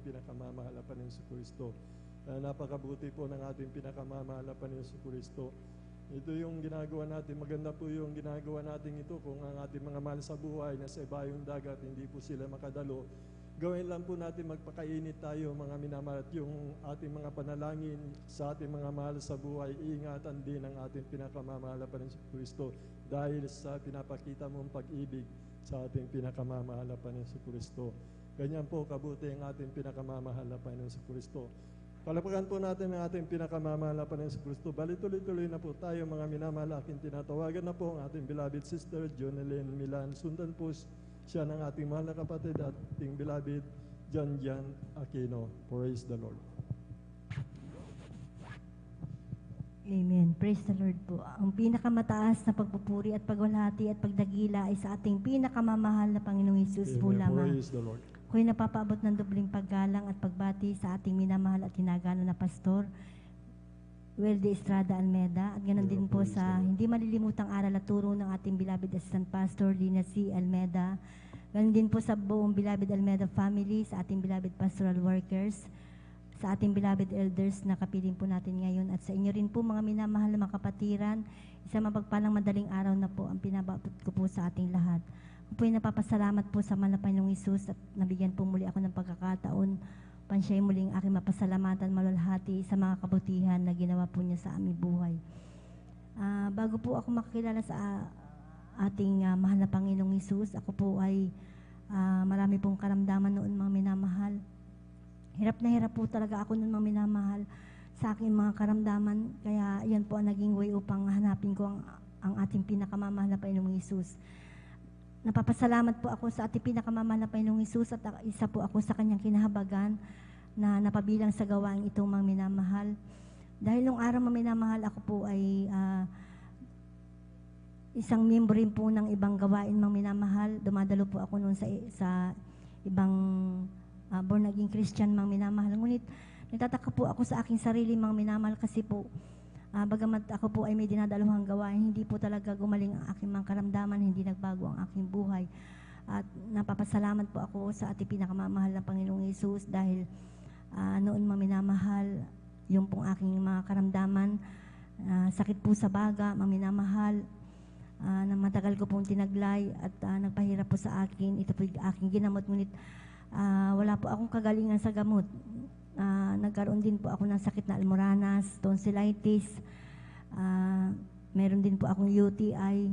pinakamamahal na Panginoong Kristo. Napakabuti po ng ating pinakamamahal na Panginoong Kristo. Ito yung ginagawa natin, maganda po yung ginagawa natin ito kung ang ating mga mahal sa buhay na sa ibayong dagat, hindi po sila makadalo. Gawin lang po natin magpakainit tayo mga minamahal at yung ating mga panalangin sa ating mga mahal sa buhay, iingatan din ang ating pinakamamahal na Panginoong Kristo dahil sa pinapakita mong pag-ibig sa ating pinakamamahal na Panginoong Kristo. Ganyan po kabuti ang ating pinakamamahal na Panginoong Kristo. Palapakan po natin ang ating pinakamamahal na Panginoong Kristo. Bali tuloy-tuloy na po tayo mga minamahal. Aking tinatawagan na po ang ating beloved sister Jonelyn Milan. Sundan po siya ng ating mahal na kapatid at ating beloved John Aquino. Praise the Lord. Amen. Praise the Lord po. Ang pinakamataas na pagpupuri at pagwalhati at pagdagila ay sa ating pinakamamahal na Panginoong Hesus po lamang. Praise the Lord. Ako'y napapaabot ng dobling paggalang at pagbati sa ating minamahal at tinagano na pastor, Welde Estrada Almeda, at ganoon din po sa hindi malilimutang aral at turo ng ating beloved assistant pastor, Lina C. Almeda. Ganoon din po sa buong beloved Almeda family, sa ating beloved pastoral workers, sa ating beloved elders na kapiling po natin ngayon, at sa inyo rin po mga minamahal na mga kapatiran. Isang mapagpalang madaling araw na po ang pinababot ko po sa ating lahat. Ako po'y napapasalamat po sa mahal na Panginoong Hesus at nabigyan po muli ako ng pagkakataon pansiya'y muling aking mapasalamatan malalhati sa mga kabutihan na ginawa po niya sa aming buhay. Bago po ako makakilala sa ating mahal na Panginoong Hesus, ako po ay marami pong karamdaman noon mga minamahal. Hirap na hirap po talaga ako noon mga minamahal sa aking mga karamdaman, kaya yan po ang naging way upang hanapin ko ang ating pinakamamahal na Panginoong Hesus. Napapasalamat po ako sa ating pinakamamahal na Panginoong Hesus at isa po ako sa kanyang kinahabagan na napabilang sa gawain itong mga minamahal. Dahil nung araw mga minamahal, ako po ay isang miyembro rin po ng ibang gawain mga minamahal. Dumadalo po ako noon sa ibang born again Christian mga minamahal. Ngunit nagtataka po ako sa aking sarili mga minamahal kasi po bagamat ako po ay may dinadaluhang gawain, hindi po talaga gumaling ang aking mga karamdaman, hindi nagbago ang aking buhay. At napapasalamat po ako sa ating pinakamamahal na Panginoong Hesus dahil noon mga minamahal, yung pong aking mga karamdaman, sakit po sa baga, mga minamahal, na matagal ko pong tinaglay at nagpahirap po sa akin. Ito po yung aking ginamot, ngunit wala po akong kagalingan sa gamot. Nagkaroon din po ako ng sakit na almoranas, tonsillitis, meron din po akong UTI.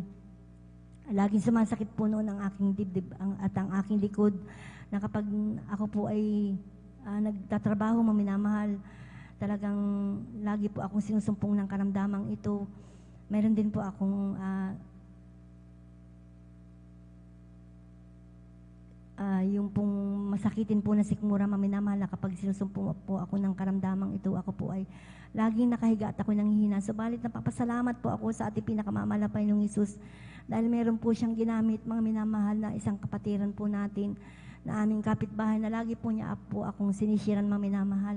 Laging sumasakit po noon ang aking dibdib at ang aking likod, na kapag ako po ay nagtatrabaho maminamahal, talagang lagi po akong sinusumpong ng karamdamang ito. Meron din po akong yung pong masakitin po na sikmura maminamahal, kapag sinusumpong po ako ng karamdamang ito, ako po ay laging nakahiga at ako nanghihina. Subalit napapasalamat po ako sa ating pinakamamahal na Panginoong Hesus dahil meron po siyang ginamit mga minamahal na isang kapatiran po natin na aming kapitbahay na lagi po niya po akong sinisiran mga minamahal.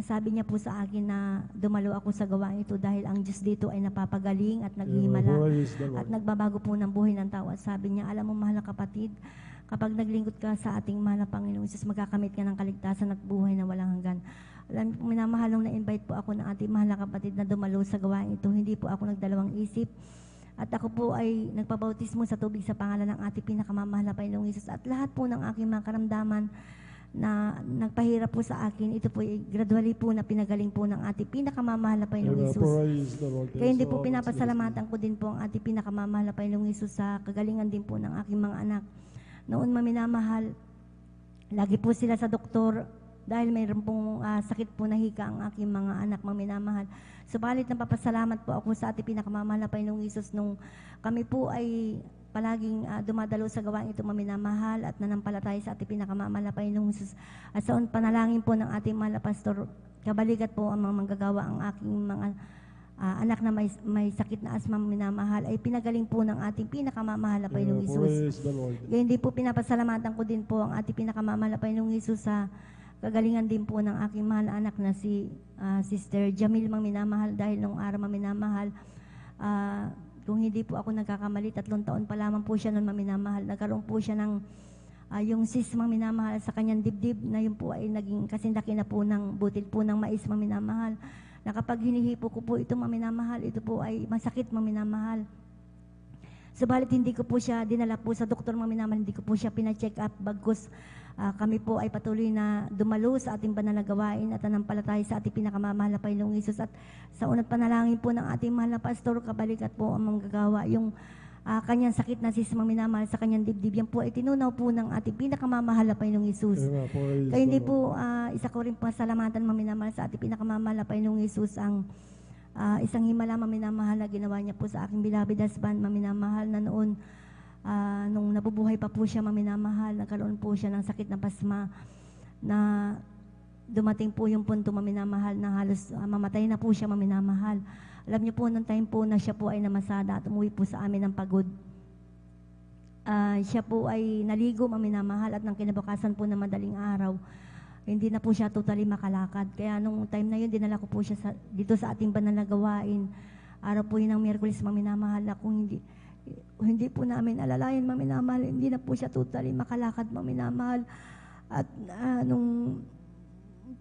Sabi niya po sa akin na dumalo ako sa gawain ito dahil ang Diyos dito ay napapagaling at naghihimala at nagbabago po ng buhay ng tao. At sabi niya, alam mo mahal na kapatid, kapag naglingkod ka sa ating mahal na Panginoong Hesus, magkakamit ka ng kaligtasan at buhay na walang hanggan. Alam po, minamahalong na-invite po ako ng ating mahal na kapatid na dumalo sa gawain ito. Hindi po ako nagdalawang isip. At ako po ay nagpabautismo sa tubig sa pangalan ng ating pinakamamahal na Panginoong Hesus. At lahat po ng aking mga karamdaman na nagpahirap po sa akin, ito po ay gradually po na pinagaling po ng ating pinakamamahal na Panginoong Hesus. Kaya hindi po pinapasalamatan ko din po ang ating pinakamamahal na Panginoong Hesus sa kagalingan din po ng aking mga anak. Noon maminamahal, lagi po sila sa doktor dahil mayroon pong sakit po na hika ang aking mga anak maminamahal. Subalit napapasalamat po ako sa ating pinakamamahal na Panginoong Hesus nung kami po ay palaging dumadalo sa gawain ito maminamahal at nanampalataya sa ating pinakamamahal na Panginoong Hesus. At sa panalangin po ng ating mahal na pastor, kabalikat po ang mga manggagawa ang aking mga anak na may sakit na asma minamahal ay pinagaling po ng ating pinakamamahal na Panginoong Hesus. Kaya hindi po pinapasalamatan ko din po ang ating pinakamamahal na Panginoong Hesus sa kagalingan din po ng aking mahal na anak na si Sister Jamil mang minamahal dahil nung araw maminamahal, kung hindi po ako nagkakamali, 3 taon pa lamang po siya noon maminamahal. Nagkaroon po siya ng yung sis maminamahal sa kanyang dibdib na yun po ay naging kasindaki na po ng butil po ng mais maminamahal. Na kapag hinihipo ko po ito maminamahal, ito po ay masakit maminamahal. Subalit hindi ko po siya dinala po sa doktor maminamahal, hindi ko po siya pina-check up bagkus kami po ay patuloy na dumalo sa ating banal na gawain at nanampalataya sa ating pinakamamahal na Panginoong Hesus at sa unang panalangin po ng ating mahal na pastor, kabalikat po ang manggagawa yung kanyang sakit na sis maminamahal sa kanyang dibdib. Yan po ay tinunaw po ng ating pinakamamahal na Panginoong Hesus. Kaya hindi po isa ko rin pasalamatan maminamahal sa ating pinakamamahal na Panginoong Hesus ang isang himala maminamahal na ginawa niya po sa aking beloved husband maminamahal na noon nung nabubuhay pa po siya maminamahal, nagkaroon po siya ng sakit na pasma na dumating po yung punto maminamahal na halos mamatay na po siya maminamahal. Alam niyo po, nung time po na siya po ay namasada at umuwi po sa amin ng pagod. Siya po ay naligo maminamahal at nang kinabukasan po na madaling araw, hindi na po siya totally makalakad. Kaya nung time na yun, dinala ko po siya dito sa ating banal na gawain. Araw po yun ng Miyerkules maminamahal, kung hindi po namin alalayan maminamahal, hindi na po siya totally makalakad maminamahal. At nung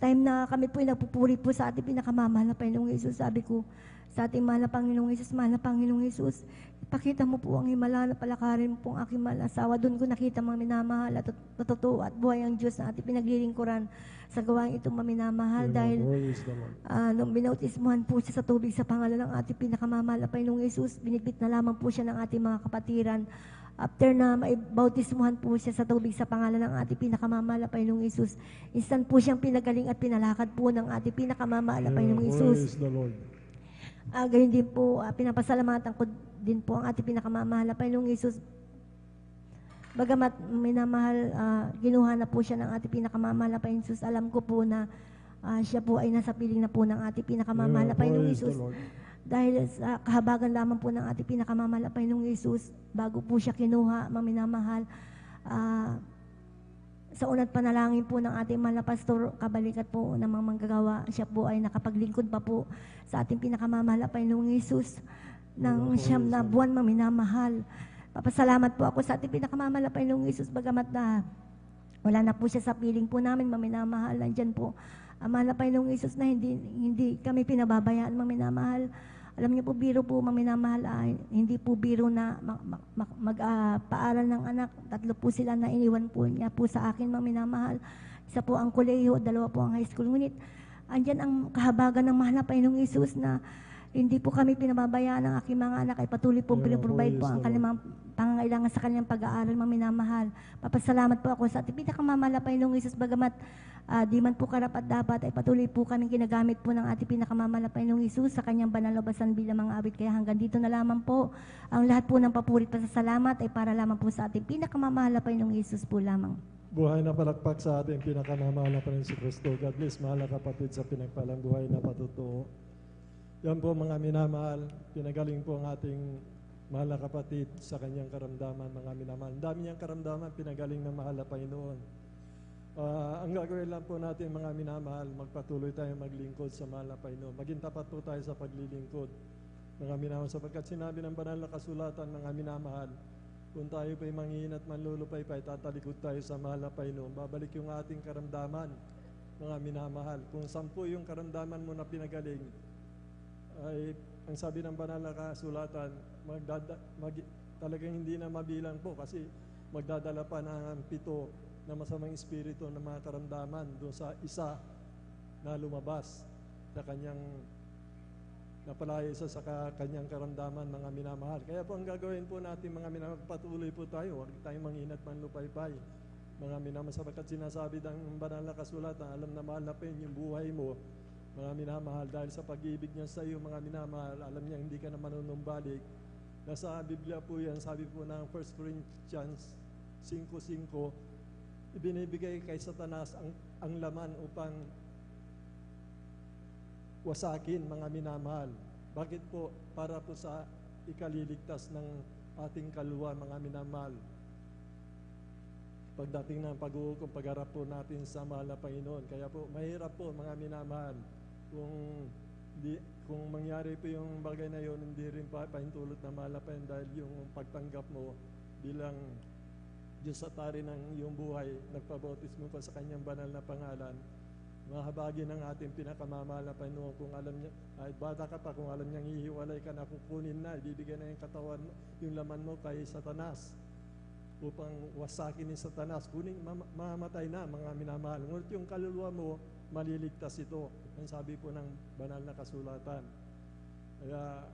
time na kami po ay nagpupuri po sa ating pinakamamahal na Panginoong Hesus, sabi ko sa ating mahal na Panginoong Hesus, mahal na Panginoong Hesus, ipakita mo po ang himala na palakarin po ang aking mahal na asawa. Doon ko nakita maminamahal at totoo at buhay ang Diyos na ating pinaglilingkuran sa gawain itong maminamahal. Dahil nung binautismuhan po siya sa tubig sa pangalan ng ating pinakamamahal na Panginoong Hesus, binitbit na lamang po siya ng ating mga kapatiran. After na maibautismuhan po siya sa tubig sa pangalan ng ating pinakamamahal na Panginoong Hesus, instant po siyang pinagaling at pinalakad po ng ating pinakamamahal na Panginoong Hesus. Gayon din po, pinapasalamatan ko din po ang ating pinakamamahal na Panginoong Hesus. Bagamat minamahal, ginuha na po siya ng ating pinakamamahal na Panginoong Hesus. Alam ko po na siya po ay nasa piling na po ng ating pinakamamahal na Panginoong Hesus. Dahil sa kahabagan lamang po ng ating pinakamamahal na Panginoong Hesus, bago po siya kinuha, maminamahal, sa unang panalangin po ng ating mahal na pastor, kabalikat po ng mga manggagawa, siya po ay nakapaglingkod pa po sa ating pinakamamahal na Panginoong Hesus ng siyam na buwan maminamahal. Papasalamat po ako sa ating pinakamamahal na Panginoong Hesus, bagamat na wala na po siya sa piling po namin maminamahal. Nandyan po ang mahal na Panginoong Hesus na hindi kami pinababayaan maminamahal. Alam niyo po, biro po maminamahal, hindi po biro na mag-paaral ng anak. 3 po sila na iniwan po niya po sa akin maminamahal. Isa po ang kolehiyo, 2 po ang high school. Ngunit andyan ang kahabagan ng mahal na Panginoong Hesus na hindi po kami pinababayaan ng aking mga anak, ay patuloy pong pinaprovide po ang kanilang pangangailangan sa kanilang pag-aaral maminamahal. Papasalamat po ako sa ating pinakamamahal na Panginoong Hesus, bagamat di man po karapat dapat, ay patuloy po kaming ginagamit po ng ating pinakamamahal na Panginoong Hesus sa kanyang banal na basan bilang mga awit. Kaya hanggang dito na lamang po, ang lahat po ng papurit pa sa salamat ay para lamang po sa ating pinakamamahal na Panginoong Hesus po lamang. Buhay na palakpak sa ating pinakamamahal na Panginoon si Kristo. God bless, mahal na kapatid, sa pinagpalang buhay na patutuo. Yan po mga minamahal, pinagaling po ang ating mahal na kapatid sa kanyang karamdaman, mga minamahal. Ang dami niyang karamdaman, pinagaling ng mahal na Panginoon. Ang gagawin lang po natin mga minamahal, magpatuloy tayo maglingkod sa mahal na Panginoon. Maging tapat po tayo sa paglilingkod, mga minamahal, sapagkat sinabi ng banal na kasulatan, mga minamahal, kung tayo pa'y manghihin at manlulupay-pay, tatalikod tayo sa mahal na Panginoon. Babalik yung ating karamdaman, mga minamahal. Kung 10 yung karamdaman mo na pinagaling, ay ang sabi ng banal na kasulatan, talagang hindi na mabilang po kasi magdadala pa ng 7 na masamang espiritu ng mga karamdaman doon sa isa na lumabas na kanyang napalaya isa sa kanyang karamdaman, mga minamahal. Kaya po ang gagawin po natin, mga minamahal, patuloy po tayo, huwag tayong manghinat manlupay-pay, mga minamahal, sapagkat sinasabi ng banal na kasulatan, alam na mahal na yung buhay mo, mga minamahal, dahil sa pag-ibig niya sa iyo, mga minamahal, alam niya hindi ka na manunumbalik. Nasa Biblia po yan, sabi po ng 1 Corinthians 5:5, ibinibigay kay Satanas ang laman upang wasakin, mga minamahal. Bakit po? Para po sa ikaliligtas ng ating kaluluwa, mga minamahal. Pagdating ng pag-uukom, pagharap po natin sa mahal na Panginoon. Kaya po, mahirap po, mga minamahal. Kung mangyari po yung bagay na yun, hindi rin pa pahintulot na mahal na Panginoon, dahil yung pagtanggap mo Diyos at Hari ng iyong buhay, nagpabautismo pa sa kanyang banal na pangalan. Mahabagi ng ating pinakamamahal na Panginoon, kung alam niya, ay bata ka pa, kung alam niyang hihiwalay ka na, kukunin na, ibibigay na yung katawan mo, yung laman mo kay Satanas, upang wasakin ni Satanas, kuning mamamatay na mga minamahal. Ngunit yung kaluluwa mo, maliligtas ito. Ang sabi po ng banal na kasulatan. Kaya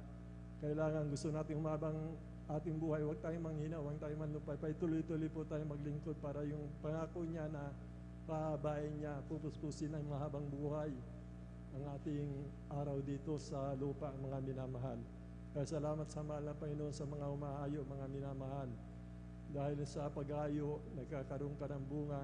kailangan, gusto natin umabang ating buhay, huwag tayong manghina, huwag tayong manlupay, tuloy-tuloy po tayong maglingkod para yung pangako niya na pahabain niya, pupuspusin ng mahabang buhay ang ating araw dito sa lupa, mga minamahal. Kaya salamat sa mahal na Panginoon sa mga umahayo, mga minamahal. Dahil sa pag-ayo, nagkakaroon ka ng bunga,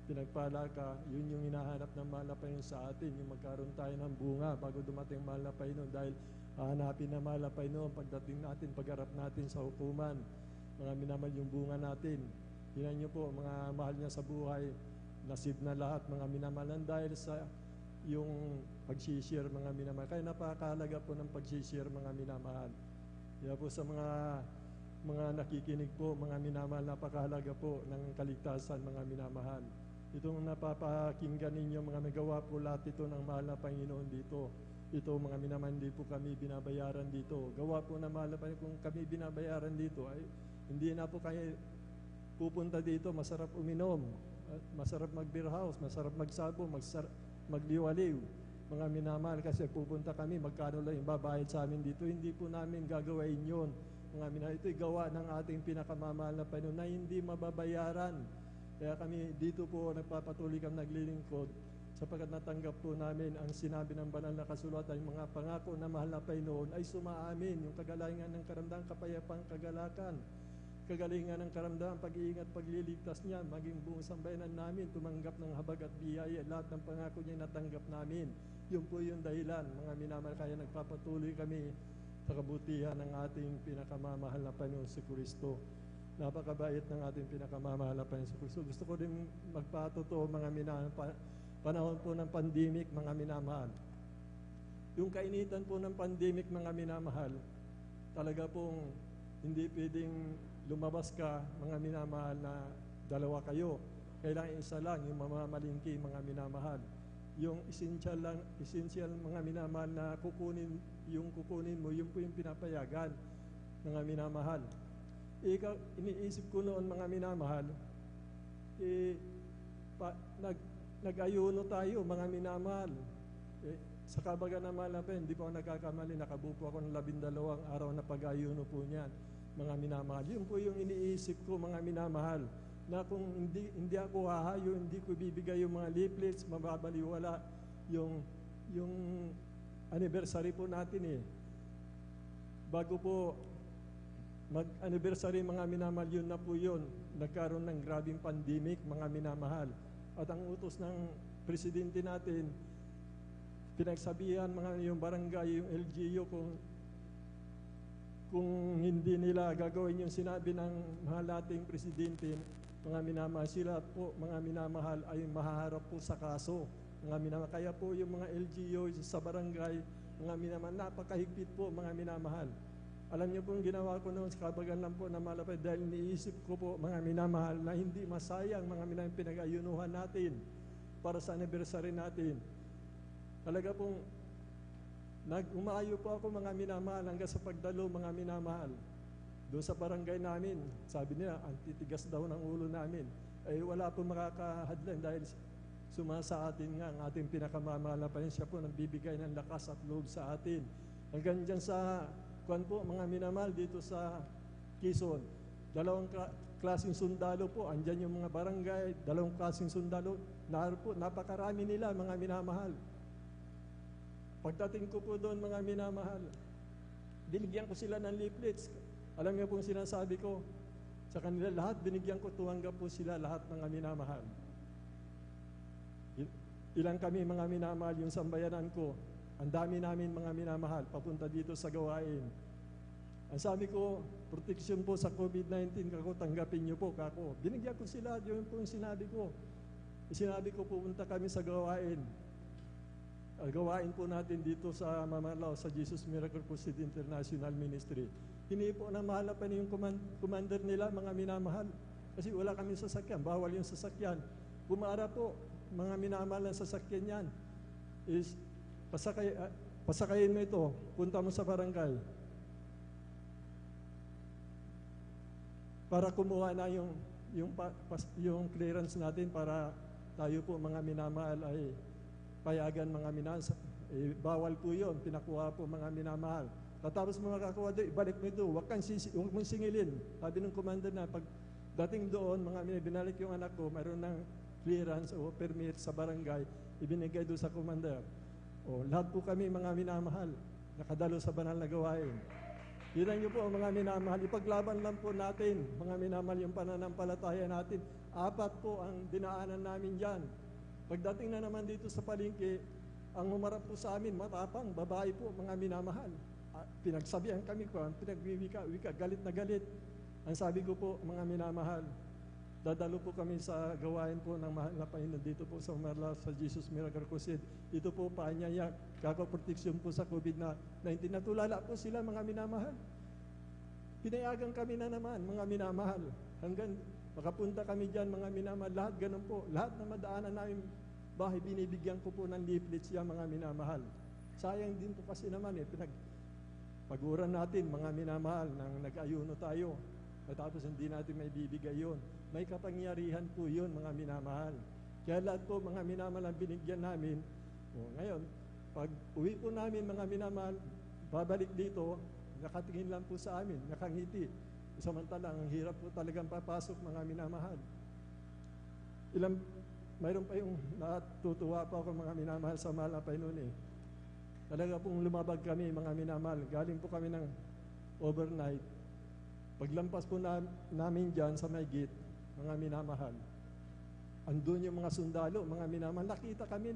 pinagpala ka, yun yung hinahanap ng mahal na Panginoon sa atin, yung magkaroon tayo ng bunga bago dumating mahal na Panginoon, dahil hahanapin na mahal na Panginoon pagdating natin, pagharap natin sa hukuman, mga minamahal yung bunga natin. Hinan niyo po, mga mahal niya sa buhay, nasib na lahat, mga minamahalan, dahil sa yung pag-share, mga minamahal. Kaya napakahalaga po ng pag-share, mga minamahal. Kaya po sa mga nakikinig po, mga minamahal, napakahalaga po ng kaligtasan, mga minamahal. Itong napapakinggan ninyo, mga nagawa po lahat ito ng mahal na Panginoon dito. Ito, mga minamahal, hindi po kami binabayaran dito. Gawa po na mahal na Panginoon, kung kami binabayaran dito, ay hindi na po kayo pupunta dito. Masarap uminom, masarap mag-beer house, masarap magsabo, magliwaliw, mga minamahal, kasi pupunta kami, magkano lang yung babayad sa amin dito. Hindi po namin gagawain yun, mga minamahal. Ito'y gawa ng ating pinakamamahal na Panginoon na hindi mababayaran. Kaya kami dito po nagpapatuloy kami naglilingkod, sapagkat natanggap po namin ang sinabi ng banal na kasulatan, yung mga pangako na mahal na Panginoon ay sumaamin, yung kagalingan ng karamdaman, kapayapang kagalakan, kagalingan ng karamdaman, pag-iingat, pagliligtas niya, maging buong sambayanan namin, tumanggap ng habag at biyaya, lahat ng pangako niya natanggap namin. Yun po yung dahilan, mga minamahal, kaya nagpapatuloy kami sa kabutihan ng ating pinakamamahal na Panginoon si Kristo. Napakabait ng ating pinakamamahal na Panginoon si Kristo. Gusto ko din magpatotoo, mga minamahal, panahon po ng pandemic, mga minamahal. Yung kainitan po ng pandemic, mga minamahal, talaga pong hindi pwedeng lumabas ka, mga minamahal, na dalawa kayo. Kailangan isa lang, yung mamamalingki, mga minamahal. Yung essential mga minamahal na kukunin mo, yun po yung pinapayagan, mga minamahal. Iniisip ko noon, mga minamahal, nag-ayuno tayo, mga minamahal. Sa kabaga na mahal na hindi po ako nagkakamali, nakabupo ako ng 12 araw na pag-ayuno po niyan, mga minamahal. Yun po yung iniisip ko, mga minamahal, na kung hindi ako hahayo, hindi ko bibigay yung mga leaflets, mababaliwala yung anniversary po natin Bago po mag-anniversary, mga minamahal, yun na po yun. Nagkaroon ng grabing pandemic, mga minamahal. At ang utos ng presidente natin, pinagsabihan yung barangay, yung LGU, kung hindi nila gagawin yung sinabi ng mahal nating presidente, mga minamahal, sila po, mga minamahal, ay mahaharap po sa kaso. Mga minamahal, kaya po yung mga LGU sa barangay, mga minamahal, napakahigpit po, mga minamahal. Alam niyo po yung ginawa ko noon sa kabagan lang po na malapit, dahil iniisip ko po, mga minamahal, na hindi masayang, mga minamahal, pinag-ayunuhan natin para sa anniversary natin. Talaga pong umayo po ako, mga minamahal, hanggang sa pagdalo, mga minamahal. Doon sa barangay namin, sabi nila, antitigas daw ng ulo namin. Ay wala po makakahadlan dahil sumasa atin nga ang ating pinakamamahal na Panginoon. Siya po nagbibigay ng lakas at loob sa atin. Hanggang dyan sa mga minamahal, dito sa Quezon, dalawang klaseng sundalo po, andyan yung mga barangay, dalawang klaseng sundalo, napakarami nila, mga minamahal. Pagdating ko po doon, mga minamahal, binigyan ko sila ng leaflets. Alam niyo po sinasabi ko sa kanila, lahat binigyan ko, tuwanggap po sila, lahat, mga minamahal. Ilang kami, mga minamahal, yung sambayanan ko, ang dami namin, mga minamahal, papunta dito sa gawain. Ang sabi ko, protection po sa COVID-19, kako, tanggapin niyo po, kako. Binigyan ko sila, yun po yung sinabi ko. Sinabi ko, pupunta kami sa gawain. Gawain po natin dito sa Mamalao, sa Jesus Miracle Crusade International Ministry. Hindi po na mahal na Panginoon yung commander nila, mga minamahal. Kasi wala kami sasakyan, bawal yung sasakyan. Bumara po, mga minamahal ng sasakyan yan. Is, pasakayin mo ito, punta mo sa barangay. Para kumuha na yung clearance natin para tayo po mga minamahal ay payagan mga minamahal. Bawal po yun, pinakuha po mga minamahal. Tapos mo makakuha doon, ibalik mo ito, huwag mong singilin. Sabi ng commander na pag dating doon, binalik yung anak ko, mayroon ng clearance o permit sa barangay, ibinigay doon sa commander. Lahat po kami mga minamahal, nakadalo sa banal na gawain. Tignan niyo po mga minamahal, ipaglaban lang po natin, mga minamahal, yung pananampalataya natin. 4 po ang dinaanan namin dyan. Pagdating na naman dito sa palengke, ang humarap po sa amin, matapang, babae po, mga minamahal. Pinagsabihan kami ko, pinagwiwika, galit na galit. Ang sabi ko po, mga minamahal, dadalo po kami sa gawain po ng mahal na Panginoon dito po sa Umarla, sa Jesus Miracle Crusade. Dito po paanyaya, kakaproteksyon po sa COVID-19. Natulala po sila, mga minamahal. Pinayagan kami na naman, mga minamahal. Hanggang makapunta kami dyan, mga minamahal. Lahat ganun po. Lahat na madaanan namin bahay, binibigyan ko po ng leaflets yan, mga minamahal. Sayang din po kasi naman paguran natin, mga minamahal, nang nag-ayuno tayo. Tapos hindi natin may bibigay yun. May kapangyarihan po yun, mga minamahal. Kaya lahat po, mga minamahal, ang binigyan namin. Ngayon, pag uwi po namin, mga minamahal, babalik dito, nakatingin lang po sa amin, nakangiti. Samantalang, ang hirap po talagang papasok, mga minamahal. Mayroon pa yung natutuwa pa ako, mga minamahal, sa mahal na Panginoon. Talaga pong lumabag kami, mga minamahal. Galing po kami ng overnight. Paglampas po namin dyan sa may gate, mga minamahal, andun yung mga sundalo, mga minamahal. Nakita kami,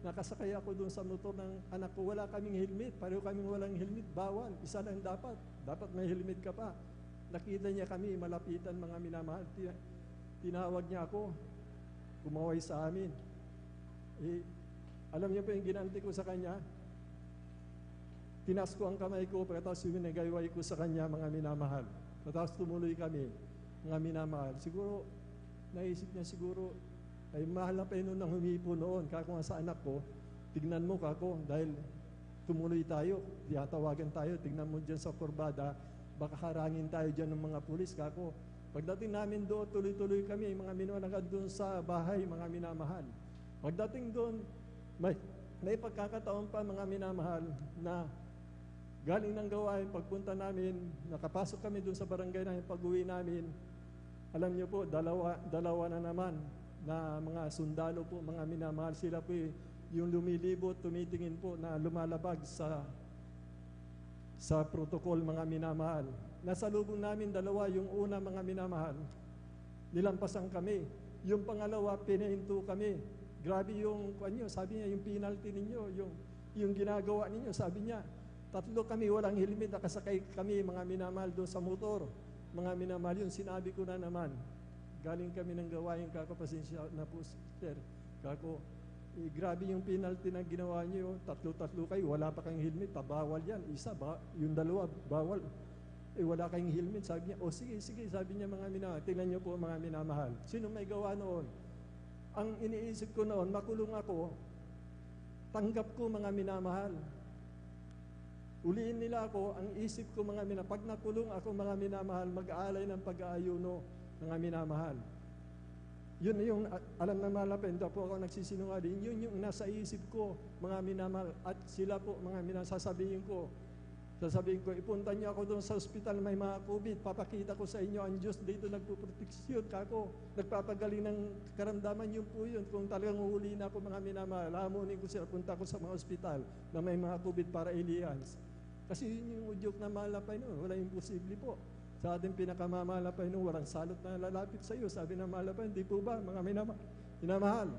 nakasakay ako doon sa motor ng anak ko. Wala kaming helmet, pareho kaming walang helmet. Bawal, isa lang dapat. Dapat may helmet ka pa. Nakita niya kami, malapitan, mga minamahal. Tinawag niya ako, kumaway sa amin. Alam niyo po yung ginanti ko sa kanya? Tinas ko ang kamay ko, pagkatapos winagayway ko sa kanya, mga minamahal. Pagkatapos tumuloy kami, mga minamahal. Siguro, naisip niya siguro, ay mahal na Panginoon nang humipo noon. Kako nga sa anak ko, tignan mo kako, dahil tumuloy tayo, tiyatawagan tayo, tignan mo dyan sa kurbada, baka harangin tayo dyan ng mga pulis, kako. Pagdating namin doon, tuloy-tuloy kami, mga minamahal, doon sa bahay, mga minamahal. Pagdating doon, may pagkakataon pa, mga minamahal, na galing ng gawain, pagpunta namin, nakapasok kami doon sa barangay namin, pag-uwi namin, alam niyo po, dalawa na naman na mga sundalo po, mga minamahal. Sila po yung lumilibot, tumitingin po na lumalabag sa protocol, mga minamahal. Nasa lubong namin dalawa, yung una, mga minamahal, nilampasan kami. Yung pangalawa, pinahinto kami. Grabe yung, sabi niya, yung penalty ninyo, yung ginagawa ninyo, sabi niya, 3 kami walang helmet, nakasakay kami, mga minamahal, doon sa motor. Mga minamahal, yun, sinabi ko na naman, galing kami ng gawain, kako, pasensya na po, sir. Kako, grabe yung penalty na ginawa niyo, 3 kayo, wala pa kayong helmet, bawal yan. Isa, yung dalawa, bawal. Wala kayong helmet, sabi niya, sige, sabi niya, mga minamahal. Tingnan niyo po, mga minamahal. Sino may gawa noon? Ang iniisip ko noon, makulong ako, tanggap ko, mga minamahal. Uliin nila ako, ang isip ko, mga minamahal, pag nakulong ako, mga minamahal, mag-aalay ng pag-aayuno, mga minamahal. Yun yung, alam na malapin, po ako nagsisinungaling, yun yung nasa isip ko, mga minamahal, at sila po, mga minamahal, sasabihin ko, ipunta niyo ako doon sa ospital, may mga COVID, papakita ko sa inyo, ang Diyos dito nagpuproteksyon, kako, nagpapagaling ng karamdaman, yun po yun. Kung talagang uhulihin ako, mga minamahal, hamunin ko sila, punta ko sa mga ospital na may mga COVID para Elians. Kasi yun yung udyok na mahal na Panginoon, wala imposible po. Sa ating pinakamamahal na Panginoon, walang salot na lalapit sa iyo. Sabi ng mahal na Panginoon, di po ba, mga minamahal?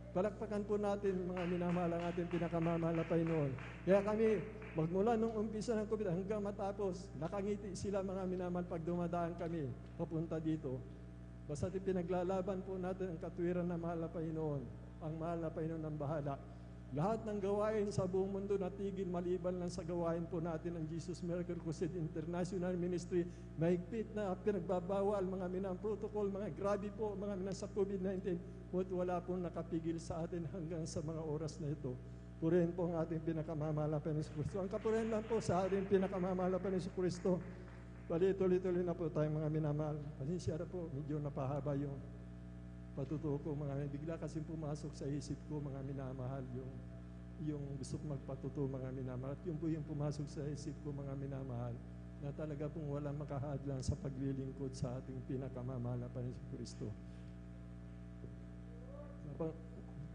Palakpakan po natin, mga minamahal, ang ating pinakamamahal na Panginoon. Kaya kami, magmula nung umpisa ng COVID hanggang matapos, nakangiti sila, mga minamahal, pag dumadaan kami, papunta dito. Basta pinaglalaban po natin ang katwiran na mahal na Panginoon, ang mahal na Panginoon ng bahala. Lahat ng gawain sa buong mundo natigil maliban lang sa gawain po natin ng Jesus Miracle Crusade International Ministry. Mahigpit na pinagbabawal, mga minang protocol, mga grabe po, mga minang sa COVID-19. At wala pong nakapigil sa atin hanggang sa mga oras na ito. Purihin po ang ating pinakamamahal na Panginoon Kristo. Ang kapurihan lang po sa ating pinakamamahal na Panginoon Kristo. Tuloy-tuloy na po tayong mga minamahal. Pasensya na po, medyo napahaba yung patutuo ko, mga bigla kasi pumasok sa isip ko, mga minamahal, yung gusto ko magpatutuo, mga minamahal. At yun po yung pumasok sa isip ko, mga minamahal, na talaga pong walang makahadlang sa paglilingkod sa ating pinakamamahal na Panginoon Kristo.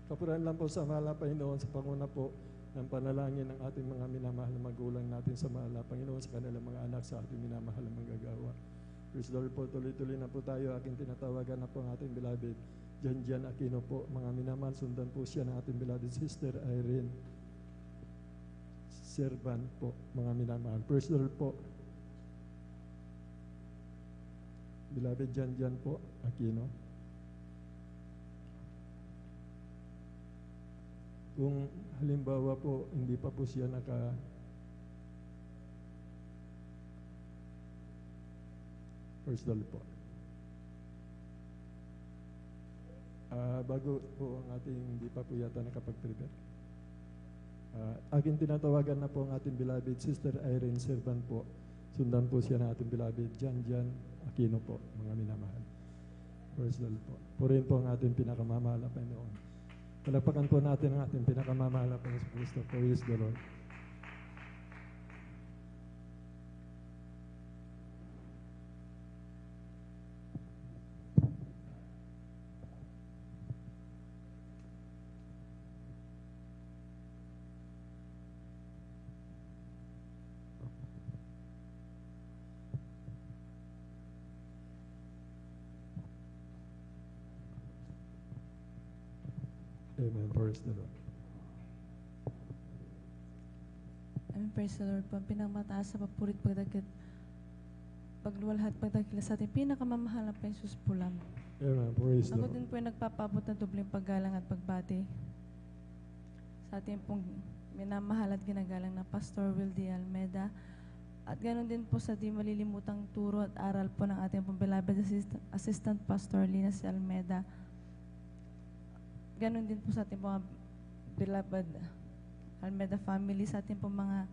Kapurihan lang po sa mahal na Panginoon, sa panguna po ng panalangin ng ating mga minamahal na magulang natin sa mahal na Panginoon, sa kanilang mga anak, sa ating minamahal na manggagawa. Praise the Lord po, tuloy-tuloy na po tayo. Aking tinatawagan na po ang ating beloved Jan Aquino po. Mga minamahal, sundan po siya ng ating beloved Sister Irene Servan po, mga minamahal. Praise the Lord po. Beloved Jan po Aquino. Kung halimbawa po, hindi pa po siya First doll po. Bago po ang ating, hindi pa po yata nakapag-prepare. Aking tinatawagan na po ang ating beloved Sister Irene Servan po. Sundan po siya ng ating beloved Jan Aquino po, mga minamahal. First doll po. Purihin po ang ating pinakamamahal na Panginoon. Palagpakan po natin ang ating pinakamamahal na Panginoon Kristo. Praise the Lord. Amen. Praise the Lord. Amen. Praise the Lord po. Ang pinamataas sa papurit, pagdagit, pagluwalhat, pagdagila sa ating pinakamamahal na Jesus po lang. Amen. Praise the Ako Lord. din po ay nagpapabot ng dobleng paggalang at pagbati sa ating pong minamahal at ginagalang na Pastor Wildy Almeda. At ganoon din po sa di malilimutang turo at aral po ng ating pong beloved Assistant Pastor Lina C. Almeda. Ganon din po sa ating mga beloved Almeda family, sa ating po mga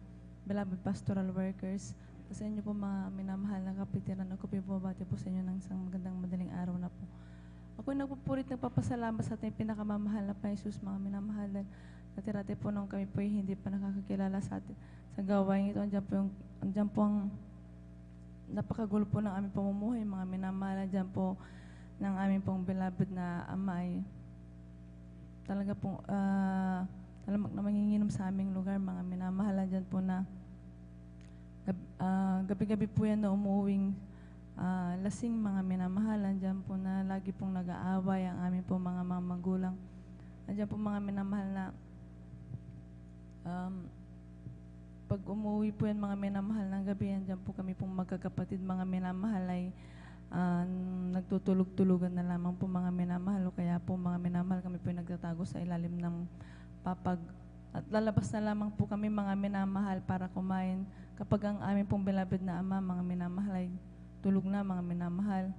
beloved pastoral workers, sa inyo po mga minamahal na kapitiran. Ako po bumabati po sa inyo ng isang magandang madaling araw na po. Ako nagpupurit, nagpapasalamat sa ating pinakamamahal na Jesus, mga minamahal na natirate po nung kami po hindi pa nakakakilala sa atin sa gawain ito. Andyan po ang napakagulo po ng aming pamumuhay, mga minamahal. Andyan po ng aming pong beloved na ama ay talaga pong na manginginom sa aming lugar, mga minamahal. Dyan po na gabi-gabi po yan na umuwing lasing, mga minamahal. Dyan po na lagi pong nag-aaway ang aming po mga magulang. Dyan po mga minamahal na pag umuwi po yan, mga minamahal ng gabi, dyan po kami pong magkakapatid, mga minamahal ay nagtutulog-tulugan na lamang po, mga minamahal. Kaya po mga minamahal, kami po nagtatago sa ilalim ng papag at lalabas na lamang po kami, mga minamahal, para kumain kapag ang aming pong beloved na ama, mga minamahal, ay tulog na, mga minamahal.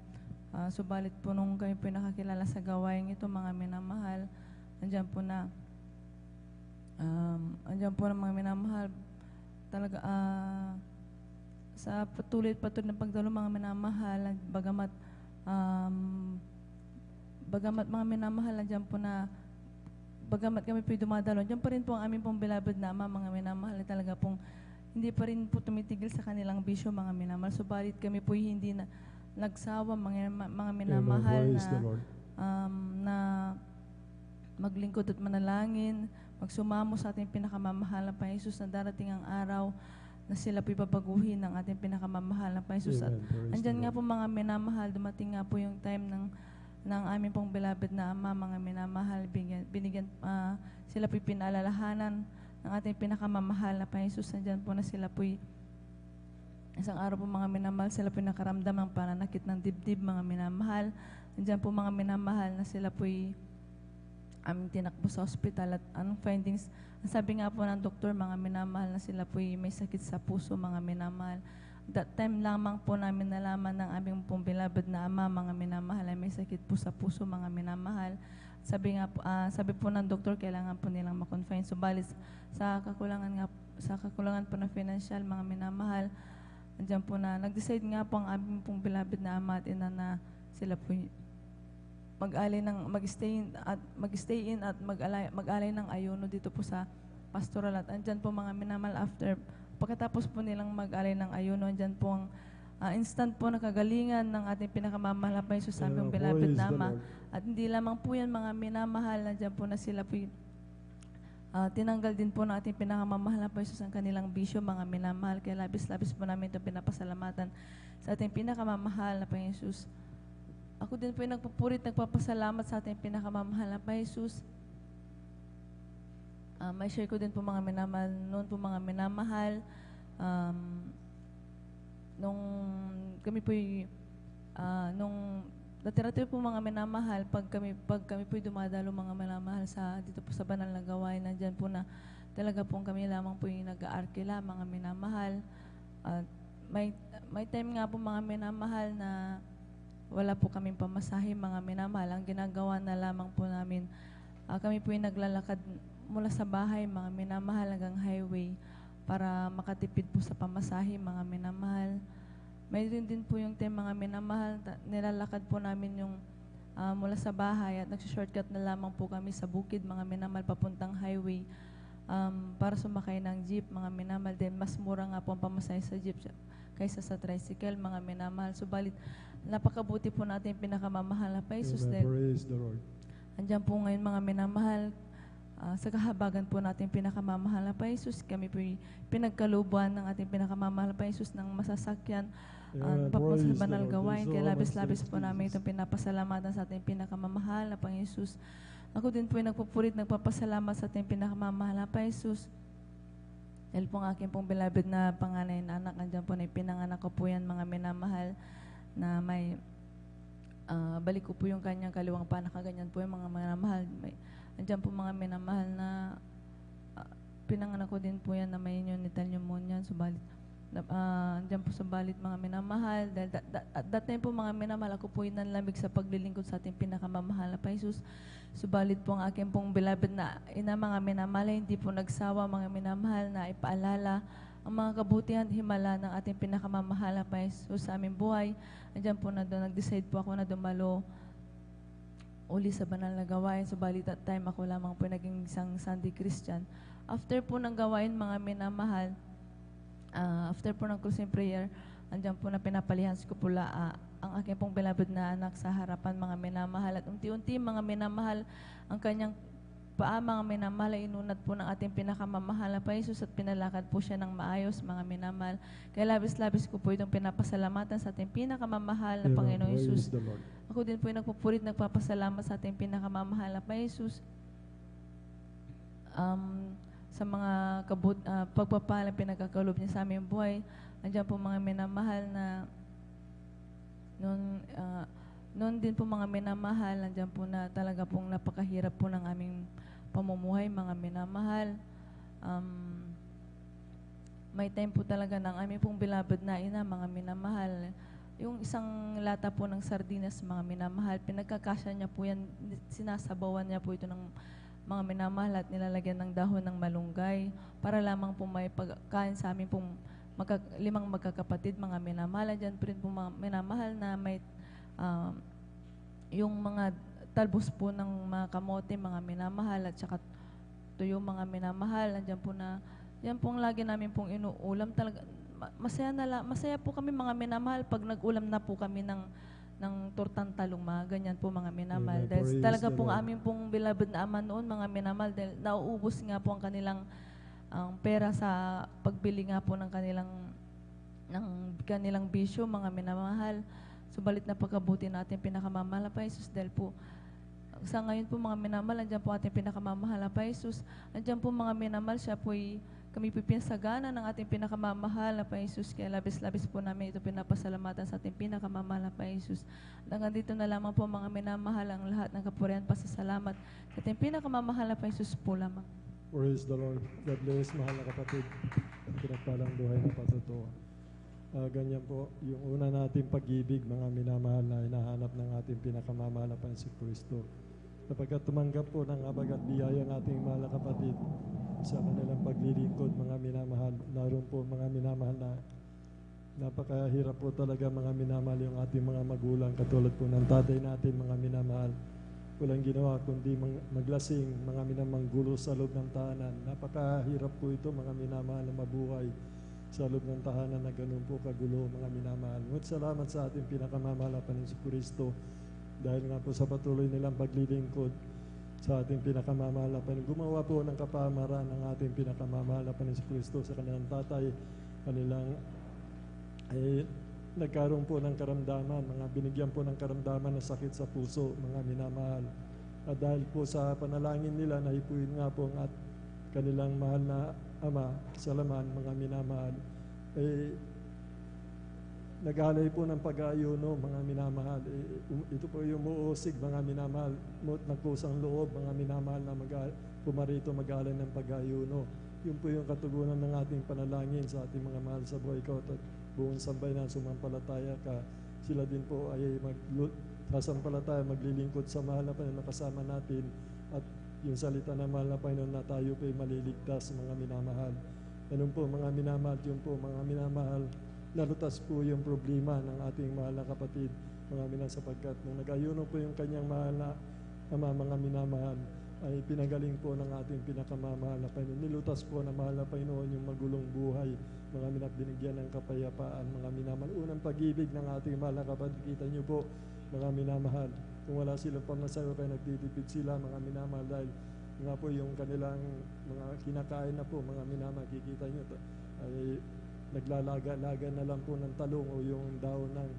Subalit po nung kami po nakakilala sa gawain ito, mga minamahal, andyan po na mga minamahal talaga sa patuloy ng pagdalo, mga minamahal, bagamat mga minamahal, dyan po na bagamat kami po dumadalo, dyan pa rin po ang aming pong beloved na ama, mga minamahal, talaga pong hindi pa rin po tumitigil sa kanilang bisyo, mga minamahal. Subalit kami po hindi na nagsawa, mga minamahal, na maglingkod at manalangin, magsumamo sa ating pinakamamahal na Panginoon Jesus, na darating ang araw na sila po'y babaguhin ng ating pinakamamahal na Panginoon Jesus. At andyan nga po, mga minamahal, dumating nga po yung time ng aming pong beloved na ama, mga minamahal, binigyan sila po'y pinaalalahanan ng ating pinakamamahal na Panginoon Jesus. Andyan po na sila po'y isang araw po, mga minamahal, sila po'y nakaramdam ng pananakit ng dibdib, mga minamahal. Andyan po, mga minamahal, na sila po'y aming tinakbo sa ospital at anong findings. Ang sabi nga po ng doktor, mga minamahal, na sila po may sakit sa puso, mga minamahal. That time lamang po namin nalaman ng aming pong beloved na ama, mga minamahal, ay may sakit po sa puso, mga minamahal. Sabi po ng doktor, kailangan po nilang ma-confine. Subalit sa kakulangan po ng financial, mga minamahal, andyan po na nag-decide nga po ang aming pong beloved na ama at ina na sila po mag-stay in at mag-alay ng ayuno dito po sa pastoral. At andyan po, mga minamahal, pagkatapos po nilang mag-alay ng ayuno, andyan po ang instant po na kagalingan ng ating pinakamamahal na Jesus sa aming beloved na ama. At hindi lamang po yan, mga minamahal, nandiyan po na sila po tinanggal din po ng ating pinakamamahal na Jesus ang kanilang bisyo, mga minamahal. Kaya labis-labis po namin itong pinapasalamatan sa ating pinakamamahal na Panginoon Jesus. Ako din po yung nagpapasalamat sa ating pinakamamahal na Jesus. May share ko din po, mga minamahal, noon po, mga minamahal, nung kami po nung natira-tira po, mga minamahal, pag kami po dumadalo, mga minamahal, dito po sa banal na gawain, nandyan po na talaga po kami lamang po yung nag-aarkila, mga minamahal. At may time nga po, mga minamahal, na wala po kaming pamasahe, mga minamahal. Ang ginagawa na lamang po namin, kami po yung naglalakad mula sa bahay, mga minamahal, hanggang highway para makatipid po sa pamasahe, mga minamahal. Mayroon din po yung time, mga minamahal, nilalakad po namin yung mula sa bahay at nagsi-shortcut na lamang po kami sa bukid, mga minamahal, papuntang highway para sumakay ng jeep, mga minamahal. Then mas mura nga po ang pamasahe sa jeep kaysa sa tricycle, mga minamahal. Subalit, napakabuti po natin pinakamamahal na Jesus. Praise the Lord. Andiyan po ngayon, mga minamahal, sa kahabagan po natin pinakamamahal na Jesus, kami po pinagkalubuan ng ating pinakamamahal na Jesus ng masasakyan papunta sa banal gawain. Kaya labis-labis po namin itong pinapasalamatan sa ating pinakamamahal na Panginoon Jesus. Ako din po yung nagpapasalamat sa ating pinakamamahal na Jesus. Dahil po ang aking pong beloved na panganay na anak, andyan po na ipinanganak ko po yan, mga minamahal, na may balik ko po yung kanyang kaliwang panakaganyan po yung mga minamahal. Andiyan po, mga minamahal, na pinanganak ko din po yan na may neonatal pneumonia. Subalit, andiyan po subalit, mga minamahal. Dahil that time po, mga minamahal, ako po yung nanlamig sa paglilingkod sa ating pinakamamahal na Jesus. Subalit po ang aking pong beloved na ina, mga minamahal, hindi po nagsawa, mga minamahal, na ipaalala ang mga kabutihan, himala ng ating pinakamamahal na Jesus sa aming buhay. Andiyan po na doon, nag-decide po ako na dumalo uli sa banal na gawain. Subalit at time ako lamang po naging isang Sunday Christian. After po ng gawain, mga minamahal, after po ng closing prayer, andyan po na pinapalihan ko po ang aking pong beloved na anak sa harapan, mga minamahal. At unti-unti, mga minamahal, ang kanyang paa, mga minamahal, ay inunat po ng ating pinakamamahal na Jesus at pinalakad po siya ng maayos, mga minamahal. Kaya labis-labis ko po itong pinapasalamatan sa ating pinakamamahal na Panginoon Jesus. Ako din po yung nagpupurit, nagpapasalamat sa ating pinakamamahal na Jesus. Sa mga pagpapala pinagkakalob niya sa aming buhay. Andiyan po, mga minamahal, na noon din po, mga minamahal, andiyan po na talaga pong napakahirap po ng aming pamumuhay, mga minamahal. May time po talaga ng aming pong beloved na ina, mga minamahal. Yung isang lata po ng sardinas, mga minamahal, pinagkakasya niya po yan, sinasabawan niya po ito ng mga minamahal at nilalagyan ng dahon ng malunggay para lamang po may pagkain sa amin pong limang magkakapatid, mga minamahal. Diyan po rin po, mga minamahal, na may yung mga talbos po ng mga kamote, mga minamahal, at saka tuyo, mga minamahal. Diyan po na, yan pong lagi namin pong inuulam talaga. Masaya po kami, mga minamahal, pag nag-ulam na po kami ng tortang taluma, ganyan po, mga minamahal. Dahil talaga pong aming pong beloved na ama noon, mga minamahal, dahil nauubos nga po ang kanilang pera sa pagbili nga po ng kanilang bisyo, mga minamahal. Subalit na pagkabuti natin pinakamamahal pa Jesus, dahil po sa ngayon po, mga minamahal, andyan po ating pinakamamahal pa Jesus. Andyan po, mga minamahal, siya po'y kami po pinasagana ng ating pinakamamahal na Panginoon Jesus. Kaya labis-labis po namin ito pinapasalamatan sa ating pinakamamahal na Panginoon Jesus. Hanggang dito na lamang po mga minamahal ang lahat ng kapurihan pasasalamat sa ating pinakamamahal na Panginoon Jesus po lamang. Praise the Lord. God bless, mahal na kapatid. Pinagpalang buhay na patutuwa. Ganyan po, yung una nating pag-ibig, mga minamahal na hinahanap ng ating pinakamamahal na Panginoon si Kristo. Sapagkat tumanggap po ng abag at biyaya ng ating mahal na kapatid sa kanilang paglilingkod, mga minamahal. Naroon po mga minamahal na napakahirap po talaga mga minamahal yung ating mga magulang, katulad po ng tatay natin, mga minamahal. Walang ginawa kundi maglasing, mga minamanggulo sa loob ng tahanan. Napakahirap po ito, mga minamahal, na mabuhay sa loob ng tahanan na ganun po kagulo, mga minamahal. Ngunit salamat sa ating pinakamamahal na Panginoon si Kristo, dahil nga po sa patuloy nilang paglilingkod sa ating pinakamamahal na Panginoon. Gumawa po ng kapamaran ng ating pinakamamahal na Panginoon si Kristo sa kanilang tatay, kanilang nagkaroon po ng karamdaman, mga binigyan po ng karamdaman na sakit sa puso, mga minamahal. At dahil po sa panalangin nila, nahipuin nga po ang kanilang mahal na Ama sa laman, mga minamahal, nag-alay po ng pag-aayuno, mga minamahal. Ito po yung muusig, mga minamahal, nagkusang loob, mga minamahal, na pumarito mag-alay ng pag-aayuno. Yun po yung katugunan ng ating panalangin sa ating mga mahal sa buhay ko at buong sambay na sumampalataya ka. Sila din po ay sasampalataya, maglilingkod sa mahal na Panginoon na kasama natin, at yung salita ng mahal na Panginoon na tayo po ay maliligtas, mga minamahal. Ganun po, mga minamahal, yun po, mga minamahal, nalutas po yung problema ng ating mahal na kapatid, mga minamahal, sapagkat nung nag-ayuno po yung kanyang mahal na Ama, mga minamahal, ay pinagaling po ng ating pinakamamahal na Panginoon. Nilutas po na mahal na Panginoon yung magulong buhay, mga minamahal, binigyan ng kapayapaan, mga minamahal. Unang pag-ibig ng ating mahal na kapatid, kita niyo po, mga minamahal, kung wala silang pamasayo, kaya nagtitipid sila, mga minamahal, dahil nga po yung kanilang mga kinakain na po, mga minamahal, kikita nyo, ay naglalaga-laga na lang po ng talong o yung daon ng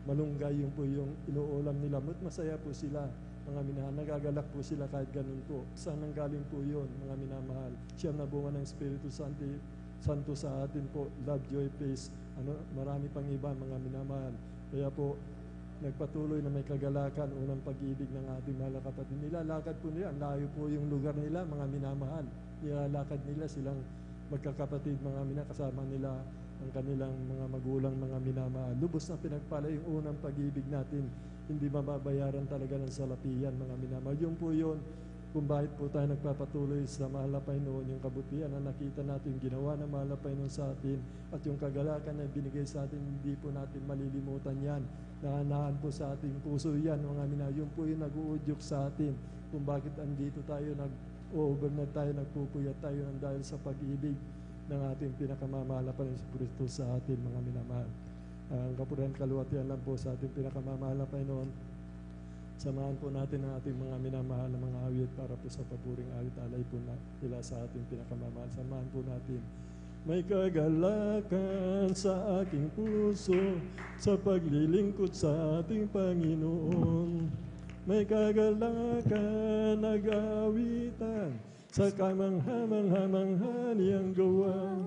malunggay, yung po yung inuulam nila. Masaya po sila, mga minamahal, nagagalak po sila kahit ganun po. Saan nanggaling po yun, mga minamahal? Siyam na bunga ng Espiritu Santo sa atin po, love, joy, peace, marami pang iba, mga minamahal. Kaya po, nagpatuloy na may kagalakan, unang pag-ibig ng ating mahal na kapatid. Nilalakad po nila, layo po yung lugar nila, mga minamahal. Nilalakad nila silang magkakapatid, mga minamahal, kasama nila ang kanilang mga magulang, mga minamahal. Lubos na pinagpala yung unang pag-ibig natin, hindi mababayaran talaga ng salapihan, mga minamahal. Yun po yun, kung bakit po tayo nagpapatuloy sa mahal na Panginoon, yung kabutihan na nakita natin, ginawa ng mahal na Panginoon sa atin, at yung kagalakan na binigay sa atin, hindi po natin malilimutan yan. Nahanahan po sa ating puso yan, mga minamahal. Yun po yung nag-uudyok sa atin, kung bakit andito tayo, nag-overnight tayo, nagpupuyat tayo ng dahil sa pag-ibig ng ating pinakamamahal na Panginoon si Kristo sa atin, mga minamahal. Ang kapurihan, kaluwatian lang po sa ating pinakamamahal na Panginoon. Samahan po natin ang ating mga minamahal na mga awit para po sa papuring awit, alay po nila sa ating pinakamamahal. Samahan po natin. May kagalakan sa aking puso sa paglilingkod sa ating Panginoon. May kagalakan, nag-awitan sa kamangha-mangha niyang gawa.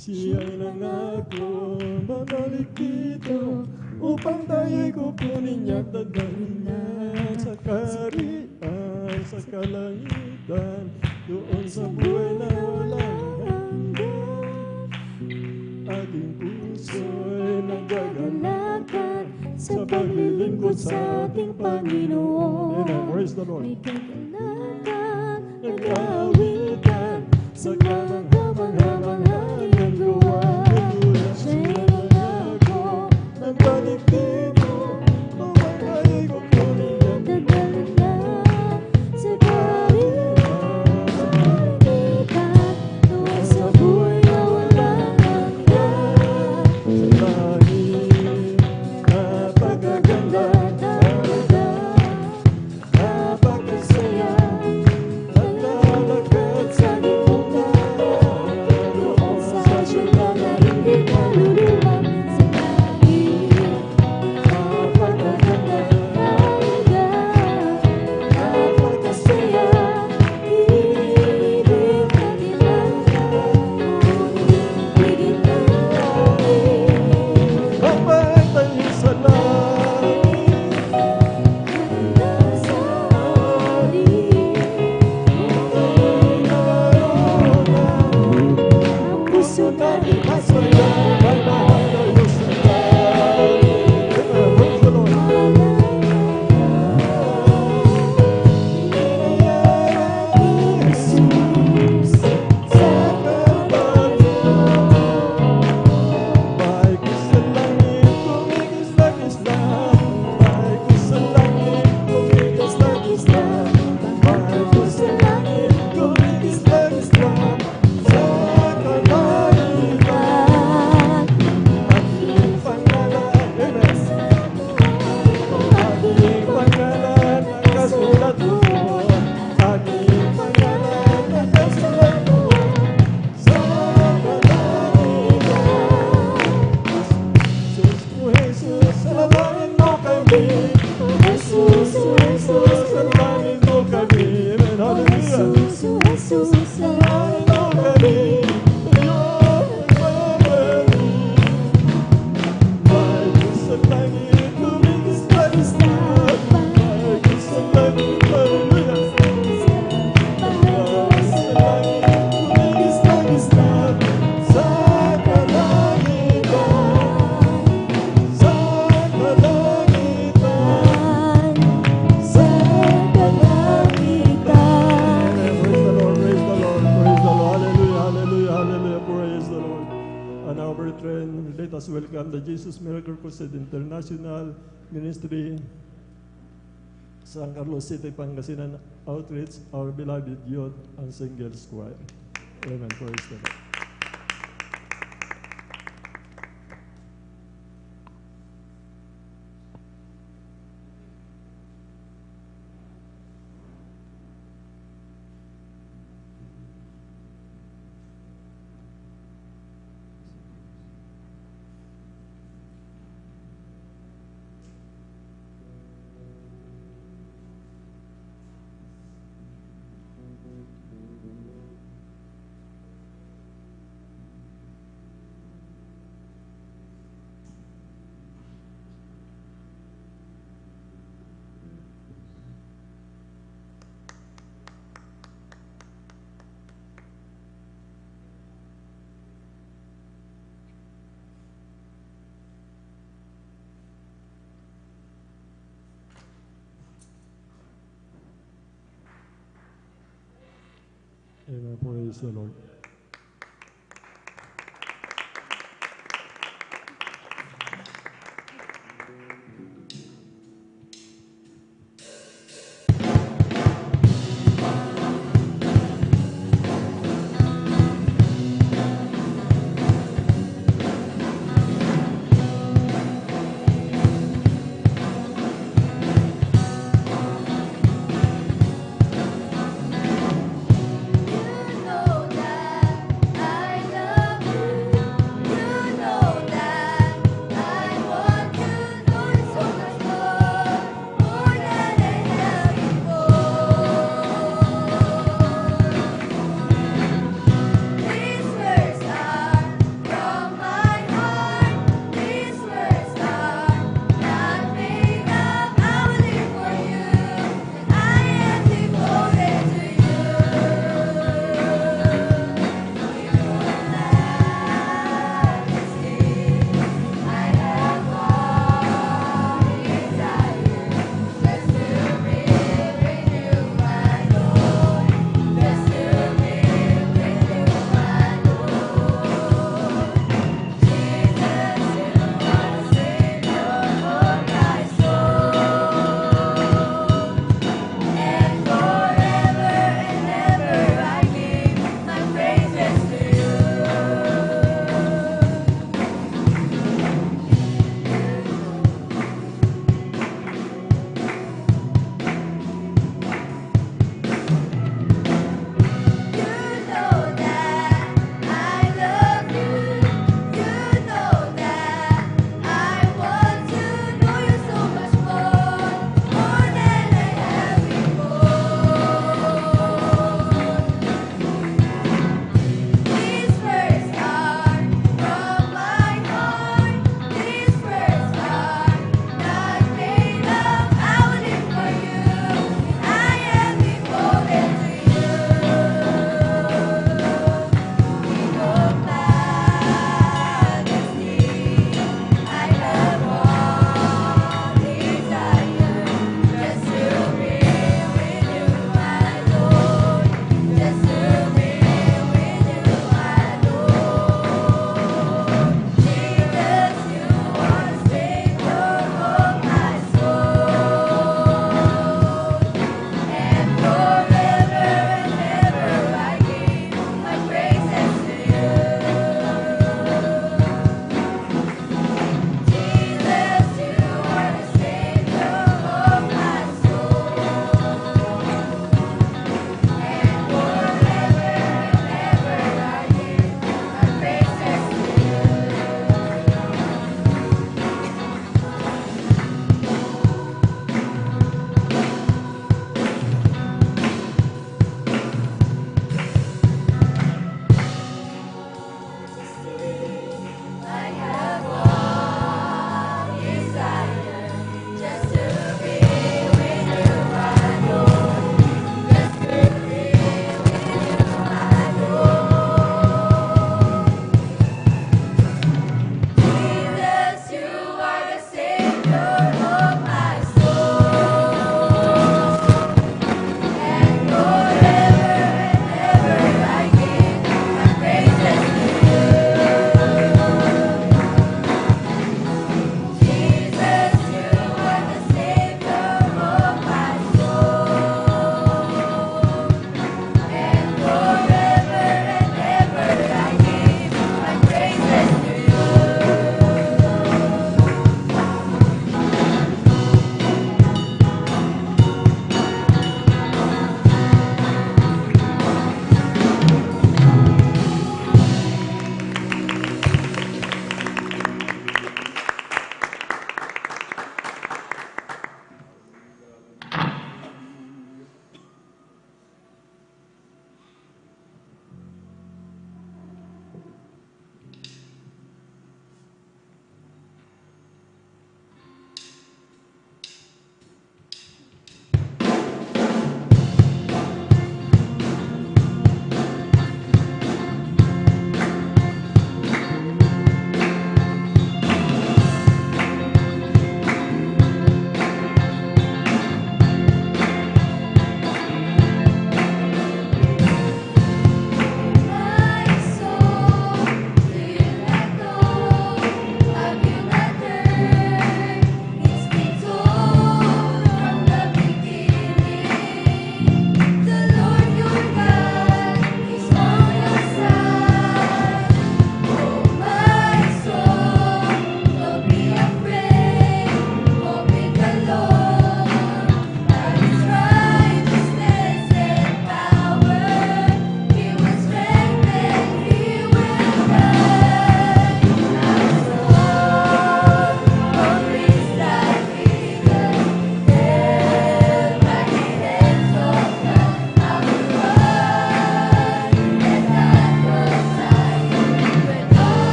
Siya'y nangako, babalik dito upang tayo'y kukunin niya't dadalhin na sa kaharian, sa kalangitan, doon sa buhay na walang hanggan. Aking puso'y nagagalakan sa paglilingkod sa ating Panginoon. Praise the Lord. May kagalakan, Nag-aawitan sa kamangha-mangha niyang gawa. Siya'y nangako, nagbalik dito upang tayo'y kukunin niya't dadalhin na sa kaharian, sa kalangitan, doon sa buhay na walang hanggan. sa langit. Napakaganda, talaga, napakasaya. Jesus, oh Jesus, Ano kami, iyong pamali. May gusto langit, lumigis-tagis-tag. May gusto langit, hallelujah. May gusto langit, lumigis-tagis-tag. Sa kalangitan, sa kalangitan, sa kalangitan. Praise the Lord, praise the Lord, praise the Lord. Hallelujah, hallelujah, hallelujah, praise the Lord. And our brethren, let us welcome the Jesus Miracle Crusade International Ministry, San Carlos City, Pangasinan Outreach, our beloved youth and singles choir. Amen, praise the Lord. Amen, praise the Lord. You know that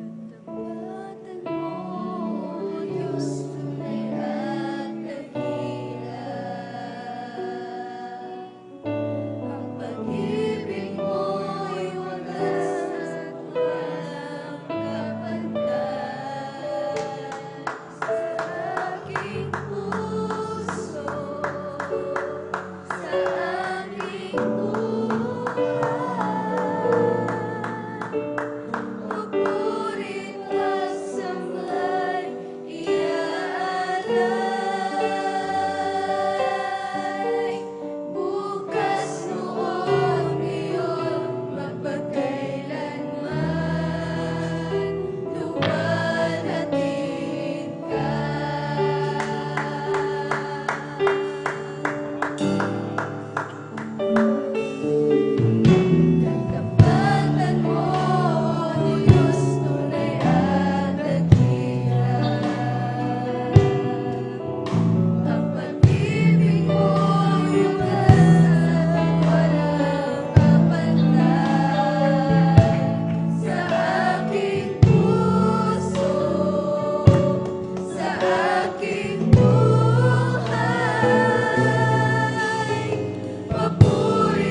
Katapatan mo, Diyos, tunay at dakila. Ang pag-ibig mo'y wagas at walang kapantay. Sa aking puso, sa aking Mapurit at sablay, iaalay. Bukas noon, ngayon, mapagkailanman, luwalhatiin ka. Katapatan mo, Diyos, tunay at dakila. Ang pag-ibig mo'y wagas at walang kapantay. Sa aking puso, sa aking buhay, papuri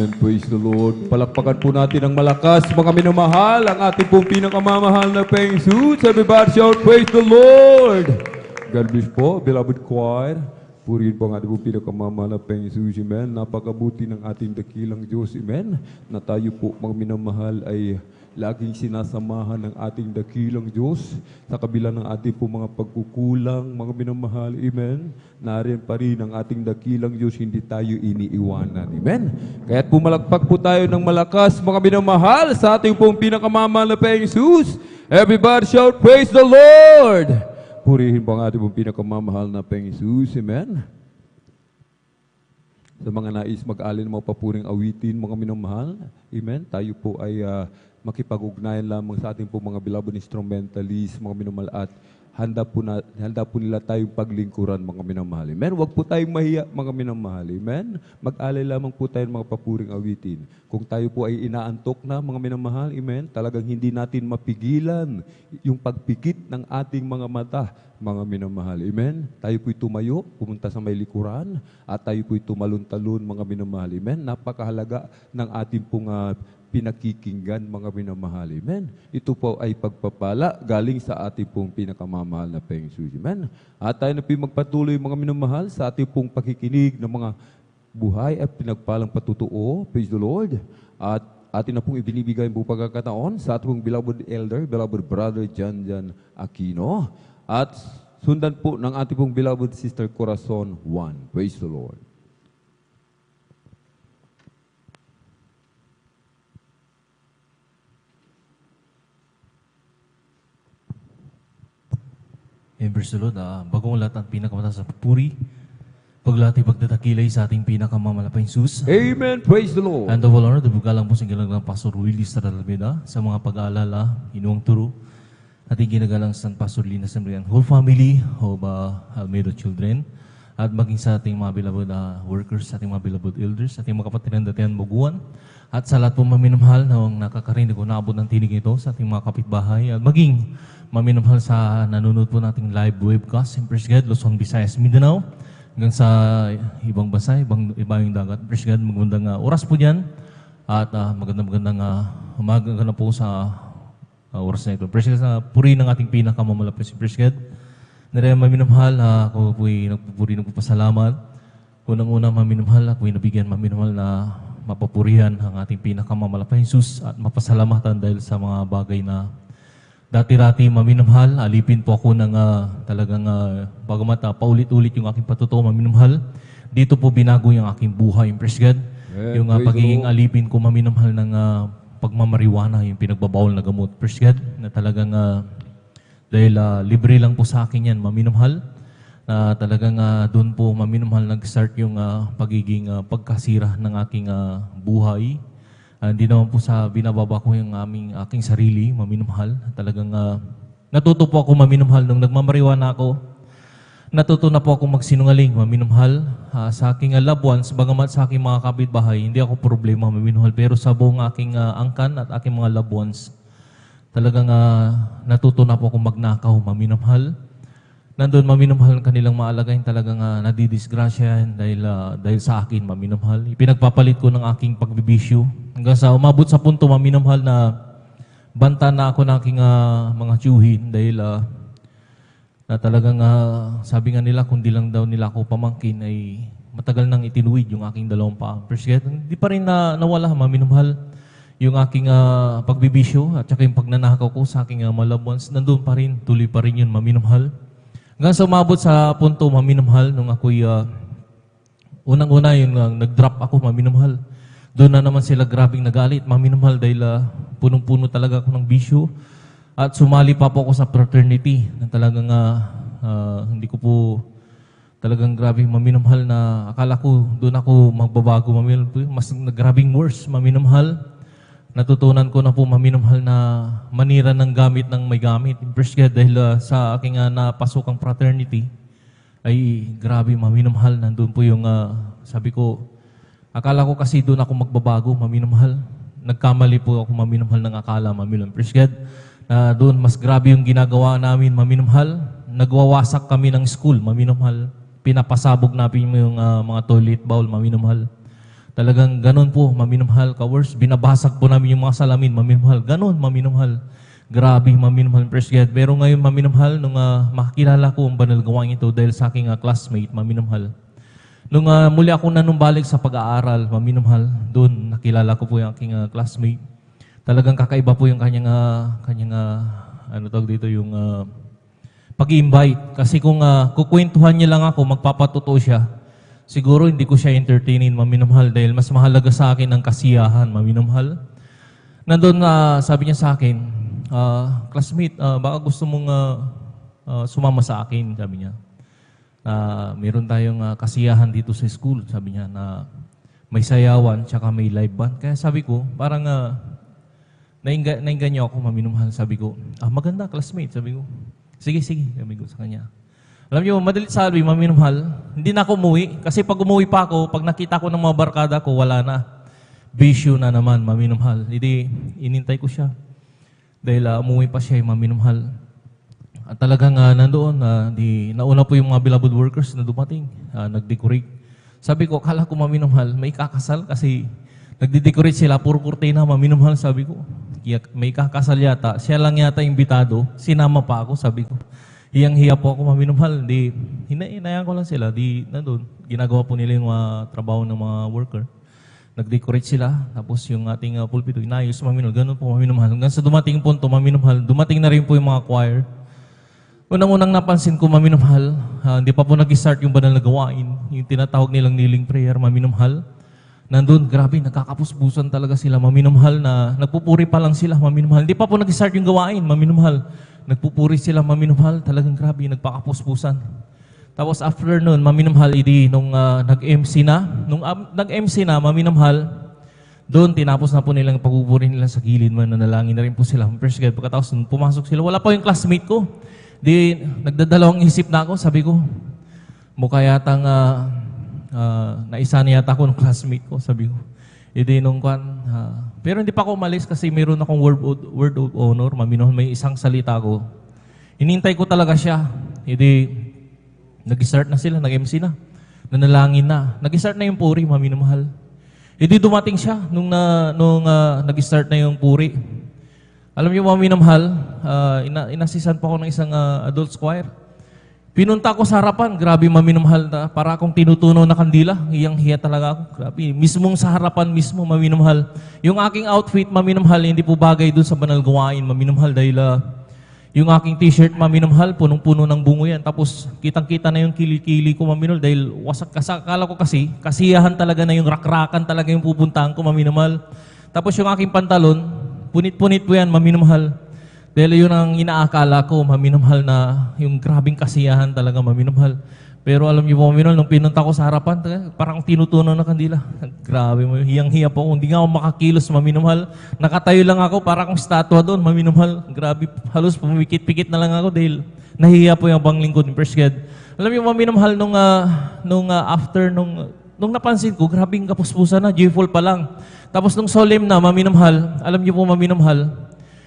Amen. Praise the Lord. Palakpakan po natin ng malakas, mga minamahal, ang ating pong pinakamamahal na Peng Jesus. Everybody shout, praise the Lord. God bless po, beloved choir. Purihin po ang ating pong pinakamamahal na Peng Jesus. Amen. Napakabuti ng ating dakilang Diyos. Amen. Na tayo po, mga minamahal, ay laging sinasamahan ng ating dakilang Diyos sa kabila ng ating po mga pagkukulang, mga minamahal. Amen. Nariyan pa rin ang ating dakilang Diyos, hindi tayo iniiwanan. Amen. Kaya't pumalakpak po tayo ng malakas, mga minamahal, sa ating pong pinakamamahal na Peng Jesus. Everybody shout, praise the Lord! Purihin po ang ating pong pinakamamahal na Peng Jesus. Amen. Sa mga nais mag-alin ng mga papuring awitin, mga minamahal. Amen. Tayo po ay makipag-ugnayan lamang sa ating po mga beloved instrumentalists, mga minamahal, at handa po nila tayong paglingkuran, mga minamahal. Amen. Huwag po tayong mahiya, mga minamahal. Amen. Mag-alay lamang po tayo ng mga papuring awitin. Kung tayo po ay inaantok na, mga minamahal, amen, talagang hindi natin mapigilan yung pagpikit ng ating mga mata, mga minamahal. Amen. Tayo po'y tumayo, pumunta sa may likuran, at tayo po'y tumalon-talon, mga minamahal. Amen. Napakahalaga ng ating pong pinakikinggan, mga minamahal. Amen. Ito po ay pagpapala galing sa ating pong pinakamamahal na Peng Jesus. Amen. At tayo na po magpatuloy, mga minamahal, sa ating pong pakikinig ng mga buhay at pinagpalang patutuo. Praise the Lord. At atin na pong ibinibigay po pagkakataon sa ating pong beloved elder, beloved brother Jan Aquino. At sundan po ng ating pong beloved sister Corazon Juan. Praise the Lord. Praise the Lord. Bagong lahat ang pinakamataas sa puri, paglati pagtatakilay sa ating pinakamalapang Jesus. Amen. Praise the Lord. And the whole honor, dubugalang po sa gilang ng Pastor Willie Stradalmeda sa mga pag-aalala, inuang turo, ating ginagalang San Pastor Lina Sembrian, whole family of Almeida children, at maging sa ating mga beloved workers, ating mga beloved elders, ating mga kapatiran datihan muguan, at sa lahat po maminamahal na nakakarinig o naabot ng tinig ito sa ating mga kapitbahay, at maging maminamahal sa nanonood po nating live webcast in Praise God, Luzon, Visayas, Mindanao, hanggang sa ibang bansa, ibang dagat. Praise God, magandang oras po dyan, at magandang umaga na po sa oras na ito. Praise God, sa puri ng ating pinakamalapit si Praise God. Naraya maminamahal, ako po'y nagpupuri, nagpupasalamat. Unang-una maminamahal, ako'y nabigyan maminamahal na mapapurihan ang ating pinakamamalapit Jesus at mapasalamatan dahil sa mga bagay na dati-rati maminamahal. Alipin po ako ng talagang bagamat paulit-ulit yung aking patutuo maminamahal. Dito po binago yung aking buhay. Praise God. Yung pagiging alipin ko maminamahal ng pagmamariwana, yung pinagbabawal na gamot. Praise God. Na talagang dahil libre lang po sa akin yan maminamahal. Na talagang doon po maminamahal nag-start yung pagiging pagkasira ng aking buhay. Hindi naman po sa binababa ko yung aking sarili, maminamahal. Talagang natuto po ako maminamahal nung nagmamariwana ako. Natuto na po ako magsinungaling, maminamahal. Sa aking loved ones, bagamat sa aking mga kapitbahay, hindi ako problema, maminamahal. Pero sa buong aking angkan at aking mga loved ones, talagang natuto na po ako magnakaw, maminamahal. Nandun maminamahal ang kanilang maalagayin, talagang nadidisgrasya dahil sa akin, maminamahal. Ipinagpapalit ko ng aking pagbibisyo. Hanggang sa umabot sa punto, maminamahal, na banta na ako ng aking mga tiyuhin dahil na talagang sabi nga nila, kung di lang daw nila ako pamangkin, ay matagal nang itinuwid yung aking dalawang paa. Hindi pa rin nawala, maminamahal, yung aking pagbibisyo at saka yung pagnanakaw ko sa aking mga loved ones. Nandun pa rin, tuloy pa rin yun, maminamahal. Hanggang sa umabot sa punto, maminamahal, nung ako'y unang-una yun, nag-drop ako, maminamahal. Doon na naman sila grabing nagalit, maminamahal, dahil punong-puno talaga ako ng bisyo. At sumali pa po ako sa fraternity, na talagang hindi ko po talagang grabing maminamahal na akala ko doon ako magbabago, maminamahal. Mas grabing worse, maminamahal. Natutunan ko na po maminamahal na manira ng gamit ng may gamit. Praise God, dahil sa aking napasokang fraternity, ay grabe maminamahal. Nandun po yung, sabi ko, akala ko kasi doon ako magbabago, maminamahal. Nagkamali po ako maminamahal ng akala, maminamahal. Praise God, doon mas grabe yung ginagawa namin, maminamahal. Nagwawasak kami ng school, maminamahal. Pinapasabog namin yung mga toilet bowl, maminamahal. Talagang ganun po, maminumhal, ka-worst. Binabasag po namin yung mga salamin, maminumhal. Ganun, maminumhal. Grabe, maminumhal, praise God. Pero ngayon, maminumhal, nung makakilala ko ang banal gawain ito dahil sa aking classmate, maminumhal. Nung muli ako nanumbalik sa pag-aaral, maminumhal, doon nakilala ko po yung aking classmate. Talagang kakaiba po yung kanyang ano tawag dito, yung pag-invite. Kasi kung kukwentuhan niya lang ako, magpapatotoo siya, siguro hindi ko siya entertainin, maminumhal, dahil mas mahalaga sa akin ang kasiyahan, maminumhal. Nandun, sabi niya sa akin, classmate, baka gusto mong sumama sa akin, sabi niya. Meron tayong kasiyahan dito sa school, sabi niya, na may sayawan, tsaka may live band. Kaya sabi ko, parang nainggan niyo ako, maminumhal. Sabi ko, maganda, classmate, sabi ko. Sige, sabi ko sa kanya. Alam niyo, madalit sabi, maminumhal, hindi na ako umuwi. Kasi pag umuwi pa ako, pag nakita ko ng mga barkada ko, wala na. Bisyo na naman, maminumhal. Hindi, inintay ko siya. Dahil umuwi pa siya, maminumhal. At talagang nandoon, nauna po yung mga beloved workers na dumating, nag-decorate. Sabi ko, akala ko maminumhal, may kakasal kasi nagde-decorate sila, puro kurtina, maminumhal, sabi ko. May kakasal yata, siya lang yata imbitado, sinama pa ako, sabi ko. Hiyang-hiya po ako, maminumhal, di, hinayaan ko lang sila, di, nandun, ginagawa po nila yung trabaho ng mga worker. Nag-decorate sila, tapos yung ating pulpito, inayos, maminumhal, ganun po, maminumhal. Hanggang sa dumating punto, maminumhal, dumating na rin po yung mga choir. Unang-unang napansin ko, maminumhal, hindi pa po nag-start yung banal na gawain, yung tinatawag nilang kneeling prayer, maminumhal. Nandun, grabe, nagkakapuspusan talaga sila, maminumhal, na nagpupuri pa lang sila, maminumhal. Hindi pa po nag-start yung gawain, maminumhal. Nagpupuri sila, maminumhal, talagang grabe, nagpakapuspusan. Tapos after nun, maminumhal, nung nag-MC na, nag-MC na, maminumhal, doon, tinapos na po nilang pagpupuri nila sa gilid, mananalangin na rin po sila. First God, pagkatapos nung pumasok sila, wala pa yung classmate ko. Di, nagdadalawang isip na ako, sabi ko, mukha yatang naisa na yata ako ng classmate ko, sabi ko. Pero hindi pa ako umalis kasi mayroon akong word of honor, maminumhal, may isang salita ko. Inintay ko talaga siya. Nag-start na sila, nag-MC na, nanalangin na. Nag-start na yung puri, maminumhal. Dumating siya nung nag-start na yung puri. Alam niyo, maminumhal, inasisan pa ako ng isang adult choir. Pinunta ko sa harapan, grabe, maminumhal, na para akong tinutunaw na kandila. Hiyang-hiya talaga ako, grabe. Mismong sa harapan mismo, maminumhal. Yung aking outfit, maminumhal, hindi po bagay dun sa banal gawain, maminumhal, dahil yung aking t-shirt, maminumhal, punong-puno ng bungo yan. Tapos kitang-kita na yung kili-kili ko, maminumhal, dahil wasak kasakala ko kasi, kasiyahan talaga na yung rakrakan talaga yung pupuntahan ko, maminumhal. Tapos yung aking pantalon, punit-punit po yan, maminumhal. Dahil yun ang inaakala ko, maminumhal, na yung grabing kasiyahan talaga, maminumhal. Pero alam niyo po, maminumhal, nung pinunta ko sa harapan, parang tinutunaw na kandila. Grabe, hiyang-hiya po ako. Hindi nga ako makakilos, maminumhal. Nakatayo lang ako, parang akong statwa doon, maminumhal. Grabe, halos pumikit-pikit na lang ako dahil nahihiya po yung abang lingkod ni First God. Alam niyo, maminumhal, nung napansin ko, grabing kapuspusan na, joyful pa lang. Tapos nung solemn na, maminumhal, alam niyo po, maminumhal,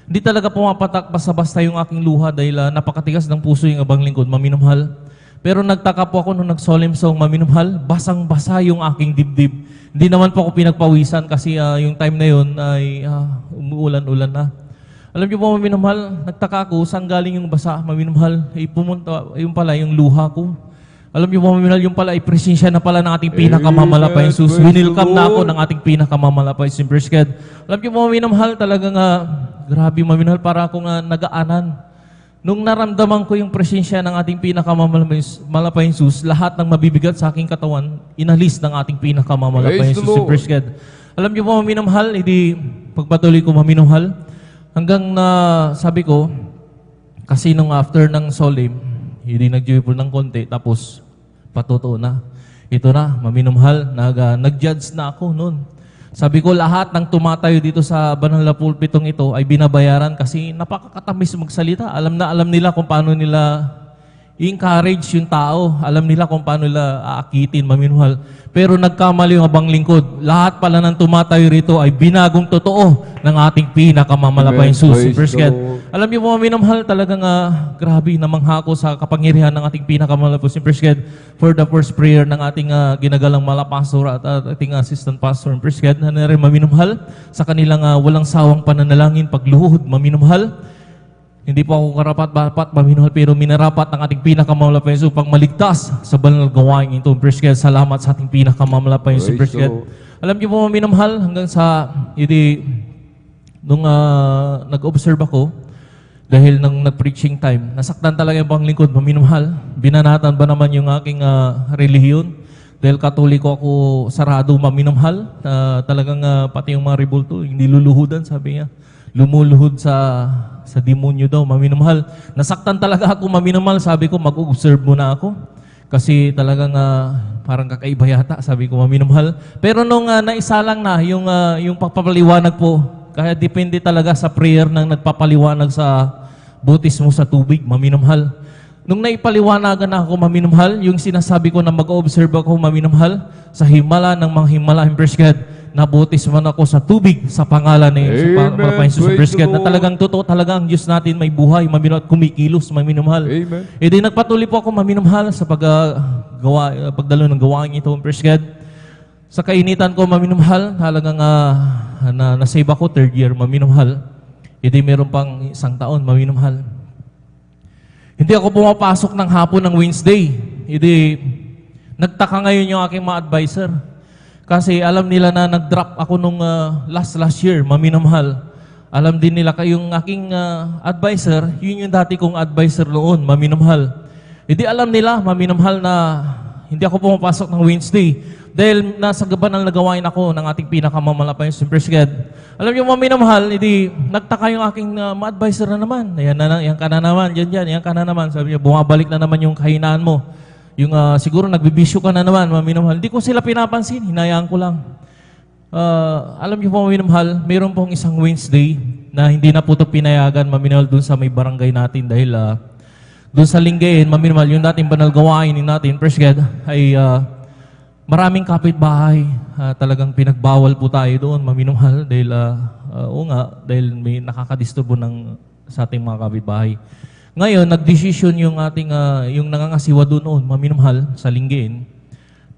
hindi talaga pumapatak basta-basta yung aking luha dahil napakatigas ng puso yung abang lingkod, maminumhal. Pero nagtaka po ako nung nag-solemn song, maminumhal, basang-basa yung aking dibdib. Hindi naman po ako pinagpawisan kasi yung time na yun ay umuulan-ulan na. Alam niyo po, maminumhal, nagtaka ako, saan galing yung basa, maminumhal, pumunta, yung pala, yung luha ko. Alam niyo po, maminumhal, yung pala, presensya na pala ng ating pinakamamalapay Jesus. Winilcome na ako ng ating pinakamamalapay Jesus. Alam niyo po, maminumhal, talagang grabe, maminumhal, para akong nagaanan. Nung naramdaman ko yung presensya ng ating pinakamamalapay Jesus, lahat ng mabibigat sa aking katawan, inalis ng ating pinakamamalapay Jesus. Alam niyo po, maminumhal, pagpatuloy ko, maminumhal, hanggang na sabi ko, kasi nung after ng solemn, hindi nag-joyful ng konti, tapos patuto na. Ito na, maminumhal, nag-judge na ako noon. Sabi ko, lahat ng tumatayo dito sa banal na pulpitong ito ay binabayaran kasi napakakatamis magsalita. Alam nila kung paano nila i-encourage yung tao. Alam nila kung paano nila aakitin, maminumahal. Pero nagkamali yung abang lingkod. Lahat pala ng tumatayo rito ay binagong totoo ng ating pinakamamalaking Amen. Sus. Praise Praise the God. Lord. Alam niyo po, maminamahal, talagang grabe, namangha ako sa kapangyarihan ng ating pinakamamalaking Praise God for the first prayer ng ating ginagalang malapastor at ating assistant pastor. Praise God, na rin maminamahal sa kanilang walang sawang pananalangin, pagluhod, maminamahal. Hindi po ako karapat-dapat maminahal, pero minarapat ng ating pinakamamalaking Sus upang maligtas sa banal na gawain ito. Praise God, salamat sa ating pinakamamalaking Sus. Praise Praise the God. Lord. Alam niyo po, maminamahal, hanggang sa, nung nag-observe ako, dahil nang nag-preaching time, nasaktan talaga yung bang lingkod, maminamahal. Binanatan ba naman yung aking relihiyon? Dahil Katoliko ako, sarado, maminamahal. Talagang pati yung mga rebulto, hindi luluhudan, sabi niya. Lumuluhod sa demonyo daw, maminamahal. Nasaktan talaga ako, maminamahal. Sabi ko, mag-observe muna ako. Kasi talagang parang kakaiba yata, sabi ko, maminamahal. Pero nung naisalang na, yung pagpapaliwanag po, kaya depende talaga sa prayer ng nagpapaliwanag sa butis mo sa tubig, maminamahal. Nung naipaliwanagan na ako, maminamahal, yung sinasabi ko na mag-observe ako, maminamahal, sa himala ng mga himala, praise God, nabutis man ako sa tubig sa pangalan ni Amen. Jesus. Praise Praise the God, na Lord. talagang totoo talaga ang Diyos natin may buhay, maminamahal, at kumikilos, maminamahal. Amen. E di nagpatuloy po ako, maminamahal, sa pagdalo ng gawain ito, praise God. Sa kainitan ko, maminamahal, talagang na-save ako, 3rd year, maminamahal. E di meron pang 1 taon, maminamahal. Hindi ako pumapasok ng hapon ng Wednesday. E di, nagtaka ngayon yung aking mga advisor. Kasi alam nila na nag-drop ako nung last year, maminamahal. Alam din nila kayong aking advisor, yun yung dati kong advisor noon, maminamahal. Hindi alam nila, maminamahal, na hindi ako pumapasok ng Wednesday. Dahil nasa gabanal na gawain ako ng ating pinakamamalaking Praise God. Alam niyo, maminamahal, hindi nagtaka yung aking ma-advisor na naman. Yan ka na naman, yan ka na naman. Sabi niya, bumabalik na naman yung kahinaan mo. Yung siguro nagbibisyo ka na naman, maminamahal. Hindi ko sila pinapansin, hinayaan ko lang. Alam niyo po, maminamahal, mayroon pong isang Wednesday na hindi na po ito pinayagan, maminamahal, dun sa may barangay natin dahil dun sa Linggayin, maminamahal, yung dating banal gawain natin, praise God, ay maraming kapitbahay. Talagang pinagbawal po tayo doon, maminamahal, dahil dahil may nakakadisturbo sa ating mga kapitbahay. Ngayon, nagdesisyon yung ating, yung nangangasiwa doon noon, maminamahal, sa Linggayin,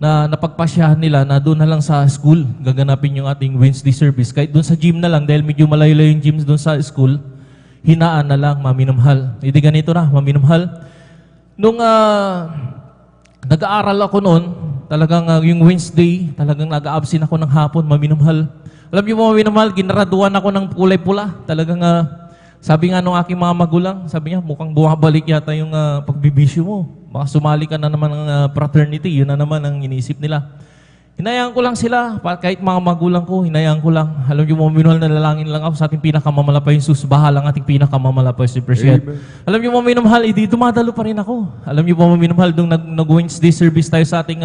na napagpasyahan nila na doon na lang sa school gaganapin yung ating Wednesday service. Kahit doon sa gym na lang, dahil medyo malayo yung gyms doon sa school, hinaan na lang, maminamahal. Hindi ganito na, maminamahal. Nung nag-aaral ako noon, talagang yung Wednesday, talagang nag-absent ako ng hapon, maminamahal. Alam niyo mo, maminamahal, ginaraduan ako ng kulay pula. Talagang sabi nga nung aking mga magulang, sabi niya, mukhang bumabalik yata yung pagbibisyo mo. Baka sumali ka na naman ng fraternity, yun na naman ang iniisip nila. Hinayaan ko lang sila, kahit mga magulang ko, hinayaan ko lang. Alam niyo, maminamahal, nalangin lang ako sa ating pinakamamalaking Sus, bahalang ating pinakamamalaking Praise God. Alam niyo, maminamahal, hindi dumadalo pa rin ako. Alam niyo, maminamahal, nung nag-Wednesday service tayo sa ating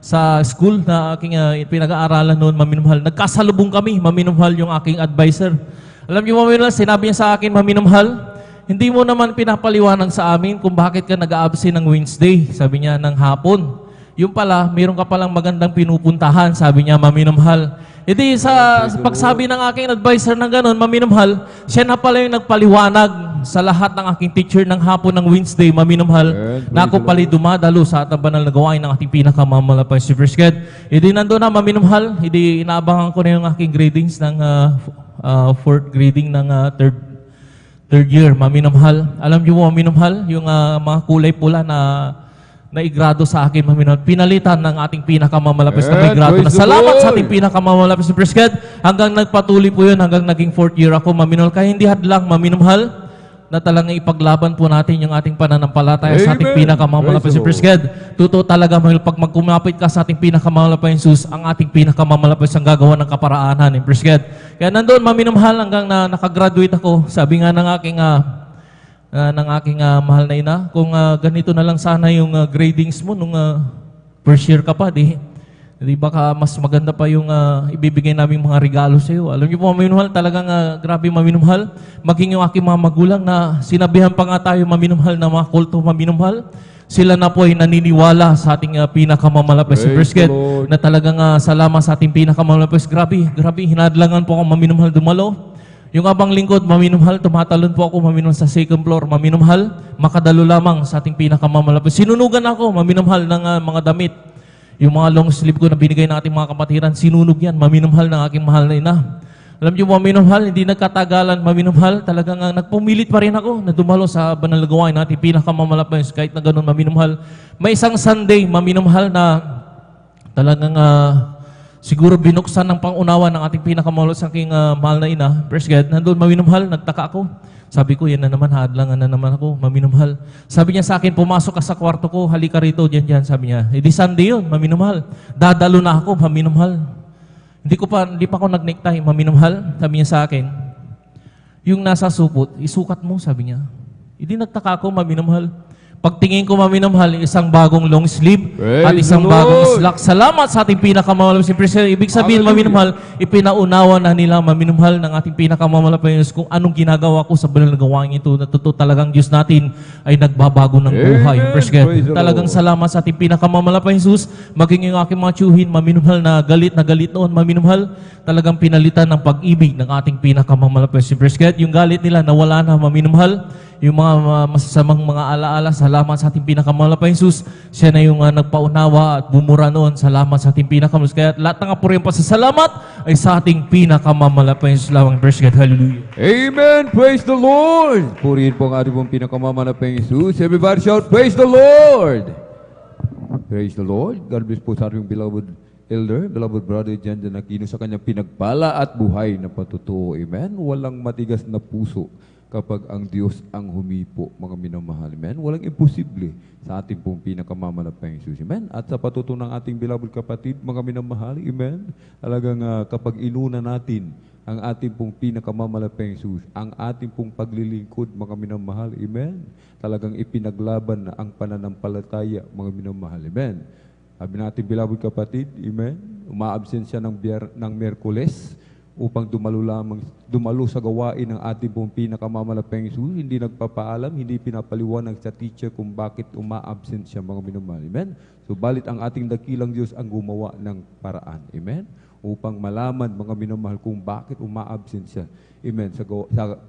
sa school na aking pinag-aaralan noon, maminamahal, nagkasalubong kami, maminamahal, yung aking advisor. Alam niyo, maminamahal, sinabi niya sa akin, maminamahal, hindi mo naman pinapaliwanag sa amin kung bakit ka nag-aabsent ng Wednesday, sabi niya, ng hapon. Yung pala, mayroon ka palang magandang pinupuntahan, sabi niya, maminamahal. Hindi sa pagsabi ng aking advisor ng gano'n, maminamahal, siya na pala yung nagpaliwanag sa lahat ng aking teacher ng hapon ng Wednesday, maminamahal, na ako pala dumadalo sa atang banal na gawain ng ating pinakamalapit Praise God. Hindi nandun na, maminamahal, hindi inaabangan ko na yung aking gradings ng 4th grading ng third year, maminamahal. Alam niyo po, maminamahal, yung mga kulay pula na naigrado sa akin, maminamahal, pinalitan ng ating pinakamamalapis na may grado na salamat sa ating pinakamamalapis na Praise God. Hanggang nagpatuloy po yun, hanggang naging 4th year ako, maminamahal. Kaya hindi hadlang, maminamahal, na talagang ipaglaban po natin yung ating pananampalataya sa ating pinakamamalapis na Praise God. Totoo talaga, pag magkumapit ka sa ating pinakamamalapis na Jesus, ang ating pinakamamalapis ang gagawa ng kaparaanan, Praise God. Kaya nandoon, maminamahal, hanggang na nakagraduate ako, sabi nga ng aking mahal na ina, kung ganito na lang sana yung gradings mo nung first year ka pa, di Di baka mas maganda pa yung ibibigay naming mga regalo sa iyo. Alam niyo po, maminumhal, talagang grabe maminumhal. Maging yung aking mga magulang na sinabihan pa nga tayo maminumhal na mga kulto maminumhal. Sila na po ay naniniwala sa ating pinakamamalapis sa Praise brisket the Lord. na talagang salamat sa ating pinakamamalapis. Grabe, hinadlangan po ako maminumhal dumalo. Yung abang lingkod, maminumhal, tumatalon po ako maminumhal sa second floor, maminumhal, makadalo lamang sa ating pinakamamalapis. Sinunugan ako, maminumhal ng mga damit. Yung mga long sleeve ko na binigay ng ating mga kapatiran, sinunog yan, maminumhal ng aking mahal na ina. Alam niyo, maminumhal, hindi nagkatagalan, maminumhal, talagang nagpumilit pa rin ako na dumalo sa banal na gawain natin, pinakamamalapis, kahit na ganun, maminumhal. May isang Sunday, maminumhal na talagang siguro binuksan ng pangunawa ng ating pinakamamalapis, aking mahal na ina, Praise God, nandun, maminumhal, nagtaka ako. Sabi ko, yan na naman, hadlangan na naman ako, maminumhal. Sabi niya sa akin, pumasok ka sa kwarto ko, halika rito, dyan, sabi niya. Di Sunday yun, maminumhal. Dadalo na ako, maminumhal. Hindi pa ako nag-necktie, maminumhal. Sabi niya sa akin, yung nasa supot, isukat mo, sabi niya. Hindi nagtaka ako, maminumhal. Pagtingin ko, maminumhal, isang bagong long sleeve Praise at isang the bagong Lord. slack. Salamat sa ating pinakamamalapis. Ibig sabihin, Hallelujah. maminumhal, ipinaunawa na nila, maminumhal ng ating pinakamamalapis kung anong ginagawa ko sa banal na gawain ito. Na totoo talagang Diyos natin ay nagbabago ng buhay. Amen. Praise God. Praise the Talagang Lord. salamat sa ating pinakamamalapis, Jesus. Maging yung aking mga tiyuhin, maminumhal na galit noon, maminumhal, talagang pinalitan ng pag-ibig ng ating pinakamamalapis. Praise God. Yung galit nila nawala na, maminumhal. Yung mga masasamang mga alaala, salamat sa ating pinakamalapis, Jesus. Siya na yung nagpaunawa at bumura noon. Salamat sa ating pinakamalapis. Kaya lahat ng apuri yung pasasalamat ay sa ating pinakamalapis lamang. Praise God. Hallelujah. Amen. Praise the Lord. Purihin po ang ating pong pinakamamanapang Jesus. Everybody shout, praise the Lord. Praise the Lord. God bless po sa ating beloved elder, beloved brother Jan Jan Aquino sa kanyang pinagpala at buhay na patutuo. Amen. Walang matigas na puso kapag ang Diyos ang humipo, mga minamahal. Amen. Walang imposible sa ating pong pinakamamanapang Jesus. Amen. At sa patutuo ng ating beloved kapatid, mga minamahal. Amen. Talagang kapag inuna natin ang ating pong pinakamamalapang Jesus, ang ating pong paglilingkod, mga minamahal. Amen. Talagang ipinaglaban na ang pananampalataya, mga minamahal. Amen. Sabi natin, beloved kapatid, amen, umaabsent siya ng Miyerkules upang dumalo sa gawain ng ating pong pinakamamalapang Jesus. Hindi nagpapaalam, hindi pinapaliwanag sa teacher kung bakit umaabsent siya, mga minamahal. Amen. Subalit ang ating dakilang Diyos ang gumawa ng paraan. Amen. Upang malaman, mga minamahal, kung bakit umaabsent siya. Amen. Sa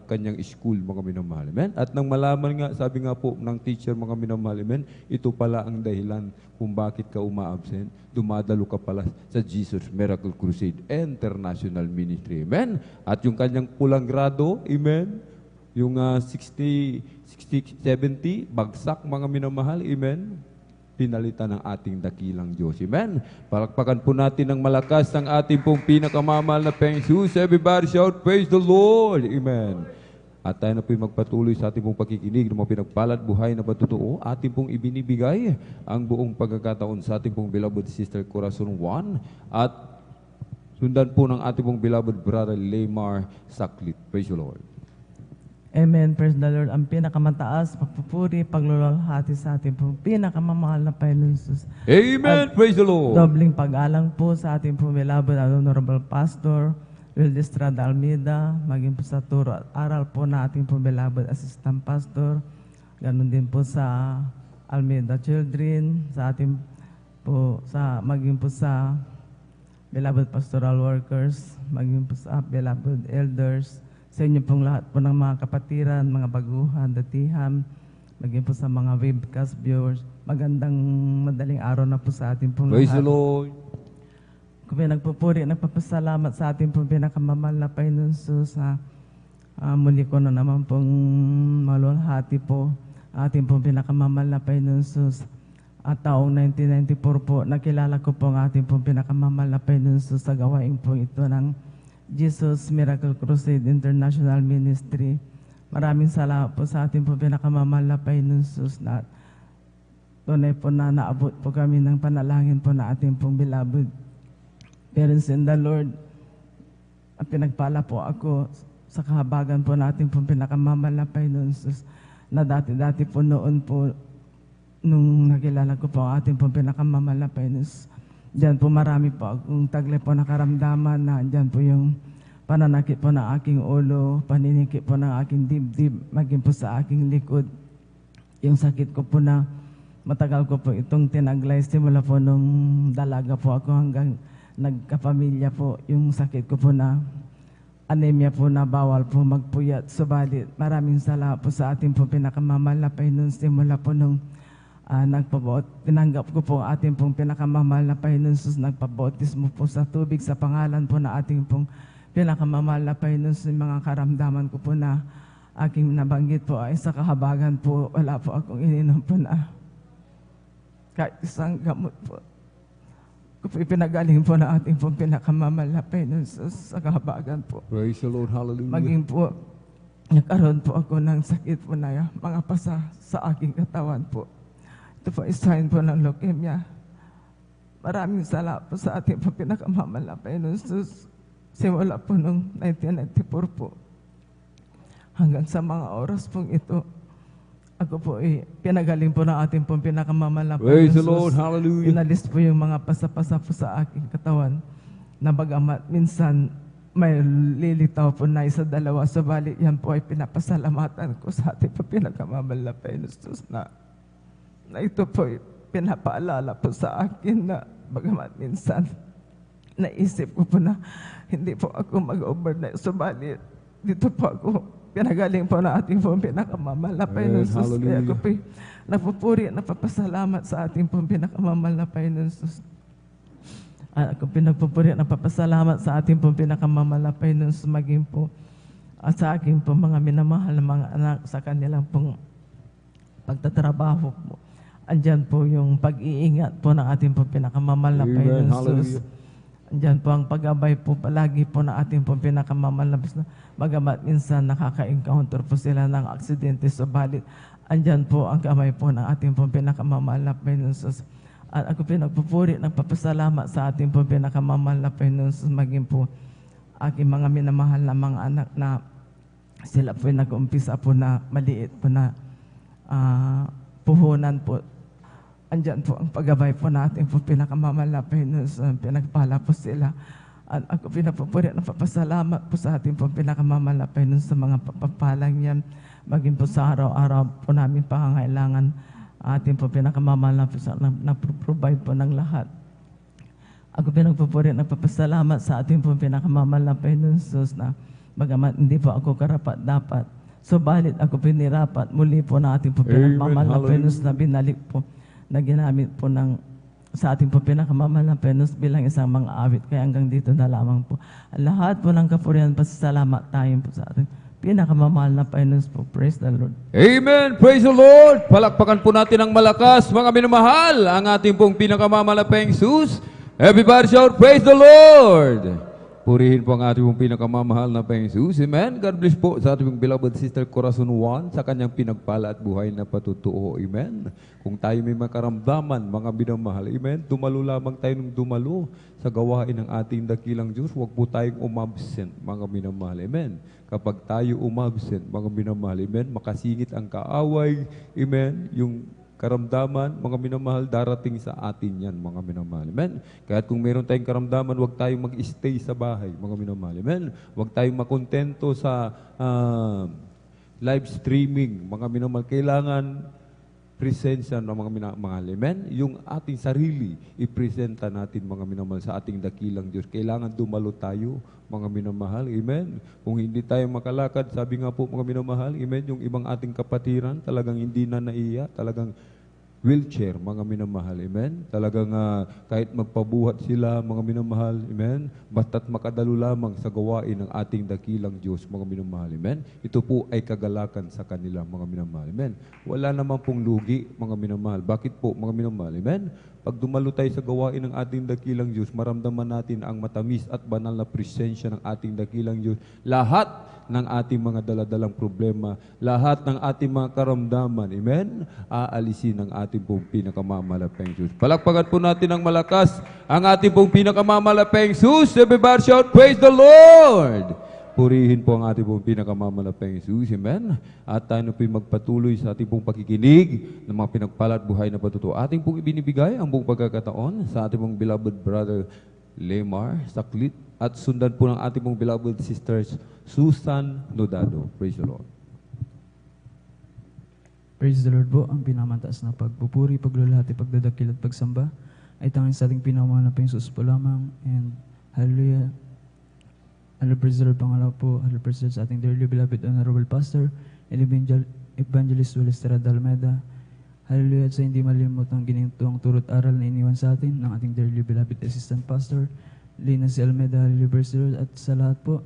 kanyang school, mga minamahal. Amen. At nang malaman nga, sabi nga po ng teacher, mga minamahal, amen, ito pala ang dahilan kung bakit ka umaabsent. Dumadalo ka pala sa Jesus Miracle Crusade International Ministry. Amen. At yung kanyang pulang grado, amen, yung 60, 70, bagsak, mga minamahal, amen, pinalitan ng ating dakilang Diyos. Amen. Palakpakan po natin ng malakas ng ating pong pinakamamahal na Peng Jesus. Everybody shout, praise the Lord. Amen. At tayo na po magpatuloy sa ating pong pakikinig ng mga pinagpalad buhay na patutuo. Ating pong ibinibigay ang buong pagkakataon sa ating pong beloved sister Corazon Juan at sundan po ng ating pong beloved brother Lemar Saklit. Praise the Lord. Amen. Praise the Lord. Ang pinakamataas, pagpupuri, pagluluwalhati sa ating pong pinakamamahal na Panginoon Jesus. Amen. Praise the Lord. Dobling pag-alang po sa ating pong beloved Honorable Pastor Will Estrada Almeida, maging po sa turo at aral po na ating pong beloved Assistant Pastor, ganun din po sa Almeida Children, sa ating po maging po sa beloved pastoral workers, maging po sa beloved elders, sa inyo pong lahat po ng mga kapatiran, mga baguhan, datihan, maging po sa mga webcast viewers, magandang madaling araw na po sa ating pong Praise the lahat. Lord. Kung nagpupuri, nagpapasalamat sa ating pong pinakamamahal na Panginoon Jesus, muli ko na naman pong malulhati po ating pong pinakamamahal na Panginoon Jesus. At taong 1994 po, nakilala ko po ang ating pong pinakamamahal na Panginoon Jesus sa gawain po ito ng Jesus Miracle Crusade International Ministry. Maraming salamat po sa ating po pinakamamahal na Panginoon Jesus na tunay po na naabot po kami ng panalangin po na ating pong beloved parents in the Lord. At pinagpala po ako sa kahabagan po natin pong pinakamamahal na Panginoon Jesus na dati-dati po noon po nung nakilala ko po ang ating pong pinakamamahal na Panginoon Jesus. Diyan po marami po akong taglay po na karamdaman na diyan po yung pananakit po ng aking ulo, paninikip po ng aking dibdib, maging po sa aking likod. Yung sakit ko po na matagal ko po itong tinaglay simula po nung dalaga po ako hanggang nagkapamilya po. Yung sakit ko po na anemia po na bawal po magpuyat. Subalit maraming salamat po sa ating po pinakamamahal na Panginoon simula po nung tinanggap ko po ang ating pong pinakamamahal na Panginoon Jesus, nagpabautismo po sa tubig sa pangalan po na ating pong pinakamamahal na Panginoon Jesus. Mga karamdaman ko po na aking nabanggit po ay sa kahabagan po, wala po akong ininom po na kahit isang gamot po. Ipinagaling po na ating pong pinakamamahal na Panginoon Jesus sa kahabagan po. Praise the Lord. Hallelujah. Maging po, nagkaroon po ako ng sakit po na mga pasa sa aking katawan po. Ito po sign po ng leukemia. Maraming salamat po sa ating po pinakamamahal na Panginoon Jesus. Simula po noong 1994 po. Hanggang sa mga oras pong ito, ako po pinagaling po ng ating pong pinakamamahal na Praise the Panginoon Lord. Jesus. Hallelujah. Inalis po yung mga pasa-pasa po sa aking katawan na bagamat minsan may lilitaw po na isa dalawa. Subalit yan po ay pinapasalamatan ko sa ating po pinakamamahal na Panginoon Jesus na ito po pinapaalala po sa akin na bagamat minsan naisip ko po na hindi po ako mag-overnight. Subalit dito po ako pinagaling po na ating pong pinakamamahal na Panginoon Jesus. Kaya ako po napupuri at napapasalamat sa ating pong pinakamamahal na Panginoon Jesus. At ako pinagpupuri at napapasalamat sa ating pong pinakamamahal na Panginoon Jesus, maging po sa aking pong mga minamahal na mga anak sa kanilang pong pagtatrabaho po. Andyan po yung pag-iingat po ng ating po pinakamamahal na Amen. Panginoon Jesus. Hallelujah. Andyan po ang pag-abay po palagi po ng ating po pinakamamahal na Panginoon. Bagamat minsan nakaka-encounter po sila ng aksidente, subalit andyan po ang kamay po ng ating po pinakamamahal na Panginoon Jesus. At ako pinagpupuri, nagpapasalamat sa ating po pinakamamahal na Panginoon Jesus, maging po aking mga minamahal na mga anak na sila po nag-umpisa po na maliit po na puhunan po. Andyan po ang paggabay po natin po pinakamamahal na Panginoon, pinagpala po sila. At ako pinapupuri at napapasalamat po sa ating po pinakamamahal na Panginoon sa mga papapalang yan. Maging po sa araw-araw po namin pangangailangan ating po pinakamamahal na provide po ng lahat. Ako pinagpupuri at napapasalamat sa ating po pinakamamahal na Panginoon Jesus na bagamat hindi po ako karapat dapat. Subalit ako pinirapat muli po na ating po pinakamamahal na Panginoon na binalik po na ginamit po sa ating po pinakamamahal na Panginoon bilang isang mga awit. Kaya hanggang dito na lamang po. Lahat po ng kapurihan, pasasalamat tayo po sa ating pinakamamahal na Panginoon po. Praise the Lord. Amen. Praise the Lord. Palakpakan po natin ng malakas, mga minamahal, ang ating pong pinakamamahal na Panginoon Jesus. Everybody shout, praise the Lord. Purihin po ang ating pong pinakamamahal na Panginoon Jesus. Amen. God bless po sa ating beloved sister Corazon Juan sa kanyang pinagpala at buhay na patutuo. Amen. Kung tayo may makaramdaman, mga binamahal, amen, dumalo lamang tayo ng dumalo sa gawain ng ating dakilang Diyos. Huwag po tayong umabsent, mga binamahal. Amen. Kapag tayo umabsent, mga binamahal, amen, makasingit ang kaaway, amen, yung karamdaman, mga minamahal, darating sa atin yan, mga minamahal. Amen? Kaya kung meron tayong karamdaman, huwag tayong mag-stay sa bahay, mga minamahal. Amen? Huwag tayong makontento sa live streaming, mga minamahal. Kailangan presensya ng mga minamahal. Amen? Yung ating sarili, ipresenta natin, mga minamahal, sa ating dakilang Diyos. Kailangan dumalo tayo, mga minamahal. Amen? Kung hindi tayo makalakad, sabi nga po, mga minamahal, amen, yung ibang ating kapatiran, talagang hindi na naiya, talagang wheelchair, mga minamahal. Amen? Talagang kahit magpabuhat sila, mga minamahal, amen, basta't makadalo lamang sa gawain ng ating dakilang Diyos, mga minamahal. Amen? Ito po ay kagalakan sa kanila, mga minamahal. Amen? Wala naman pong lugi, mga minamahal. Bakit po, mga minamahal? Amen? Pag dumalo tayo sa gawain ng ating dakilang Diyos, maramdaman natin ang matamis at banal na presensya ng ating dakilang Diyos. Lahat ng ating mga daladalang problema, lahat ng ating mga karamdaman, amen, aalisin ng ating pong pinakamamahal Diyos. Palakpakan po natin ng malakas ang ating pong pinakamamahal Diyos. Everybody shout, praise the Lord! Purihin po ang ating pong pinakamamalapang Jesus. Amen. At tayo na po magpatuloy sa ating pong pakikinig ng mga pinagpala at buhay na patuto. Ating pong ibinibigay ang buong pagkakataon sa ating pong beloved brother Lemar Saklit at sundan po ng ating pong beloved sisters Susan Nodado. Praise the Lord. Praise the Lord po. Ang pinamantaas na pagpupuri, paglulahati, pagdadakil at pagsamba ay tanging sa ating pinakamalapang Jesus po lamang. And hallelujah. Hallelujah, praise the Lord, pangalaw po. Hallelujah, praise the Lord sa ating dearly beloved Honorable Pastor and Evangelist Walestrada Almeda. Hallelujah, at sa hindi malimutan ginintuang turot aral na iniwan sa atin ng ating dearly beloved Assistant Pastor Lina C. Almeda. Hallelujah, praise the Lord, at sa lahat po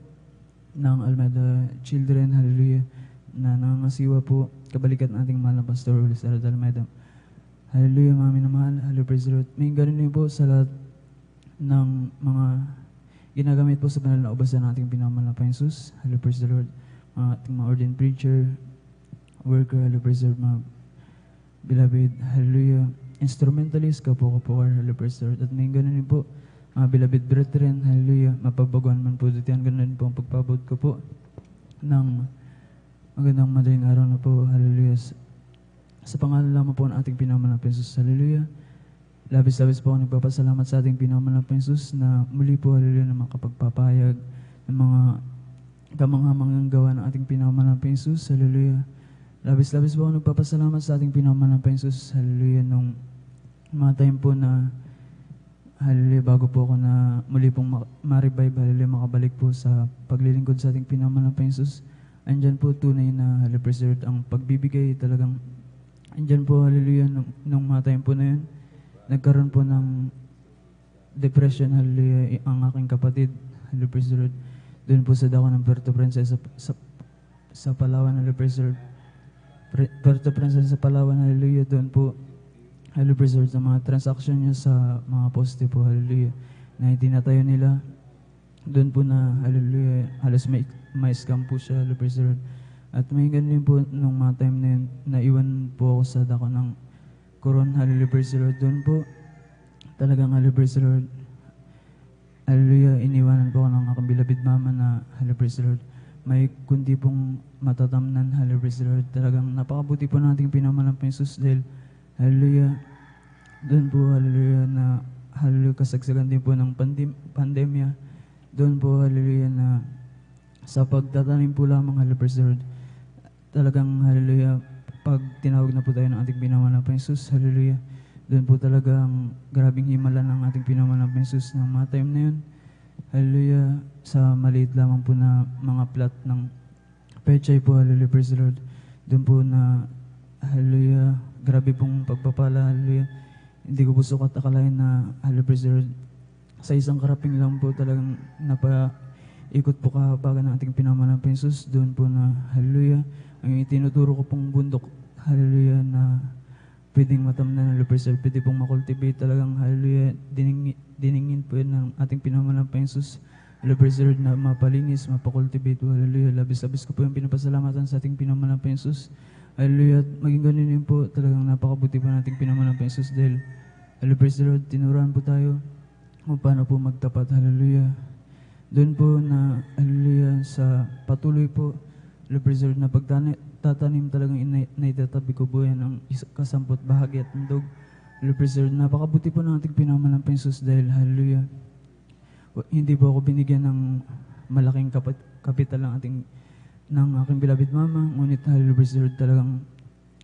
ng Almeda children, hallelujah, na nangangasiwa po kabalikat ng ating mahal na Pastor Walestrada Almeda. Hallelujah, mga minamahal. Hallelujah, praise the Lord. May ganun din po sa lahat ng mga ginagamit po sa banal na ubasan ng ating pinamahal na Jesus. Hallelujah, praise the Lord. Ating mga ordained preacher, worker, hallelujah, praise the Lord, mga beloved, hallelujah, instrumentalist, kapo-kapo, hallelujah, praise the Lord. At may ganun din po, mga beloved brethren, hallelujah, mapabaguan man po dito yan, ganun din po ang pagpabot ko po ng magandang madaling araw na po, hallelujah, sa pangalan lamang po ng ating pinamahal na Jesus, hallelujah. Labis-labis po ako nagpapasalamat sa ating pinamahal na Jesus na muli po, hallelujah, na makapagpapayag ng mga kamanghamangang gawa ng ating pinamahal na Jesus, hallelujah. Labis-labis po ako nagpapasalamat sa ating pinamahal na Jesus, hallelujah, nung mga time po na, hallelujah, bago po ako na muli pong ma-revive, hallelujah, makabalik po sa paglilingkod sa ating pinamahal na Jesus. Andyan po tunay na, hallelujah, praise the Lord, ang pagbibigay talagang, andyan po, hallelujah, nung mga time po na yun, nagkaroon po ng depression, hallelujah, ang aking kapatid, hallelujah, praise the Lord. Doon po sa dako ng Puerto Princesa sa Palawan, hallelujah, praise the Lord. Puerto Princesa sa Palawan, hallelujah, doon po, hallelujah, praise the Lord, sa mga transaction niya sa mga poste po, hallelujah, na itinatayo nila. Doon po na, hallelujah, halos may scam po siya, hallelujah, praise the Lord. At may ganun po nung mga time na yun, naiwan po ako sa dako ng Coron, hallelujah, praise the Lord. Doon po, talagang hallelujah, praise the Lord. Hallelujah, iniwanan po ako ng aking beloved mama na, hallelujah, praise the Lord. May kundi pong matatamnan, hallelujah, praise the Lord. Talagang napakabuti po nating pinamahal ng Jesus dahil, hallelujah, doon po, hallelujah, na, hallelujah, kasagsagan din po ng pandemya. Doon po, hallelujah, na sa pagtatanim po lamang, hallelujah, praise the Lord. Talagang, hallelujah, pag tinawag na po tayo ng ating pinamahal na Jesus, hallelujah, doon po talagang grabing himala ng ating pinamahal na Jesus ng mga time na yun. Hallelujah, sa maliit lamang po na mga plot ng pechay po, hallelujah, praise the Lord. Doon po na, hallelujah, grabe pong pagpapala, hallelujah. Hindi ko po sukat akalain na, hallelujah, praise the Lord, sa isang karaping lang po talagang ikot po kahabagan ng ating pinamahal na Jesus. Doon po na, hallelujah, ang itinuturo ko pong bundok, hallelujah, na pwedeng matamnan, hallelujah, praise the Lord, pwede pong makultivate talagang, hallelujah, diningin po yun ng ating pinamahal na Jesus, hallelujah, praise the Lord, na mapalinis, mapakultivate po, hallelujah. Labis-labis ko po yung pinapasalamatan sa ating pinamahal na Jesus, hallelujah, at maging ganun yun po, talagang napakabuti po nating pinamahal na Jesus dahil, hallelujah, praise the Lord, tinuruan po tayo kung paano po magtapat, hallelujah. Doon po na, hallelujah, sa patuloy po, hallelujah, praise the Lord, na pagtatanim talagang naitatabi ko po yan ang kasampot bahagi at handog. Hallelujah, praise the Lord, napakabuti po ng ating pinamahal na Jesus dahil, hallelujah, hindi po ako binigyan ng malaking kapital ng aking beloved mama, ngunit, hallelujah, praise the Lord, talagang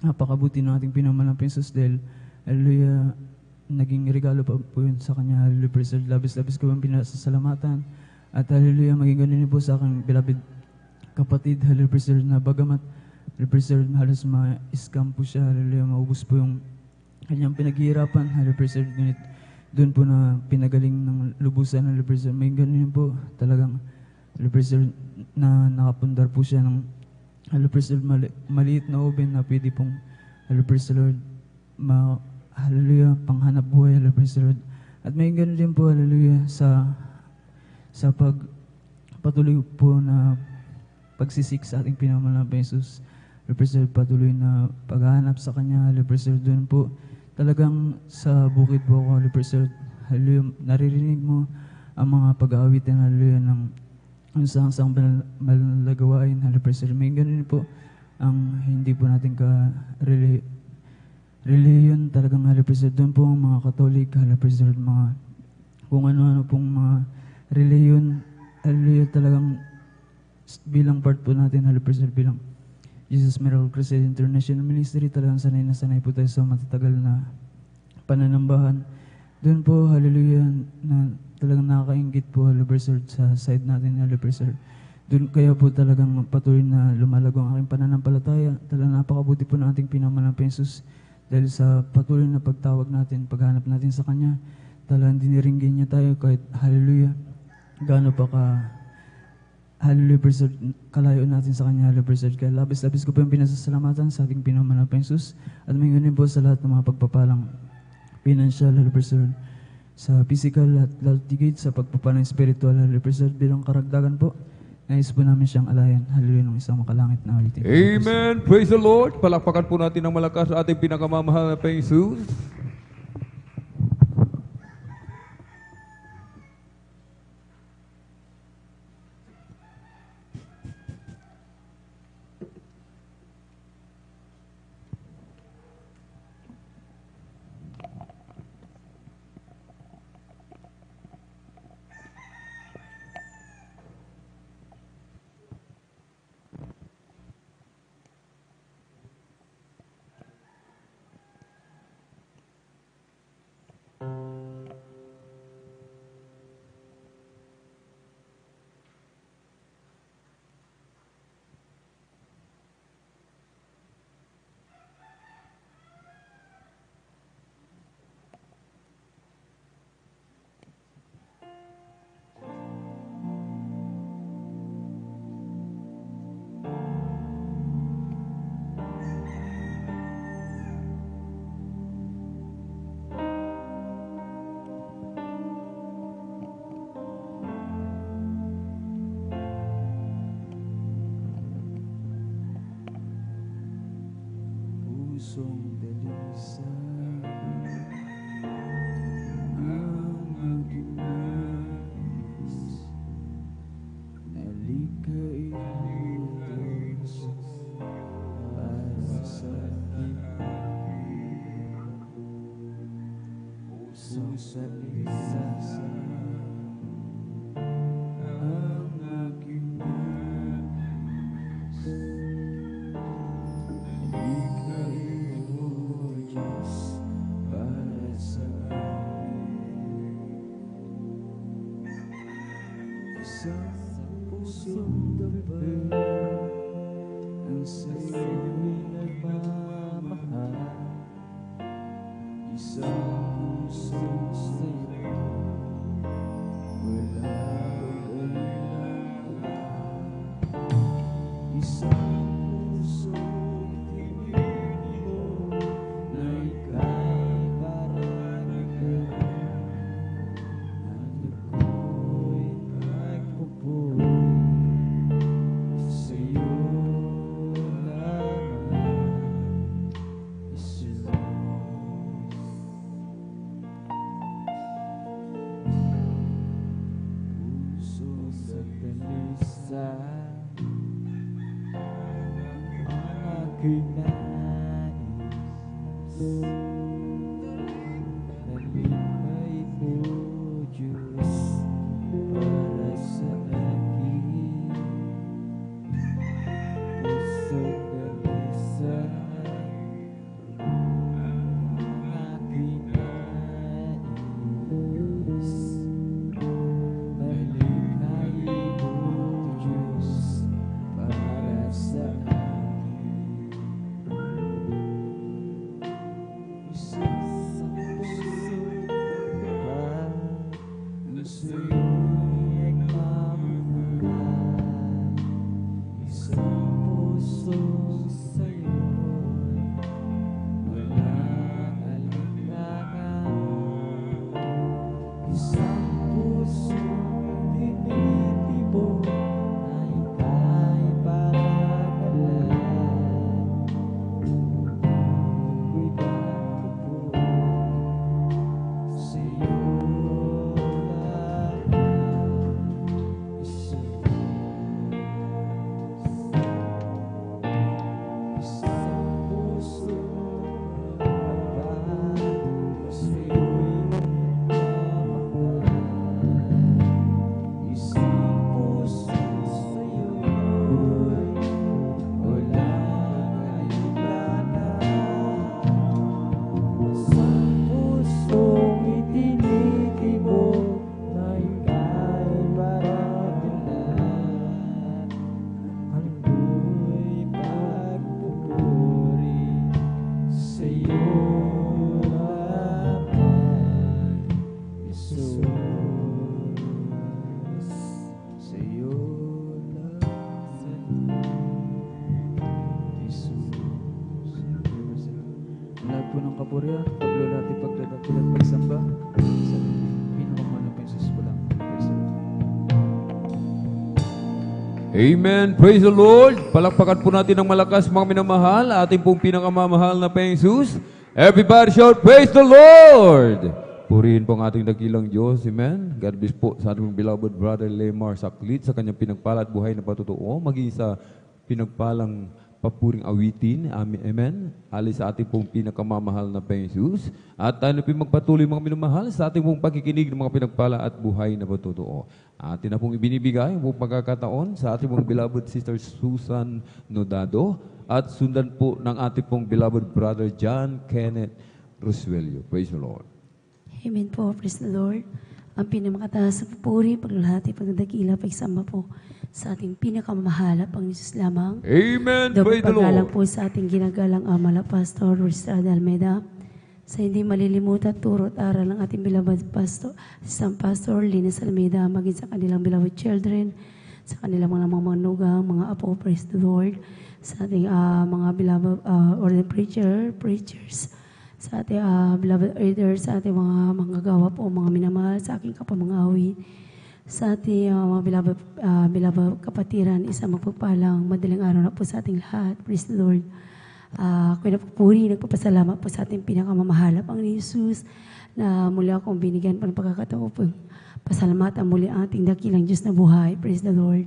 napakabuti ng ating pinamahal na Jesus dahil, hallelujah, naging regalo pa po yun sa kanya, hallelujah, praise the Lord. Labis-labis ko ang pinasasalamatan at, hallelujah, maging ganun po sa aking beloved kapatid, hallelujah, praise the Lord, na bagamat, hallelujah, praise the Lord, halos ma-scam po siya, hallelujah, maubos po yung kanyang pinaghihirapan, hallelujah, praise the Lord, ngunit doon po na pinagaling ng lubusan, hallelujah, praise the Lord. May ganun po talagang, hallelujah, praise the Lord, na nakapundar po siya ng, hallelujah, praise the Lord, maliit na oven na pwede pong, hallelujah, praise the Lord, hallelujah, panghanap buhay, hallelujah, praise the Lord. At may ganun din po, hallelujah, sa pagpatuloy po na pagsisik sa ating pinamahal na Jesus, hallelujah, praise the Lord, patuloy na paghahanap sa Kanya, hallelujah, praise the Lord. Doon po talagang sa bukid po ako, hallelujah, praise the Lord, hallelujah, naririnig mo ang mga pag-aawitin, hallelujah, ng ang sang malagawain, halapresor. May ganun po ang hindi po natin reliyon talagang halapresor. Doon po ang mga Katolik, halapresor, mga kung ano-ano pong mga reliyon, hallelujah, talagang bilang part po natin, halapresor, bilang Jesus Miracle Crusade International Ministry, talagang sanay na sanay po tayo sa matatagal na pananambahan. Doon po, hallelujah, na talagang nakakaingit po, halapresor, sa side natin, halapresor. Doon kaya po talagang patuloy na lumalago ang aking pananampalataya. Talagang napakabuti po ng ating pinamalampay Jesus dahil sa patuloy na pagtawag natin, paghanap natin sa Kanya. Talagang diniringgin niya tayo kahit, hallelujah, gaano pa ka, hallelujah, presod, kalayo natin sa Kanya, hallelujah, presod. Kaya labis-labis ko po yung pinasasalamatan sa ating pinamalampay Jesus at may ganun po sa lahat ng mga pagpapalang financial, hallelujah, presod, sa physical at tigit sa pagpapalang spiritual, hallelujah, presod, bilang karagdagan po. Nais po namin siyang alayan. Hallelujah, ng isang makalangit na ulitin. Amen. Praise the Lord. Palakpakan po natin ng malakas sa ating pinakamamahal na Jesus. Pusong dalisan ang aking nais, nalikhain mo Diyos para sa akin. Pusong dalisan ang aking nais, nalikhain mo Diyos para sa akin. Isang pusong dapat ang sa'yo'y nagmamahal. Isang pusong sa'yo wala pag-alala. Isang pusong tingin mo na ika'y parang ikaw. At ako'y nagpupuri sa'yo lamang, Jesus. Puso sa dalisan ang aking nais, nalikhain mo Diyos para sa akin. Puso dalisan ang aking nais, nalikhain mo Diyos para sa akin. Isang puso pa ang sa'yo'y nagmamahal. Isang puso sa'yo'y walang alinlangan. Isang pusong tinitibok na ika'y parang alam. Ako'y nagpupuri sa'yo lamang, Jesus. pagpupuri at paglulati, pagdadakil at pagsamba sa pinakamahal na Jesus po lang. Praise the Lord. Amen. Praise the Lord. Palakpakan po natin ng malakas mga minamahal, ating pong pinakamamahal na Panginoong Jesus. Everybody shout, praise the Lord! Purihin po ang ating dakilang Diyos. Amen. God bless po sa ating beloved brother Lemar Saklit sa kanyang pinagpala at buhay na patutuo, maging sa pinagpalang papuring awitin. Amen. Alis sa ating pong pinakamamahal na Panginoong Jesus. At tayo na po magpatuloy mga minamahal sa ating pong pakikinig ng mga pinagpala at buhay na patutuo. Atin na pong ibinibigay ang pong pagkakataon sa ating pong beloved sister Susan Nodado at sundan po ng ating pong beloved brother John Kenneth Rosuelio. Praise the Lord. Amen po, praise the Lord. Ang pinamakataas sa papuri, paglulhati, pagdadakila, pagsamba po sa ating pinakamamahala, Panginoon Jesus lamang. Amen. Double Praise the paggalang Lord. po sa ating ginagalang ama na Pastor Ristrada Almeida. Sa hindi malilimutan, turo at aral ng ating beloved Pastor, isang Pastor Linas Almeida, maging sa kanilang beloved children, sa kanilang mga manugang, mga apo, praise the Lord. Sa ating mga beloved ordained preachers, sa ating beloved elders, sa ating mga manggagawa po, mga minamahal, sa aking kapamangawit, sa ating mga beloved kapatiran, isang magpagpalang madaling araw na po sa ating lahat. Praise the Lord. Ako'y napupuri, nagpapasalamat po sa ating pinakamamahala, Panginoon Jesus, na muli akong binigyan pa ng pagkakataon po. Pasalamatan muli ang ating dakilang Diyos na buhay. Praise the Lord.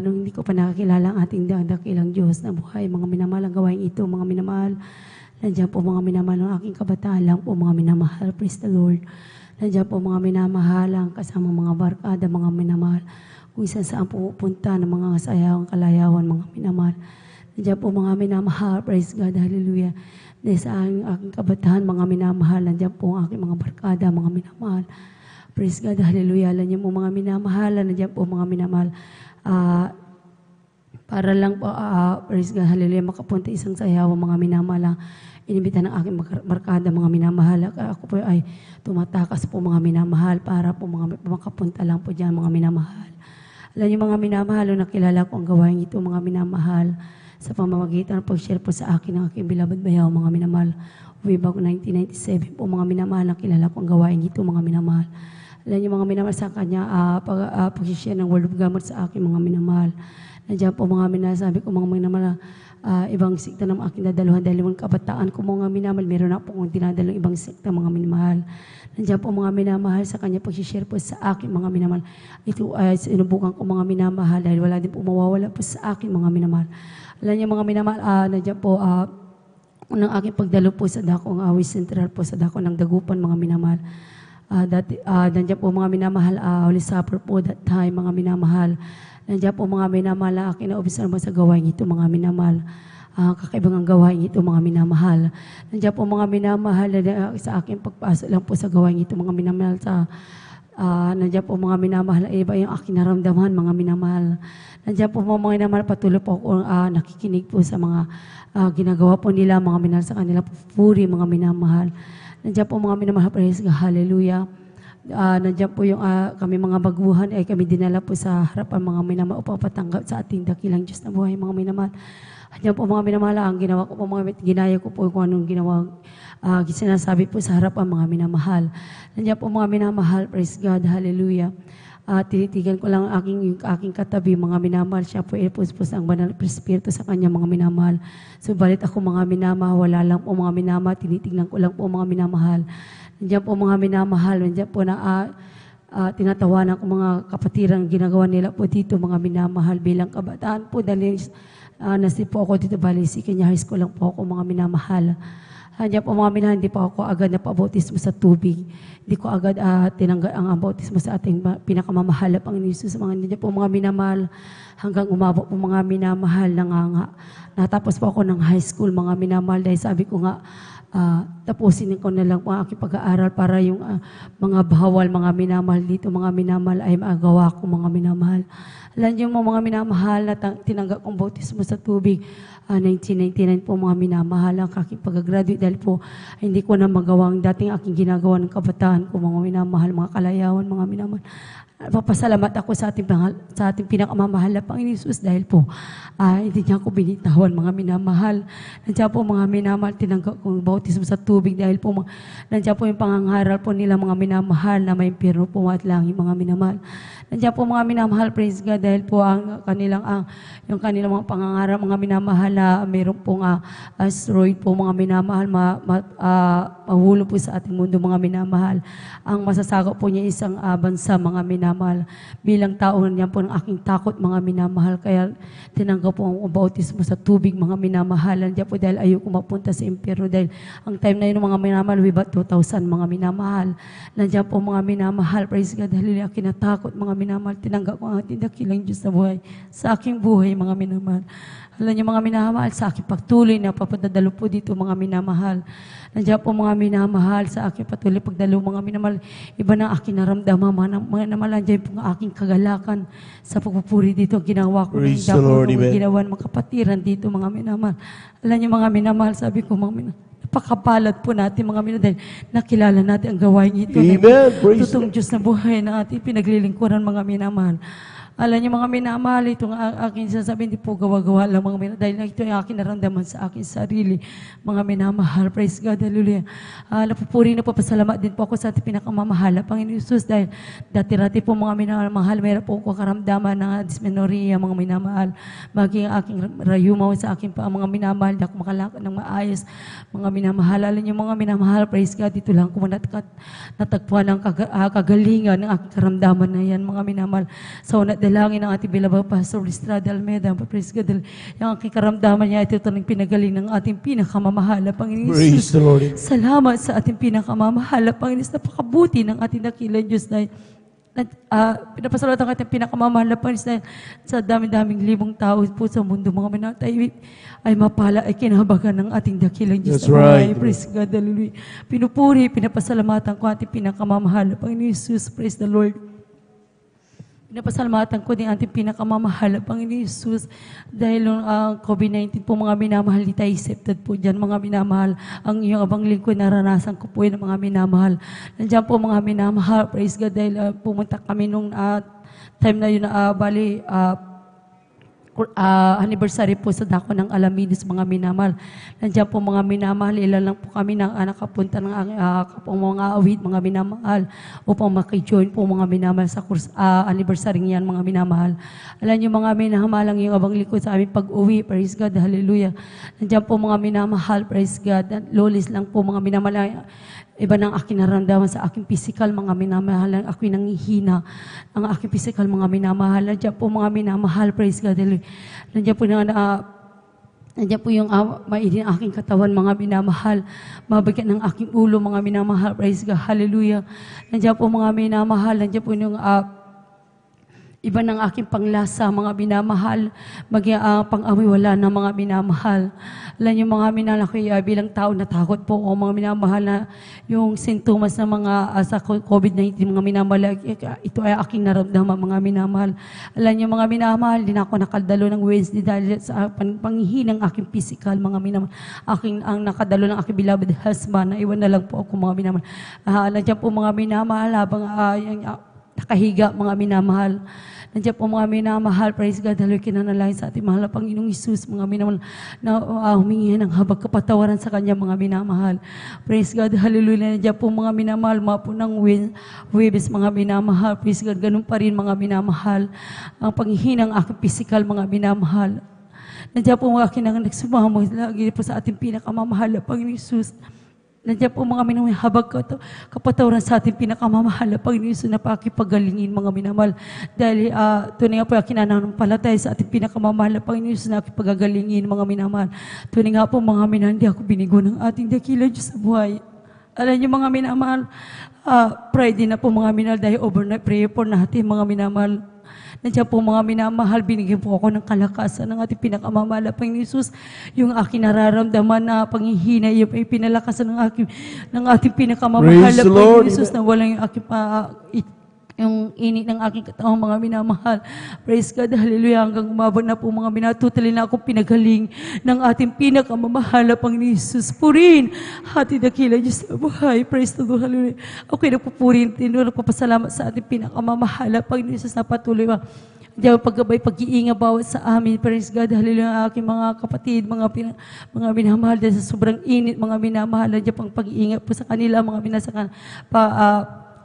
Nung hindi ko pa nakakilala ang ating dakilang Diyos na buhay, mga minamahal ang gawain ito, mga minamahal. Nandiyan po mga minamahal ng aking kabataan lang po, mga minamahal. Praise the Lord. Nandiyan po mga minamahal ang kasama mga barkada, mga minamahal. Kung saan pupunta ng mga sayawang kalayawan, mga minamahal. Nandiyan po mga minamahal. Praise God. Hallelujah. Dahil sa aking kabataan, mga minamahal. Nandiyan po ang aking mga barkada, mga minamahal. Praise God. Hallelujah. Nandiyan po mga minamahal. Nandiyan po mga minamahal. Para lang po, praise God, hallelujah, makapunta isang sayaw, mga minamahal. Inibita ng aking barkada, mga minamahal. Ako po ay tumatakas po, mga minamahal, para po makapunta lang po dyan, mga minamahal. Alam niyo, mga minamahal, nakilala ko ang gawain ito, mga minamahal, sa pamamagitan ng pag-share po sa akin ng aking beloved bayaw, mga minamahal. Way back 1997 po, mga minamahal, nakilala ko ang gawain ito, mga minamahal. Alam niyo, mga minamahal, sa kanya, pag-share ng Word of God sa akin, mga minamahal. Nandiyan po mga minasabi ko, mga minamahal, ibang sikta ng aking dadaluhan dahil yung kabataan ko, mga minamahal, meron na po akong dinadalang ibang sikta, mga minamahal. Nandiyan po mga minamahal sa kanya pag-share po sa akin, mga minamahal. Ito ay sinubukan ko, mga minamahal, dahil wala din po mawawala po sa akin, mga minamahal. Alam niyo, mga minamahal, nandiyan po, unang aking pagdalo po sa dako, ang Awis Central po sa dako ng Dagupan, mga minamahal. Nandiyan po mga minamahal, Holy Supper po that time, mga minamahal. Nandiyan po mga minamahal, akin na obisar mo sa gawain ito, mga minamahal. Kakaibang ang gawain ito, mga minamahal. Nandiyan po mga minamahal, sa aking pagpasok lang po sa gawain ito, mga minamahal. Nandiyan po mga minamahal, iba yung aking naramdaman, mga minamahal. Nandiyan po mga minamahal, patuloy po ako nakikinig po sa mga ginagawa po nila, mga minamahal, sa kanila puri, mga minamahal. Nandiyan po mga minamahal, praise God, hallelujah. Nandiyan po yung kami mga baguhan ay kami dinala po sa harapan mga minamahal upang patanggap sa ating dakilang Diyos na buhay, mga minamahal. Nandiyan po mga minamahal, ang ginawa ko po, ginaya ko po kung anong ginawa, sinasabi po sa harapan mga minamahal. Nandiyan po mga minamahal, praise God, hallelujah. Tinitigan ko lang yung aking katabi, mga minamahal, siya po ipuspos ang banal Espiritu sa kanya, mga minamahal. Subalit ako mga minamahal, wala lang po mga minamahal, tinitignan ko lang po mga minamahal. Nandiyan po mga minamahal, nandiyan po na tinatawanan ko mga kapatiran, ginagawa nila po dito, mga minamahal bilang kabataan po, dahil nasip po ako dito, bali, Kenya High School lang po ako, mga minamahal. Nandiyan po mga minamahal, hindi po ako agad na pabautismo sa tubig. Hindi ko agad tinanggal ang bautismo sa ating pinakamamahal, Panginoon Jesus. Nandiyan po mga minamahal, hanggang umabot po mga minamahal, natapos po ako ng high school, mga minamahal, dahil sabi ko nga, tapusin ko na lang po ang aking pag-aaral para yung mga bawal, mga minamahal dito, mga minamahal ay magawa ko, mga minamahal. Alam niyo mga minamahal na tinanggap kong bautismo sa tubig, 1999 po mga minamahal ang aking pag-graduate dahil po hindi ko na magawa ang dating aking ginagawa ng kabataan ko mga minamahal, mga kalayawan, mga minamahal. Papasalamat ako sa ating pinakamamahal na Panginoon Jesus dahil po hindi niya ako binitawan mga minamahal. Nandiyan po mga minamahal, tinanggap kong bautismo sa tubig dahil po nandiyan po yung pangangaral po nila mga minamahal na may impyerno po at langit mga minamahal. Nandiyan po mga minamahal, praise God, dahil po yung kanilang mga pangangaral mga minamahal na mayroon pong asteroid po mga minamahal, mahulo po sa ating mundo mga minamahal. Ang masasakop po niya isang bansa mga minamahal. Bilang tao niyan po ng aking takot mga minamahal. Kaya tinanggap po ang bautismo sa tubig mga minamahal. Nandiyan po dahil ayoko mapunta sa impyerno dahil ang time na yun mga minamahal, we about 2,000 mga minamahal. Nandiyan po mga minamahal, praise God, dahil kinatakot mga minamahal. Tinanggap ko ang ating dakilang Diyos na buhay sa aking buhay mga minamahal. Alam niyo mga minamahal, sa aking pagtuloy na papadadalo po dito mga minamahal. Nandiyan po mga minamahal sa aking patuloy pagdalo mga minamahal. Iba na aking naramdaman mga minamahal. Nandiyan po ang aking kagalakan sa pagpupuri dito. Ginawa ko ng ginawa ng mga kapatiran dito mga minamahal. Alam niyo mga minamahal, sabi ko mga minamahal, napakapalat po natin mga minamahal dahil nakilala natin ang gawain ito. Amen. Praise Tutong Diyos na buhay na ating pinaglilingkuran mga minamahal. Alam niyo mga minamahal, itong aking sasabihin, hindi po gawa-gawa lang mga minamahal. Dahil ito yung aking naramdaman sa aking sarili. Mga minamahal, praise God, hallelujah. Napupuri na po, pasalamat din po ako sa ating pinakamamahal, Panginoon Jesus. Dahil dati-rati po mga minamahal, mayroon po ako karamdaman ng dysmenorrhea, mga minamahal. Maging aking rayumaw sa aking mga minamahal, hindi ako makalakad ng maayos. Mga minamahal, alam niyo mga minamahal, praise God, dito lang ko natagpuan ng kagalingan ng aking karamdaman na yan, mga minamahal. So, dalangin ng ating bilabang Pastor Listrada Almeida. Praise God. Yung aking karamdaman niya, ito ng pinagaling ng ating pinakamamahal na Panginoon Praise Jesus. the Lord. Salamat sa ating pinakamamahal na Panginoon. Napakabuti ng ating dakilang Diyos na pinapasalat ang ating pinakamamahal na Panginoon sa dami-daming libong tao po sa mundo. Mga minatay ay mapala, ay kinahabagan ng ating dakilang Diyos. That's right. Praise God. Hallelujah. Pinupuri, pinapasalamatan ko ating pinakamamahal na Panginoon Jesus. Praise the Lord. Pinapasalamatan ko din ating pinakamamahal, Panginoon Jesus, dahil ang COVID-19 po mga minamahal, di tayo accepted po dyan mga minamahal. Ang iyong abang lingkod, naranasan ko po yun mga minamahal. Nandiyan po mga minamahal, praise God, dahil pumunta kami nung time na yun, anniversary po sa dako ng Alaminos mga minamahal. Nandiyan po mga minamahal, ilan lang po kami nakapunta ng mga awit mga minamahal upang makijoin po mga minamahal sa anniversary niyan mga minamahal. Alam niyo mga minamahal, ang iyong abang likod sa aming pag-uwi, praise God, hallelujah. Nandiyan po mga minamahal, praise God, lolis lang po mga minamahal. Iba ng aking naramdaman sa aking physical, mga minamahal, ang aking nangihina, ang aking physical, mga minamahal. Nandiyan po mga minamahal, praise God. Nandiyan po yung maidin aking katawan, mga minamahal. Mabagyan ng aking ulo, mga minamahal, praise God, hallelujah. Nandiyan po mga minamahal, nandiyan po yung iba ng aking panglasa, mga minamahal, maging pang-amoy wala na mga minamahal. Alam niyo mga minamahal, ako bilang tao natakot po o mga minamahal na yung sintomas ng mga sa COVID-19, mga minamahal, ito ay aking naramdaman mga minamahal. Alam niyo mga minamahal, din ako nakadalo ng Wednesday dahil sa panghihinang aking physical, mga minamahal. Ang nakadalo ng aking beloved husband, na iwan na lang po ako mga minamahal. Nandiyan po mga minamahal, habang nakahiga mga minamahal. Nandiyan po mga minamahal, praise God, haloy kinanalangin sa ating mahal na Panginoong Isus, mga minamahal, na humingi ng habag kapatawaran sa Kanya, mga minamahal. Praise God, hallelujah. Nandiyan po mga minamahal, mga po ng Huwebes, mga minamahal. Praise God, ganun pa rin mga minamahal. Ang panghihinang aking physical, mga minamahal. Nandiyan po mga kinang nagsumamo, lagi po sa ating pinakamamahal na Panginoong Isus. Nandiyan po mga minamahal, habag kapatawaran sa ating pinakamamahal na Panginoon Isus na pakipagalingin mga minamahal. Dahil tunay nga po kinanampalataya sa ating pinakamamahal na Panginoon Isus na pakipagalingin mga minamahal. Tunay nga po mga minamahal, hindi ako binigo ng ating dakila Diyos sa buhay. Alam niyo mga minamahal, Friday na po mga minamahal dahil overnight prayer po natin mga minamahal. Nandiyan po mga minamahal, binigyan po ako ng kalakasan ng ating pinakamamahal na Panginoon Isus. Yung aking nararamdaman na panghihina, yung pinalakasan ng ating pinakamamahal na Panginoon Isus na walang yung aking yung init ng aking katawang mga minamahal. Praise God, hallelujah, hanggang umabot na po mga minatutali na akong pinagaling ng ating pinakamamahal na Panginoon Jesus. Purin, hati dakila Diyos na buhay. Praise the Lord, hallelujah. Okay, nagpupurin, nagpapasalamat sa ating pinakamamahal na Panginoon Jesus na patuloy ba. Diyan paggabay, pag-iinga bawat sa amin. Praise God, hallelujah, aking mga kapatid, mga minamahal dahil sa sobrang init, mga minamahal, diyan pang pag-iinga po sa kanila, mga minasakan,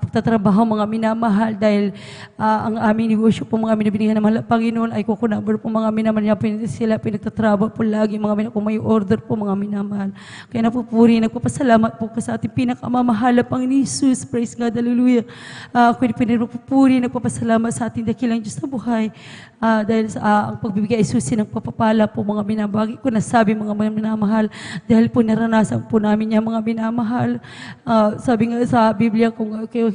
pagtatrabaho, mga minamahal, dahil ang aming negosyo po, mga binibigyan ng mahal Panginoon, ay kukunabor po mga minamahal niya, sila pinagtatrabaho po lagi, mga minamahal, kung may order po, mga minamahal. Kaya napupuri, nagpapasalamat po sa ating pinakamamahal na Panginoon Jesus. Praise God, hallelujah. Ako'y pinapupuri, nagpapasalamat sa ating dakilang Diyos na buhay, dahil sa ang pagbibigay ay susi ng papapala po, mga minabagi ko nasabi, mga minamahal, dahil po naranasan po namin niya, mga minamahal. Sabi nga sa Biblia, kung kayo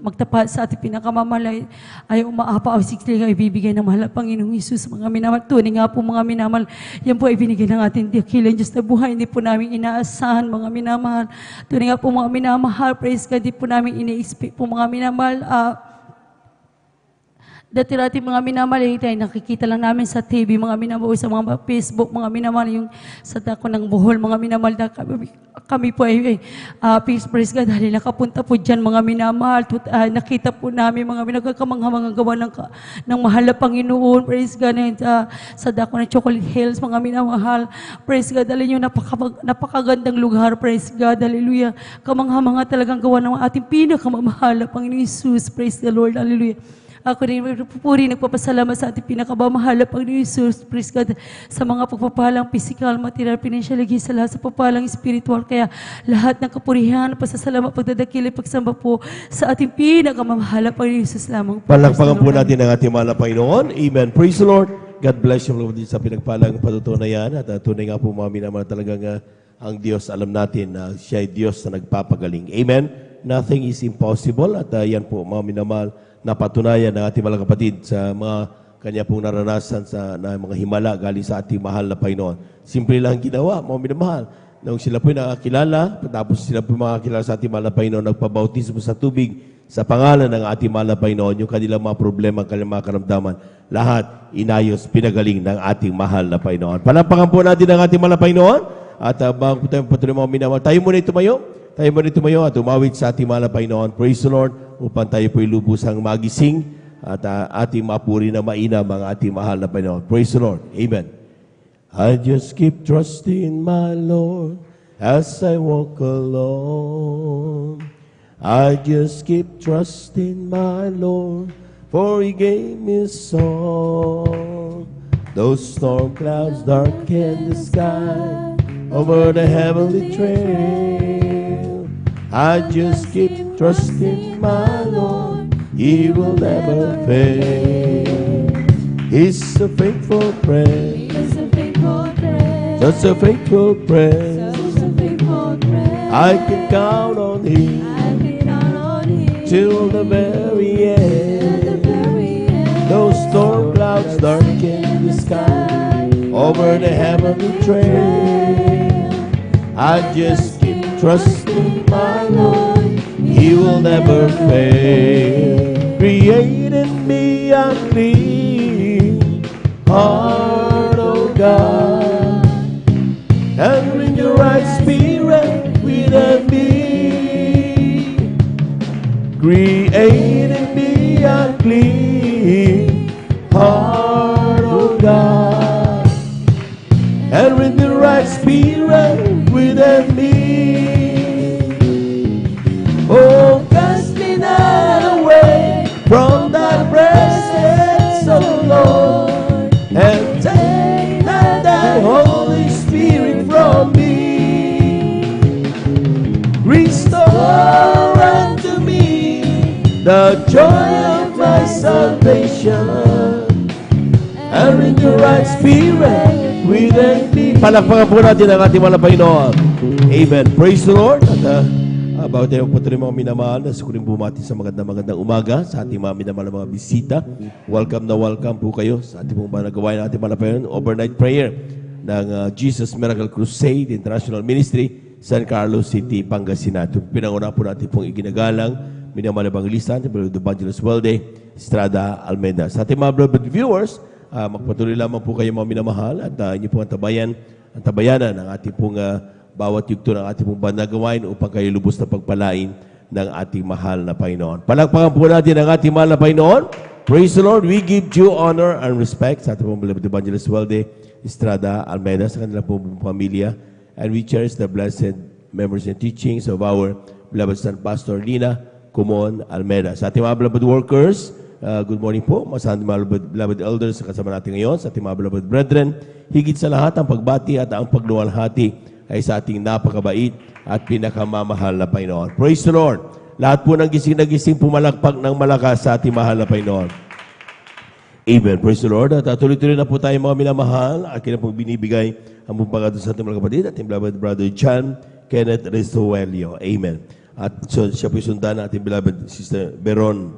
magtapat sa ating pinakamamahal ay umaapa o sikli ay ibibigay ng mahal na Panginoong Jesus, mga minamahal. Tunay nga po, mga minamahal, yan po ay binigay ng ating dakilang Diyos na buhay, hindi po namin inaasahan, mga minamahal. Tunay nga po, mga minamahal, praise God, hindi po namin ina-expect po, mga minamahal. Dati-dati mga minamahal, ay nakikita lang namin sa TV, mga minamahal, sa mga Facebook, mga minamahal, yung sa dako ng Bohol, mga minamahal, kami po ay praise God, dahil nakapunta po dyan, mga minamahal, nakita po namin, mga minagkakamanghamang gawa ng mahal na Panginoon, praise God, sa dako ng Chocolate Hills, mga minamahal, praise God, dahil yung napakagandang lugar, praise God, hallelujah, kamanghamang talagang gawa ng ating pinakamamahal na Panginoon Jesus, praise the Lord, hallelujah. Ako rin pupuri, nagpapasalamat sa ating pinakamamahal na Panginoon Jesus, praise God, sa mga pagpapalang physical, material, financial, lagi sa lahat, sa papalang spiritual. Kaya lahat ng kapurihan, pasasalamat, pagdadakili, pagsamba po sa ating pinakamamahal na Panginoon Jesus lamang. Palakpakan po natin ang ating mahal na Panginoon. Amen. Praise the Lord. God bless you, Lord, sa pinagpalang patutunayan. At tunay nga po, mga minamahal, talagang ang Diyos, alam natin na siya ay Diyos na nagpapagaling. Amen. Nothing is impossible. At yan po, mga minamahal, napatunayan ng ating mga kapatid sa mga kanya pong naranasan na mga himala galing sa ating mahal na Panginoon. Simple lang ginawa, mga minamahal. Nung sila po'y nakakilala, tapos sila po'y makakilala sa ating mahal na Panginoon, nagpabautismo sa tubig sa pangalan ng ating mahal na Panginoon, yung kanilang mga problema, kanilang mga karamdaman, lahat inayos, pinagaling ng ating mahal na Panginoon. Palapakan po natin ang ating mahal na Panginoon. At bago po tayo patuloy mga minamahal, tayo muna tumayo. Tayo muna tumayo at umawit sa ating mahal na Panginoon. Praise the Lord, upang tayo po'y lubusang magising at ating mapuri na mainam ang ating mahal na Panginoon. Praise the Lord. Amen. I just keep trusting my Lord as I walk alone. I just keep trusting my Lord, for He gave me a song. Those storm clouds darken the sky over the heavenly trail. I just keep trusting my Lord, He will never fail. He's a faithful friend, just a faithful friend. I can count on Him till the very end. Those storm clouds darken the sky over the heavenly trail. I just keep trusting my Lord, He will never fail. Create in me a clean heart, O God, and bring your right spirit within me. Create in me a clean heart, O God, and bring the right spirit within me. Oh, cast me not away from thy presence, O Lord, and take not thy Holy Spirit from me. Restore unto me the joy of my salvation, and bring the right spirit within me. Palakpakan po natin ang ating mahal na Panginoon. Amen. Praise the Lord. At bago tayo patuloy mga minamahal, nasa kuling bumati sa magandang umaga sa ating mga minamahal na mga bisita. Welcome na welcome po kayo sa ating pong nagawain ng ating mahal na Panginoon, overnight prayer ng Jesus Miracle Crusade International Ministry, San Carlos City, Pangasinan. Pinanguna po natin pong iginagalang minamahal na Evangelista, Beloved Evangelist Welde Estrada Almeida. Sa ating mga beloved viewers, magpatuloy lamang po kayo mga minamahal at inyo po ang tabayanan ng ating pong bawat yugto ng ating pong banal na gawain upang kayo lubos na pagpalain ng ating mahal na Panginoon. Palakpakan po natin ang ating mahal na Panginoon. Praise the Lord. We give due honor and respect sa ating pong beloved Evangelist Welde Estrada Almeida, sa kanilang pong pamilya. And we cherish the blessed memories and teachings of our beloved son, Pastor Lina Kumon Almeida. Sa ating mga beloved workers, good morning po. Sa ating mga beloved elders na kasama natin ngayon, sa ating mga beloved brethren, higit sa lahat ang pagbati at ang pagluwalhati ay sa ating napakabait at pinakamamahal na Panginoon. Praise the Lord. Lahat po ng gising na gising pumalakpak ng malakas sa ating mahal na Panginoon. Amen. Praise the Lord. At tuloy-tuloy na po tayo mga minamahal. Akin na pong binibigay ang pagpagado sa ating mga kapatid, ating beloved brother John Kenneth Restuelio. Amen. At so, siya po sundan ating beloved sister Beron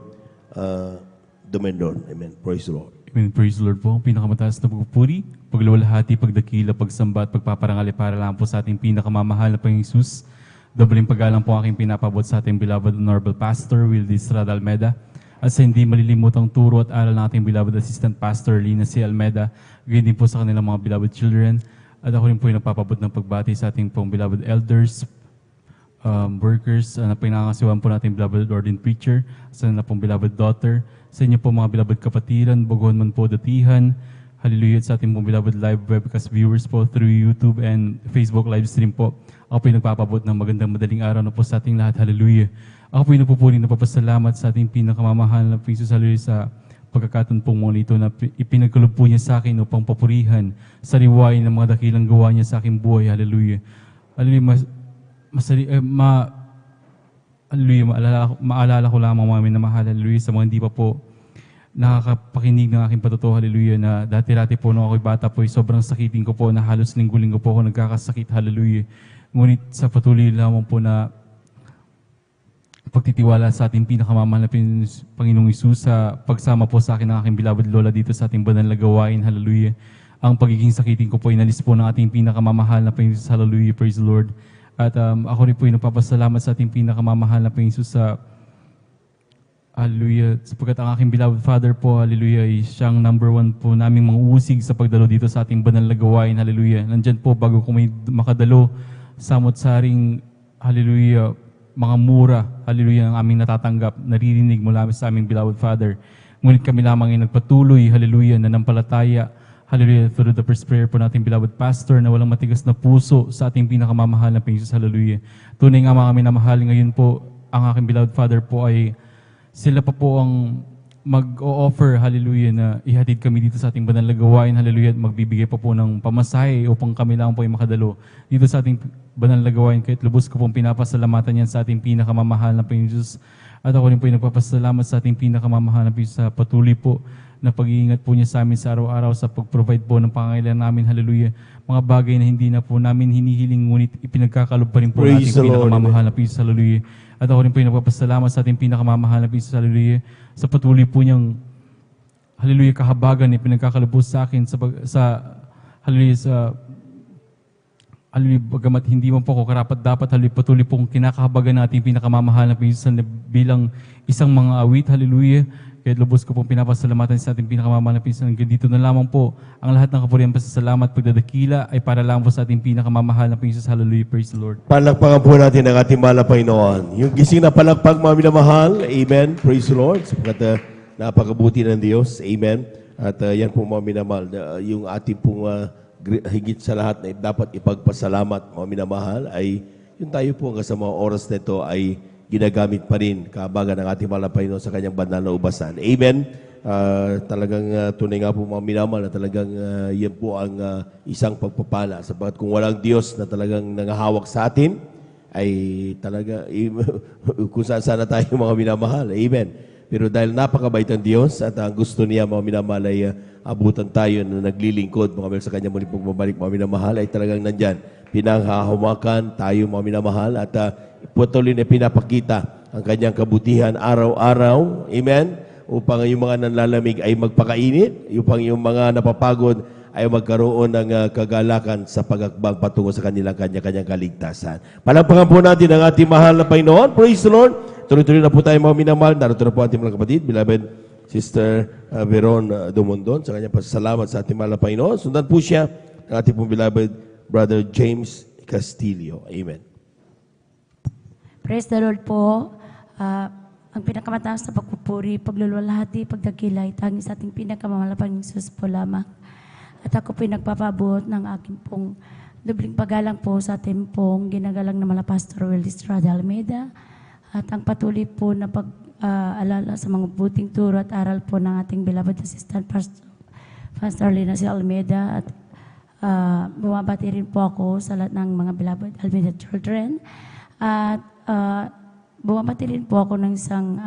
Domendon. Amen. Praise the Lord. Amen. Praise the Lord po. Pinakamataas na pagpupuri, pagluwalhati, pagdakila, pagsamba at pagpaparangali para lang po sa ating pinakamamahal na Panginoong Hesus. Dobleng paggalang po aking pinapabot sa ating beloved Honorable Pastor Wildy Estrada Almeida at sa hindi malilimutang turo at aral ng ating beloved Assistant Pastor Lina C. Almeida, gayon din po sa kanilang mga beloved children. At ako rin po yung nagpapabot ng pagbati sa ating pong beloved elders, workers, na pinangasiwan po natin beloved ordained preacher, sa na pong beloved daughter, sa inyo po mga beloved kapatiran, baguhan man po datihan, hallelujah, at sa ating pong beloved live webcast viewers po through YouTube and Facebook live stream po. Ako po yung nagpapabot ng magandang madaling araw na po sa ating lahat, hallelujah. Ako po yung nagpupuling na papasalamat sa ating pinakamamahal na Jesus, hallelujah, sa pagkakataon pong mga ito na ipinagkaloob po niya sa akin upang papurihan sa liwain ng mga dakilang gawa niya sa aking buhay, hallelujah. Hallelujah, maalala ko lamang mga minamahal, hallelujah, sa mga hindi pa po nakakapakinig ng aking patutuo, hallelujah, na dati-dati po nung ako'y bata po, sobrang sakitin ko po na halos linggo-linggo po ako nagkakasakit, hallelujah. Ngunit sa patuloy lamang po na pagtitiwala sa ating pinakamamahal na Panginoong Hesus, sa pagsama po sa akin ng aking beloved lola dito sa ating banal na gawain, hallelujah. Ang pagiging sakitin ko po, inalis po ng ating pinakamamahal na Panginoong Hesus, hallelujah, praise the Lord. At ako rin po yung nagpapasalamat sa ating pinakamamahal na Panginoong Hesus sa hallelujah, sapagkat ang aking beloved Father po, hallelujah, ay siyang number 1 po naming mga uusig sa pagdalo dito sa ating banal na gawain, hallelujah. Nandyan po bago ko may makadalo, samot-saring, hallelujah, mga mura, hallelujah, ang aming natatanggap, naririnig mula sa aming beloved Father. Ngunit kami lamang ay nagpatuloy, hallelujah, nanampalataya, hallelujah, through the first prayer po nating beloved Pastor na walang matigas na puso sa ating pinakamamahal na Panginoon, hallelujah. Tunay nga mga minamahal, ngayon po, ang aking beloved Father po ay sila pa po ang mag-o-offer, hallelujah, na ihatid kami dito sa ating banal na gawain, hallelujah, at magbibigay pa po ng pamasahe upang kami lang po ay makadalo dito sa ating banal na gawain. Kahit lubos ko pong pinapasalamatan yan sa ating pinakamamahal na Panginoon Jesus. At ako rin po ay nagpapasalamat sa ating pinakamamahal na Panginoon sa patuloy po na pag-iingat po niya sa amin sa araw-araw sa pag-provide po ng pangangailangan namin, hallelujah. Mga bagay na hindi na po namin hinihiling, ngunit ipinagkakalob pa rin po ng ating pinakamamahal na Panginoon, hallelujah. At ako rin po ay nagpapasalamat sa ating pinakamamahal na Panginoon, hallelujah, sa patuloy po niyang, hallelujah, kahabagan na ipinagkakalob po sa akin hallelujah, hallelujah, bagamat hindi man po ako karapat-dapat, hallelujah, patuloy pong kinakahabagan natin pinakamamahal na Panginoon bilang isang mga awit, hallelujah. Kaya lubos ko pong pinapasalamatan sa ating pinakamamahal na Panginoon. Hanggang dito na lamang po ang lahat ng kapurihan, pasasalamat, pagdadakila ay para lang po sa ating pinakamamahal na Panginoon. Hallelujah, praise the Lord. Palakpakan po natin ang ating mahal na Panginoon. Yung gising na palakpak, mga minamahal, amen, praise the Lord, sapagkat napakabuti ng Diyos, amen. At yan po mga minamahal, yung ating pong higit sa lahat na dapat ipagpasalamat, mga minamahal, ay yung tayo po hanggang sa mga oras na ito ay ginagamit pa rin kahabagan ng ating mahal na Panginoon sa kanyang banal na ubasan. Amen. Talagang tunay nga po mga minamahal na talagang yan po ang isang pagpapala. Sapagat kung walang Diyos na talagang nangahawak sa atin, ay talaga kung saan sana tayo mga minamahal. Amen. Pero dahil napakabait ang Diyos at ang gusto niya mga minamahal ay abutan tayo na naglilingkod mga sa kanyang muling pagbabalik mga minamahal ay talagang nandyan. Pinanghahawakan tayo mga minamahal at patuloy na pinapakita ang kanyang kabutihan araw-araw. Amen. Upang yung mga nanlalamig ay magpakainit, upang yung mga napapagod ay magkaroon ng kagalakan sa pag-akbang patungo sa kanilang kanya-kanyang kaligtasan. Palakpakan po natin ang ating mahal na Panginoon. Praise the Lord. tuloy-tuloy na po tayo mga minamahal. Narito na po ating mga kapatid, beloved Sister Veron Dumondon, sa kanyang pasasalamat sa ating mahal na Panginoon. Sundan po siya ng ating pong beloved Brother James Castillo. Amen. Praise the Lord po. Ang pinakamataas na pagpupuri, pagluluwalhati, pagdakilay, tanging sa ating pinakamalapang Jesus po lamang. At ako po nagpapabot ng aking pong dubling paggalang po sa ating pong ginagalang na mala Pastor Will Estrada Almeida. At ang patuloy po na pag-alala sa mga buting turo at aral po ng ating beloved assistant Pastor Lina si Almeida. At bumabati rin po ako sa lahat ng mga beloved Almeida children. At bumabati rin po ako ng isang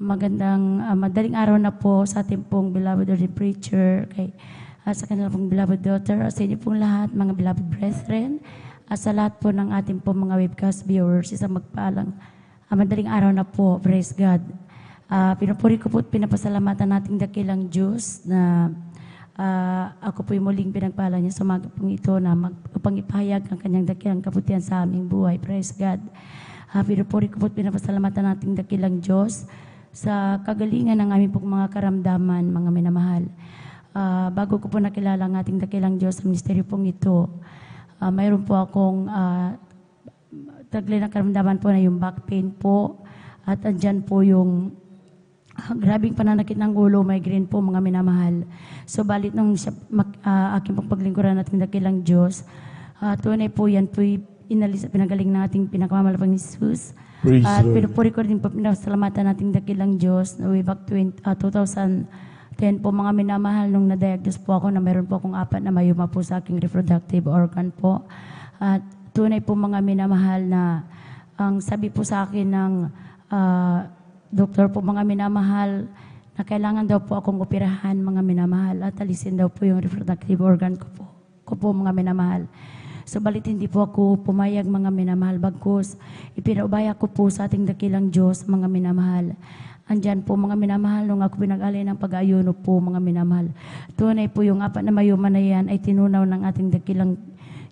magandang madaling araw na po sa ating pong beloved preacher, sa kanilang pong beloved daughter, sa inyo pong lahat, mga beloved brethren, sa lahat po ng ating pong mga webcast viewers, isang magpaalang madaling araw na po, praise God. Pinupuri ko po at pinapasalamatan nating dakilang Diyos na ako po'y muling pinagpala niya sa umaga pong ito na upang ipahayag ang kanyang dakilang kabutihan sa aming buhay, praise God. Pinupuri ko po at pinapasalamatan nating dakilang Diyos sa kagalingan ng aming pong mga karamdaman, mga minamahal. Bago ko po nakilala ang ating dakilang Diyos sa ministeryo pong ito, mayroon po akong taglay na karamdaman po na yung back pain po at andyan po yung grabing pananakit ng ulo, migraine po mga minamahal. So balit nung aking pong paglingkuran natin dakilang Diyos, tunay po yan po inalis at pinagaling ng ating pinakamalapang Jesus. At pinupuri ko rin po pinasalamatan nating dakilang Diyos na way back 2010 po mga minamahal nung na-diagnose po ako na meron po akong 4 na mayuma po sa aking reproductive organ po. At tunay po mga minamahal na ang sabi po sa akin ng doktor po mga minamahal na kailangan daw po akong operahan mga minamahal at alisin daw po yung reproductive organ ko po mga minamahal. So balit hindi po ako pumayag mga minamahal bagkus ipinaubaya ko po sa ating dakilang Diyos mga minamahal. Andyan po mga minamahal nung ako pinag-alay ng pag-ayuno po mga minamahal. Tunay po yung 4 na mayuma na yan ay tinunaw ng ating dakilang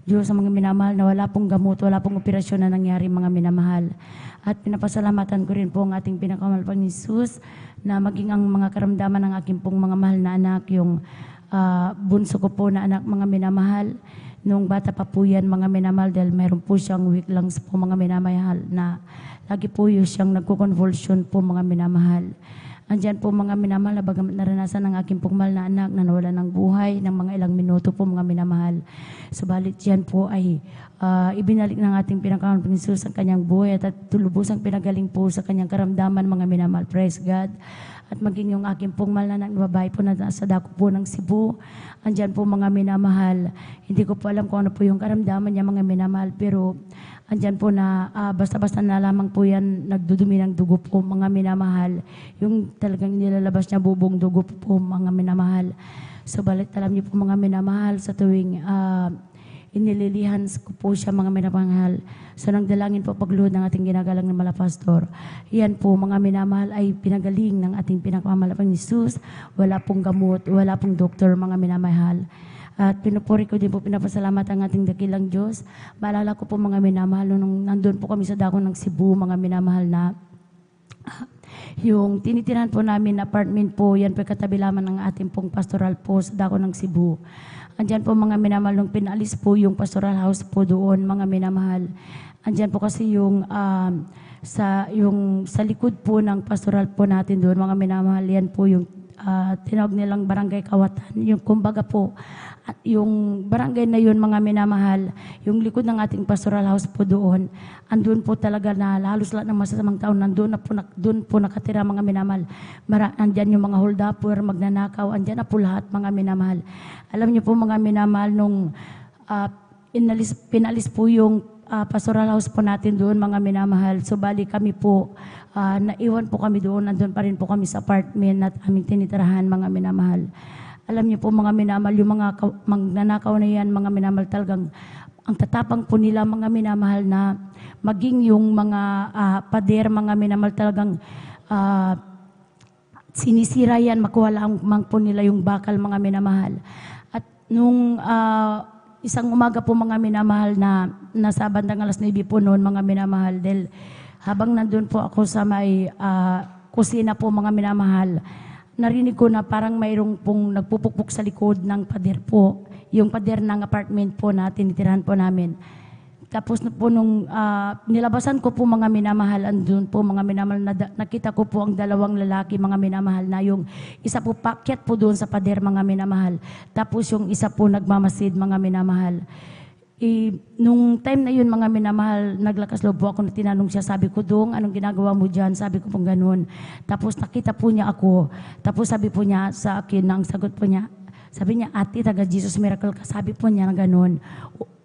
Diyos sa mga minamahal na wala pong gamot, wala pong operasyon na nangyari mga minamahal. At pinapasalamatan ko rin po ang ating pinakamalapang Jesus na maging ang mga karamdaman ng aking pong mga mahal na anak, yung bunso ko po na anak mga minamahal. Nung bata pa po yan mga minamahal dahil mayroon po siyang weak lungs po mga minamahal na lagi po yung siyang nagko-convulsion po mga minamahal. Andyan po mga minamahal na bagamat naranasan ng aking pong mahal na anak na nawala ng buhay ng mga ilang minuto po mga minamahal. Subalit yan po ay ibinalik ng ating pinakamalapang Jesus ang kanyang buhay at tulubusang pinagaling po sa kanyang karamdaman mga minamahal. Praise God. At maging yung aking pong mahal na anak na babae po na nasa dako po ng Cebu. Andyan po mga minamahal. Hindi ko po alam kung ano po yung karamdaman niya mga minamahal pero andyan po na basta-basta na lamang po yan nagdudumi ng dugo po mga minamahal. Yung talagang nilalabas niya bubong dugo po mga minamahal. So balit alam niyo po mga minamahal sa tuwing inililihan ko po siya mga minamahal. So nang dalangin po pagluhod ng ating ginagalang na mala pastor. Yan po mga minamahal ay pinagaling ng ating pinakamalapang Jesus. Wala pong gamot, wala pong doktor mga minamahal. At pinupuri ko din po pinapasalamat ang ating dakilang Diyos. Maalala ko po mga minamahal nung nandun po kami sa dako ng Cebu mga minamahal na yung tinitirahan po namin apartment po, yan po katabi lamang ng ating pong pastoral po sa dako ng Cebu. Andyan po mga minamahal, nung pinalis po yung pastoral house po doon, mga minamahal. Andyan po kasi yung sa likod po ng pastoral po natin doon, mga minamahal, yan po yung tinawag nilang barangay Kawatan. Yung kumbaga po, at yung barangay na yun, mga minamahal, yung likod ng ating pastoral house po doon, andun po talaga na halos lahat ng masasamang taon, doon po nakatira mga minamahal. Andyan yung mga hold-upper, magnanakaw, andyan na po lahat mga minamahal. Alam niyo po mga minamahal, nung pinalis po yung pastoral house po natin doon mga minamahal. So bali kami po, naiwan po kami doon, nandun pa rin po kami sa apartment at aming tinitirahan mga minamahal. Alam niyo po mga minamahal, yung mga magnanakaw na yan mga minamahal talagang ang tatapang po nila mga minamahal na maging yung mga pader mga minamahal talagang sinisira yan, makuha lang po nila yung bakal mga minamahal. At nung isang umaga po mga minamahal na nasa bandang 9:00 po noon mga minamahal dahil habang nandun po ako sa may kusina po mga minamahal, narinig ko na parang mayroong pong nagpupukpuk sa likod ng pader po, yung pader ng apartment po na tinitirahan po namin. Tapos po nung nilabasan ko po mga minamahal, andun po mga minamahal, nakita ko po ang dalawang lalaki mga minamahal na yung isa po pakyat po doon sa pader mga minamahal. Tapos yung isa po nagmamasid mga minamahal. Nung time na yun mga minamahal, naglakas loob po ako na tinanong siya, sabi ko, Dong, anong ginagawa mo dyan? Sabi ko pong ganun. Tapos nakita po niya ako. Tapos sabi po niya sa akin, ang sagot po niya, sabi niya, ate, taga Jesus Miracle ka. Sabi po niya na ganun.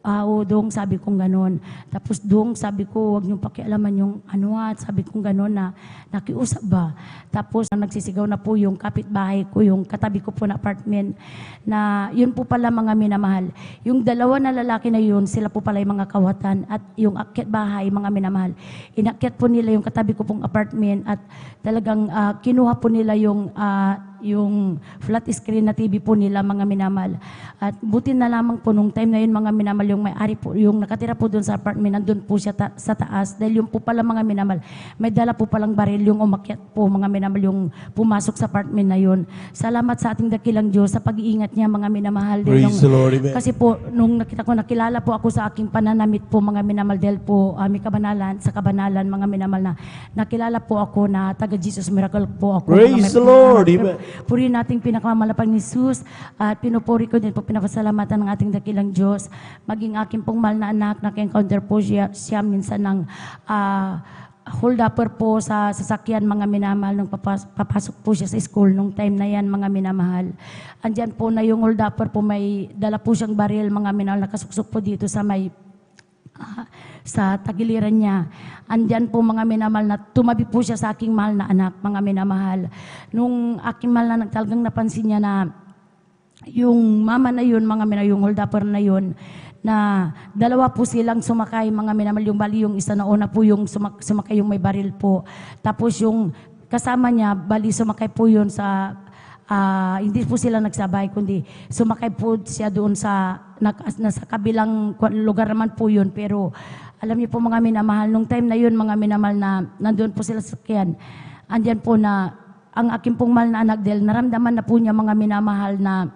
Oo, Dong, sabi kong ganun. Tapos, Dong, sabi ko, huwag niyong pakialaman yung ano at sabi kong ganun na nakiusap ba. Tapos, nagsisigaw na po yung kapitbahay ko, yung katabi ko po na apartment, na yun po pala mga minamahal. Yung dalawa na lalaki na yun, sila po pala yung mga kawatan at yung akyat bahay, mga minamahal. Inakyat po nila yung katabi ko pong apartment at talagang kinuha po nila yung flat screen na TV po nila mga minamahal. At buti na lamang po nung time na yun mga minamahal, yung may-ari po, yung nakatira po doon sa apartment, nandun po siya sa taas. Dahil yung po pala mga minamahal, may dala po palang baril yung umakyat po mga minamahal, yung pumasok sa apartment na yun. Salamat sa ating dakilang Diyos sa pag-iingat niya mga minamahal. Praise the Lord, amen. Kasi po, nung nakilala po ako sa aking pananamit po mga minamahal, dahil po may kabanalan, sa kabanalan mga minamahal na nakilala po ako na taga Jesus Miracle po ako. Praise the Lord, amen. Purihin nating pinakamamalapang ni Jesus at pinupuri ko din po pinapasalamatan ng ating dakilang Diyos. Maging aking pong mahal na anak, naka-encounter po siya minsan ng hold upper po sa sasakyan mga minamahal nung papasok po siya sa school nung time na yan mga minamahal. Andyan po na yung hold upper po, may dala po siyang baril mga minamahal, nakasuksok po dito sa may sa tagiliran niya. Andyan po mga minamahal na tumabi po siya sa aking mahal na anak, mga minamahal. Nung aking mahal na talagang napansin niya na yung mama na yun, mga minamahal, yung hold upper na yun, na dalawa po silang sumakay, mga minamahal, yung bali yung isa na una po yung sumakay yung may baril po. Tapos yung kasama niya, bali sumakay po yun sa hindi po sila nagsabay, kundi sumakay po siya doon sa nasa kabilang lugar naman po yun. Pero alam niyo po mga minamahal, nung time na yun mga minamahal na nandun po sila sa sakyan, andyan po na ang aking pong mahal na anak dahil naramdaman na po niya mga minamahal na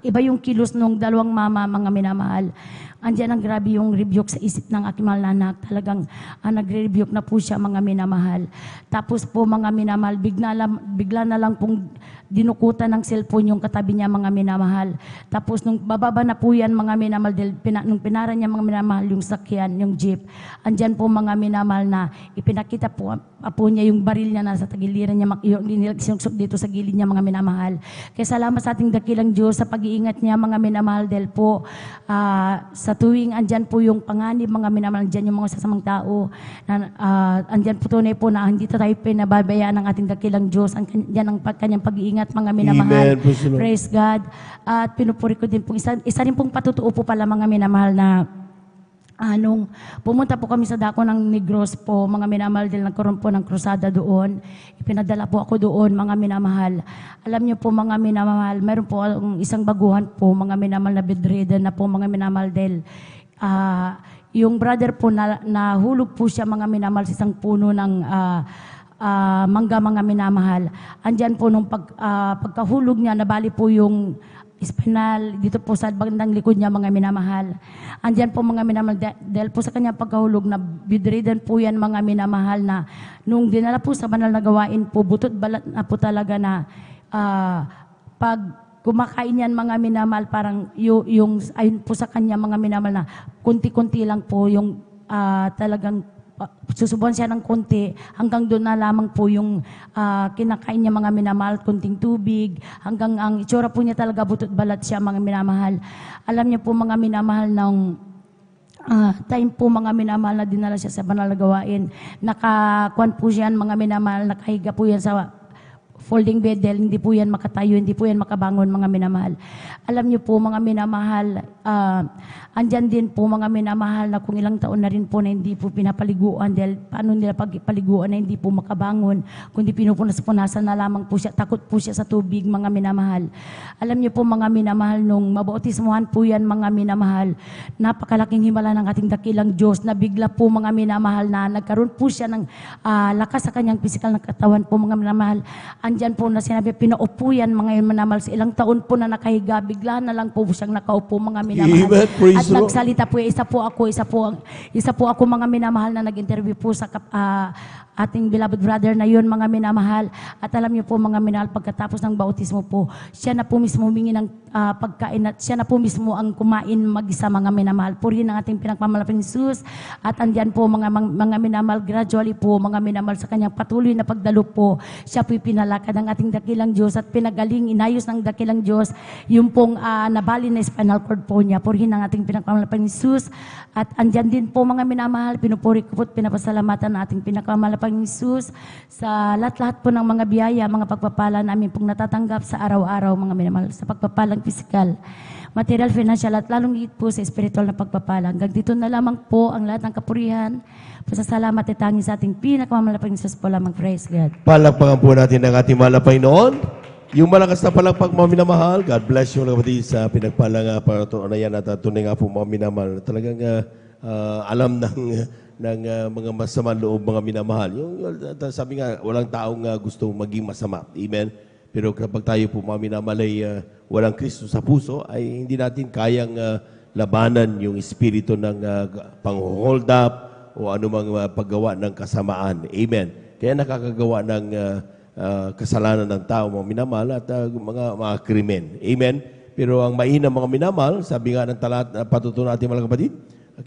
iba yung kilos nung dalawang mama mga minamahal. Andyan ang grabe yung rebuke sa isip ng aking mahal na anak. Talagang nagre-rebuke na po siya mga minamahal. Tapos po mga minamahal, bigla na lang pong dinukutan ng cellphone yung katabi niya mga minamahal. Tapos nung bababa na po yan mga minamahal, nung pinara niya mga minamahal yung sakyan, yung jeep, andyan po mga minamahal na ipinakita po niya yung baril niya na sa tagiliran niya, yung sinuksok dito sa gilid niya mga minamahal. Kaya salamat sa ating dakilang Diyos sa pag-iingat niya mga minamahal dahil po sa tuwing andyan po yung panganib mga minamahal, andyan yung mga sasamang tao na andyan po tunay po na hindi tayo pinababayaan ng ating dakilang Diyos. Andyan ang kanyang pag-iingat mga minamahal. Amen. Praise God. At pinupuri ko din po isa rin pong patutuo po pala mga minamahal na nung pumunta po kami sa dako ng Negros po, mga minamahal, dahil nagkaroon po ng krusada doon. Ipinadala po ako doon, mga minamahal. Alam niyo po, mga minamahal, mayroon po isang baguhan po, mga minamahal na bedridden na po, mga minamahal, dahil yung brother po na nahulog po siya, mga minamahal, sa isang puno ng mangga, mga minamahal. Andyan po nung pagkahulog niya, nabali po yung spinal, dito po sa bandang likod niya mga minamahal. Andyan po mga minamahal, dahil po sa kanya pagkahulog na bedridden po yan mga minamahal na nung dinala po sa banal na gawain po, butot balat na po talaga na pag kumakain yan mga minamahal, parang yung ayun po sa kanya mga minamahal na kunti-kunti lang po yung talagang susubuan siya ng konti hanggang doon na lamang po yung kinakain niya mga minamahal, kunting tubig, hanggang ang itsura po niya talaga butot balat siya mga minamahal. Alam niyo po mga minamahal ng time po mga minamahal na dinala siya sa banal na gawain. Nakakuan po siya mga minamahal, nakahiga po yan sa folding bed dahil hindi po yan makatayo, hindi po yan makabangon mga minamahal. Alam niyo po mga minamahal, andyan din po mga minamahal na kung ilang taon na rin po na hindi po pinapaliguan dahil paano nila pagpaliguan na hindi po makabangon, kundi pinupunas-punasan na lamang po siya, takot po siya sa tubig, mga minamahal. Alam niyo po mga minamahal, nung mabautismuhan po yan mga minamahal, napakalaking himala ng ating dakilang Diyos na bigla po mga minamahal na nagkaroon po siya ng lakas sa kanyang pisikal na katawan po mga minamahal. Andyan po na sinabi, pinaupo yan mga minamahal sa ilang taon po na nakahiga, bigla na lang po siyang nakaupo mga minamahal. Amen. Praise At the Lord. nagsalita po, isa po ako mga minamahal na nag-interview po sa ating beloved brother na yun, mga minamahal. At alam niyo po mga minamahal, pagkatapos ng bautismo po, siya na po mismo humingi ng pagkain at siya na po mismo ang kumain mag-isa mga minamahal. Purihin ang ating pinagmamalaping Jesus. At andyan po mga minamahal, gradually po mga minamahal sa kanyang patuloy na pagdalo po, siya po'y pinalakad ng ating dakilang Diyos at pinagaling, inayos ng dakilang Diyos yung pong nabali na spinal cord po niya. Purihin ang ating pinagmamalaping Jesus. At andyan din po mga minamahal, pinupuri ko po at pinapasalamatan ang ating pinagmamalaping Jesus sa lahat-lahat po ng mga biyaya, mga pagpapala namin pong natatanggap sa araw-araw mga minamahal, sa pagpapalang pisikal, material, financial at lalong higit po sa spiritual na pagpapala. Hanggang dito na lamang po ang lahat ng kapurihan. Pasasalamat at tanging sa ating pinagmamalaping Jesus po lamang. Praise God. Palakpakan po natin ang ating malapay noon. Yung malakas na palakpak mga minamahal, God bless you mga kapatid sa pinagpalang paratoon na yan at tunay nga po mga minamahal. Talagang alam ng mga masamang loob mga minamahal. Yung sabi nga, walang taong gusto maging masama. Amen? Pero kapag tayo po mga minamahal ay walang Kristo sa puso, ay hindi natin kayang labanan yung espiritu ng pang-hold up o anumang paggawa ng kasamaan. Amen? Kaya nakakagawa ng kasalanan ng tao, mga minamahal, at mga krimen. Amen? Pero ang mainam mga minamahal, sabi nga ng talat na patutunan natin mga kapatid,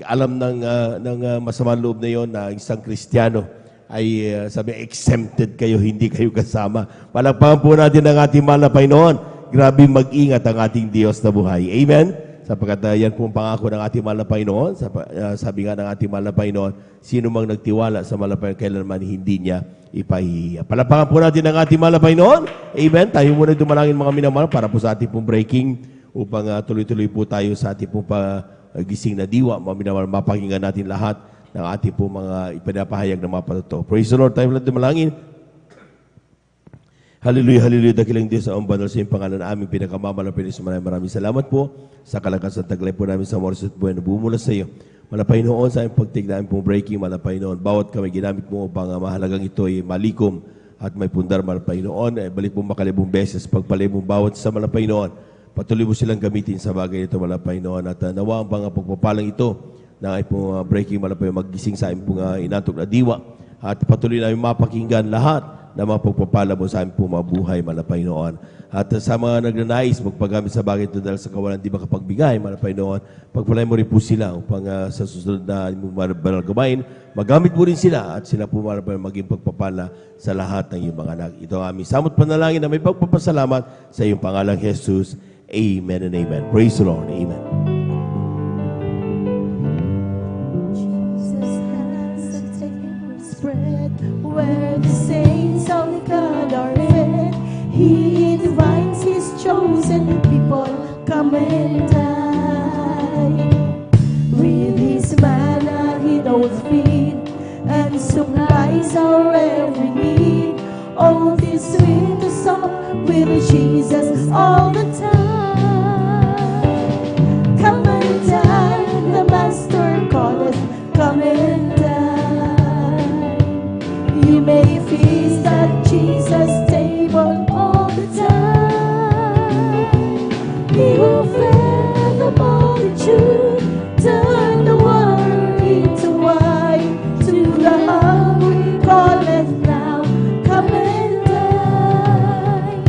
alam ng masamang loob na yon na isang Kristiyano ay sabi, exempted kayo, hindi kayo kasama. Palakpakan po natin ang ating mahal na Panginoon. Grabe mag-ingat ang ating Diyos na buhay. Amen? Sapagkat yan po ang pangako ng ating mahal na Panginoon. Sabi nga ng ating mahal na Panginoon, sino mang nagtiwala sa mahal na Panginoon, kailanman hindi niya ipahihiya. Palakpakan po natin ang ating mahal na Panginoon. Amen? Tayo muna dumalangin mga minamahal para po sa ating pong breaking upang tuloy-tuloy po tayo sa ating pong gising na diwa. Mga minamahal, mapakinggan natin lahat ng ating po mga ipinapahayag na mga patuto. Praise the Lord. Tayo mula dumalangin. Hallelujah, hallelujah. Dakilang Diyos sa banal sa iyong pangalan na aming pinakamamalang pinis. Maraming salamat po sa kalakasan taglay po namin sa Morris at Buwan na bumula sa iyo. Malapay noon sa aming pagtig namin pong breaking. Malapay noon. Bawat kami ginamit mo upang mahalagang ito ay malikom at may pundar. Malapay noon. Balik po makalibong beses pagpalay mong bawat sa malapay noon. Patuloy mo silang gamitin sa bagay ito malapay noon. At nawa ang mga pagpapalang ito na ay pong breaking malapay maggising sa aming pong inatok na diwa. At patuloy namin mapakinggan lahat na mga pagpapala mo sa aming pong mabuhay malapay noon. At sa mga nagnanais magpagamit sa bagay ito dahil sa kawalan di makapagbigay malapay noon, pagpalay mo rin po sila upang sa susunod na banal gawain, magamit mo rin sila at sila po malapay maging pagpapala sa lahat ng iyong mga anak. Ito ang aming samot panalangin na may pagpapasalamat sa iyong pangalang Jesus. Amen and amen. Praise the Lord. Amen. Jesus has a table spread where the saints of God are fed. He invites His chosen people, come and dine. With His manna He does feed and supplies our every need. All this with the song with Jesus all the time. Come and dine, the Master calleth, come and dine. You may feast at Jesus' table all the time. He will fill the multitude, turn the water into wine. To the hungry calleth now, come and dine.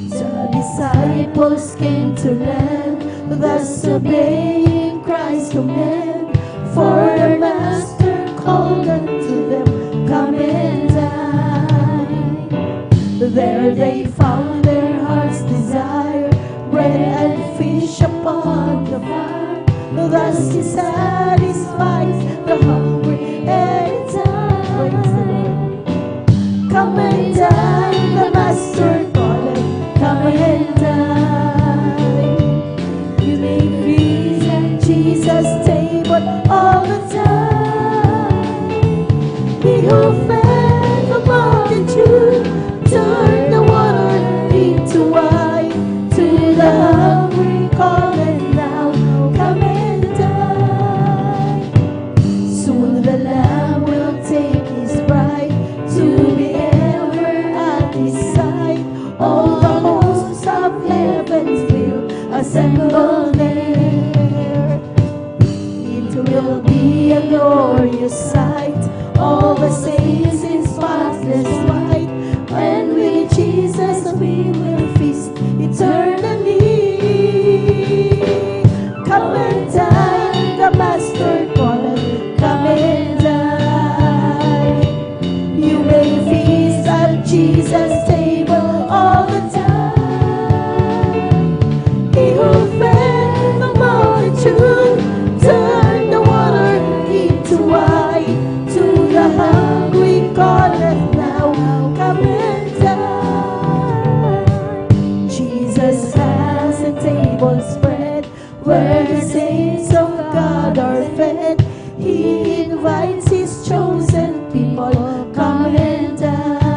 The disciples came to learn, thus obeying Christ's command. For the Master called unto them, come and dine. There they found their heart's desire, bread and fish upon the fire. Thus He satisfies the hungry anytime. Praise the Lord. Come and dine, the Master calleth, come and dine. You may feast Jesus' table all the time. He who fed the multitude, turned the water into wine. To the hungry calleth now, come and dine. Jesus has a table spread where the saints of God are fed. He invites his chosen people, come and dine.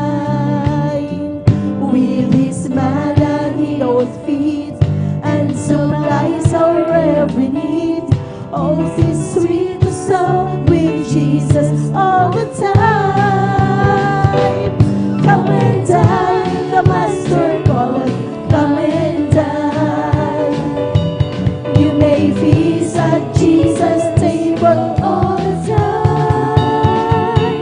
With his manna he doth feed and supplies our every need. Oh, it's sweet to sup with Jesus all the time. Come and dine, the Master calleth, come and dine. You may feast at Jesus' table all the time.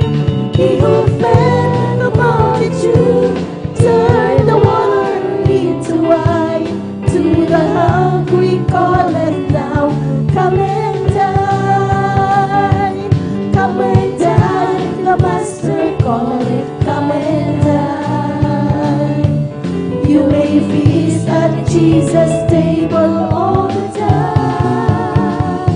He who fed the multitude, turned the water into wine. To the hungry calleth now, come and dine. Come and dine, the Master calleth, come and dine. You may feast at Jesus' table all the time.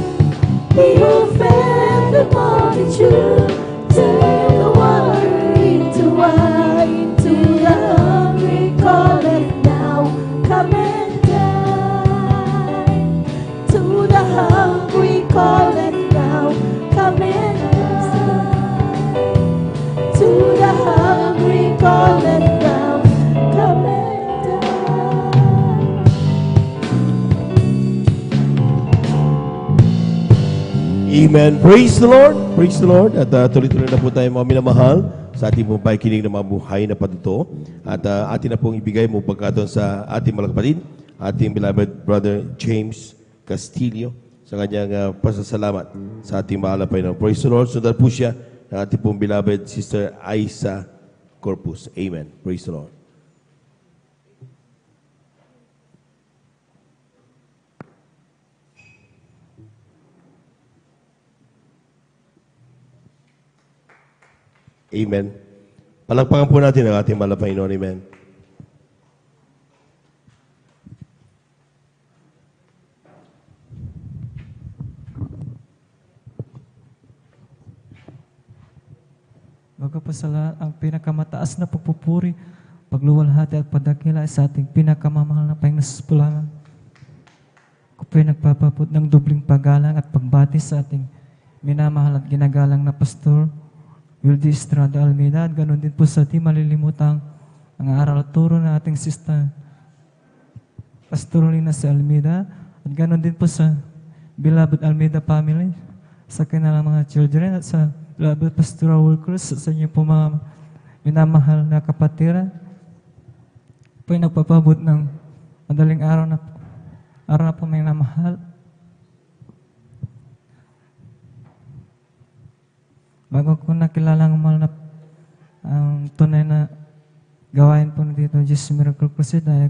He who fed the multitude, turned the water into wine. To the hungry calleth now, come and dine. To the hungry calleth now, come and dine. To the hungry calleth now, come and Amen. Praise the Lord. Praise the Lord. At tuloy-tuloy na po tayo mga minamahal sa ating pong pakikinig ng mga buhay na patuto. At atin na pong ibigay mo pagkataon sa ating mga kapatid, ating beloved brother James Castillo sa kanyang pasasalamat sa ating mahal na Panginoon. Praise the Lord. Sundan po siya ng ating pong beloved Sister Aisa Corpus. Amen. Praise the Lord. Amen. Palakpakan po natin ang ating mahal na Panginoon. Amen. Magpapasalamat ang pinakamataas na pagpupuri, pagluwalhati at padakila sa ating pinakamamahal na Panginoon sa pulangan. Ako po'y nagpapaput ng dubling paggalang at pagbati sa ating minamahal at ginagalang na pastor, Wildy Estrada Almeida, at ganoon din po sa ating malilimutang ang aral at turo na ating sister Pastorolina si Almeida, at ganoon din po sa beloved Almeida family, sa kanilang mga children, at sa beloved pastoral workers, sa inyo po mga minamahal na kapatira. Po ay nagpapabot ng madaling araw na po minamahal. Bago ko nakilala ang mahal na ang tunay na gawain po dito, Jesus Miracle Crusade, ay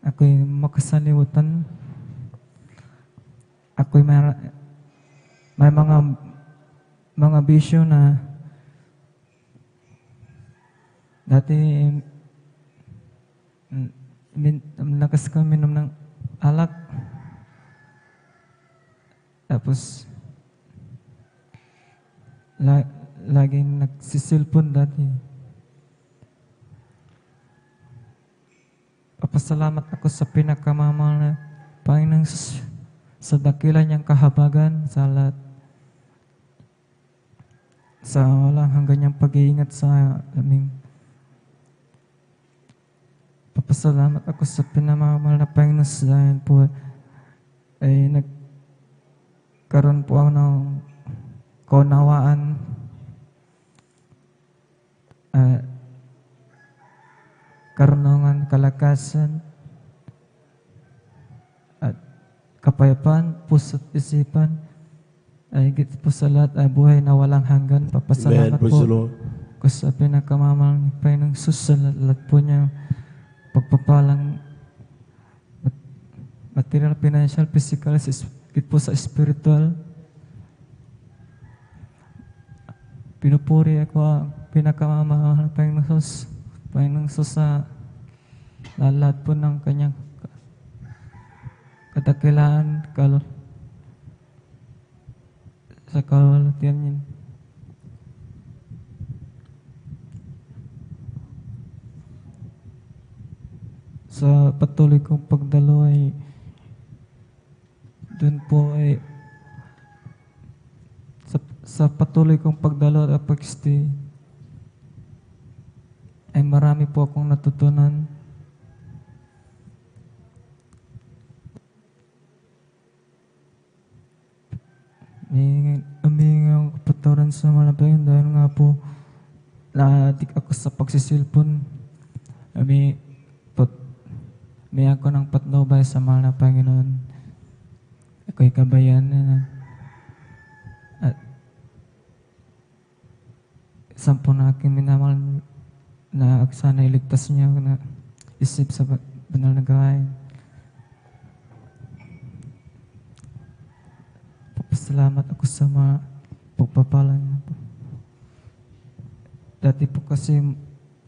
ako'y makasalimutan. Ako'y may mga bisyo na dati lakas ko minom ng alak. Tapos laging nagsisilpon dati. Papasalamat ako sa pinakamamahal na Panginoon sa dakila niyang kahabagan, sa lahat, sa walang hanggang niyang pag-iingat sa aming. Papasalamat ako sa pinamamahal na Panginoon sa dahil po ay nagkaroon po ako ng kaunawaan, karunungan, kalakasan, at kapayapaan, puso't isipan, ay higit po sa lahat ay buhay na walang hanggan. Papasalamat po ko sa pinakamamahal ng Panginoong Sus sa lahat po niya pagpapalang material, financial, physical, higit po sa spiritual. pinupuri ako ang pinakamamahal na Panginoong Sus sa lahat po ng kanyang kadakilaan, sa kalwalatian niya. Sa patuloy kong pagdalo ay doon po ay sa patuloy kong pagdalo at pag-stay ay marami po akong natutunan. Humingi ang kapatawaran sa malabayan dahil nga po naadik ako sa pagsisilpon. May ako ng patnubay sa mahal na Panginoon. Ako'y kabayan na at sampo na aking minamahal na sana iligtas niya na isip sa banal na gawain. Papasalamat ako sa mga pagpapala niya po.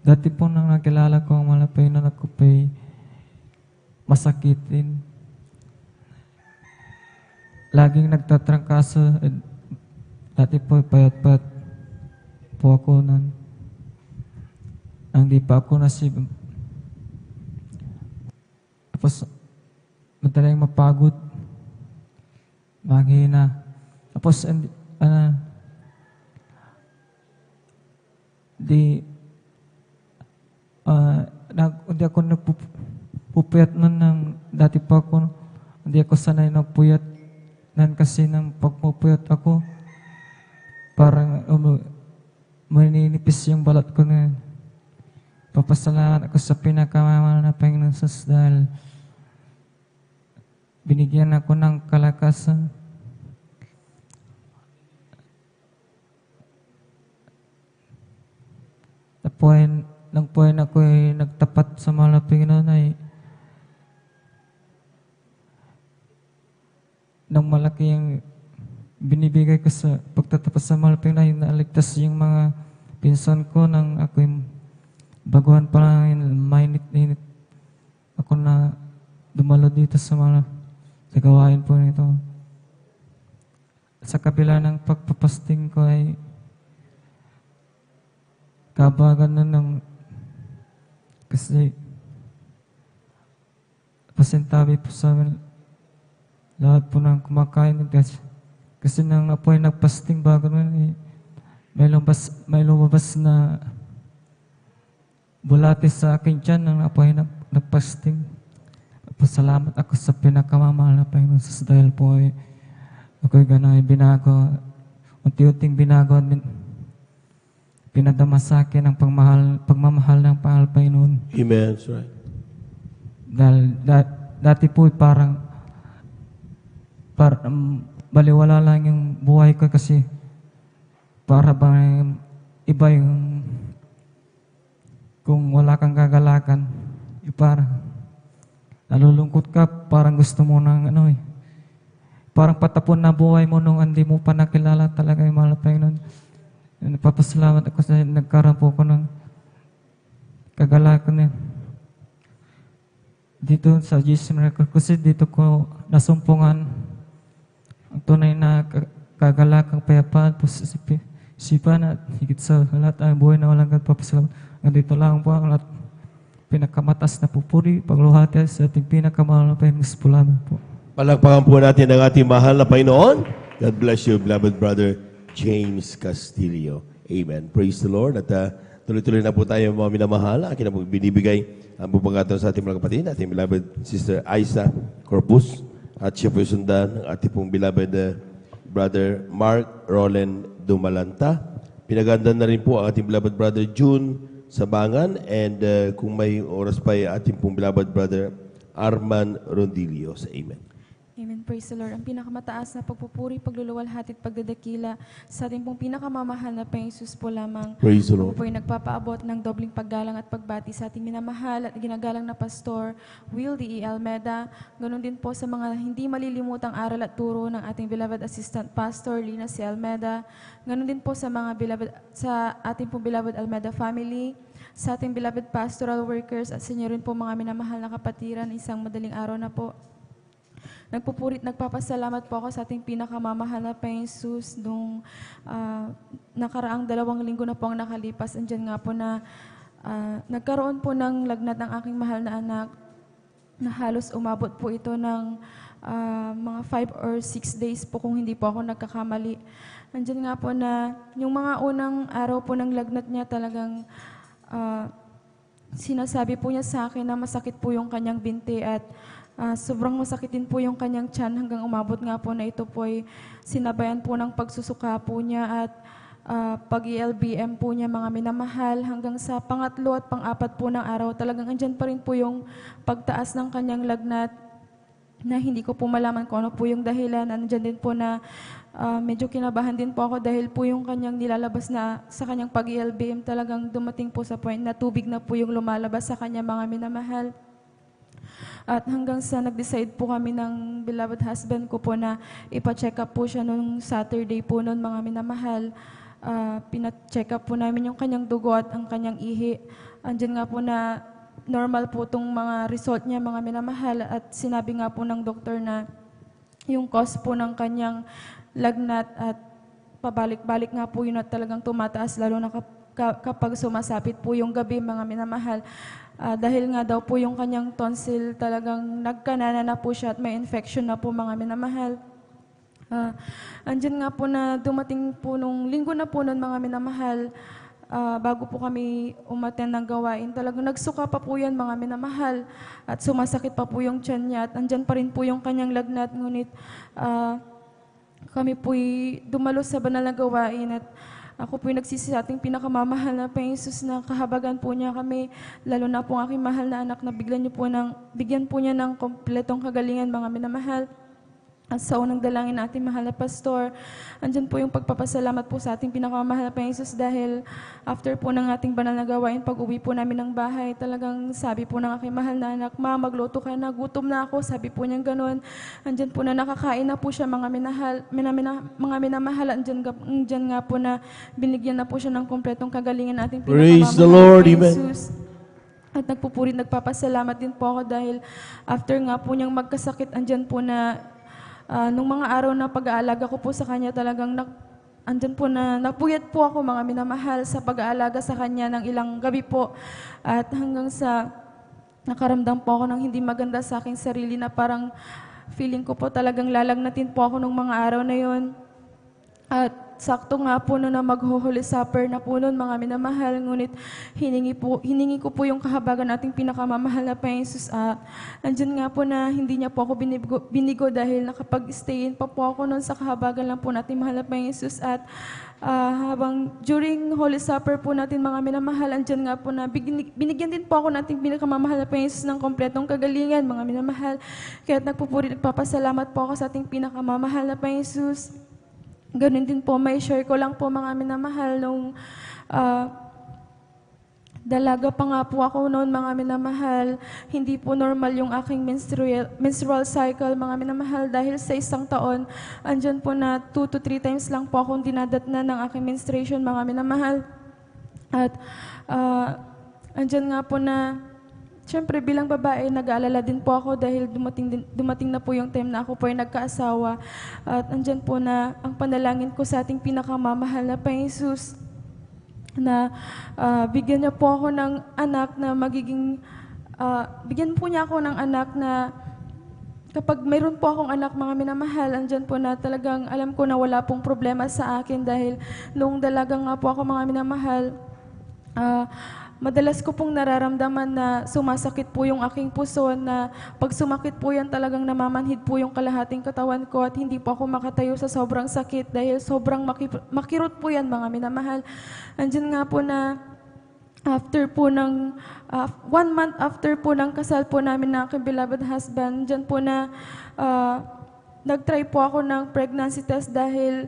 Dati po nang nakilala ko ang mahal na Panginoon, ako pa'y masakitin. Laging nagtatrangkaso. Dati po payat-payat po ako nun. Hindi pa ako nasib. Tapos madaling mapagod. Manghina. Tapos hindi ako nagpupuyat nun ng dati pa ako. Hindi ako sanay nagpuyat nan kasi nang pagpupuyat ako parang maninipis yung balat ko na. Papasalamat ako sa pinakamamahal na Panginoon Sus dahil binigyan ako ng kalakasan. Nang puwan ako ay nagtapat sa mahal na Panginoon ay nang malaki yung binibigay ko sa pagtatapat sa mahal na Panginoon ay naaligtas yung mga pinsan ko nang ako yung baguhan pa lang mainit-init ako na dumalo dito sa mga sa gawain po nito. Sa kabila ng pagpapasting ko ay kabagan na ng kasi pasintabi po sa amin lahat po ng kumakain kasi nang po ay nagpasting bago nun may lumabas na bulate sa akin dyan nang po ay nagpasting. Pasalamat ako sa pinakamamahal na Panginoon Sus dahil po ay ako'y gano'y binago, unti-unting binago at pinadama sa akin ang pagmamahal ng Panginoon. Amen. That's right. Dahil dati po parang baliwala lang yung buhay ko kasi para bang iba yung kung wala kang kagalakan, parang nalulungkot ka, parang gusto mo ng parang patapon na buhay mo nung hindi mo pa nakilala talaga yung mahal na Panginoon. Napapasalamat ako sa nagkaroon po ako ng kagalakan niya. Dito sa Jesus Miracle kasi dito ko nasumpungan ang tunay na kagalakang payapaan po sa isipan at higit sa lahat ang buhay na walang pagpapasalamat. Dito lang po ang lahat pinakamatas na pupuri, pagluhati sa ating pinakamahal na Panginoon po lamang po. Palakpakan po natin ang ating mahal na Panginoon. God bless you, beloved brother James Castillo. Amen. Praise the Lord. At tuloy-tuloy na po tayo mga minamahal. Akin na po binibigay ang bupagatan sa ating mga kapatid, ating beloved Sister Aiza Corpus. At siya po sundan ng ating pong beloved brother Mark Roland Dumalanta. Pinaganda na rin po ang ating beloved brother June Sabangan. And kung may oras pa ating pong beloved brother Arman Rondillos. Amen. Amen. Praise the Lord. Ang pinakamataas na pagpupuri, pagluluwalhati at pagdadakila sa ating pong pinakamamahal na Panginoong Hesus po lamang. Praise the Lord. Ako po ay nagpapaabot ng dobling paggalang at pagbati sa ating minamahal at ginagalang na Pastor Will D. E. Almeda. Ganon din po sa mga hindi malilimutang aral at turo ng ating beloved assistant Pastor Lina C. Almeda. Ganon din po sa mga sa ating pong beloved Almeda family, sa ating beloved pastoral workers at sa inyo rin po mga minamahal na kapatiran. Isang madaling araw na po. Nagpupurit, nagpapasalamat po ako sa ating pinakamamahal na Panginoong Hesus nung nakaraang 2 linggo na po ang nakalipas. Andyan nga po na nagkaroon po ng lagnat ng aking mahal na anak na halos umabot po ito ng mga 5 or 6 days po kung hindi po ako nagkakamali. Andyan nga po na yung mga unang araw po ng lagnat niya talagang sinasabi po niya sa akin na masakit po yung kanyang binti at sobrang masakit din po yung kanyang tiyan hanggang umabot nga po na ito po ay sinabayan po ng pagsusuka po niya at pag-ELBM po niya mga minamahal hanggang sa pangatlo at pang-apat po ng araw. Talagang andyan pa rin po yung pagtaas ng kanyang lagnat na hindi ko po malaman kung ano po yung dahilan. Andyan din po na medyo kinabahan din po ako dahil po yung kanyang nilalabas na sa kanyang pag-ELBM talagang dumating po sa point na tubig na po yung lumalabas sa kanya mga minamahal. At hanggang sa nag-decide po kami ng beloved husband ko po na ipa-check up po siya nung Saturday po noon mga minamahal. Pina-check up po namin yung kanyang dugo at ang kanyang ihi. Andyan nga po na normal po itong mga result niya mga minamahal at sinabi nga po ng doktor na yung cause po ng kanyang lagnat at pabalik-balik nga po yun at talagang tumataas lalo na kapag sumasapit po yung gabi mga minamahal. Dahil nga daw po yung kanyang tonsil talagang nagkanana na po siya at may infection na po mga minamahal. Andyan nga po na dumating po nung linggo na po nun mga minamahal, bago po kami umattend ng gawain, talagang nagsuka pa po yan mga minamahal at sumasakit pa po yung tiyan niya at andyan pa rin po yung kanyang lagnat. Ngunit kami po'y dumalo sa banal na gawain at ako po'y nagsisi sa ating pinakamamahal na Panginoong Hesus na kahabagan po niya kami, lalo na po ang aking mahal na anak na bigyan po niya ng kompletong kagalingan mga minamahal. At sa unang dalangin na ating mahal na pastor, andyan po yung pagpapasalamat po sa ating pinakamamahal na Panginoong Hesus dahil after po ng ating banal na gawain, pag uwi po namin ng bahay, talagang sabi po ng aking mahal na anak, "Ma, magluto ka na, gutom na ako." Sabi po niyang ganon. Andyan po na nakakain na po siya mga minamahal. Andyan nga po na binigyan na po siya ng kompletong kagalingan na ating Praise pinakamamahal the Lord, na amen. Panginoong Hesus. At nagpupurit, nagpapasalamat din po ako dahil after nga po niyang magkasakit, andyan po na nung mga araw na pag-aalaga ko po sa kanya, talagang andyan po na napuyat po ako mga minamahal sa pag-aalaga sa kanya ng ilang gabi po. At hanggang sa nakaramdam po ako ng hindi maganda sa aking sarili na parang feeling ko po talagang lalagnatin po ako nung mga araw na yon. At sakto nga po na mag-Holy Supper na po noon mga minamahal, ngunit hiningi ko po yung kahabagan nating pinakamamahal na Panginoong Hesus. Andyan nga po na hindi niya po ako binigo dahil nakapag-stayin pa po ako noon sa kahabagan lang po nating mahal na Panginoong Hesus. At habang during Holy Supper po natin mga minamahal, andyan nga po na binigyan din po ako nating pinakamamahal na Panginoong Hesus ng kompletong kagalingan mga minamahal. Kaya nagpupuri, nagpapasalamat po ako sa ating pinakamamahal na Panginoong Hesus. Ganun din po, may share ko lang po mga minamahal nung dalaga pa nga po ako noon mga minamahal. Hindi po normal yung aking menstrual cycle mga minamahal dahil sa isang taon, andyan po na 2 to 3 times lang po akong dinadatnan ng aking menstruation mga minamahal. At andyan nga po na siyempre, bilang babae, nag-aalala din po ako dahil dumating na po yung time na ako po ay nagkaasawa. At andyan po na ang panalangin ko sa ating pinakamamahal na Panginoong Hesus na bigyan niya po ako ng anak na bigyan po niya ako ng anak na kapag mayroon po akong anak mga minamahal, andyan po na talagang alam ko na wala pong problema sa akin dahil nung dalaga nga po ako mga minamahal, madalas ko pong nararamdaman na sumasakit po yung aking puso, na pag sumakit po yan talagang namamanhid po yung kalahating katawan ko at hindi po ako makatayo sa sobrang sakit dahil sobrang makirot po yan mga minamahal. Andyan nga po na after po ng 1 month after po ng kasal po namin ng aking beloved husband, dyan po na nag-try po ako ng pregnancy test dahil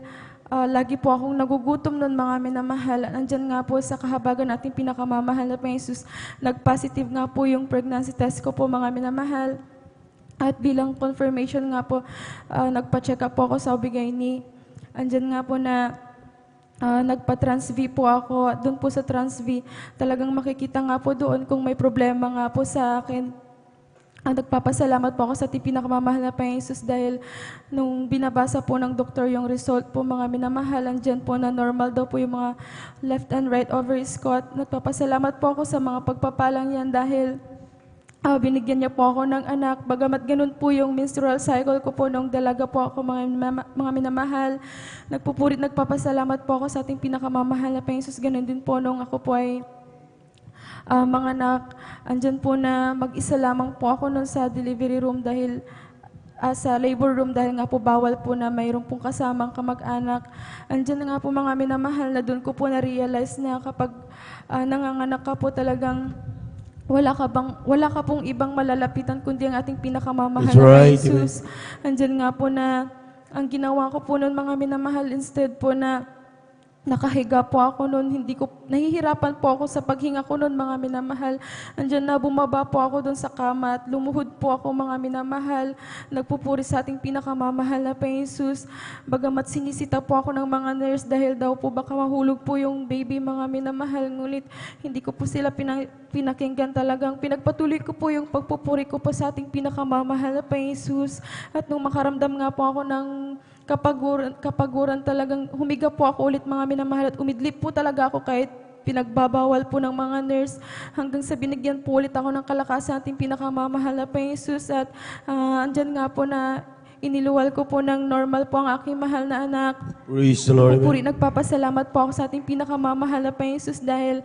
lagi po akong nagugutom noon, mga minamahal. Nandyan nga po sa kahabagan nating pinakamamahal na Panginoon Jesus, nag-positive nga po yung pregnancy test ko po, mga minamahal. At bilang confirmation nga po, nagpa-check up po ako sa OB-GYN. Andyan nga po na nagpa-trans-V po ako. Doon po sa trans-V, talagang makikita nga po doon kung may problema nga po sa akin. Nagpapasalamat po ako sa ating pinakamamahal na Panginoon Jesus dahil nung binabasa po ng doktor yung result po, mga minamahal, andyan po na normal daw po yung mga left and right ovaries ko. At nagpapasalamat po ako sa mga pagpapalang yan dahil binigyan niya po ako ng anak. Bagamat ganun po yung menstrual cycle ko po nung dalaga po ako, mga minamahal. Nagpapasalamat po ako sa ating pinakamamahal na Panginoon Jesus. Ganun din po nung ako po ay mga anak. Andyan po na mag-isa lamang po ako nun sa delivery room dahil sa labor room dahil nga po bawal po na mayroong pong kasamang kamag-anak. Andyan nga po, mga minamahal, na doon ko po na-realize na kapag nanganganak ka po talagang wala ka pong ibang malalapitan kundi ang ating pinakamamahal na Jesus. Andyan nga po na ang ginawa ko po noon, mga minamahal, instead po na nakahiga po ako noon, nahihirapan po ako sa paghinga ko noon, mga minamahal. Andyan na bumaba po ako doon sa kama at lumuhod po ako, mga minamahal. Nagpupuri sa ating pinakamamahal na Panginoon Jesus. Bagamat sinisita po ako ng mga nurse dahil daw po baka mahulog po yung baby, mga minamahal. Ngunit hindi ko po sila pinakinggan talagang. Pinagpatuloy ko po yung pagpupuri ko po sa ating pinakamamahal na Panginoon Jesus. At nung makaramdam nga po ako ng kapaguran talagang humiga po ako ulit, mga minamahal, at umidlip po talaga ako kahit pinagbabawal po ng mga nurse hanggang sa binigyan po ulit ako ng kalakasan ating pinakamamahal na Panginoon Jesus. At andyan nga po na iniluwal ko po ng normal po ang aking mahal na anak. Praise the Lord. Nagpapasalamat po ako sa ating pinakamamahal na Panginoon Jesus dahil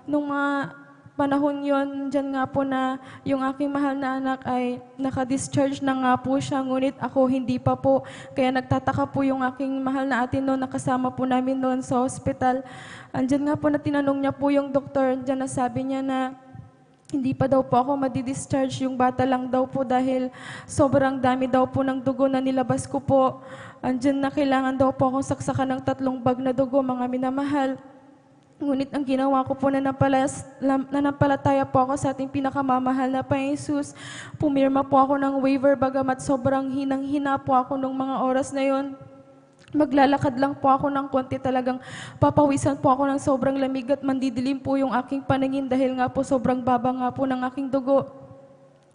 nung mga panahon yon, dyan nga po na yung aking mahal na anak ay naka-discharge na nga po siya, ngunit ako hindi pa po. Kaya nagtataka po yung aking mahal na ate noon, nakasama po namin noon sa hospital. Andyan nga po na tinanong niya po yung doktor, dyan na sabi niya na hindi pa daw po ako madi-discharge, yung bata lang daw po dahil sobrang dami daw po ng dugo na nilabas ko po. Andyan na kailangan daw po akong saksakan ng 3 bag na dugo, mga minamahal. Ngunit ang ginawa ko po, nanampalataya po ako sa ating pinakamamahal na Panginoon Jesus. Pumirma po ako ng waiver, bagamat sobrang hinang-hina po ako nung mga oras na yon. Maglalakad lang po ako ng konti, talagang papawisan po ako ng sobrang lamig at mandidilim po yung aking paningin dahil nga po sobrang baba nga po ng aking dugo.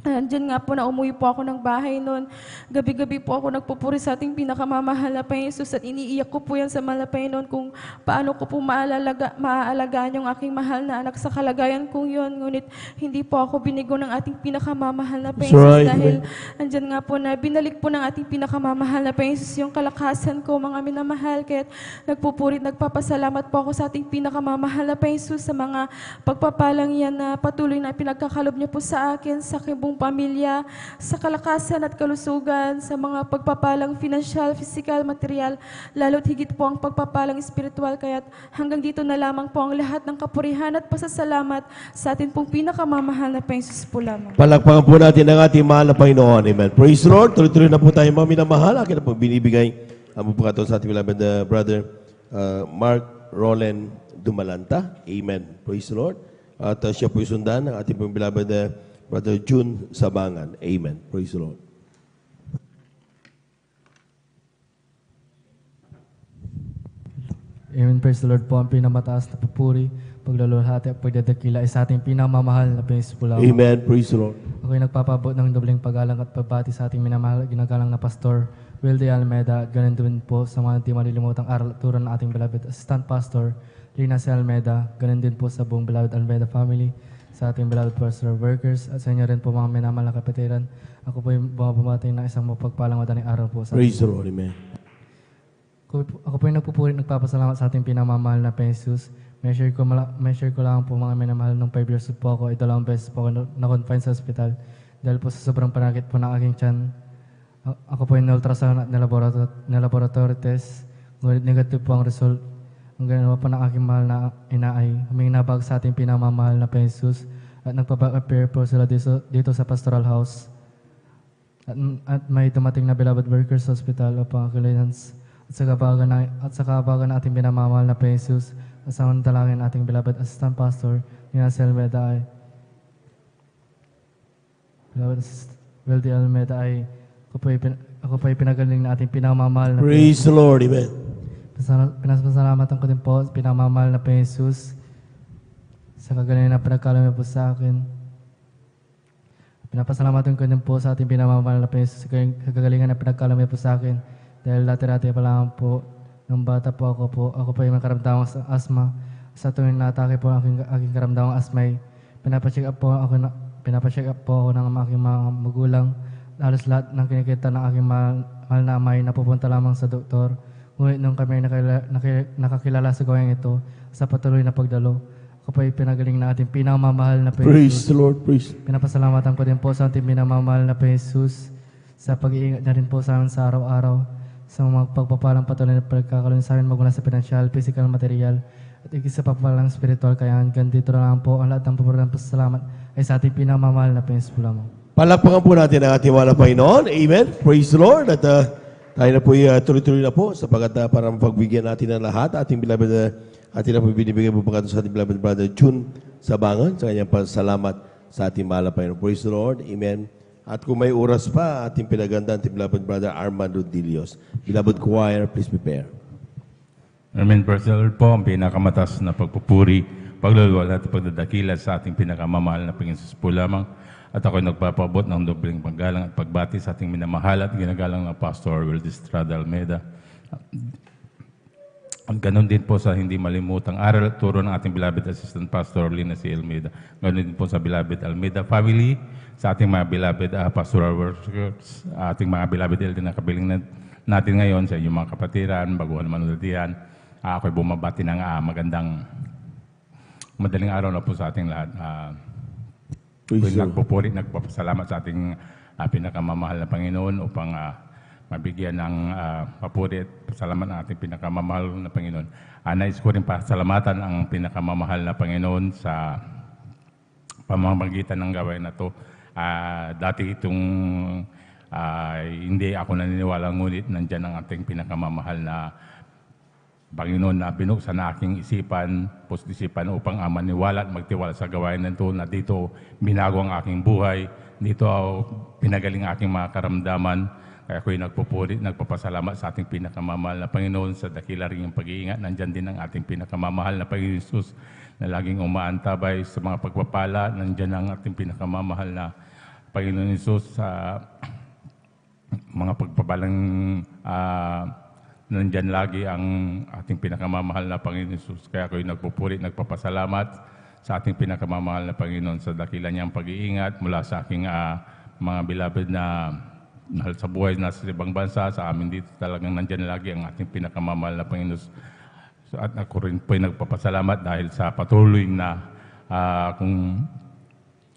Andyan nga po na umuwi po ako ng bahay noon. Gabi-gabi po ako nagpupuri sa ating pinakamamahal na Panginoon Jesus at iniiyak ko po yan sa mahal na Panginoon kung paano ko po maaalagaan yung aking mahal na anak sa kalagayan kong yun. Ngunit hindi po ako binigo ng ating pinakamamahal na Panginoon Jesus dahil andyan nga po na binalik po ng ating pinakamamahal na Panginoon Jesus yung kalakasan ko, mga minamahal. Kaya nagpapasalamat po ako sa ating pinakamamahal na Panginoon Jesus sa mga pagpapalang yan na patuloy na pinagkakalob niyo po sa akin, sa aking pamilya, sa kalakasan at kalusugan, sa mga pagpapalang financial, physical, material, lalo't higit po ang pagpapalang spiritual. Kaya't hanggang dito na lamang po ang lahat ng kapurihan at pasasalamat sa atin pong pinakamamahal na Panginoon Jesus po lamang. Palakpakan po natin ang ating mahal na Panginoon. Amen. Praise the Lord. Tuloy-tuloy na po tayo, mga minamahal. Akin na po binibigay ang pagkataon sa ating beloved brother Mark Roland Dumalanta. Amen. Praise the Lord. At siya po isundan ng ating pong beloved Brother June Sabangan. Amen. Praise the Lord. Amen. Praise the Lord po. Ang pinamataas na papuri, paglalulhati at pagdadakila ay sa ating pinamamahal na Panginoon po lamang. Amen. Praise the Lord. Ako'y nagpapabot ng dobleng paggalang at pagbati sa ating minamahal ginagalang na Pastor Wilde Almeida. Ganun din po sa mga hindi malilimutang aral at turo ng ating beloved Assistant Pastor Lina C. Almeida. Ganun din po sa buong beloved Almeida family, sa ating beloved pastoral workers, at sa inyo rin po, mga minamahal na kapatiran. Ako po yung bumabati ng isang mapagpalang madaling araw po. Praise the Lord. Amen. Ako po yung nagpupuri, nagpapasalamat sa ating pinamamahal na Panginoon Jesus. Measure ko lang po, mga minamahal, nung 5 years po ako, 2 beses po ako na-confine sa hospital. Dahil po sa sobrang panakit po ng aking tiyan. Ako po yung na-ultrasound at na-laboratory test. Ngunit negative po ang result. Ang ganawa po ng aking mahal na ina ay huminabag sa ating pinamamahal na Panginoon Jesus at nagpapag-appear po sila dito sa pastoral house. at may dumating na Beloved Workers Hospital upang clearance at sa kabagan na ating pinamamahal na Panginoon Jesus at sa talangin ating Beloved Assistant Pastor Nina Almeida ay Beloved Weldy Almeida ay ako po ay pinagaling na ating pinamamahal na Praise the Lord. Amen. Pinasalamatan ko din po pinamamahal na Panginoon Jesus sa kagalingan na pinagkalamay po sa akin. Pinapasalamatan ko din po sa ating pinamamahal na Panginoon Jesus sa kagalingan na pinagkalamay po sa akin. Dahil dati-dati pa lang po, nung bata po ako po ay makaramdamang asma. Sa tuwing natake po ang aking karamdamang asma ay pinapacheck up po ako ng aking mga magulang. Halos lahat ng kinikita ng aking mahal na amay napupunta lamang sa doktor. Ngunit nung kami nakakilala sa gawing ito, sa patuloy na pagdalo, ako po ay pinagaling na ating pinamamahal na Panginoon. Praise the Lord. Praise. Pinapasalamatan ko din po sa ating pinamamahal na Panginoon Jesus sa pag-iingat na rin po sa amin sa araw-araw, sa mga pagpapalang patuloy na pagkakaroon sa amin magmula sa financial, physical, material, at igit sa pagpapalang spiritual. Kaya hanggang dito na lang po ang lahat ng paborang pasalamat ay sa ating pinamamahal na Panginoon Jesus lamang. Palakpakan po natin ang ating mahal na Panginoon. Amen. Praise the Lord. At tayo na po tuloy-tuloy na po sapagat para mapagbigyan natin ng lahat. Ating beloved, ating na po binibigyan po pagkato sa ating beloved brother June Sabangan sa kanyang pasalamat sa ating mahal na Panginoon. Praise the Lord. Amen. At kung may oras pa, ating pinaganda ating beloved brother Armando Dilios. Beloved choir, please prepare. Amen. Praise the Lord po, ang pinakamatas na pagpupuri, pagluluwal at pagdadakila sa ating pinakamamahal na Panginoon Jesus po lamang. At ako'y nagpapabot ng dobleng paggalang at pagbati sa ating minamahal at ginagalang na Pastor Weldy Estrada Almeida. At ganon din po sa hindi malimutang aral at turo ng ating beloved Assistant Pastor Lina C. Almeida. Ganon din po sa beloved Almeida family, sa ating mga beloved pastoral workers, ating mga beloved elder na kabiling natin ngayon, sa inyong mga kapatiran, baguhan manunodian. Ako'y bumabati ng magandang madaling araw na po sa ating lahat. Nagpupuri, nagpapasalamat sa ating pinakamamahal na Panginoon upang mabigyan ng papuri at pasalamat ng ating pinakamamahal na Panginoon. Nais ko rin pasalamatan ang pinakamamahal na Panginoon sa pamamagitan ng gawain na to. Dati itong hindi ako naniniwala, ngunit nandyan ang ating pinakamamahal na Panginoon na binuksan na aking isipan, pusisipan upang maniwala at magtiwala sa gawain nito na dito binago ang aking buhay. Dito pinagaling aking mga karamdaman. Kaya ako'y nagpupuri, nagpapasalamat sa ating pinakamamahal na Panginoon sa dakila rin yung pag-iingat. Nandyan din ang ating pinakamamahal na Panginoon Jesus na laging umaantabay sa mga pagpapala. Nandyan ang ating pinakamamahal na Panginoon Jesus sa mga pagpapalang nandyan lagi ang ating pinakamamahal na Panginoon Jesus. Kaya ako'y nagpupuri, nagpapasalamat sa ating pinakamamahal na Panginoon sa dakila niyang pag-iingat mula sa aking mga beloved na mahal sa buhay na sa ibang bansa. Sa amin dito talagang nandyan lagi ang ating pinakamamahal na Panginoon. At ako rin po'y nagpapasalamat dahil sa patuloy na kung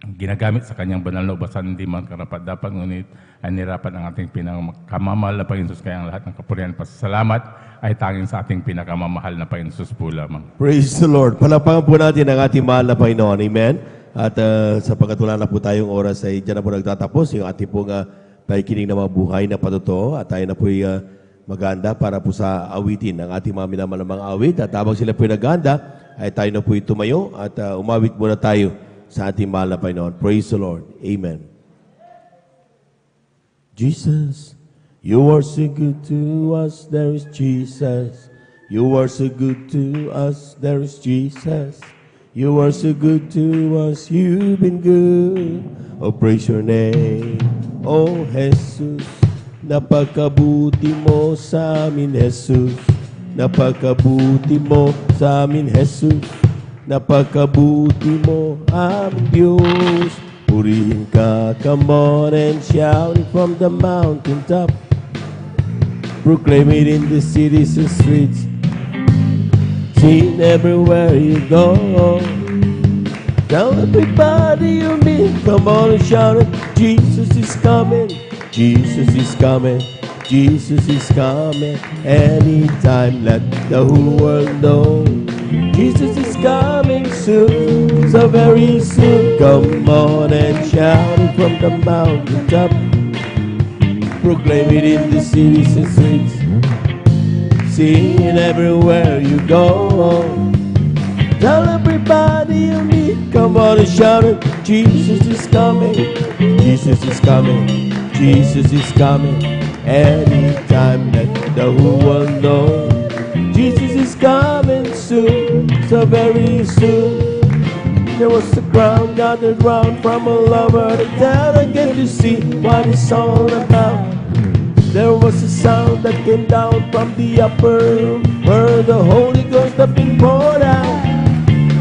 ginagamit sa kanyang banal na ubasan, hindi man karapat-dapat, ngunit ay nirapan ang ating pinakamamahal na Panginoon. Kaya ang lahat ng kapurihan pasasalamat ay tanging sa ating pinakamamahal na Panginoon po lamang. Praise the Lord. Palakpakan po natin ang ating mahal na Panginoon. Amen. At sapagkat wala na po tayong oras, ay dyan na po nagtatapos yung ating pong pakikinig na mga buhay na patotoo. At tayo na po maganda para po sa awitin ng ating mga minamalamang awit. At habang sila po naganda, ay tayo na po tumayo at umawit muna tayo sa ating mahal na Panginoon. Praise the Lord. Amen. Jesus, you are so good to us, there is Jesus. You are so good to us, there is Jesus. You are so good to us, you've been good. Oh, praise your name, oh Jesus. Napakabuti mo sa amin, Jesus. Napakabuti mo sa amin, Jesus. Napakabuti mo, aming Diyos. Purihin ka, come on and shout it from the mountaintop. Proclaim it in the cities and streets. Sing everywhere you go. Tell everybody you meet, come on and shout it. Jesus is coming, Jesus is coming, Jesus is coming. Anytime, let the whole world know. Jesus is coming soon, so very soon. Come on and shout it from the mountaintop. Proclaim it in the cities and streets. Sing it everywhere you go. Tell everybody you meet, come on and shout it. Jesus is coming, Jesus is coming, Jesus is coming. Anytime that the whole world knows, Jesus is coming soon, so very soon. There was a crowd gathered round from all over the town again to see what it's all about. There was a sound that came down from the upper room where the Holy Ghost had been poured out.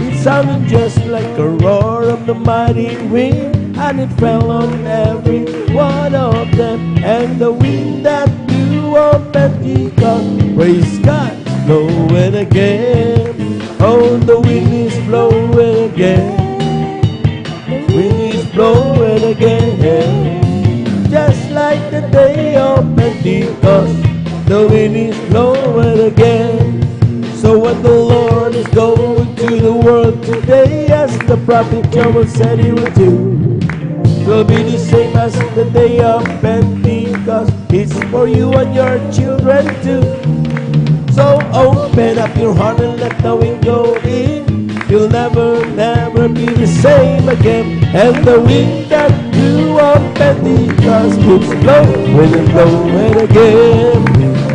It sounded just like a roar of the mighty wind, and it fell on every one of them. And the wind that blew on Pentecost, praise God, blowing again. Oh, the wind is blowing again. Wind is blowing again. Just like the day of Pentecost, the wind is blowing again. So what the Lord is going to the world today, as the prophet Joel said he would do, will be the same as the day of Pentecost. It's for you and your children too. So open up your heart and let the wind go in. You'll never, never be the same again. And the wind that blew on Pentecost keeps blowing and blowing again.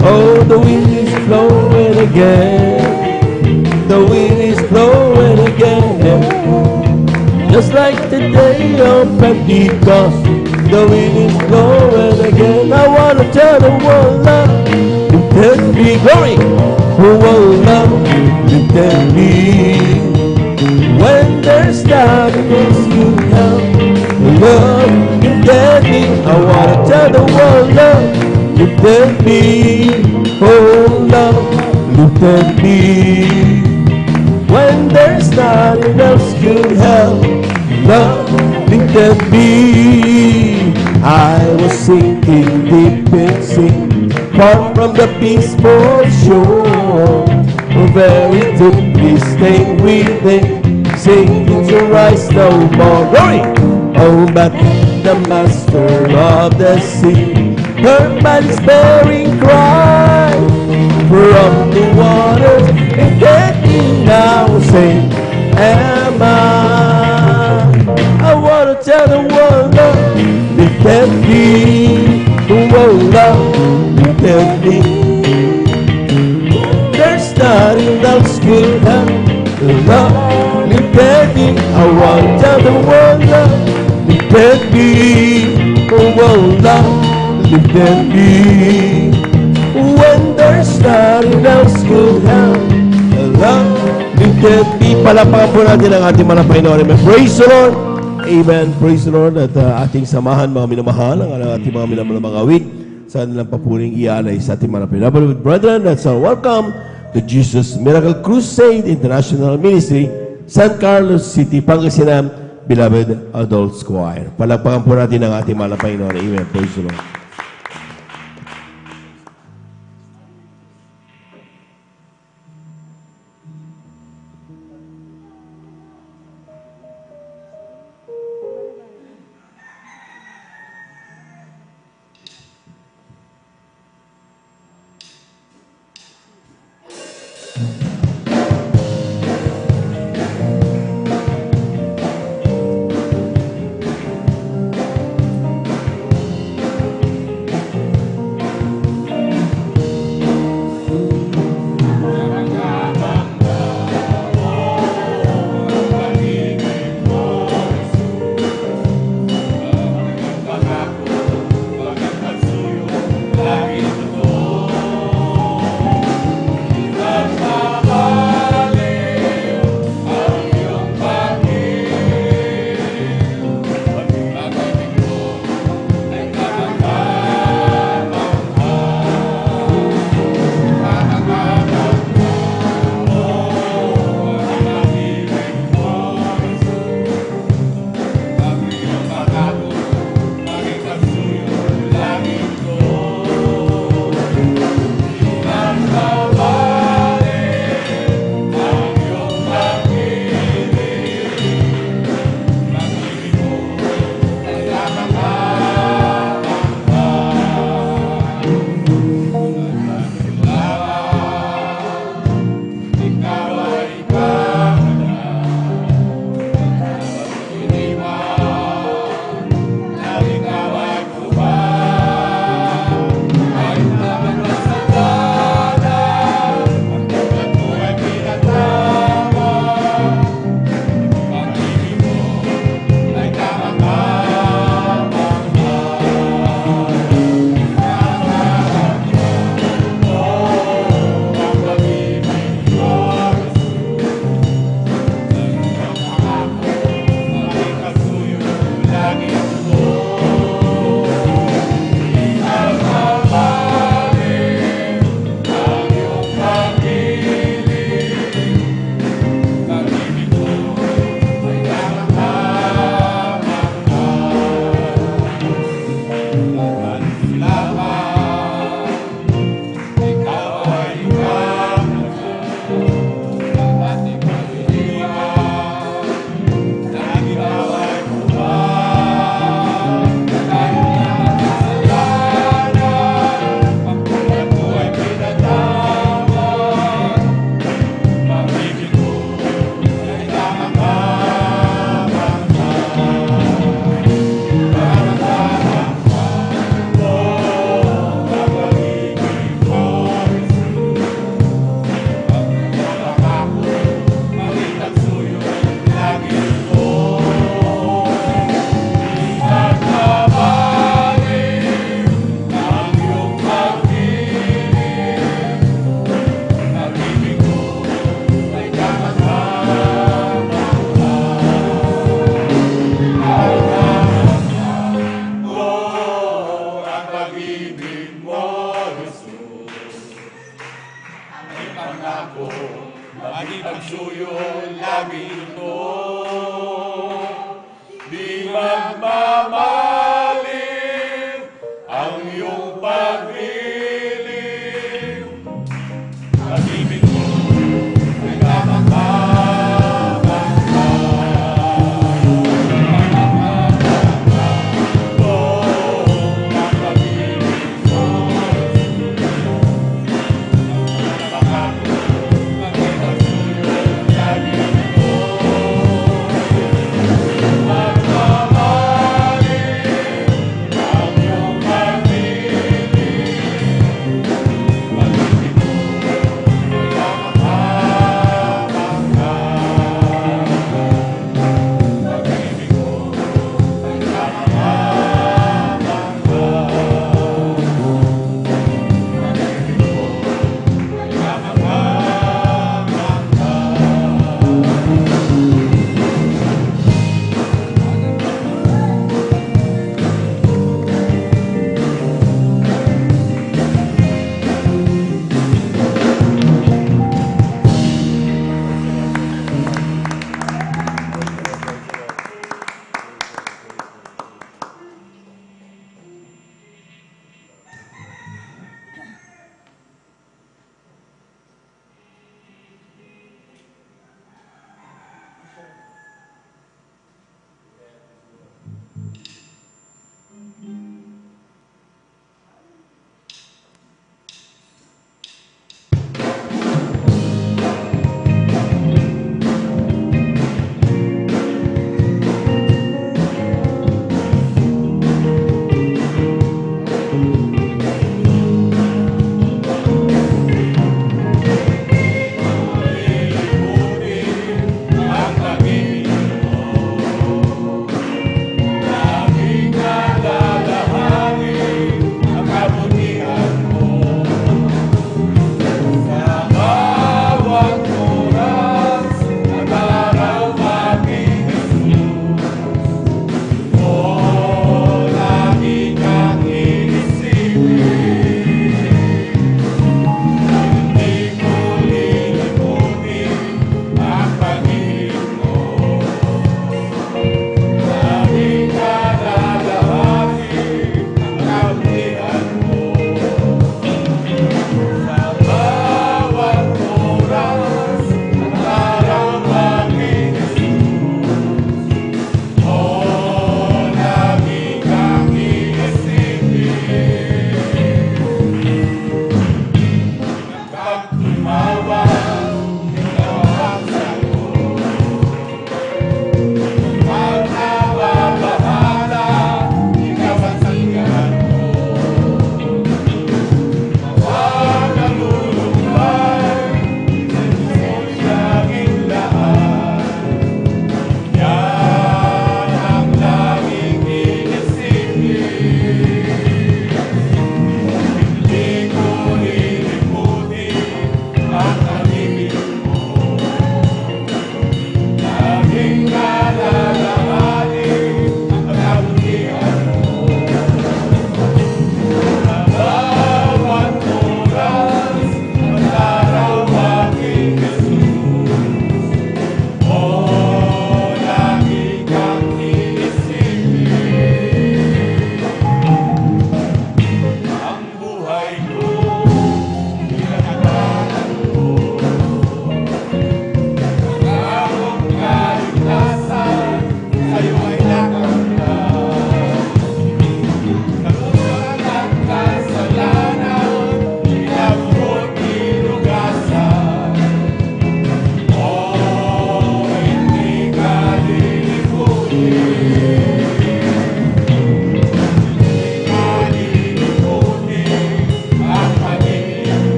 Oh, the wind is blowing again. The wind is blowing again. Just like the day of Pentecost, the wind is blowing again. I want to tell the world, love, let me glory. Who will love you, let me. When there's darkness, you help. Love, you get me. I want to tell the world, love, you get me. Oh, love, look at me. When there's nothing else could help, love, look at me. I was sinking deep in sin, far from the peaceful shore, very deeply staying within, sinking to rise no more. Glory! Oh, but the master of the sea heard my despairing cry from the waters, and get me now, say, am I want to tell the world, love, look at me. Oh, love, look at me. There's nothing else could help. Love, look at me. I want to tell the world, love, look at me. Oh, love, look at me. When there's nothing else could help, love, look at me. Palapakan po natin ang ating mga Panginoon. Praise the Lord. Amen. Praise the Lord. At ating samahan, mga minamahal, ang ating mga minamahal mga awit, sa nilang papuring ialay sa ating mga beloved brethren. That's our welcome to Jesus Miracle Crusade International Ministry, San Carlos City, Pangasinan, Beloved Adults Choir. Palakpakan po natin ang ating mga Panginoon. Amen. Praise the Lord. langito, di magmamalim ang iyong pag-ibig. Pag-ibig mo ay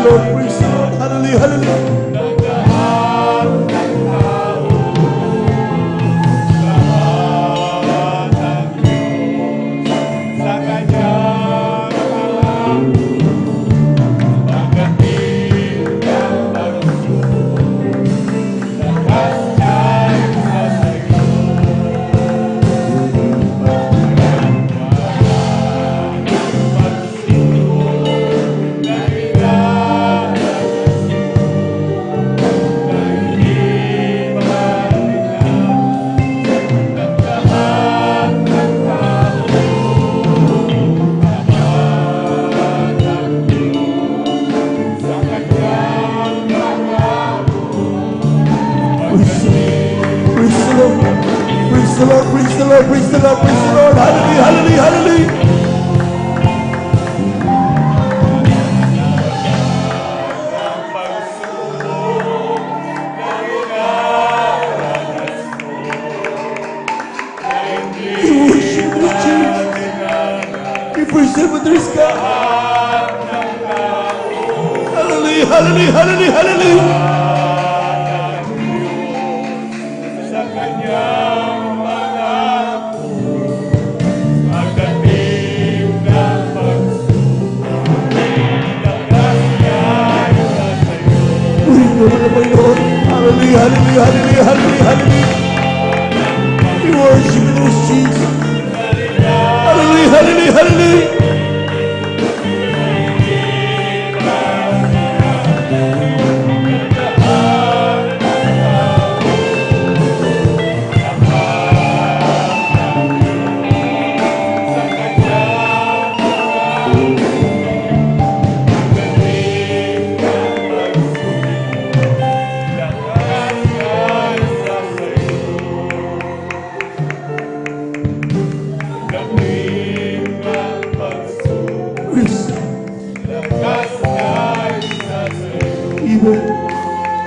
Lord, praise the Lord. Hallelujah, hallelujah. Praise the Lord. Praise the Lord, praise the Lord, praise the Lord, praise the Lord. Hallelujah, hallelujah, hallelujah. We worship you, Jesus. We praise you, there is God. Hallelujah, hallelujah, hallelujah, hallelujah. Hallelujah, hallelujah, hallelujah, hallelujah, hallelujah. We worship you, Lord Jesus. Hallelujah, hallelujah, hallelujah.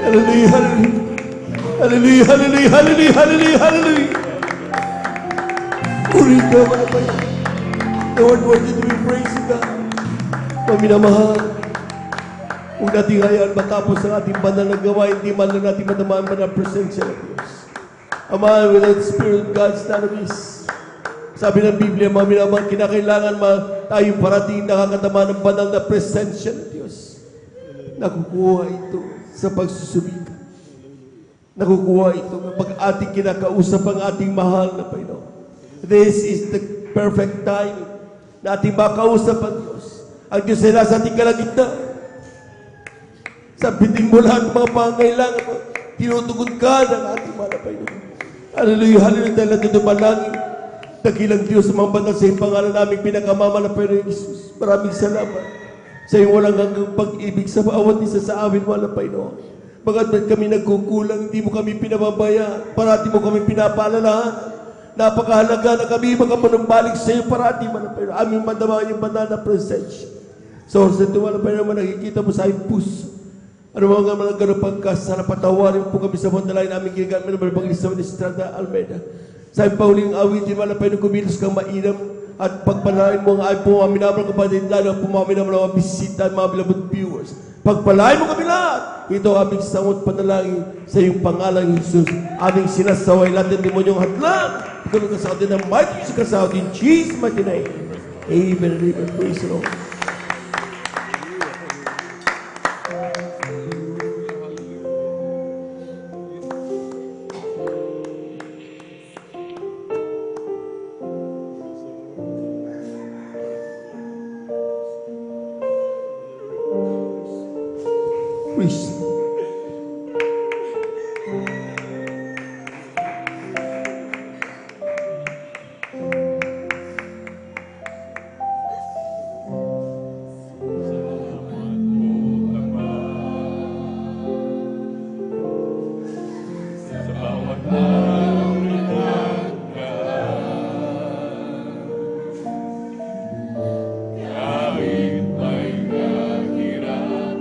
Hallelujah, hallelujah. Hallelujah, hallelujah, hallelujah, hallelujah, hallelujah. Puri ka, manapay. Lord, worthy to be praised ka. Paminamahal. Kung nating hayaan matapos ang ating banal na gawain, hindi man lang natin matamaan pa ng presensya ng Diyos. Amahan with the Spirit of God's nanamis. Sabi ng Biblia, maminamahal, kinakailangan tayong parating nakakatama ng banal na presensya ng Diyos. Nakukuha ito sa pagsusubika. Nakukuha ito kapag ating kinakausap ang ating mahal na Panginoon. This is the perfect time na ating makausap ang Diyos. Ang Diyos ay nasa ating kalagitnaan. Sabitin mo lahat ng mga pangangailangan mo. Tinutugon ka ng ating mahal na Panginoon. Hallelujah, hallelujah. Dahil natin dumalangin. Dakilang Diyos sa mga banal sa iyong pangalan namin pinakamama na Panginoon Jesus. Maraming salamat sa iyong walang hanggang pag-ibig sa bawat isa sa amin, mahal na Panginoon. Bagamat kami nagkukulang, hindi mo kami pinababayaan. Parati mo kami pinapaalalahan. Napakahalaga na kami makapanumbalik sa iyo parati, mahal na Panginoon. Aming madama yung banal na presensya. So, sa ito, mahal na Panginoon, nakikita mo sa aming puso. Ano mga ganun pagkasala, patawarin po kami sa mandalain aming gigamit ng Evangelista ni Estrada Almeida. Sa aming pauling awitin, mahal na Panginoon, kumilos kang mainam at pagpalain mo ang po mga minamahal kapatid, lalo po mga minamahal mga bisita at mga beloved viewers. Pagpalain mo kami lahat. Ito aming samot panalangin sa iyong pangalan, Jesus. Aming sinasaway lahat ng demonyong hadlang. Ikaw ka sa atin ng mighty Jesus ka sa atin. In Jesus' mighty name. Amen and amen. Praise the Lord. Praise. Kahit may kahirapan,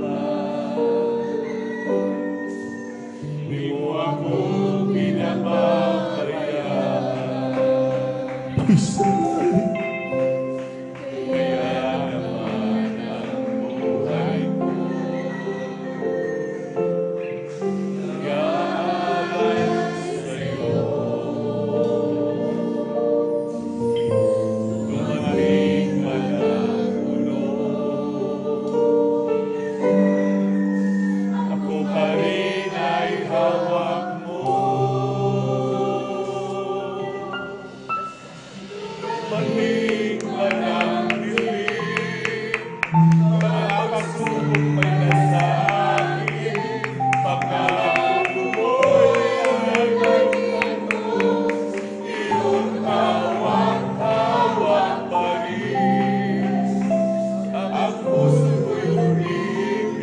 pagsubok may nasa akin, pangako mo'y nagalitan mo, iyong hawak-hawak pa rin. Ang puso ko'y umibig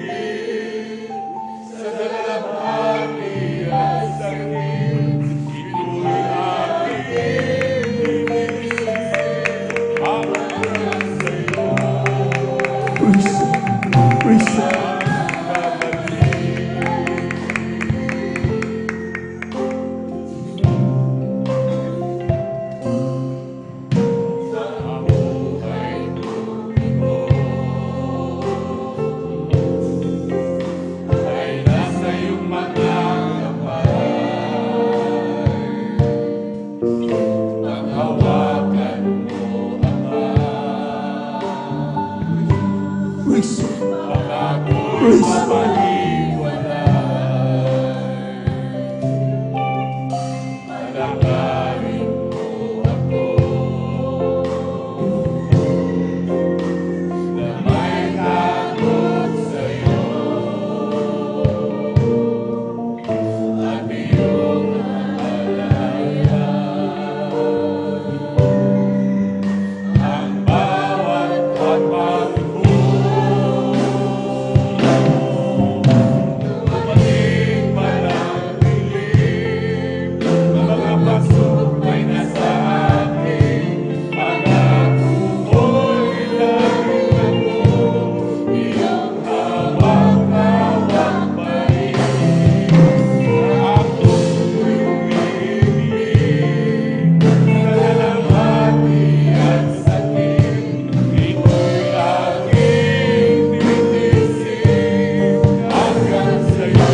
sa dalamhati at sakit, ito'y aking inisip, hanggang sa'yo. Praise Ay nasa iyong mga kamay, paghawakan mo Praise ako'y mapaniwalay. Palakarin mo ako na may takot sa'yo at iyong alaya. Ang bawat hakbang ko dumating palang dilim, mga pagsubok ay nasa akin, pangako mo'y laging ako, iyong hawak-hawak pa rin. Ang puso'y umibig sa dalamhati at sakit, ito'y aking tinitisip hanggang sa'yo.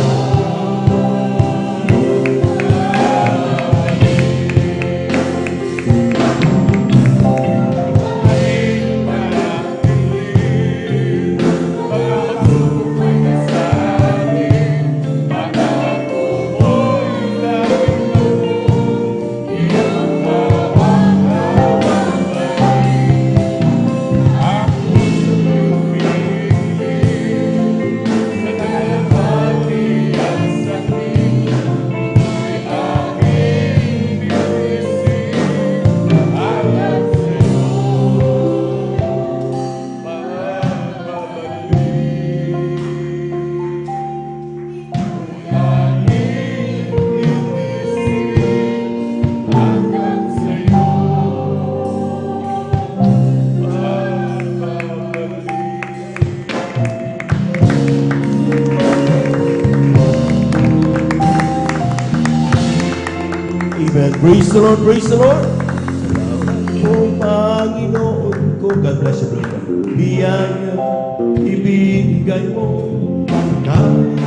Amen. Praise the Lord, praise the Lord. Salamat po, Panginoon ko. God bless you, brother. Biyaya, ibinigay mo kahit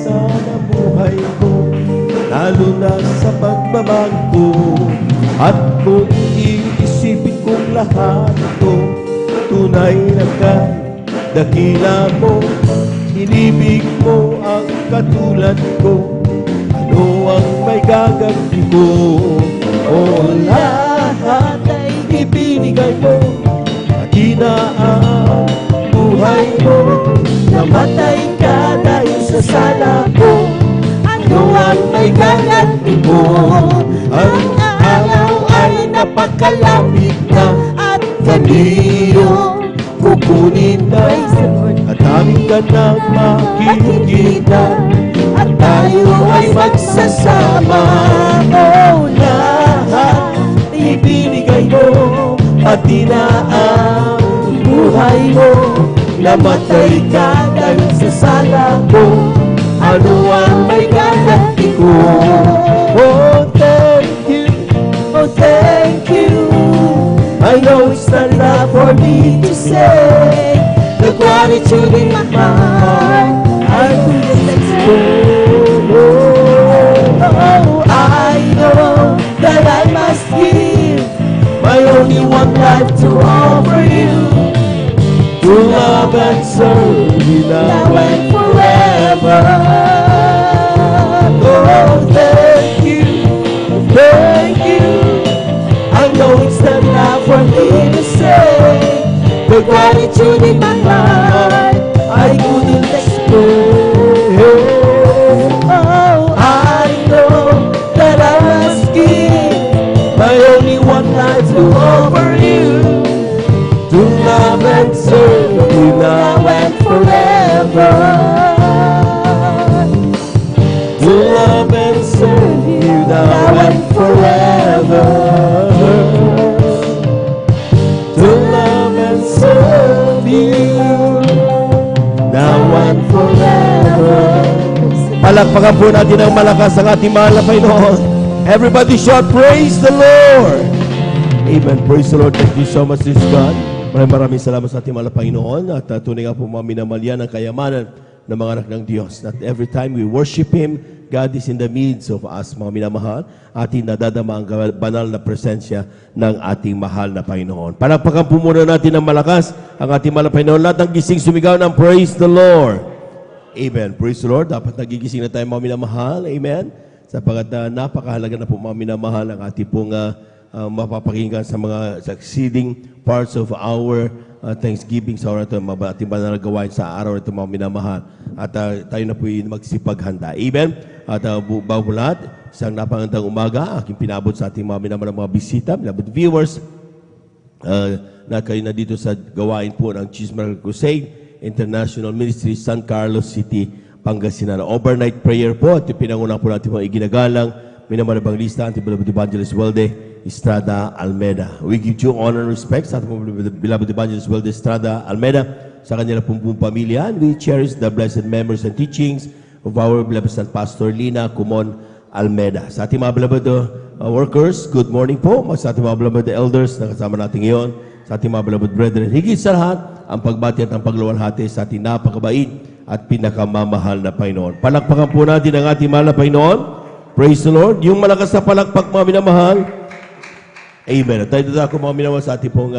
sa buhay ko, lalo na sa pagbabago. At kung iisipin kong lahat ito, tunay na dakila mo, inibig mo ang katulad ko. Ano ang may gaganti ko? O lahat ay ibinigay mo, pati na ang buhay mo. Namatay ka dahil sa sala ko. Ano ang may gaganti mo? Ang araw ay napakalapit na, at kanino kukunin na? At aming ka na makikita, at tayo ay magsasama. O lahat ibinigay mo, pati na ang buhay mo. Namatay ka dahil sa sala ko. Ano ang may gaganti ko? Oh, thank you, oh, thank you. I know it's not enough for me to say the gratitude in my heart I couldn't explain. Oh, I know that I must give my only one life to offer you, to love and serve you now and forever. Oh, thank you, thank you. I know it's not enough for me to say the gratitude in my heart I forever. To love and serve you now and forever. To love and serve you now and forever. Palakpakan po natin ang malakas ang ating mahal na Panginoon. Everybody shout, praise the Lord! Amen. Praise the Lord. Thank you so much, this God. Maraming salamat sa ating mahal na Panginoon. At tunay nga po mga minamalyan ang kayamanan ng mga anak ng Diyos. That every time we worship Him, God is in the midst of us, mga minamahal. Ating nadadama ang banal na presensya ng ating mahal na Panginoon. Palakpakan po muna natin ng malakas ang ating mahal na Panginoon. Lahat ng gising sumigaw ng praise the Lord. Amen. Praise the Lord. Dapat nagigising na tayo mga minamahal. Amen. Sapagat napakahalaga na po mga minamahal ang ating pong mapapakinggan sa mga succeeding parts of our Thanksgiving sa oras ito, ating banal na gawain sa araw ito mga minamahal. At tayo na po magsipaghanda. Amen. At bago lahat, isang napakagandang umaga, aking pinabot sa ating mga minamahal mga bisita, minabot viewers, na kayo na dito sa gawain po ng Chismal Crusade International Ministry, San Carlos City, Pangasinan. Overnight prayer po at pinangunang po natin mga iginagalang minamahal Evangelista, ating beloved Evangelist Welde Estrada Almeida. We give you honor and respect sa ating beloved Evangelist Welde Estrada Almeida sa kanila pong buong pamilya, and we cherish the blessed memories and teachings of our beloved San Pastor Lina Kumon Almeida. Sa ating mga beloved workers, good morning po. Sa ating mga beloved elders na kasama natin ngayon, sa ating mga beloved brethren, higit sa lahat, ang pagbati at ang pagluwalhati sa ating napakabait at pinakamamahal na Panginoon. Palakpakan po natin ang ating mahal na Panginoon. Praise the Lord. Yung malakas na palakpak, mga minamahal. Amen. At tayo dito ako, mga minamahal, sa ating pong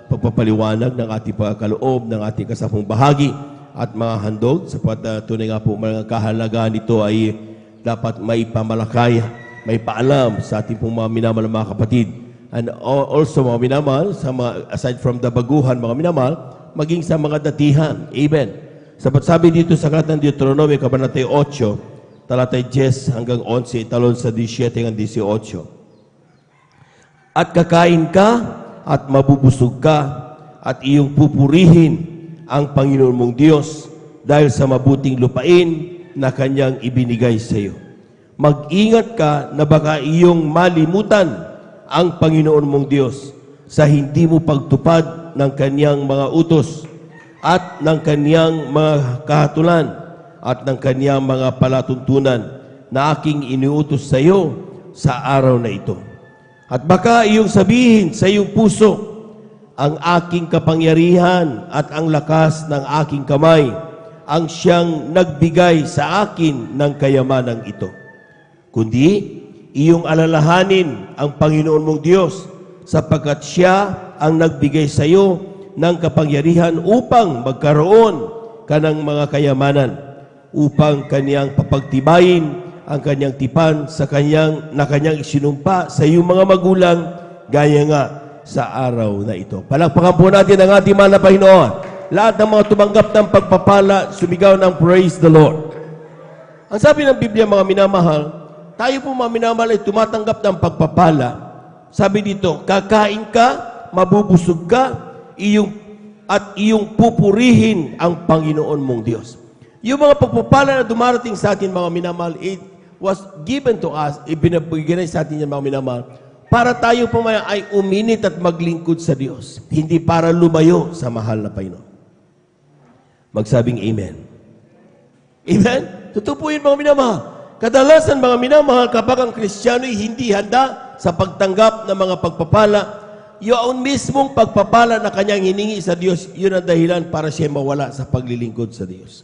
pagpapaliwanag ng ating pagkaloob, ng ating kasapong bahagi at mga handog. Sapat tunay nga po, mga kahalagaan nito ay dapat may pamalakay, may paalam sa ating pong mga minamahal na mga kapatid. And also, mga minamahal, aside from the baguhan, mga minamahal, maging sa mga datihan. Amen. Sapat sabi dito sa aklat ng Deuteronomy, Kabanata 8, talatay 10 hanggang 11, talon sa 17 hanggang 18. At kakain ka at mabubusog ka at iyong pupurihin ang Panginoon mong Diyos dahil sa mabuting lupain na Kanyang ibinigay sa iyo. Mag-ingat ka na baka iyong malimutan ang Panginoon mong Diyos sa hindi mo pagtupad ng Kanyang mga utos at ng Kanyang mga kahatulan at ng Kanyang mga palatuntunan na aking iniutos sa iyo sa araw na ito. At baka iyong sabihin sa iyong puso, ang aking kapangyarihan at ang lakas ng aking kamay ang siyang nagbigay sa akin ng kayamanang ito. Kundi, iyong alalahanin ang Panginoon mong Diyos sapagkat Siya ang nagbigay sa iyo ng kapangyarihan upang magkaroon ka ng mga kayamanan, upang Kanyang papagtibayin ang Kanyang tipan sa Kanyang isinumpa sa iyong mga magulang, gaya nga sa araw na ito. Palakpakan po natin ang ating mahal na Panginoon. Lahat ng mga tumanggap ng pagpapala, sumigaw ng praise the Lord. Ang sabi ng Biblia, mga minamahal, tayo po mga minamahal ay tumatanggap ng pagpapala. Sabi dito, kakain ka, mabubusog ka, at iyong pupurihin ang Panginoon mong Diyos. Yung mga pagpapala na dumarating sa atin, mga minamahal, it was given to us, ibinabigay sa atin yan, mga minamahal, para tayo po ay uminit at maglingkod sa Diyos, hindi para lumayo sa mahal na Panginoon. Magsabing Amen. Amen? Totoo po yun, mga minamahal. Kadalasan, mga minamahal, kapag ang Kristiano'y hindi handa sa pagtanggap ng mga pagpapala, yung mismong pagpapala na kanyang hiningi sa Diyos, yun ang dahilan para siya mawala sa paglilingkod sa Diyos.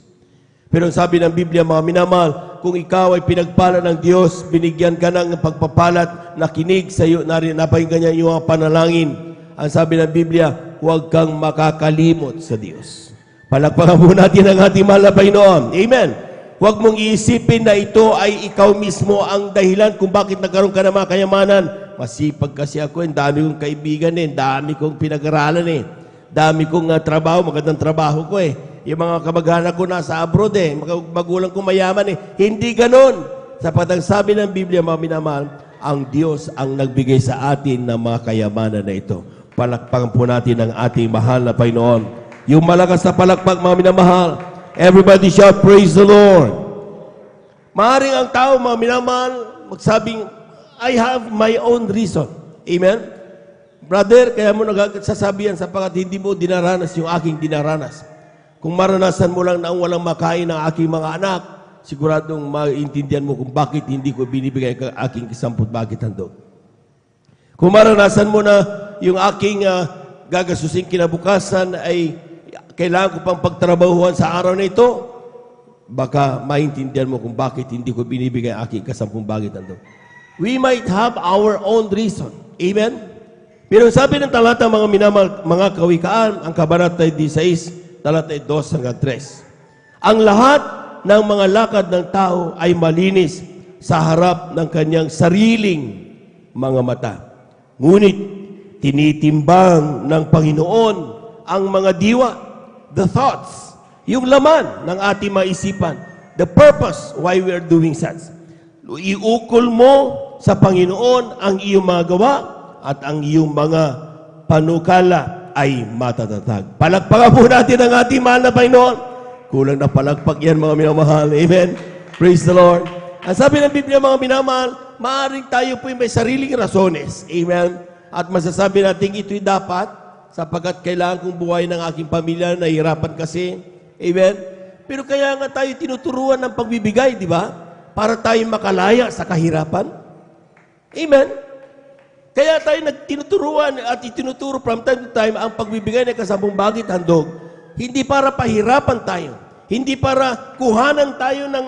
Pero sabi ng Biblia, mga minamahal, kung ikaw ay pinagpala ng Diyos, binigyan ka ng pagpapalat, nakinig sa iyo, napakinggan niya yung mga panalangin. Ang sabi ng Biblia, huwag kang makakalimot sa Diyos. Palakpakan po natin ang ating mahal na Panginoon. Amen. Huwag mong iisipin na ito ay ikaw mismo ang dahilan kung bakit nagkaroon ka ng mga kayamanan. Masipag kasi ako, dami kong kaibigan dami kong pinag-aralan dami kong trabaho, magandang trabaho ko Yung mga kamag-anak ko nasa abroad magulang ko mayaman Hindi ganon. Sapat ang sabi ng Biblia, mga minamahal, ang Diyos ang nagbigay sa atin ng mga kayamanan na ito. Palakpakan po natin ang ating mahal na Panginoon. Yung malakas na palakpak, mga minamahal, Everybody shout, praise the Lord. Maaring ang tao, mga minamahal, magsabing, I have my own reason. Amen? Brother, kaya mo nagsasabihan sapagkat hindi mo dinaranas yung aking dinaranas. Kung maranasan mo lang na ang walang makain ng aking mga anak, siguradong maintindihan mo kung bakit hindi ko binibigay ang aking isamput bakit handog. Kung maranasan mo na yung aking gagasusing kinabukasan ay kailangan ko pang pagtrabahuan sa araw na ito, baka maintindihan mo kung bakit hindi ko binibigay ang aking kasampung bakit handog. We might have our own reason. Amen? Pero sabi ng talata mga minamahal, mga kawikaan, ang kabanata 16, talata 2 hanggang 3. Ang lahat ng mga lakad ng tao ay malinis sa harap ng kanyang sariling mga mata. Ngunit tinitimbang ng Panginoon ang mga diwa, the thoughts, yung laman ng ating maisipan, the purpose why we are doing such. Iukol mo sa Panginoon ang iyong mga gawa at ang iyong mga panukala ay matatatag. Palakpakan po natin ang ating mahal na Panginoon. Kulang na palakpak yan mga minamahal. Amen. Praise the Lord. Ang sabi ng Biblia mga minamahal, maaaring tayo po may sariling rasones. Amen. At masasabi natin ito'y dapat sapagkat kailangan kong buhay ng aking pamilya, nahihirapan kasi. Amen. Pero kaya nga tayo tinuturuan ng pagbibigay, di ba? Para tayo makalaya sa kahirapan. Amen. Kaya tayo nagtinuturuan at itinuturo from time to time ang pagbibigay ng kasampung bagit handog. Hindi para pahirapan tayo. Hindi para kuhanan tayo ng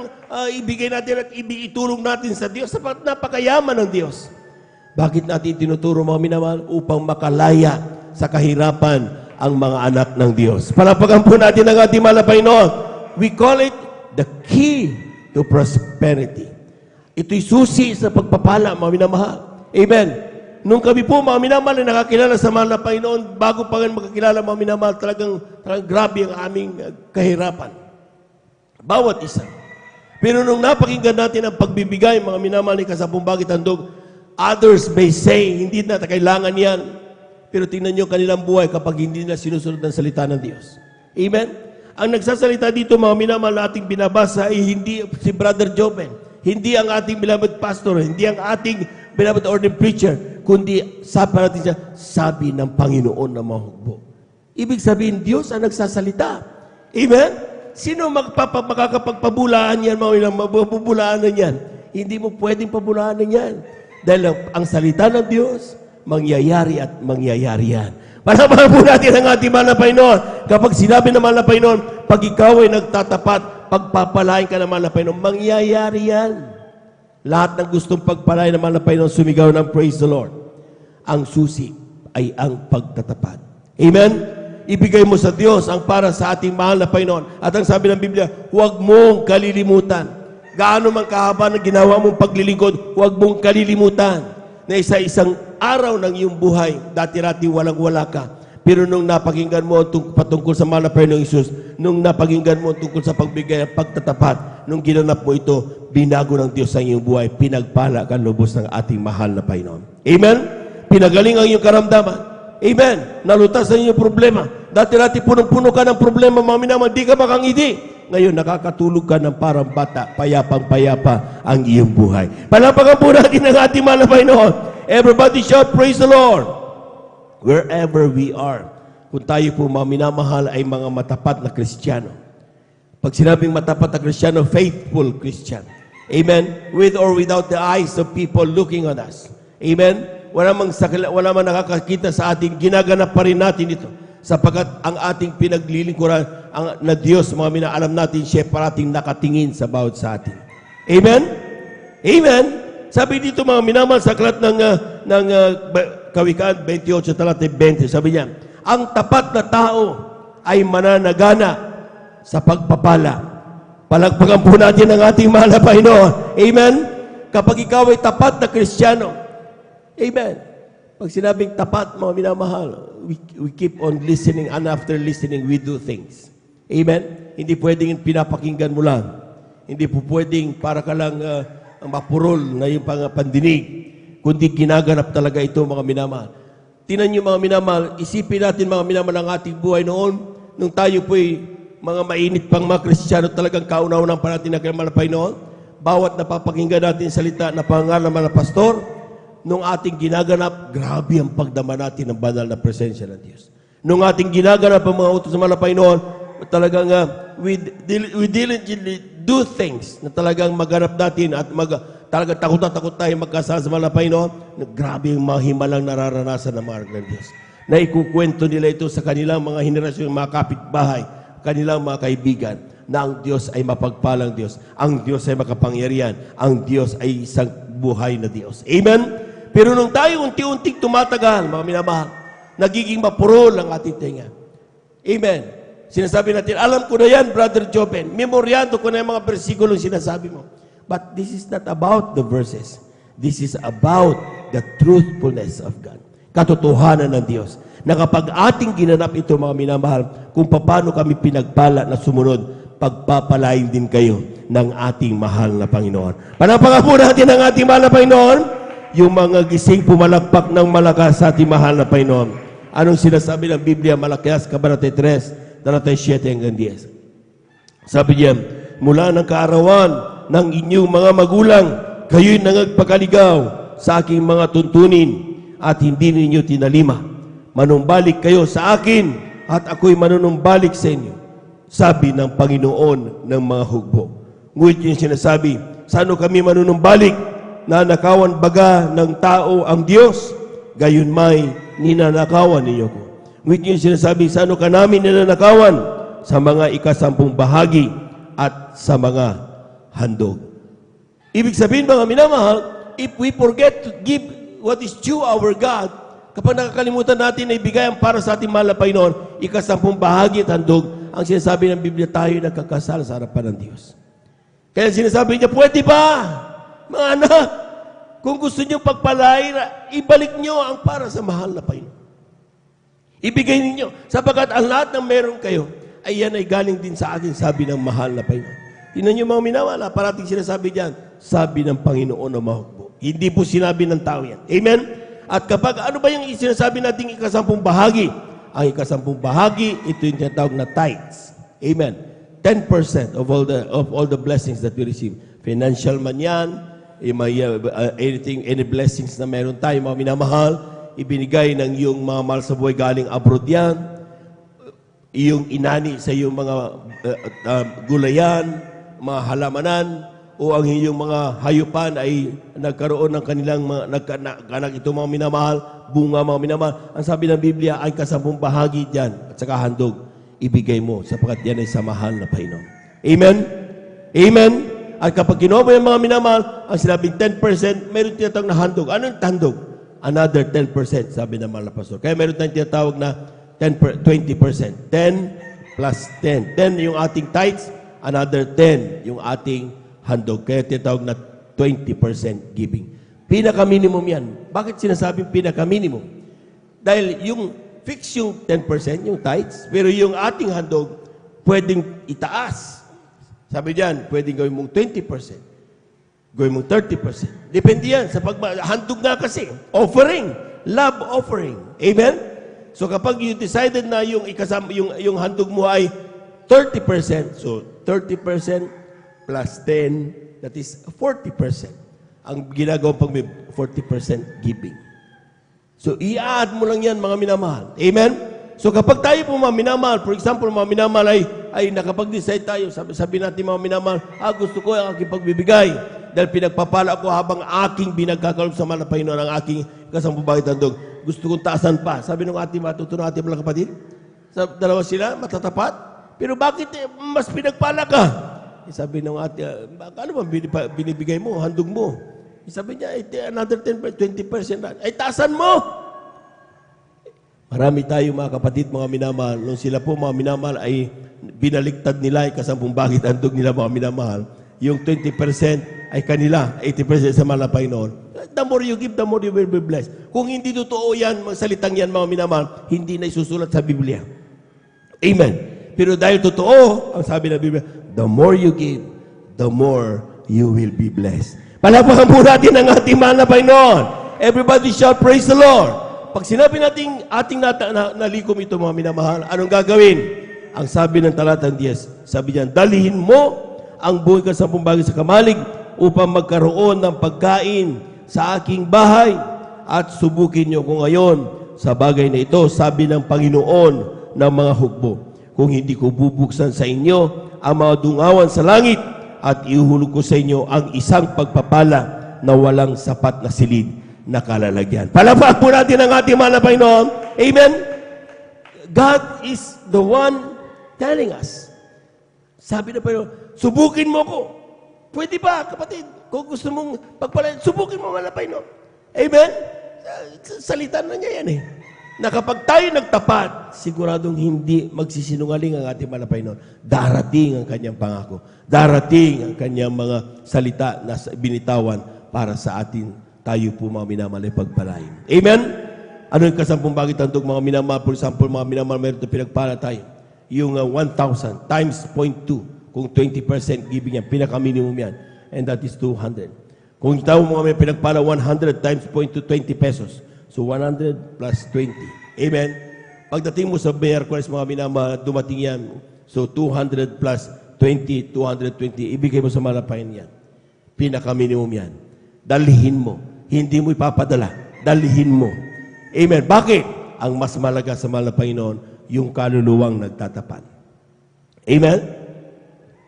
ibigay natin at itulong natin sa Diyos sapagat napakayaman ng Diyos. Bakit natin tinuturo mga minamahal? Upang makalaya sa kahirapan ang mga anak ng Diyos. Palapagan po natin ang ating mahal na Panginoon. We call it the key to prosperity. Ito'y susi sa pagpapala, mga minamahal. Amen. Nung kami po, mga minamahal, na nakakilala sa mahal na Panginoon, bago pa nga makakilala, mga minamahal, talagang grabe ang aming kahirapan. Bawat isa. Pero nung napakinggan natin ang pagbibigay, mga minamahal, ni kasampung bagit handog, others may say, hindi na kailangan yan. Pero tingnan nyo kanilang buhay kapag hindi na sinusunod ng salita ng Diyos. Amen? Ang nagsasalita dito, mga minamahal, na ating binabasa ay hindi si Brother Joven, hindi ang ating beloved pastor, hindi ang ating beloved ordained preacher, kundi sabi natin siya, sabi ng Panginoon na mahugbo. Ibig sabihin, Diyos ang nagsasalita. Amen? Sino makakapagpabulaan yan, mga mabubulaanan yan? Hindi mo pwedeng pabulaanan yan. Dahil ang salita ng Diyos, mangyayari at mangyayari yan. Palapakan po natin ang ating mahal na Panginoon. Kapag sinabi ng mahal na Panginoon, pag ikaw ay nagtatapat, pagpapalain ka ng mahal na Panginoon, mangyayari yan. Lahat ng gustong pagpalain ng mahal na Panginoon, sumigaw ng praise the Lord. Ang susi ay ang pagtatapat. Amen? Ibigay mo sa Diyos ang para sa ating mahal na Panginoon. At ang sabi ng Biblia, huwag mong kalilimutan. Gaano man kahaba ng ginawa mong paglilingkod, huwag mong kalilimutan na isa-isang araw ng iyong buhay, dati-rati walang-wala ka. Pero nung napakinggan mo patungkol sa mahal na Panginoong Isus, nung napakinggan mo tungkol sa pagbigay at pagtatapat, nung ginanap mo ito, binago ng Diyos ang iyong buhay, pinagpala ka lubos ng ating mahal na Panginoon. Amen? Pinagaling ang iyong karamdaman. Amen? Nalutas ang iyong problema. Dati-rati punong-puno ka ng problema, mga minamahal, di ka makangiti. Ngayon, nakakatulog ka ng parang bata, payapang-payapa ang iyong buhay. Palapakan po natin ang ating mahal na Panginoon. Everybody shout, praise the Lord. Wherever we are, kung tayo po mga minamahal ay mga matapat na Kristiyano. Pag sinabing matapat na Kristiyano, faithful Christian. Amen? With or without the eyes of people looking on us. Amen? Wala mang nakakakita sa ating, ginaganap pa rin natin ito. Sapagkat ang ating pinaglilingkuran na Diyos, mga minaalam natin, siya parating nakatingin sa bawat sa atin. Amen? Amen? Sabi dito mga minamahal sa aklat ng Kawikaan 28, talata 20, sabi niya, ang tapat na tao ay mananagana sa pagpapala. Palagpagan po natin ang ating mahal na Panginoon. Amen? Kapag ikaw ay tapat na Kristiyano, amen. Pag sinabing tapat, mga minamahal, we keep on listening, and after listening, we do things. Amen? Hindi pwedeng pinapakinggan mo lang. Hindi po pwedeng para ka lang mapurol na yung pandinig. Kundi ginaganap talaga ito, mga minamahal. Tingnan niyo, mga minamahal, isipin natin, mga minamahal, ang ating buhay noon, nung tayo po'y mga mainit pang mga Kristiyano talagang kaunaunang pa natin na kailangan Panginoon. Bawat napapakinggan natin salita na pangalan ng mga pastor, nung ating ginaganap, grabe ang pagdama natin ng banal na presensya ng Diyos. Nung ating ginaganap ang mga utos ng mga Panginoon, talagang we diligently do things na talagang maganap natin at talagang takot na takot tayo magkasama sa mga Panginoon. Grabe yung mga himalang nararanasan ng mga ng Diyos. Na ikukwento nila ito sa kanilang mga henerasyon, mga kapitbahay, kanilang mga kaibigan, na ang Diyos ay mapagpalang Diyos. Ang Diyos ay makapangyarihan. Ang Diyos ay isang buhay na Diyos. Amen? Pero nung tayo unti-unting tumatagal, mga minamahal, nagiging mapurol ang ating tinga. Amen? Sinasabi natin, alam ko na yan, Brother Joben. Memoryado ko na yung mga versikulong sinasabi mo. But this is not about the verses. This is about the truthfulness of God. Katotohanan ng Diyos. Na kapag ating ginanap ito, mga minamahal, kung paano kami pinagpala na sumunod, pagpapalain din kayo ng ating mahal na Panginoon. Panapakan po natin ang ating mahal na Panginoon, yung mga gising pumalakpak ng malakas sa ating mahal na Panginoon. Anong sinasabi ng Biblia, Malakias, Kabanata 3, Talatay 7 hanggang 10. Sabi niya, mula ng kaarawan ng inyong mga magulang, kayo'y nangagpakaligaw sa aking mga tuntunin at hindi ninyo tinalima. Manumbalik kayo sa akin at ako'y manunumbalik sa inyo. Sabi ng Panginoon ng mga hugbo. Ngunit yung sinasabi, saan kami manunumbalik? Nanakawan baga ng tao ang Diyos? Gayon may ninanakawan ninyo ko. Ngunit yung sinasabi, saan ka namin ninanakawan? Sa mga 10 bahagi at sa mga handog. Ibig sabihin mga minamahal, if we forget to give what is due our God, kapag nakakalimutan natin na ibigay ang para sa ating mahal na Panginoon, 10 bahagi at handog, ang sinasabi ng Biblia, tayo nagkakasal sa harapan ng Diyos. Kaya sinasabi niya, pwede ba? Mga anak, kung gusto niyo pagpalain, ibalik niyo ang para sa mahal na Panginoon. Ibigay ninyo. Sapagkat ang lahat ng meron kayo, ay yan ay galing din sa akin, sabi ng mahal na Panginoon. Tingnan niyo mga minamahal, parating sinasabi diyan, sabi ng Panginoon na mahugbo. Hindi po sinabi ng tao yan. Amen? At kapag ano ba yung sinasabi nating 10 bahagi? Ang 10 bahagi, ito yung tinatawag na tithes. Amen? 10% of all the blessings that we receive. Financial man yan, any blessings na meron tayo, mga minamahal, ibinigay ng iyong mga mahal sa buhay galing abroad yan, iyong inani sa iyong mga gulayan, mga halamanan, o ang iyong mga hayupan ay nagkaroon ng kanilang nagkanak ito mga minamahal, bunga mga minamahal. Ang sabi ng Biblia ay 10 bahagi dyan at saka handog, ibigay mo sapagkat yan ay sa mahal na Panginoon. Amen? Amen? At kapag kinuha mo yung mga minamahal, ang sinabing 10%, meron tinatawag na handog. Ano yung handog? Another 10%, sabi ng mga pastor. Kaya meron tayong tinatawag na 20%. 10 plus 10. 10 yung ating tithes, another 10 yung ating handog. Kaya tinatawag na 20% giving. Pinaka-minimum yan. Bakit sinasabing pinaka-minimum? Dahil yung fix yung 10%, yung tithes, pero yung ating handog, pwedeng itaas. Sabi diyan, pwedeng gawin mong 20%. Gawin mong 30%. Depende yan sa handog nga kasi. Offering. Love offering. Amen? So kapag you decided na yung handog mo ay 30%, so 30% plus 10, that is 40%. Ang ginagawa pag may 40% giving. So i-add mo lang yan mga minamahal. Amen? So kapag tayo po mga minamahal, for example, mga minamahal ay nakapag-decide tayo, sabi natin mga minamahal, gusto ko ang aking pagbibigay dahil pinagpapala ako habang aking binagkakaloob sa mahal na Panginoon ang aking kasambubahit handog. Gusto kong taasan pa. Sabi ng ating matutunan ating mga kapatid, dalawa sila, matatapat. Pero bakit mas pinagpala ka? Sabi ng ating, ano ba binibigay mo, handog mo? Sabi niya, another 10%, 20%. Ay, taasan mo! Marami tayo mga kapatid, mga minamahal. Nung sila po mga minamahal ay binaliktad nila, 10 bahagi handog nila mga minamahal. Yung 20% ay kanila, 80% sa mahal na Panginoon. The more you give, the more you will be blessed. Kung hindi totoo yan, mga salitang yan mga minamahal, hindi na isusulat sa Biblia. Amen. Pero dahil totoo, ang sabi ng Biblia, the more you give, the more you will be blessed. Palapakan po natin ang ating mahal na Panginoon. Everybody shout, praise the Lord. Pag sinabi natin ating nalikom ito mga minamahal, anong gagawin? ang sabi ng talatang 10, sabi niyan, dalhin mo ang buhay ka 10 bagay sa kamalig upang magkaroon ng pagkain sa aking bahay at subukin niyo ko ngayon sa bagay na ito, sabi ng Panginoon ng mga hukbo. Kung hindi ko bubuksan sa inyo ang mga dungawan sa langit at ihuhulog ko sa inyo ang isang pagpapala na walang sapat na silid na kalalagyan. Palapag po natin ang ating mahal na Panginoon. Amen? God is the one telling us. Sabi na Panginoon, subukin mo ko. Pwede ba, kapatid? Kung gusto mong pagpalain, subukin mo mahal na Panginoon. Amen? Salita na niya yan eh. Na kapag tayo nagtapat, siguradong hindi magsisinungaling ang ating mahal na Panginoon. Darating ang kanyang pangako. Darating ang kanyang mga salita na binitawan para sa atin, tayo po mga minamahal ay pagpalain. Amen? Ano yung 10 bagay tandog mga minamahal? For example, mga minamahal, meron ito pinagpala tayo. Yung 1,000 times 0.2, kung 20% giving yan, pinaka-minimum yan. And that is 200. Kung tayo mga may pinagpala 100 times 0.2, 20 pesos. So 100 plus 20. Amen? Pagdating mo sa Miyerkules, mga minamahal, dumating yan. So 200 plus 20, 220. Ibigay mo sa malapayan yan. Pinaka-minimum yan. Dalhin mo. Hindi mo ipapadala. Dalhin mo. Amen. Bakit? Ang mas malaga sa mahal na Panginoon, yung kaluluwang nagtatapat. Amen?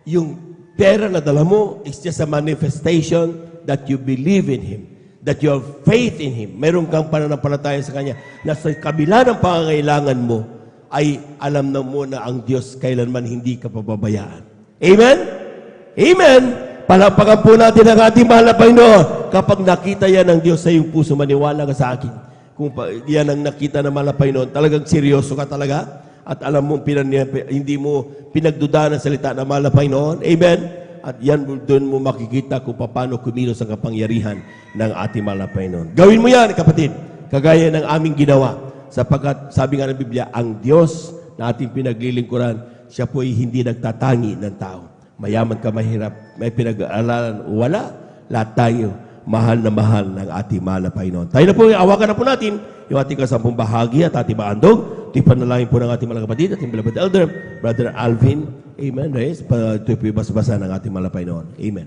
Yung pera na dala mo is just a manifestation that you believe in Him. That you have faith in Him. Meron kang pananampalataya sa Kanya na sa kabila ng pangangailangan mo ay alam na mo na ang Diyos kailanman hindi ka pababayaan. Amen? Amen? Palapakan po natin ang ating mahal na Panginoon. Kapag nakita yan ng Diyos sa iyong puso, maniwala ka sa akin. Kung yan ang nakita ng mahal na Panginoon, talagang seryoso ka talaga at alam mo, hindi mo pinagdudahan ang salita ng mahal na Panginoon. Amen? At yan doon mo makikita kung paano kumilos ang kapangyarihan ng ating mahal na Panginoon. Gawin mo yan, kapatid, kagaya ng aming ginawa. Sapagkat sabi nga ng Biblia, ang Diyos na ating pinaglilingkuran, siya po ay hindi nagtatangi ng tao. Mayaman ka, mahirap, may pinag-aaralan, wala. Lahat tayo, mahal ng ating mahal na Panginoon. Tayo na po, awakan na po natin yung ating 10 bahagi at ating maandog. Ito panalangin po ng ating mga kapatid, ating beloved elder, Brother Alvin. Amen. Reyes, ito po ibasa ng ating mahal na Panginoon. Amen.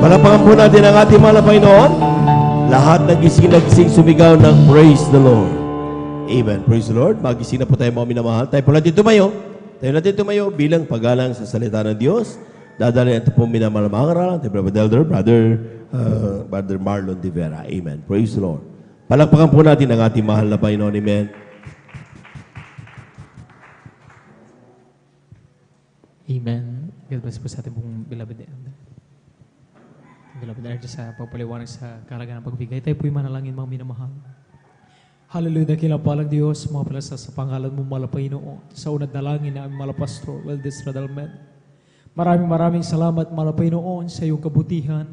Palapakan po natin ang ating mahal na Panginoon. Lahat nagising sumigaw ng praise the Lord. Amen. Praise the Lord. Magising na po tayo mga minamahal. Tayo po natin tumayo. Tayo natin tumayo bilang paggalang sa salita ng Diyos. Dadalhin ito po minamahal na mga karalan. Tayo Brother Marlon de Vera. Amen. Praise the Lord. Palakpakan po natin ang ating mahal na Panginoon. Amen. Amen. God bless po sa ating pong beloved elder. Beloved elder sa pagpaliwanag sa kahalagan ng pagbigay. Tayo po'y manalangin mga minamahal. Hallelujah, dakilapalang Diyos, mga palasa sa pangalan mo, mahal na Panginoon. Sa unang dalangin na aming mahal na Pastor Weldes Radalmed. Maraming salamat, mahal na Panginoon, sa iyong kabutihan.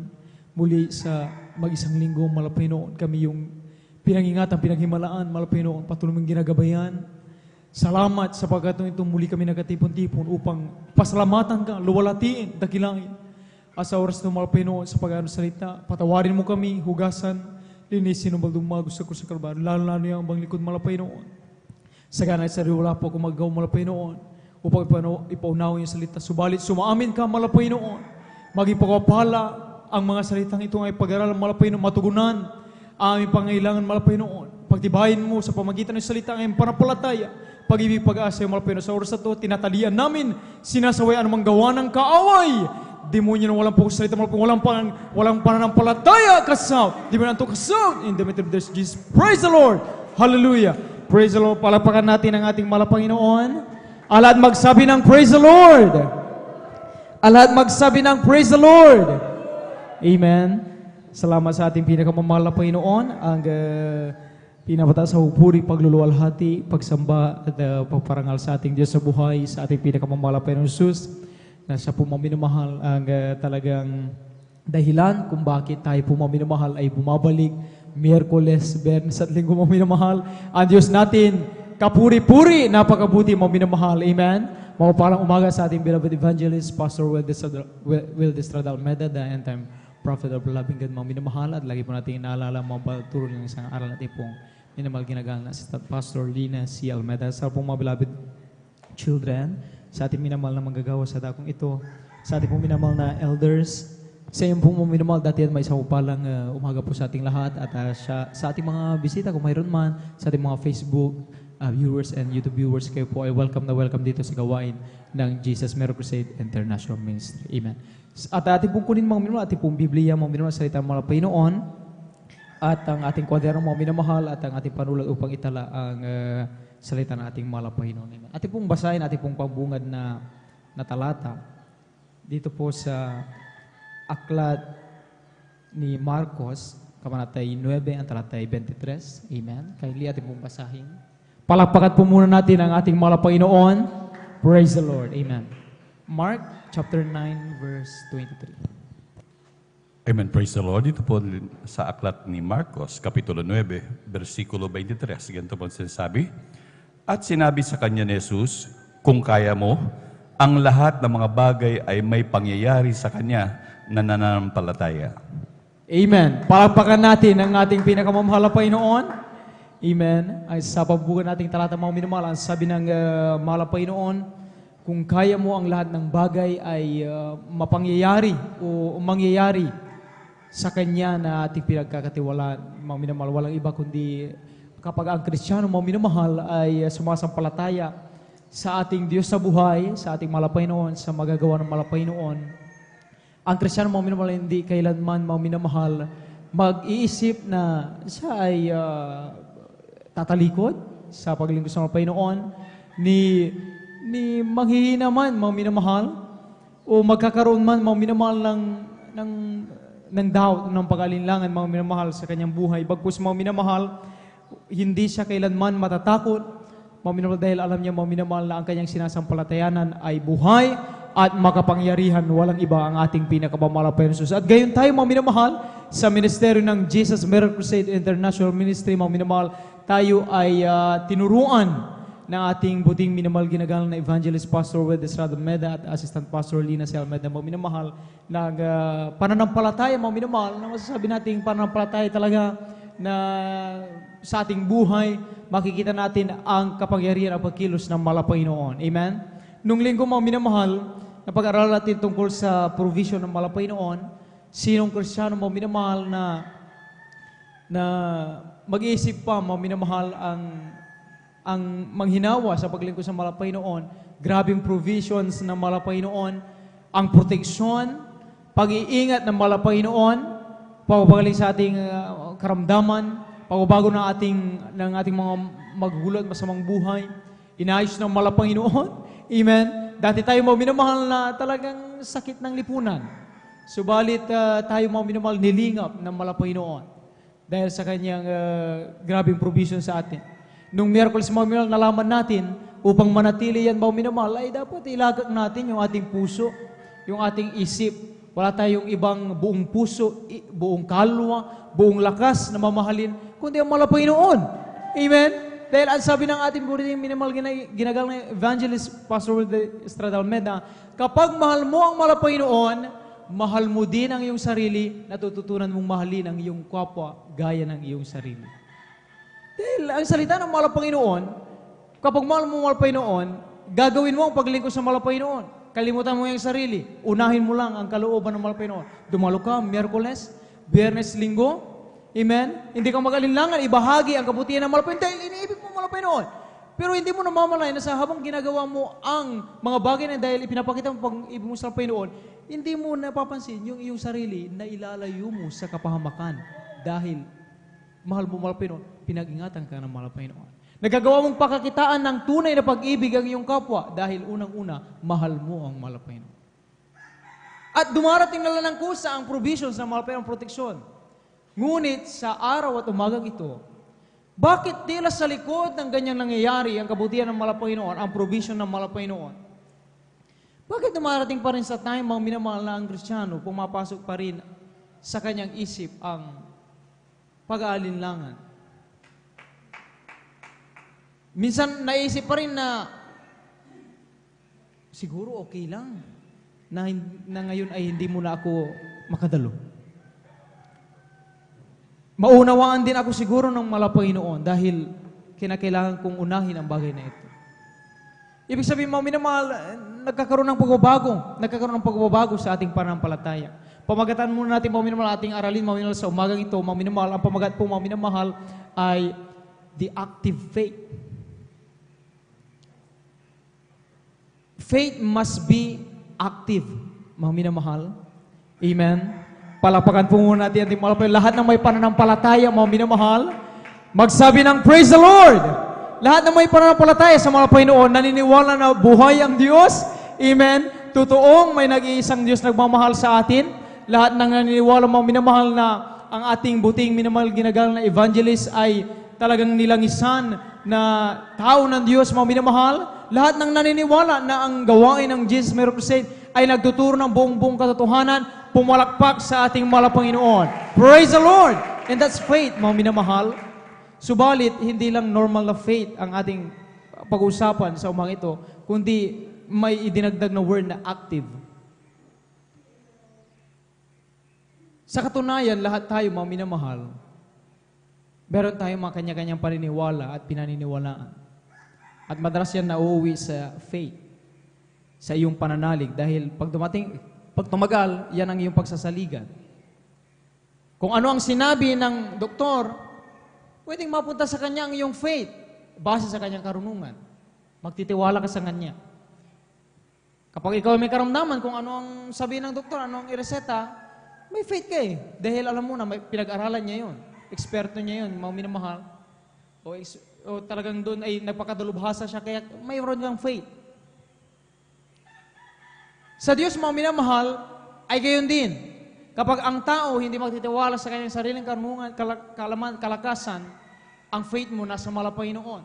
Muli sa mag-isang linggo, mahal na Panginoon, kami yung pinangingatan, pinaghimalaan, mahal na Panginoon, patuloy mong ginagabayan. Salamat sapagkat itong muli kami nagatipon-tipon upang pasalamatan ka, luwalatiin, dakilangin. At sa oras ng mahal na Panginoon, sa pag-ano salita, patawarin mo kami, hugasan, linisin ng magdumago sa krus sa Kalbaryo, lalo-lalo yung bang likod mahal na Panginoon. Sa ganay sa wala po akong magaw mahal na Panginoon, upang ipaunaw yung salita. Subalit, sumaamin ka mahal na Panginoon, maging pagpapala ang mga salitang ito ay pag-aralan mahal na Panginoon, matugunan ang aming pangailangan mahal na Panginoon. Pagtibayin mo sa pamagitan ng salita ang aming panampalataya, pag-ibig pag-asa yung mahal na Panginoon. Sa oras na ito, tinatalian namin, sinasaway anumang gawa ng kaaway. Demonyo na walang pong salita, walang pananampalataya, kasaw. Di ba nanto kasaw? In the name of Jesus, praise the Lord. Hallelujah. Praise the Lord. Palapakan natin ang ating mahal na Panginoon. Alahat magsabi ng praise the Lord. Alahat magsabi ng praise the Lord. Amen. Salamat sa ating pinakamamahal na Panginoon. Ang pinapataas sa pupuri, pagluluwalhati, pagsamba at pagparangal sa ating Diyos sa buhay, sa ating pinakamamahal na Panginoon Jesus, na siya po maminamahal ang talagang dahilan kung bakit tayo po maminamahal ay bumabalik Miyerkules, Bernes at Linggo maminamahal. Ang Diyos natin, kapuri-puri, napakabuti maminamahal. Amen. Mapapalang umaga sa ating beloved evangelist, Pastor Weldes Radalmeda, the end-time prophet of loving God, maminamahal. At lagi po natin inaalala mga turo ng isang aral natin pong minamahal ginagang na Assistant Pastor Lina C. Almeda. Sa pong mga beloved children, sa ating minamahal na manggagawa sa dakong ito, sa ating pong minamahal na elders, sa iyong pong minamahal dati at may isang upalang umaga po sa ating lahat at sa ating mga bisita kung mayroon man, sa ating mga Facebook viewers and YouTube viewers, kayo po ay welcome na welcome dito sa gawain ng Jesus Miracle Crusade International Ministry. Amen. At ating pong kunin mga minamahal, ating pong Biblia, mga minamahal salita ng mga Panginoon, at ang ating kwaderno mga minamahal at ang ating panulat upang itala ang salita ng ating mahal na Panginoon. Amen. Ating pong basahin, ating pong pambungad na talata dito po sa aklat ni Marcos, kabanatay 9, ang talatay 23. Amen. Kindly ating pong basahin. Palakpakan po muna natin ang ating mahal na Panginoon. Praise the Lord. Amen. Mark chapter 9 verse 23. Amen. Praise the Lord. Ito po sa aklat ni Marcos, Kapitulo 9, versikulo 23. Ganito po sinasabi. At sinabi sa kanya ni Jesus, kung kaya mo, ang lahat ng mga bagay ay may pangyayari sa kanya na nananampalataya. Amen. Palakpakan natin ang ating pinakamamahal na Panginoon. Amen. Ay sa pagbugan nating talata mga minamahal, ang sabi ng mahal na Panginoon, kung kaya mo ang lahat ng bagay ay mapangyayari o mangyayari sa Kanya na ating pinagkakatiwalaan. Mga minamahal, walang iba kundi kapag ang Kristiyano, mga minamahal, ay sumasampalataya sa ating Diyos sa buhay, sa ating mahal na Panginoon, sa magagawa ng mahal na Panginoon. Ang Kristiyano, mga minamahal, hindi kailanman, mga minamahal, mag-iisip na siya ay tatalikod sa paglingkod sa mga Panginoon, ni manghihina man, mga minamahal, o magkakaroon man, mga minamahal, ng doubt, ng pag-alinlangan, mga minamahal, sa kanyang buhay. Bagkus, mga minamahal, hindi siya kailanman matatakot, mga minamahal, dahil alam niya, mga minamahal, na ang kanyang sinasampalatayanan ay buhay at makapangyarihan, walang iba ang ating pinakamamahal na Panginoon Jesus. At gayon tayo, mga minamahal, sa ministeryo ng Jesus Miracle Crusade International Ministry, mga minamahal, tayo ay tinuruan ng ating buting minamahal ginagalang na Evangelist Pastor Weldes Radalmeda at Assistant Pastor Lina C. Almeda, mga minamahal, na pananampalataya, mga minamahal, na masasabi natin pananampalataya talaga na sa ating buhay, makikita natin ang kapangyarihan at pagkilos ng mahal na Panginoon. Amen? Nung linggo, mga minamahal, napag-aralan natin tungkol sa provision ng mahal na Panginoon, sinong Kristiyano mo minamahal na mag-iisip pa mo minamahal ang manghinawa sa paglingkod sa Malapaynoon, grabing provisions ng Malapaynoon, ang proteksyon, pag-iingat ng Malapaynoon, pagpapagaling sa ating karamdaman, pagbabago ng ating mga magugulat, masamang buhay, inayos ng Malapaynoon. Amen. Dati tayo mga minamahal na talagang sakit ng lipunan. Subalit tayo mga minamahal nilingap ng Malapaynoon dahil sa kanyang grabing provision sa atin. Nung Miyerkules mga minamahal, nalaman natin upang manatili yan mga minamahal ay dapat ilagak natin yung ating puso, yung ating isip. Wala tayong ibang buong puso, buong kalwa, buong lakas na mamahalin, kundi ang Malapaynoon. Amen? Dahil ang sabi ng ating buong minimal ginagalang na evangelist, Pastor Estrada Almeida, kapag mahal mo ang Malapaynoon, mahal mo din ang iyong sarili, natututunan mong mahalin ang iyong kapwa gaya ng iyong sarili. Dahil ang salita ng Malapaynoon, kapag mahal mo ang Malapaynoon, gagawin mo ang paglingkod sa Malapaynoon. Kalimutan mo yung sarili. Unahin mo lang ang kalooban ng Malapaynoon. Dumalo ka, Miyerkules, Biyernes, Linggo. Amen? Hindi ka mag-alinlangan, ibahagi ang kabutihan ng Malapaynoon dahil iniibig mo Malapaynoon. Pero hindi mo namamalay na sa habang ginagawa mo ang mga bagay na dahil ipinapakita mo pag-ibig mo sa Malapaynoon, hindi mo napapansin yung iyong sarili na ilalayo mo sa kapahamakan dahil mahal mo Malapaynoon, pinag-ingatan ka ng Malapaynoon. Nagagawa mong pakakitaan ng tunay na pag-ibig ang iyong kapwa dahil unang-una, mahal mo ang Malapaynoon. At dumarating na lang ng kusa ang provisions ng Malapaynoon proteksyon. Ngunit sa araw at umagang ito, bakit tila sa likod ng ganyang nangyayari ang kabutihan ng Malapaynoon, ang provision ng Malapaynoon? Bakit dumarating pa rin sa time mga minamahal na ang Kristiyano, pumapasok pa rin sa kanyang isip ang pag-aalinlangan? Minsan naisip pa rin na siguro okay lang na ngayon ay hindi mo na ako makadalo. Maunawaan din ako siguro ng Malapaynoon dahil kinakailangan kong unahin ang bagay na ito. Ibig sabihin, mga minamahal, nagkakaroon ng pagbabago sa ating pananampalataya. Pamagatan muna natin, mga minamahal, ating aralin, mga minamahal, sa umagang ito, mga minamahal, ang pamagat po, mga minamahal, ay the active faith. Faith must be active, mga minamahal. Amen. Palapakan po muna natin ating Malapaynoon. Lahat ng may pananampalataya, mga minamahal, magsabi ng praise the Lord. Lahat ng may pananampalataya sa Malapaynoon, naniniwala na buhay ang Diyos. Amen. Totoong may nag-iisang Diyos nagmamahal sa atin. Lahat ng naniniwala, mga minamahal, na ang ating buting minamahal ginagalang na evangelist ay talagang nilangisan na tao ng Diyos, mga minamahal. Lahat ng naniniwala na ang gawain ng Jesus Miracle Crusade ay nagtuturo ng buong katotohanan, pumalakpak sa ating Malapaynoon. Praise the Lord! And that's faith, mga minamahal. Subalit, hindi lang normal na faith ang ating pag-usapan sa umang ito, kundi may idinagdag na word na active. Sa katunayan, lahat tayo, mga minamahal, meron tayong mga kanya-kanyang paniniwala at pinaniniwalaan. At madalas yan nauuwi sa faith, sa iyong pananalig. Dahil pag tumagal, yan ang iyong pagsasaligan. Kung ano ang sinabi ng doktor, pwedeng mapunta sa kanya ang iyong faith, base sa kanyang karunungan. Magtitiwala ka sa kanya. Kapag ikaw may karamdaman, kung ano ang sabi ng doktor, ano ang ireseta, may faith ka eh. Dahil alam mo na, may pinag-aralan niya yun. Eksperto niya yun, mga minamahal. O talagang doon ay nagpakadalubhasa siya, kaya mayroon kang faith. Sa Diyos, mga minamahal, ay gayon din. Kapag ang tao hindi magtitiwala sa kanyang sariling karunungan, kalakasan, ang faith mo nasa Malapaynoon.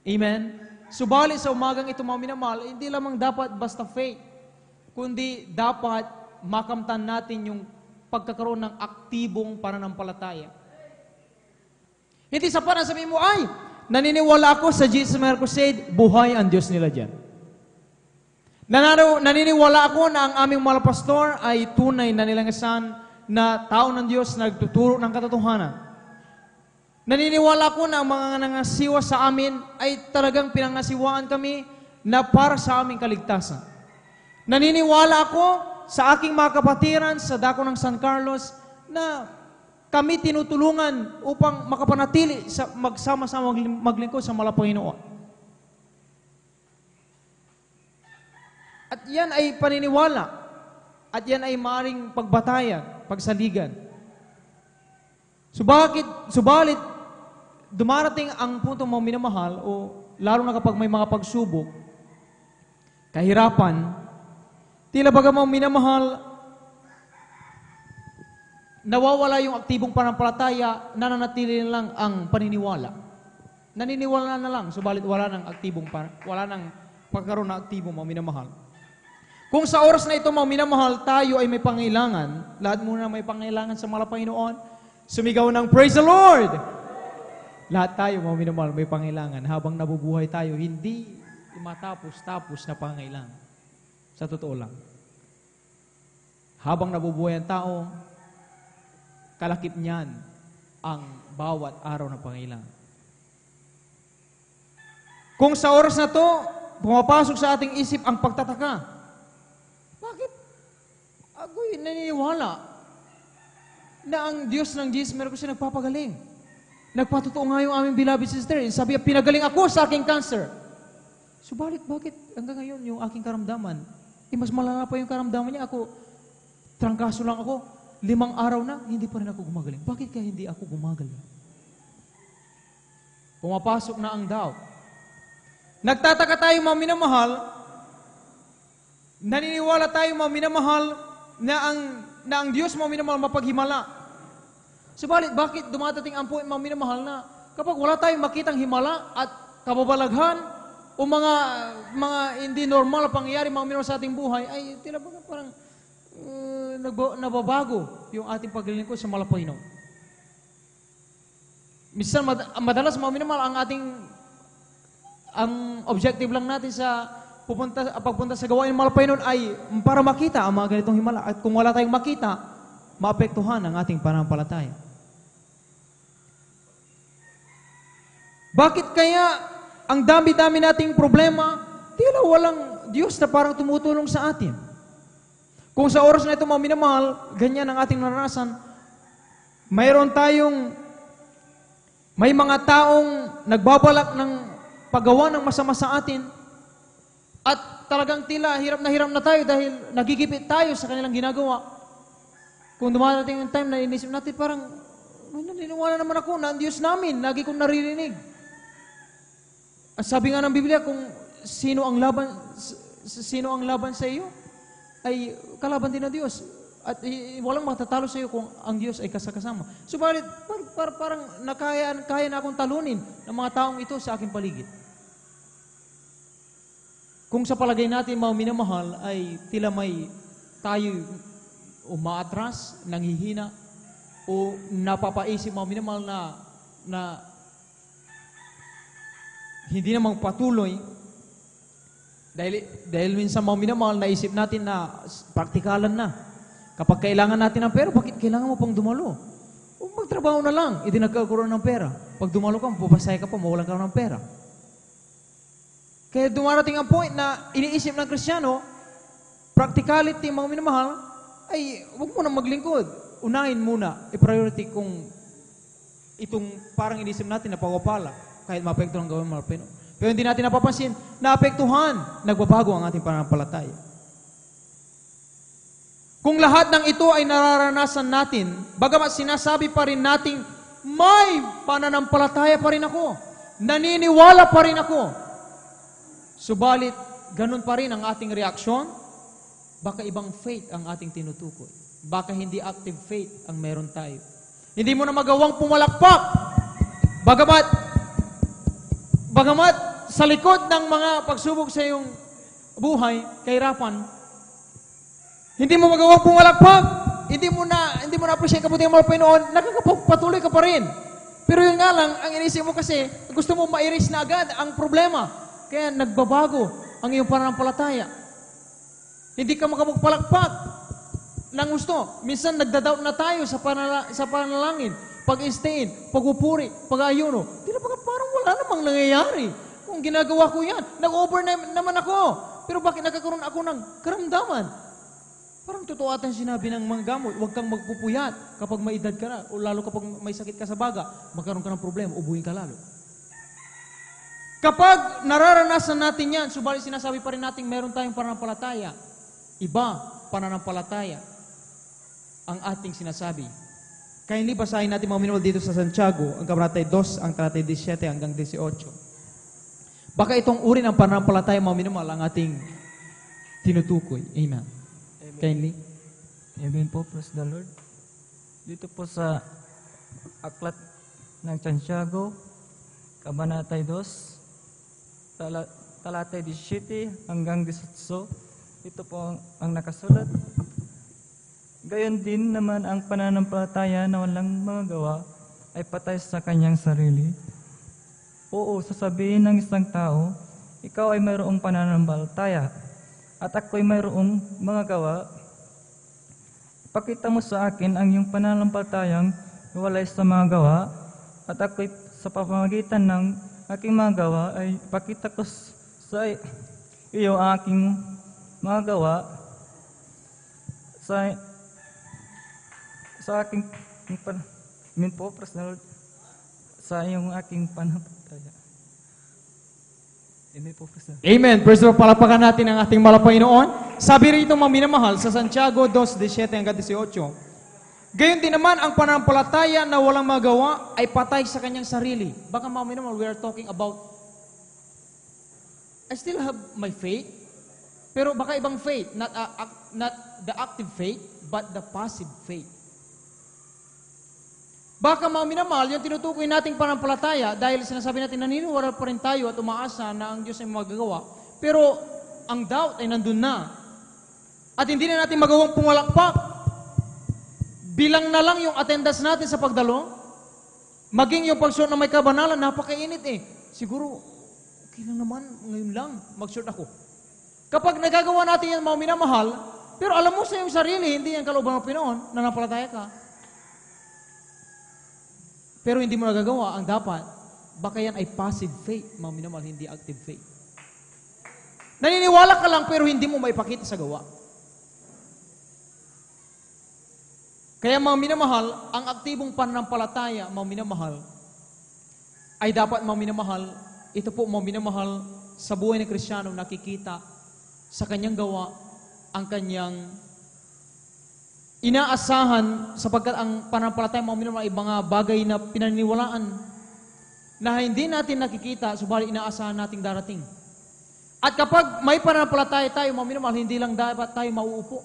Amen? Subalit sa umagang ito, mga minamahal, hindi lamang dapat basta faith, kundi dapat makamtan natin yung pagkakaroon ng aktibong pananampalataya. Hindi sapat na sabihin mo, ay, naniniwala ako sa Jesus Miracle Crusade, buhay ang Diyos nila dyan. Naniniwala ako na ang aming mga pastor ay tunay na nilangasan na tao ng Diyos na nagtuturo ng katotohanan. Naniniwala ako na ang mga nangasiwa sa amin ay talagang pinangasiwaan kami na para sa aming kaligtasan. Naniniwala ako sa aking mga kapatiran sa dako ng San Carlos na kami tinutulungan upang makapanatili sa magsama-sama maglingkod sa Panginoon. At yan ay paniniwala. At yan ay maaaring pagbatayan, pagsaligan. Subalit, dumarating ang puntong mga minamahal o lalo na kapag may mga pagsubok, kahirapan, tila baga mga minamahal, nawawala yung aktibong pananampalataya, nananatili na lang ang paniniwala. Naniniwala na lang, subalit wala nang pagkaroon ng aktibong mga minamahal. Kung sa oras na ito mga minamahal, tayo ay may pangailangan, lahat muna may pangailangan sa Panginoon, sumigaw ng Praise the Lord! Lahat tayo mga minamahal may pangailangan. Habang nabubuhay tayo, hindi matapos-tapos na pangailangan. Sa totoo lang. Habang nabubuhay ang tao, kalakip niyan ang bawat araw na pangailangan. Kung sa oras na to, pumapasok sa ating isip ang pagtataka. Bakit? Ako'y naniniwala na ang Diyos ng Jesus, meron ko siya nagpapagaling. Nagpatotoo nga yung aming beloved sister. Sabi, pinagaling ako sa aking cancer. Subalit, bakit hanggang ngayon yung aking karamdaman, mas malala pa yung karamdaman niya. Ako, trangkaso lang ako, 5 araw na, hindi pa rin ako gumagaling. Bakit kaya hindi ako gumagaling? Pumapasok na ang doubt. Nagtataka tayo mga minamahal, naniniwala tayo mga minamahal na ang Diyos mga minamahal mapaghimala. Subalit, bakit dumatating ang point mga minamahal na kapag wala tayong makitang himala at kababalaghan o mga hindi normal na pangyayari mga minamahal sa ating buhay, ay tila ba parang nababago yung ating paglilingkod sa Panginoon. Minsan, madalas mga minamahal ang objective lang natin sa pagpunta sa gawain ng Panginoon ay para makita ang mga ganitong himala. At kung wala tayong makita, maapektuhan ang ating pananampalataya. Bakit kaya ang dami-dami nating problema, tila walang Diyos na parang tumutulong sa atin? Kung sa oras na ito mga minamahal, ganyan ang ating naranasan, may mga taong nagbabalak ng paggawa ng masama sa atin at talagang tila hirap na tayo dahil nagigipit tayo sa kanilang ginagawa. Kung dumarating yung time na inisip natin, parang naniniwala naman ako na ang Diyos namin, lagi kong naririnig. At sabi nga ng Biblia, kung sino ang laban sa iyo, ay kalaban din ng Diyos. At walang matatalo sa iyo kung ang Diyos ay kasama. Subalit, parang kaya na akong talunin ng mga taong ito sa aking paligid. Kung sa palagay natin mga minamahal ay tila may tayo umaatras, nanghihina, o napapaisip mga minamahal na hindi namang patuloy, dahil minsan mga minamahal, naisip natin na praktikalan na. Kapag kailangan natin ng pera, bakit kailangan mo pang dumalo? O magtrabaho na lang, nagkakaroon ng pera. Pag dumalo ka, mapapasaya ka pa, mawalan ka ng pera. Kaya dumarating ang point na iniisip ng Kristiyano, practicality, mga minamahal, ay huwag mo na maglingkod. Unahin muna, i-priority kung itong parang inisip natin na pagpapala, kahit maapektuhan ang gawin ng Panginoon. Pero hindi natin napapansin, naapektuhan, nagbabago ang ating pananampalataya. Kung lahat ng ito ay nararanasan natin, bagamat sinasabi pa rin natin, may pananampalataya pa rin ako. Naniniwala pa rin ako. Subalit, ganun pa rin ang ating reaksyon. Baka ibang faith ang ating tinutukoy. Baka hindi active faith ang meron tayo. Hindi mo na magawang pumalakpak. Bagamat sa likod ng mga pagsubok sa iyong buhay, kahirapan, hindi mo magawang pumalakpak. Hindi mo na appreciate kabutihan mo ng Panginoon, nakakapatuloy ka pa rin. Pero yun nga lang, ang inisip mo kasi, gusto mo ma-erase na agad ang problema. Kaya nagbabago ang iyong pananampalataya. Hindi ka makapagpalakpak ng gusto. Minsan nagdadoubt na tayo sa panalangin, pag-istayin, pag-upuri, pag-ayuno. Di na parang wala namang nangyayari. Kung ginagawa ko yan, nag-over naman ako. Pero bakit nagkakaroon ako ng karamdaman? Parang totoo ata sinabi ng mga gamot, huwag kang magpupuyat kapag may edad ka na, o lalo kapag may sakit ka sa baga, magkaroon ka ng problema, ubuhin ka lalo. Kapag nararanasan natin yan, subalit sinasabi pa rin natin meron tayong pananampalataya. Iba, pananampalataya ang ating sinasabi. Kindly basahin natin mga minawal dito sa Santiago, ang kabanata 2, ang talatay 17 hanggang 18. Baka itong uri ng pananampalataya mga minawal ang ating tinutukoy. Amen. Kindly. Amen po, praise the Lord. Dito po sa aklat ng Santiago, kabanatay 2, talatay 17 hanggang 18, ito po ang nakasulat. Gayon din naman ang pananampalataya na walang mga gawa ay patay sa kanyang sarili. Oo, sasabihin ng isang tao, ikaw ay mayroong pananampalataya at ako'y mayroong mga gawa. Pakita mo sa akin ang iyong pananampalatayang walay sa mga gawa at ako'y sa pamamagitan ng aking mga gawa ay pakita ko sa iyo ang aking mga gawa sa aking sa iyong aking pananampalataya. Amen po, Pastor. Amen. Praise the Lord. Palapakan natin ang ating Panginoon. Sabi rito mga minamahal sa Santiago 2:17 hanggang 18. Gayon din naman ang pananampalataya na walang magawa ay patay sa kanyang sarili. Baka mga minamahal, we are talking about I still have my faith, pero baka ibang faith, not the active faith, but the passive faith. Baka mga minamahal, yung tinutukoy nating pananampalataya, dahil sinasabi natin naniniwala pa rin tayo at umaasa na ang Diyos ay magagawa, pero ang doubt ay nandun na. At hindi na natin magawang pumalakpak. Bilang na lang yung attendance natin sa pagdalo, maging yung pagsuot na may kabanalan, napakainit eh. Siguro, okay lang naman, ngayon lang, magsuot ako. Kapag nagagawa natin yan, mga minamahal, pero alam mo sa iyong sarili, hindi yan kalooban ng Pinoon, nananampalataya ka. Pero hindi mo nagagawa, ang dapat, baka yan ay passive faith, mga minamahal, hindi active faith. Naniniwala ka lang pero hindi mo maipakita sa gawa. Kaya mga minamahal, ang aktibong pananampalataya, mga minamahal, ay dapat mga minamahal, ito po mga minamahal, sa buhay ng Kristiyano, nakikita sa kanyang gawa, ang kanyang inaasahan sapagkat ang pananampalataya mga minamahal ay mga bagay na pinaniniwalaan na hindi natin nakikita, subalit inaasahan nating darating. At kapag may pananampalataya tayo, mga minamahal, hindi lang dapat tayo mauupo.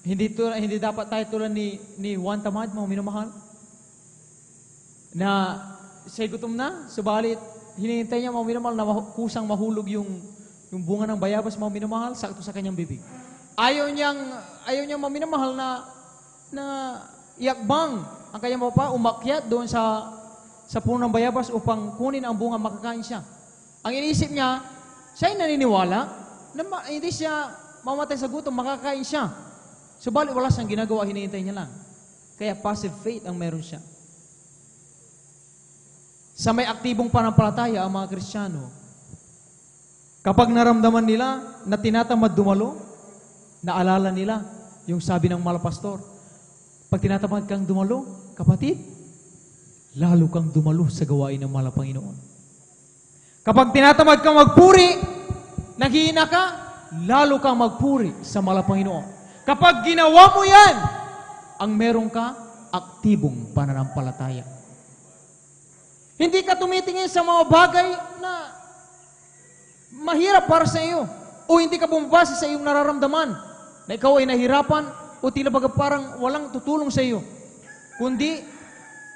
Hindi dapat tayo tulad ni Juan Tamad, mga minamahal, na siya'y gutom na, subalit hinihintay niya, mga minamahal, na kusang mahulog yung bunga ng bayabas, mga minamahal, sakto sa kanyang bibig. Ayaw niyang mga minamahal na iakbang ang kanyang mapa, umakyat doon sa puno ng bayabas upang kunin ang bunga, makakain siya. Ang iniisip niya, siya'y naniniwala na hindi siya mamatay sa gutom, makakain siya. Subalit wala siyang ginagawa, hinihintay niya lang. Kaya passive faith ang meron siya. Sa may aktibong pananampalataya ang mga Kristiyano, kapag naramdaman nila na tinatamad dumalo, naalala nila yung sabi ng malapastor, pag tinatamad kang dumalo, kapatid, lalo kang dumalo sa gawain ng mahal na Panginoon. Kapag tinatamad kang magpuri, naghihina ka, lalo kang magpuri sa mahal na Panginoon. Kapag ginawa mo yan, ang meron ka, aktibong pananampalataya. Hindi ka tumitingin sa mga bagay na mahirap para sa iyo, o hindi ka bumabase sa iyong nararamdaman na ikaw ay nahirapan o tila baga parang walang tutulong sa iyo. Kundi,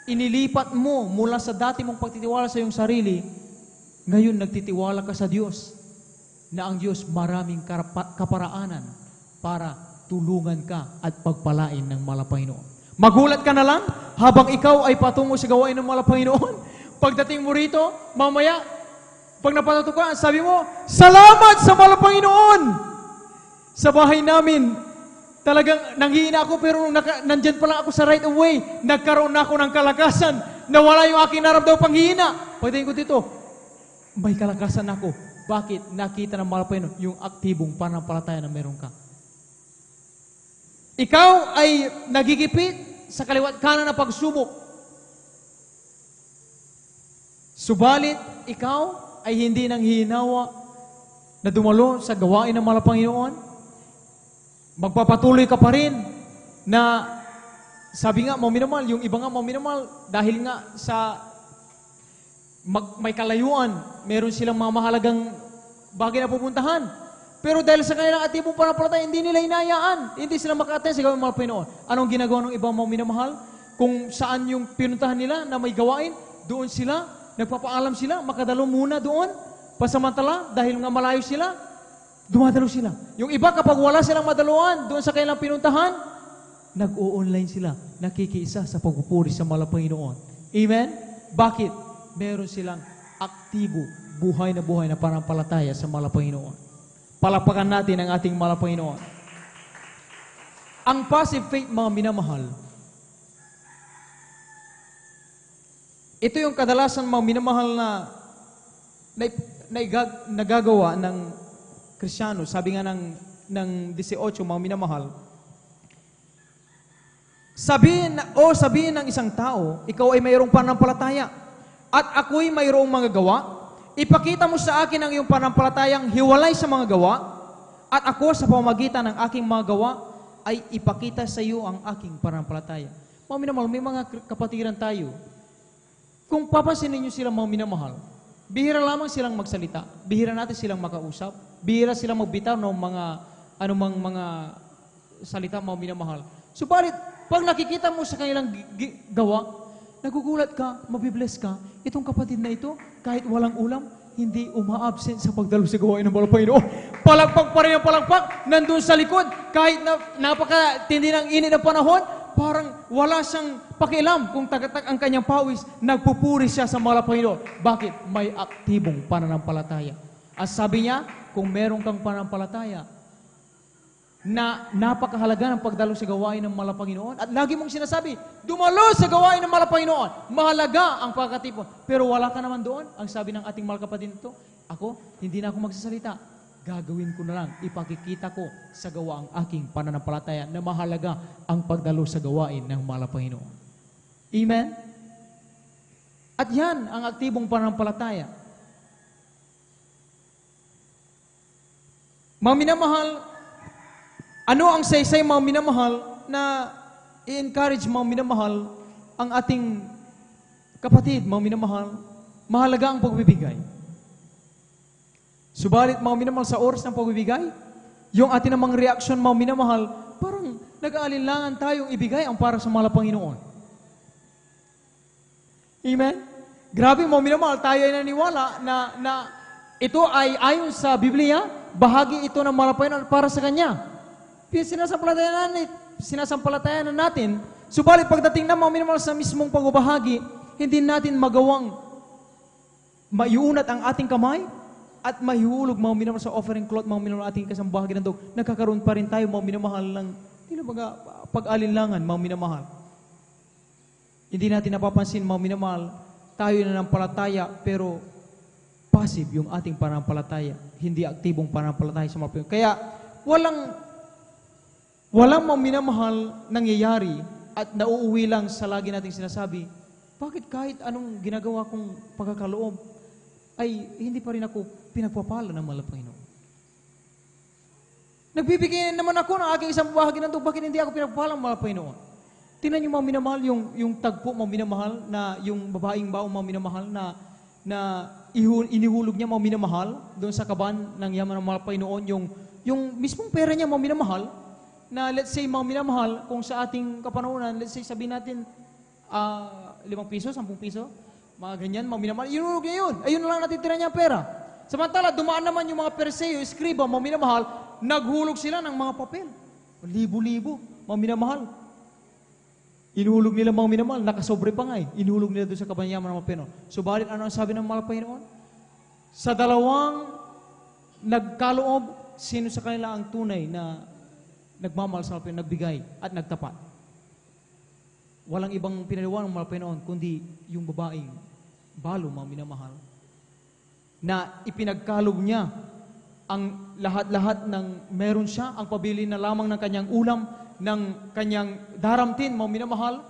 inilipat mo mula sa dati mong pagtitiwala sa iyong sarili, ngayon nagtitiwala ka sa Diyos na ang Diyos maraming kaparaanan para tulungan ka at pagpalain ng mahal na Panginoon. Magulat ka na lang habang ikaw ay patungo sa gawain ng mahal na Panginoon. Pagdating mo rito, mamaya, pag napatutukan, sabi mo, salamat sa mahal na Panginoon! Sa bahay namin, talagang nanghihina ako pero nandyan pa lang ako sa right of way, nagkaroon na ako ng kalakasan, nawala yung aking naramdamang panghihina. Pagdating ko dito, may kalakasan ako. Bakit? Nakita ng mahal na Panginoon yung aktibong pananampalataya na meron ka. Ikaw ay nagigipit sa kaliwat kanan na pagsubok. Subalit, ikaw ay hindi nang hihinawa na dumalo sa gawain ng mahal na Panginoon. Magpapatuloy ka pa rin na sabi nga, mga minamahal, yung iba nga mga minamahal, dahil nga sa may kalayuan, meron silang mga mahalagang bagay na pupuntahan. Pero dahil sa kanilang atibong pananampalataya, hindi nila hinayaan. Hindi sila maka-attend sa gawin ng mga Panginoon. Anong ginagawa ng ibang mga minamahal? Kung saan yung pinuntahan nila na may gawain, doon sila, nagpapaalam sila, makadalo muna doon. Pasamantala, dahil nga malayo sila, dumadalo sila. Yung iba kapag wala silang madaluan doon sa kanilang pinuntahan, nag-o-online sila, nakikiisa sa pagpupuri sa mahal na Panginoon. Amen? Bakit? Meron silang aktibo, buhay na pananampalataya sa mahal na Panginoon. Palapakan natin ang ating mahal na Panginoon. Ang passive faith, mga minamahal, ito yung kadalasan mga minamahal na nagagawa ng Kristiyano. Sabi nga ng 18, mga minamahal, sabihin ng isang tao, ikaw ay mayroong pananampalataya at ako'y mayroong mga gawa. Ipakita mo sa akin ang iyong pananampalatayang hiwalay sa mga gawa at ako sa pamamagitan ng aking mga gawa ay ipakita sa iyo ang aking pananampalataya. Mga minamahal, may mga kapatiran tayo. Kung papansinin niyo sila, mga minamahal, bihira lamang silang magsalita, bihira natin silang makausap, bihira silang magbitaw ng mga anumang mga salita, mga minamahal. Subalit, pag nakikita mo sa kanilang gawa, nagugulat ka, mabibless ka, itong kapatid na ito, kahit walang ulam, hindi uma-absent sa pagdalo sa gawain ng mahal na Panginoon. Palagpak pa rin ang palagpak, nandun sa likod, kahit napakatindi ng init ng panahon, parang wala siyang pakialam kung tagatak ang kanyang pawis, nagpupuri siya sa mahal na Panginoon. Bakit? May aktibong pananampalataya. At sabi niya, kung meron kang pananampalataya, na napakahalaga ng pagdalo sa gawain ng mahal na Panginoon. At lagi mong sinasabi, dumalo sa gawain ng mahal na Panginoon. Mahalaga ang pagkatipon. Pero wala ka naman doon. Ang sabi ng ating mahal kapatid nito, ako, hindi na ako magsasalita. Gagawin ko na lang, ipakikita ko sa gawa ang aking pananampalataya na mahalaga ang pagdalo sa gawain ng mahal na Panginoon. Amen? At yan ang aktibong pananampalataya. Mga minamahal, ano ang saysay, mga minamahal, na i-encourage, mga minamahal, ang ating kapatid, mga minamahal, mahalaga ang pagbibigay. Subalit, mga minamahal, sa oras ng pagbibigay, yung ating namang reaksyon, mga minamahal, parang nag-aalinlangan tayong ibigay ang para sa mahal na Panginoon. Amen? Grabe, mga minamahal, tayo ay naniwala na ito ay ayon sa Biblia, bahagi ito ng mahal na Panginoon para sa Kanya. Sinasampalatayanan natin. Subalit pagdating na mga minamahal sa mismong pagbabahagi, hindi natin magawang maiunat ang ating kamay at mahihulog, mga minamahal, sa offering cloth, mga minamahal, ating kasambahagi ng dog. Nagkakaroon pa rin tayo, mga minamahal, ng pag-alinlangan, mga minamahal. Hindi natin napapansin, mga minamahal, tayo na ng palataya, pero passive yung ating pananampalataya. Hindi aktibong pananampalataya sa mga. Kaya walang mga minamahal nangyayari at nauuwi lang sa lagi nating sinasabi, bakit kahit anong ginagawa kong pagkakaloob, ay hindi pa rin ako pinagpapala ng mahal na Panginoon. Nagbibigay naman ako ng aking isang bahagi ng ito, bakit hindi ako pinagpapala ng mahal na Panginoon? Tingnan niyo, mga minamahal, yung tagpo, mga minamahal, na yung babaeng baong, mga minamahal, na inihulog niya, mga minamahal, doon sa kaban ng yaman ng mahal na Panginoon, yung mismong pera niya, mga minamahal, na let's say, mga minamahal, kung sa ating kapanahonan, let's say, sabihin natin, 5 piso, 10 piso, mga ganyan, mga minamahal, inulog niya yun. Ayun na lang natitira niya ang pera. Samantala, dumaan naman yung mga perseo, eskriba, mga minamahal, naghulog sila ng mga papel. Libo-libo, mga minamahal. Inulog nila, mga minamahal, nakasobre pa nga eh. Inulog nila doon sa kabanyaman ng mga Panginoon. Subalit, ano ang sabi ng mga Panginoon? Sa dalawang nagkaloob, sino sa kanila ang tunay na nagmamahal sa Panginoon, nagbigay at nagtapat? Walang ibang pinaliwanag ng mga Panginoon, kundi yung babaeng balo, mga minamahal, na ipinagkalog niya ang lahat-lahat ng meron siya, ang pabili na lamang ng kanyang ulam, ng kanyang daramtin, mga minamahal.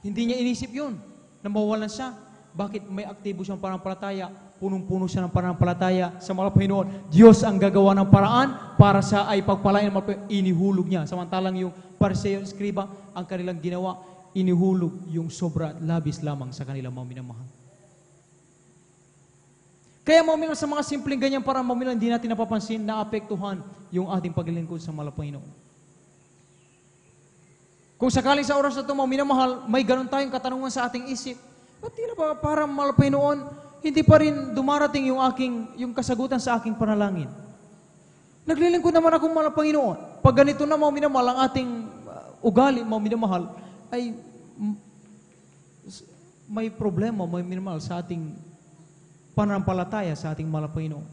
Hindi niya inisip yun, na mawawalan siya. Bakit? May aktibo siyang pananampalataya, punong-puno siya ng pananampalataya sa mga Panginoon. Diyos ang gagawa ng paraan para siya ay pagpalain, inihulog niya. Samantalang yung Pariseo, Skriba, ang kanilang ginawa, inihulog yung sobra at labis lamang sa kanilang mga minamahal. Kaya mga sa mga simpleng ganyan para mga hindi natin napapansin na apektuhan yung ating paglilingkod sa mga Panginoon. Kung sakaling sa oras na ito mga minamahal, may ganun tayong katanungan sa ating isip, ba't tila ba para mga Panginoon, hindi pa rin dumarating yung kasagutan sa aking panalangin? Naglilingkod naman akong mga Panginoon. Pag ganito na mga minamahal, ang ating ugali mga minamahal, ay may problema mga minamahal sa ating pananampalataya sa ating mahal na Panginoon.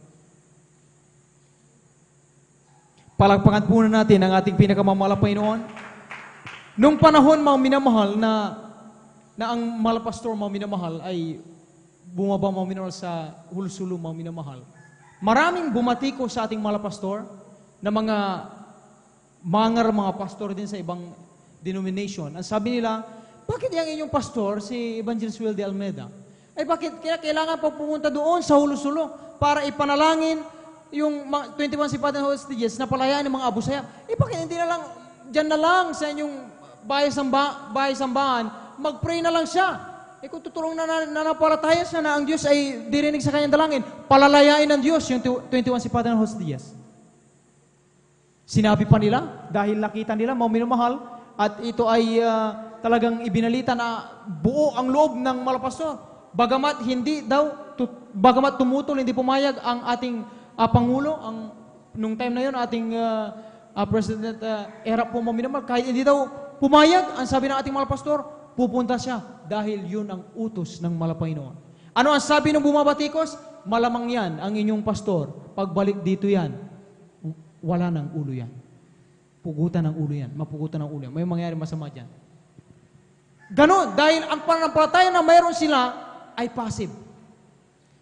Palakpakan po na natin ang ating pinakamamahal na Panginoon. Nung panahon, mga minamahal, na ang mahal pastor, mga minamahal, ay bumaba, mga minamahal, sa Hulsulo, mga minamahal. Maraming bumatiko sa ating mahal pastor na mga pastor din sa ibang denomination. Ang sabi nila, bakit yung inyong pastor, si Evangelist Will de Almeida, ay bakit kailangan pa pumunta doon sa Hulsulo para ipanalangin yung 21 Sipatan hostages na palayaan ng mga Abu Sayyaf? Bakit hindi na lang, dyan na lang sa inyong bahay-sambahan, mag-pray na lang siya. Kung tutulong na nanampalataya siya na ang Diyos ay dirinig sa kanyang dalangin, palalayain ng Diyos yung 21 Sipatan hostages. Sinabi pa nila, dahil nakita nila, mga minamahal, at ito ay talagang ibinalita na buo ang loob ng malapastor. Bagamat bagamat tumutol, hindi pumayag ang ating Pangulo, nung time na yun, ating President Erap po maminamal, kahit hindi daw pumayag, ang sabi ng ating mga pastor, pupunta siya dahil yun ang utos ng Malapanginoon. Ano ang sabi ng bumabatikos? Malamang yan, ang inyong pastor, pagbalik dito yan, wala ng ulo yan. Pugutan ng ulo yan, mapugutan ng ulo yan. May mangyayari masama dyan. Ganon, dahil ang pananampalataya na mayroon sila, ay passive.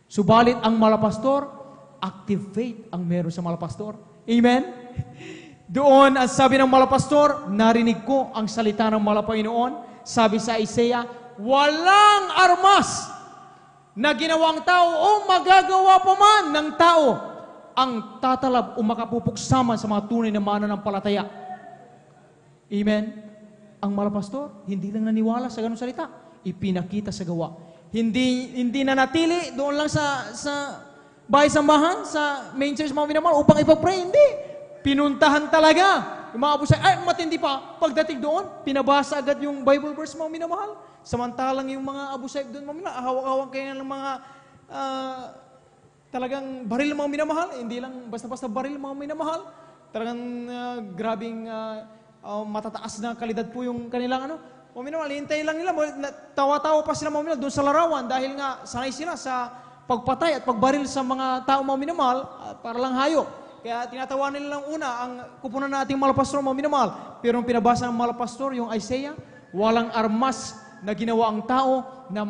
Subalit ang malapastor, active faith ang meron sa malapastor. Amen? Doon, ang sabi ng malapastor, narinig ko ang salita ng Malapanginoon. Sabi sa Isaiah, walang armas na ginawang tao o magagawa pa man ng tao ang tatalab o makapupuksaman sa mga tunay na mananampalataya. Amen? Ang malapastor, hindi lang naniwala sa ganung salita, ipinakita sa gawa. Hindi na natili doon lang sa bahay-sambahan, sa main church mga minamahal upang ipag-pray. Hindi. Pinuntahan talaga. Yung mga Abu Sayyaf, matindi pa. Pagdating doon, pinabasa agad yung Bible verse mga minamahal. Samantalang yung mga Abu Sayyaf doon mga minamahal, hawak-hawak kayo ng mga talagang baril mga minamahal. Hindi lang basta-basta baril mga minamahal. Talagang grabing matataas na kalidad po yung kanilang mga minamahal, hintay lang nila, tawa-tawa pa sila mga minamahal doon sa larawan dahil nga sanay sila sa pagpatay at pagbaril sa mga tao mga minamahal para lang hayop. Kaya tinatawa nila lang una ang kupunan na ating malapastor mga minamahal. Pero nung pinabasa ng malapastor, yung Isaiah, walang armas na ginawa ang tao na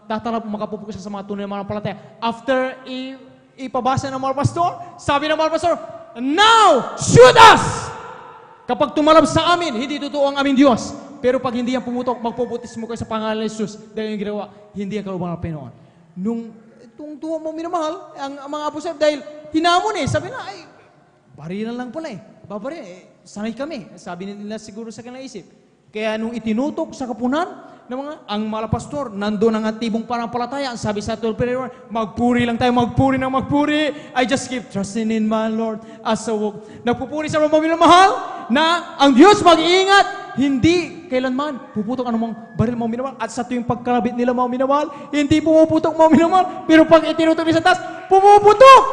tatalab makapupukas sa mga tunay na mananampalataya. After ipabasa ng malapastor, sabi ng malapastor, now shoot us! Kapag tumalab sa amin, hindi totoo ang aming Diyos. Pero pag hindi yan pumutok, magpuputismo kayo sa pangalan ni Jesus dahil yung ginawa, hindi yan kalubang ng Panginoon. Nung itong tuwa mo minamahal, ang mga Abu Sayyaf, dahil hinamon sabi na, ay, barilan lang pala babaril, sanay kami. Sabi nila siguro sa kanilang isip. Kaya nung itinutok sa kapunan, ang malapastor, nandun ang atibong pananampalataya. Ang sabi sa 12 prayer, magpuri lang tayo, magpuri ng magpuri. I just keep trusting in my Lord as a walk. Nagpupuri sa mga minamahal na ang Diyos mag-iingat, hindi kailanman puputok anumang baril mga minamahal. At sa tuwing pagkalabit nila mga minamahal, hindi pumuputok mga minamahal. Pero pag itinutok nila sa taas, pumuputok!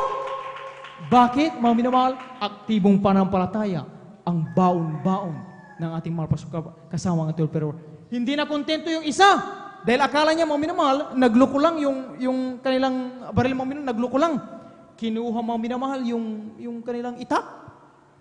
Bakit mga minamahal? Aktibong pananampalataya ang baon-baon ng ating malapastor kasama ang 12 prayer. Hindi na kontento yung isa. Dahil akala niya, mga minamahal, nagloko lang yung kanilang baril mga minamahal, nagloko lang. Kinuha mga minamahal yung kanilang itak.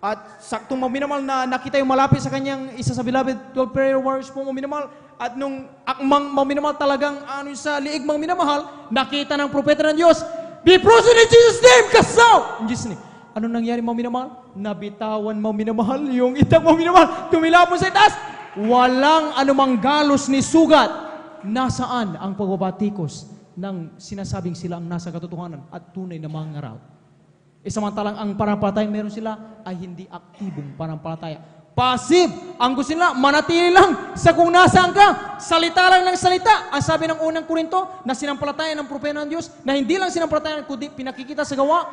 At saktong mga minamahal na nakita yung malapit sa kanyang isa sa beloved 12 prayer warriors po mga minamahal. At nung akmang mga minamahal talagang sa liig mga minamahal, nakita ng propeta ng Diyos, be frozen in Jesus' name, kasaw! In Jesus' name. Ano nangyari mga minamahal? Nabitawan mga minamahal, yung itang mga minamahal, tumilapon sa itaas. Walang anumang galos ni sugat. Nasaan ang pagbabatikos ng sinasabing sila ang nasa katotohanan at tunay na mga ngaraw? Samantalang ang panampalataya meron sila ay hindi aktibong panampalataya. Passive. Ang gusto nila, manatili lang sa kung nasaan ka. Salita lang ng salita. Ang sabi ng unang Korinto na sinampalataya ng propeta ng Diyos na hindi lang sinampalataya kundi pinakikita sa gawa.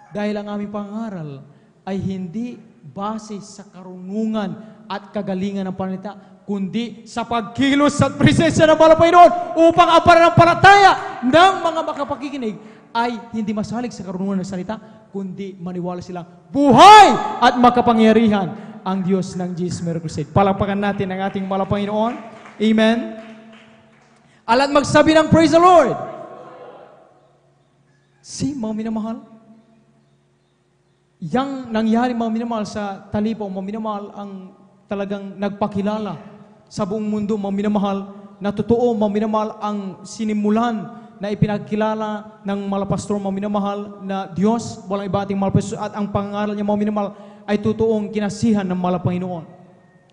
Dahil ang aming pangaral ay hindi base sa karunungan at kagalingan ng panalita, kundi sa pagkilos at presensya ng mga Panginoon upang ang pananampalataya ng mga makapakikinig ay hindi masalig sa karunungan ng salita, kundi maniwala silang buhay at makapangyarihan ang Diyos ng Jesus Miracle Crusade. Palakpakan natin ang ating mahal Panginoon. Amen. Alat magsabi ng praise the Lord. Mga minamahal, yang nangyari mga minamahal sa Talipaw, mga minamahal ang talagang nagpakilala sa buong mundo, mga minamahal, na totoo, mga minamahal, ang sinimulan na ipinagkilala ng malapastor, mga minamahal, na Diyos, walang iba ating malapastor, at ang pangaral niya, mga minamahal, ay totoong kinasihan ng mahal Panginoon.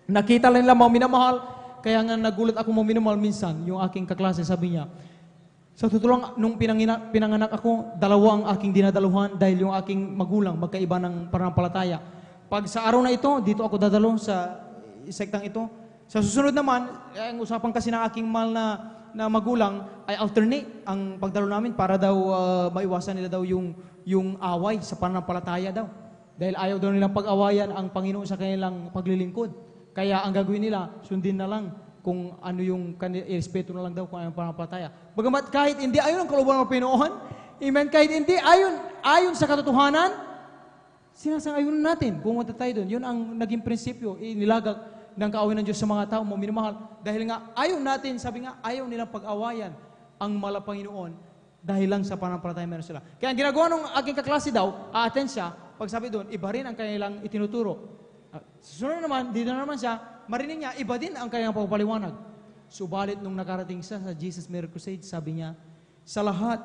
Nakita lang nila, mga minamahal, kaya nga nagulat ako, mga minamahal, minsan, yung aking kaklase, sabi niya, sa totoo lang, nung pinanganak ako, dalawa ang aking dinadaluhan dahil yung aking magulang, magkaiba ng pananampalataya. Pag sa araw na ito, dito ako dadalo sa sektang ito. Sa susunod naman, ang usapan kasi ng aking mahal na magulang ay alternate ang pagdalo namin para daw maiwasan nila daw yung away sa pananampalataya daw. Dahil ayaw daw nilang pag-awayan ang Panginoon sa kanilang paglilingkod. Kaya ang gagawin nila, sundin na lang kung ano yung irespeto na lang daw kung ano yung pananampalataya. Bagamat kahit hindi ayon ang kalooban ng Panginoon, amen, kahit hindi ayon sa katotohanan, sinasang-ayon natin, pumunta tayo doon. Yun ang naging prinsipyo, inilagak ng kaaway ng Diyos sa mga tao, mga minamahal. Dahil nga, ayaw natin, sabi nga, ayaw nilang pag-awayan ang mahal Panginoon dahil lang sa pananampalataya meron sila. Kaya ang ginagawa ng aking kaklase daw, a-attend siya, pag sabi doon, iba rin ang kanilang itinuturo. Susunod naman, dito na naman siya, marinig niya, iba din ang kanyang pagpaliwanag. Subalit nung nakarating siya sa Jesus Miracle Crusade, sabi niya, sa lahat,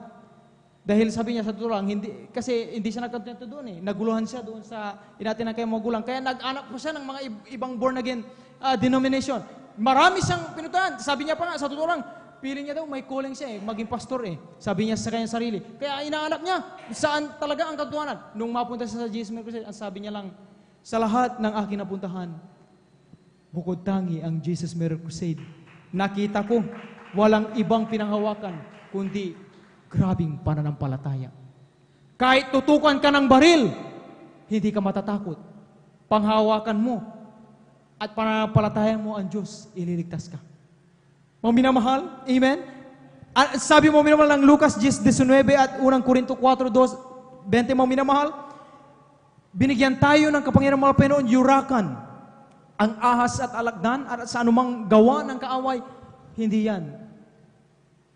dahil sabi niya sa totoo lang, kasi hindi siya nagkatento doon naguluhan siya doon sa inatin ng kanyang magulang. Kaya nag-anak po siya ng mga ibang born again denomination. Marami siyang pinuntahan. Sabi niya pa nga, sa totoo lang, feeling niya daw, may calling siya maging pastor Sabi niya sa kanyang sarili. Kaya inaanak niya, saan talaga ang katotohanan. Nung mapunta siya sa Jesus Miracle Crusade, ang sabi niya lang, sa lahat ng aking napuntahan, bukod tangi ang Jesus Miracle Crusade. Nakita ko, walang ibang pinanghawakan, kundi grabing pananampalataya. Kahit tutukan ka ng baril, hindi ka matatakot. Panghawakan mo at pananampalataya mo ang Diyos, ililigtas ka. Mga minamahal, amen? Sabi mo minamahal ng Lucas 10:19 at unang Korinto 4:20, mga minamahal, binigyan tayo ng kapangyarihan ng mga Panginoon, yurakan ang ahas at alagdan at sa anumang gawa ng kaaway, hindi yan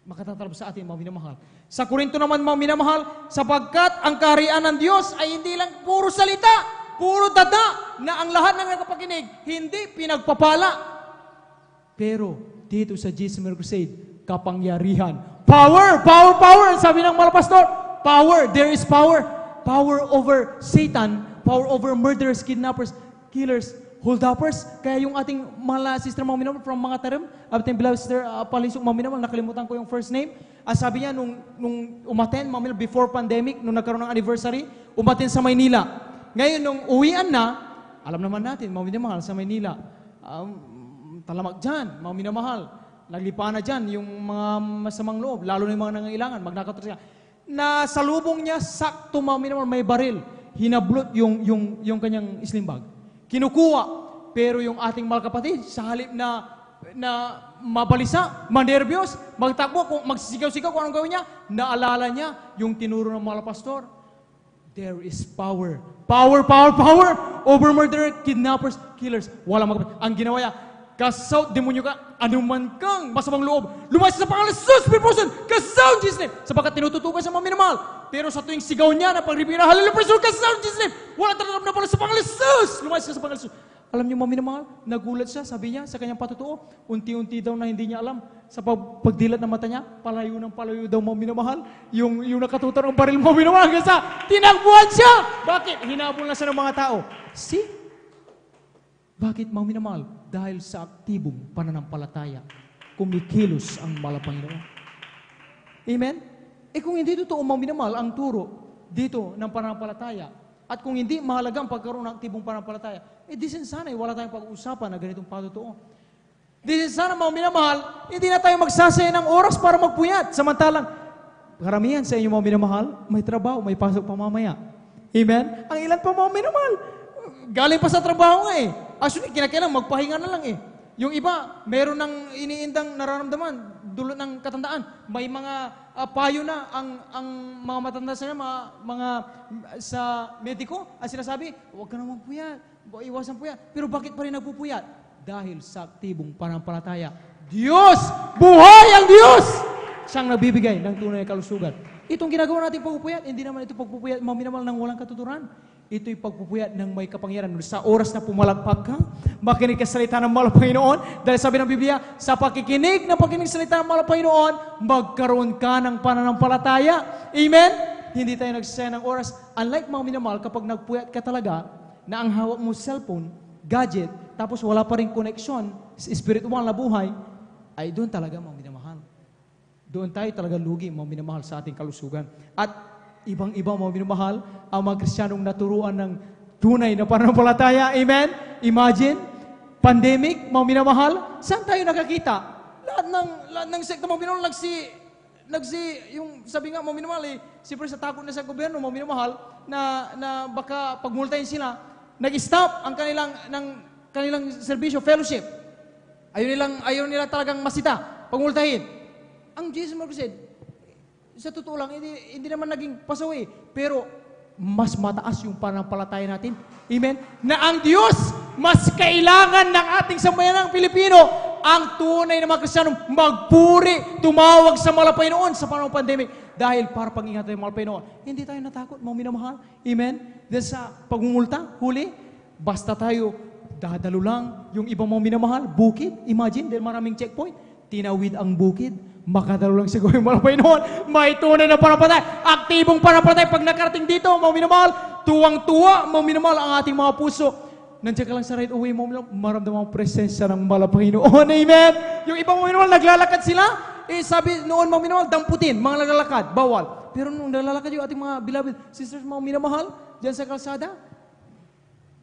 makatatalab sa atin, mga minamahal. Sa Korinto naman, mga minamahal, sapagkat ang kaharian ng Diyos ay hindi lang puro salita, puro dada, na ang lahat ng nakapakinig, hindi pinagpapala. Pero dito sa Jesus Miracle Crusade, kapangyarihan. Power! Power! Power! Sabi ng mga pastor, power! There is power. Power over Satan, power over murderers, kidnappers, killers, hold-uppers. Kaya yung ating mahal na sister, mga minamahal, from mga term, ating beloved sister, Palisok, mga minamahal, nakalimutan ko yung first name. Sabi niya, nung umaten, mga minamahal, before pandemic, nung nagkaroon ng anniversary, umaten sa Maynila. Ngayon, nung uwian na, alam naman natin, mga minamahal, sa Maynila, talamak dyan, mga minamahal, naglipa na dyan yung mga masamang loob, lalo na yung mga nangangailangan, magnakator siya. Na sa lubong niya, sakto mga minamahal, may baril. Hinablot yung kanyang sling bag. Kinukuha. Pero yung ating mga kapatid, sa halip na mabalisa, manervyos, magtakbo, kung magsisigaw-sigaw kung anong gawin niya, naalala niya yung tinuro ng mga pastor. There is power. Power, power, power over murderer, kidnappers, killers. Walang magkapatid. Ang ginawa niya, kasaw, demonyo ka, anuman kang masamang loob, lumayas sa pangalan ng Jesus, Person, kasaw, Jesus name, sapagkat tinututukan sa mga minamahal. Pero sa tuwing sigaw niya na pagripira, hallelujah, praise the Lord, kasaw, Jesus name, wala tatanggap na pala sa pangalan ng lumayas ka sa pangalan ni Jesus. Alam niyo, mga minamahal, nagulat siya, sabi niya sa kanyang patutuo, unti-unti daw na hindi niya alam. Sa pagdilat ng mata niya, palayo ng palayo daw, mga minamahal, yung nakatutor ng baril, mga minamahal, hanggang sa tinagbuhan siya. Bakit? Hinabol na siya ng mga tao. See? Bakit, mga minamahal? Dahil sa aktibong pananampalataya, kumikilos ang Panginoon. Amen? Kung hindi totoo, mga minamahal, ang turo dito ng pananampalataya, at kung hindi mahalagang pagkaroon ng aktibong pananampalataya, di sana wala tayong pag-uusapan na ganitong patutuo. Di sana, mga minamahal, hindi na tayo magsasaya ng oras para magpuyat. Samantalang, karamihan sa inyo, mga minamahal, may trabaho, may pasok pa mamaya. Amen? Ang ilan pa, mga minamahal, galing pa sa trabaho nga eh. Actually, kinakailang magpahinga na lang eh. Yung iba, meron ng iniindang nararamdaman, dulot ng katandaan. May mga payo na ang mga matanda sa mga sa mediko, ang sinasabi, huwag ka naman puyat, iwasan puyat. Pero bakit pa rin nagpupuyat? Dahil sa aktibong pananampalataya. Diyos! Buhay ang Diyos! Siyang nagbibigay ng tunay na kalusugan. Itong ginagawa natin pagpupuyat, hindi naman ito pagpupuyat, minimal ng walang katuturan. Ito'y pagpupuyat ng may kapangyarihan. Sa oras na pumalagpag ka, makinig ka sa salita ng mahal Panginoon. Dahil sabi ng Biblia, sa pakikinig sa salita ng mahal Panginoon, magkaroon ka ng pananampalataya. Amen? Hindi tayo nagsasaya ng oras. Unlike mga minamahal, kapag nagpuyat ka talaga, na ang hawak mo cellphone, gadget, tapos wala pa rin connection, spiritual na buhay, ay doon talaga mga minamahal. Doon tayo talaga lugi, mga minamahal, sa ating kalusugan. At ibang-iba, mga minamahal, ang mga Kristiyanong naturuan ng tunay na pananampalataya. Amen? Imagine, pandemic, mga minamahal, saan tayo nakakita? Lahat ng sekta, mga minamahal, yung sabi nga, mga minamahal, siyempre sa takot na sa gobyerno, mga minamahal, na baka pagmultahin sila, nag-stop ang kanilang serbisyo, fellowship. Ayaw nila talagang masita, pagmultahin. Ang Jesus said, sa totoo lang, hindi naman naging pasawi. Pero, mas mataas yung pananampalataya natin. Amen? Na ang Diyos, mas kailangan ng ating sambayanang Pilipino, ang tunay na mga Kristiyano, magpuri, tumawag sa mahal Panginoon sa panahon ng pandemic. Dahil para pag-ingatan ng mahal Panginoon, hindi tayo natakot, mga minamahal. Amen? Dahil sa pagmumulta, huli, basta tayo dadalo lang yung ibang mga minamahal, bukid. Imagine, dahil maraming checkpoint, tinawid ang bukid, makadalo lang siguro yung mahal Panginoon. May tunay na pananampalataya, aktibong pananampalataya. Pag nakarating dito, mga minamahal, tuwang-tuwa, mga minamahal, ang ating mga puso. Nandiyan ka lang sa right away, mga minamahal, maramdaman ang presensya ng mahal Panginoon. Amen? Yung ibang mga minamahal, naglalakad sila, sabi noon, mga minamahal, damputin, mga naglalakad, bawal. Pero nung naglalakad yung ating mga beloved sisters, mga minamahal, dyan sa kalsada,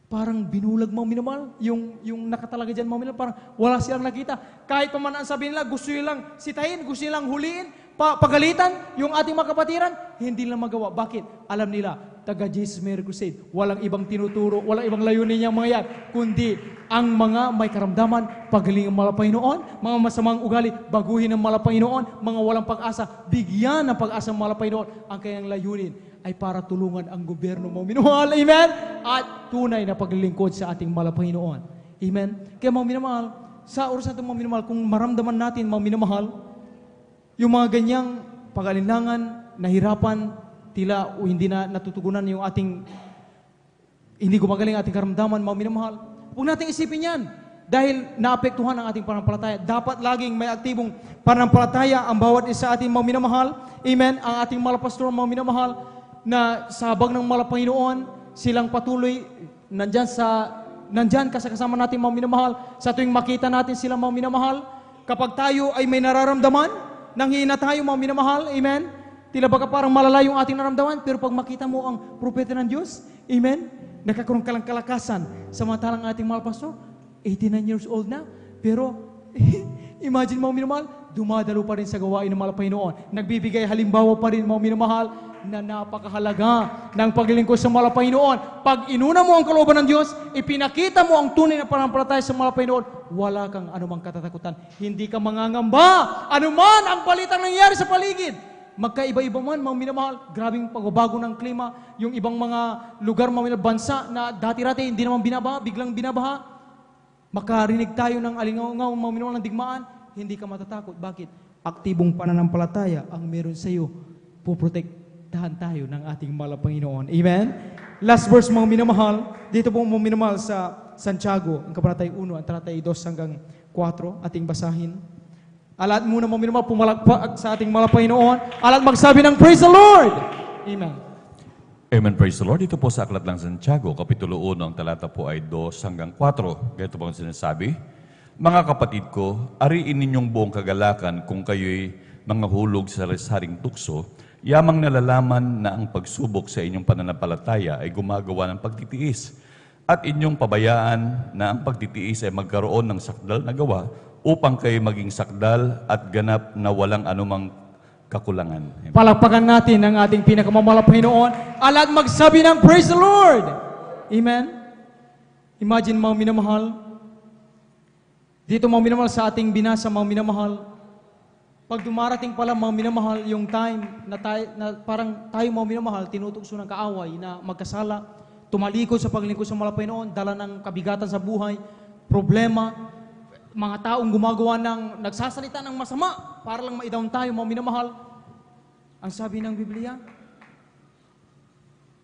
parang binulag, mga minamahal, yung nakatalaga dyan, mga minamahal, parang wala silang nakita. Kahit pa man ang sabi nila, gusto nilang sitahin, gusto nilang huliin, pagalitan, yung ating mga kapatiran, hindi nila magawa. Bakit? Alam nila, taga Jesus Mary Crusade, walang ibang tinuturo, walang ibang layunin niyang mga yan, kundi ang mga may karamdaman, pagaling ang mahal Panginoon, mga masamang ugali, baguhin ang mahal Panginoon, mga walang pag-asa, bigyan ng pag-asa ang mahal Panginoon, ang kanyang layunin ay para tulungan ang gobyerno mo minamahal. Amen? At tunay na paglilingkod sa ating mahal Panginoon. Amen? Kaya mga minamahal, sa oras natin mga minamahal, kung maramdaman natin mga minamahal, yung mga ganyang pag-alinlangan, nahirapan, tila o hindi na natutugunan yung ating, hindi gumagaling ating karamdaman, mga minamahal, huwag nating isipin yan. Dahil naapektuhan ang ating pananampalataya. Dapat laging may aktibong pananampalataya ang bawat isa ating mga minamahal. Amen? Ang ating mga pastor, mga minamahal, na sabag ng mahal Panginoon, silang patuloy nandyan kasama natin mga minamahal, sa tuwing makita natin silang mga minamahal, kapag tayo ay may nararamdaman, nanghihina tayo mga minamahal, amen? Tila baka parang malala yung ating nararamdaman, pero pag makita mo ang propeta ng Diyos, amen? Nakakaroon ka lang kalakasan, samantalang ating mahal pastor, 89 years old na, pero imagine mga minamahal, dumadalo pa rin sa gawain ng mahal Panginoon, nagbibigay halimbawa pa rin mga minamahal, na napakahalaga ng paglilingkod sa mahal Panginoon. Pag inuna mo ang kalooban ng Diyos, ipinakita mo ang tunay na pananampalataya sa mahal Panginoon, wala kang anumang katatakutan. Hindi ka mangangamba. Anuman ang balitang nangyayari sa paligid. Magkaiba-iba man, mga minamahal, grabing pagbabago ng klima, yung ibang mga lugar, mga bansa na dati-rati hindi naman binabaha, biglang binabaha. Makarinig tayo ng alingaw-ngaw, mga minamahal ng digmaan, hindi ka matatakot. Bakit? Aktibong pananampalataya ang meron sa iyo. Puprotect protektahan tayo ng ating mahal na Panginoon. Amen? Last verse mga minamahal, dito po mga minamahal sa Santiago, ang kabanatay 1, ang talatay 2 hanggang 4, ating basahin. Alat muna mga minamahal, pumalakpak sa ating mahal na Panginoon. Alat magsabi ng praise the Lord! Amen. Amen, praise the Lord. Ito po sa Aklat ng Santiago, Kapitulo 1, ang talata po ay 2 hanggang 4. Ganito po ang sinasabi, mga kapatid ko, ariin ninyong buong kagalakan kung kayo'y nangahulog sa saring tukso, yamang nalalaman na ang pagsubok sa inyong pananampalataya ay gumagawa ng pagtitiis, at inyong pabayaan na ang pagtitiis ay magkaroon ng sakdal na gawa upang kayo maging sakdal at ganap na walang anumang kakulangan. Amen. Palakpakan natin ang ating pinakamamahal na Panginoon. Alat magsabi ng praise the Lord! Amen? Imagine mga minamahal, dito mga minamahal sa ating binasa mga minamahal, pag dumarating pala mga minamahal yung time na, parang tayo mga minamahal, tinutukso ng kaaway na magkasala, tumalikod sa paglingkod sa mahal na Panginoon, dala ng kabigatan sa buhay, problema, mga taong gumagawa ng, nagsasalita ng masama para lang maidown tayo mga minamahal. Ang sabi ng Biblia,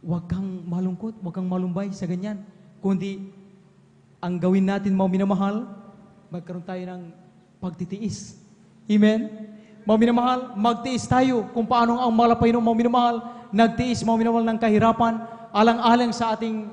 huwag kang malungkot, huwag kang malumbay sa ganyan. Kundi, ang gawin natin mga minamahal, magkaroon tayo ng pagtitiis. Amen? Mga minamahal, magtiis tayo kung paano ang mahal na Panginoon, mga minamahal, nagtiis mga minamahal ng kahirapan, alang-alang sa ating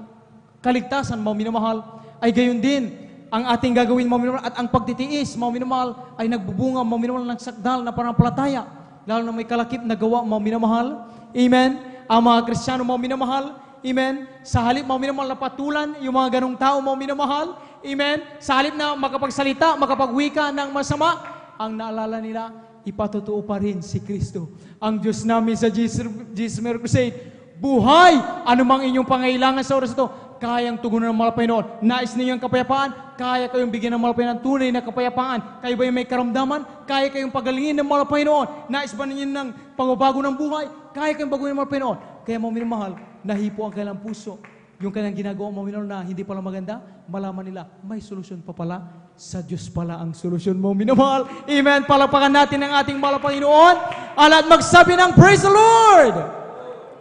kaligtasan, mga minamahal, ay gayon din ang ating gagawin, mga minamahal, at ang pagtitiis, mga minamahal, ay nagbubunga, mga minamahal, ng sakdal na pananampalataya, lalo na may kalakip na gawa, mga minamahal. Amen? Ang mga Kristiyano, mga minamahal, amen? Sa halip, mga minamahal, na patulan, yung mga ganong tao, mga minamahal, amen? Sa halip na makapagsalita, makapagwika ng masama, ang naalala nila, ipatutuo pa rin si Kristo. Ang Diyos namin sa Jesus Miracle Crusade, buhay! Anumang inyong pangailangan sa oras ito, kayang tugunan ng mahal na Panginoon. Nais ninyong kapayapaan, kaya kayong bigyan ng mahal na Panginoon tunay na kapayapaan. Kayo ba yung may karamdaman? Kaya kayong pagalingin ng mahal na Panginoon. Nais ba ninyo ng pagbabago ng buhay? Kaya kayong baguhin ng mahal na Panginoon. Kaya mga minamahal, nahipo ang kailang puso. Yung kanilang ginagawa mga minamahal na hindi pala maganda, malaman nila, may solusyon pa pala. Sa Diyos pala ang solusyon mo, minamahal. Amen. Palapakan natin ang ating mahal na Panginoon. At magsabi ng praise the Lord!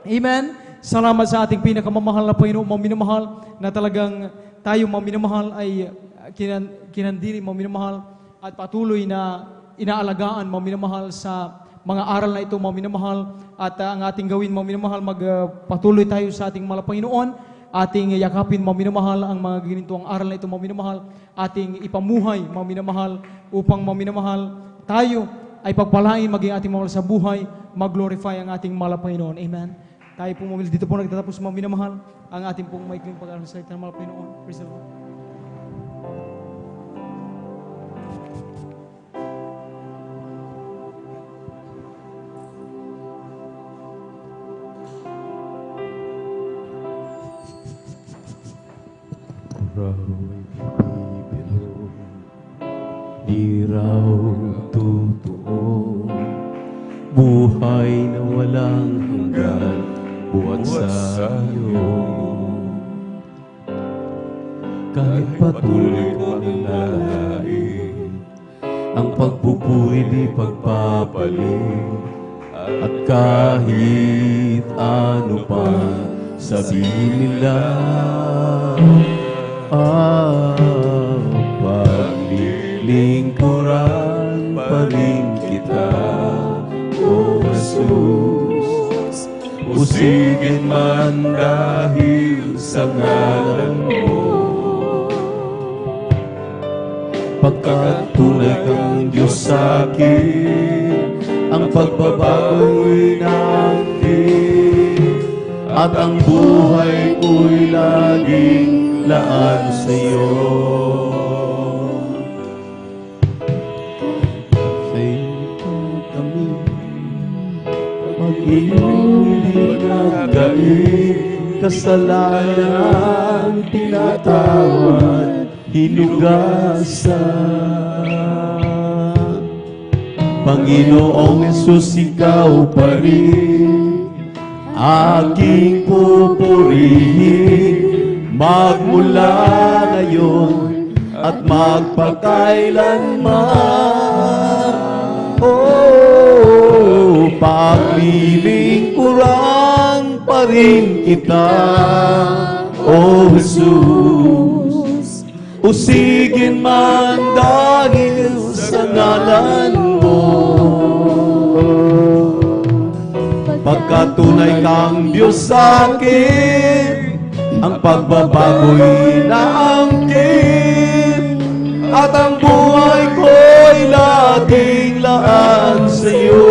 Amen. Salamat sa ating pinakamamahal na Panginoon, mga minamahal, na talagang tayo, mga minamahal, ay kinandili, mga minamahal, at patuloy na inaalagaan, mga minamahal, sa mga aral na ito, mga minamahal, at ang ating gawin, mga minamahal, magpatuloy tayo sa ating mahal na Panginoon, ating yakapin, mga minamahal, ang mga ginitong aral na ito, mga minamahal, ating ipamuhay, mga minamahal, upang mga minamahal, tayo ay pagpalain maging ating mahal sa buhay, mag-glorify ang ating mahal na Panginoon. Amen. Tayo po mamili. Dito po nagtatapos mga minamahal ang ating pong maikling pag-aaral sa salita ng mahal na Panginoon. Praise the Lord. Di raw totoo, buhay na walang hanggan, buhat sa iyo. Kahit patuloy mong lalain, ang pagpupuri di pagpapalit, at kahit ano pa sabihin nila, paglilingkuran pa rin kita, O Jesus. Usigin man dahil sa ngalan mo, pagkat tunay kang Diyos sa'kin, ang pagbabago'y natin, at ang buhay ko'y laging laan sa iyo. Sa iyo kami mag-iulit nagdaig, kasalanan tinatawad, hinugasan. Panginoong Jesus, ikaw pa rin aking pupurihin, magmula ngayon at magpakailanman. Oh, paglilingkuran pa rin kita, O Jesus. Usigin man dahil sa ngalan mo, pagkatunay kang Diyos sa akin, ang pagbabago'y naangkin, at ang buhay ko'y laging laan sa iyo.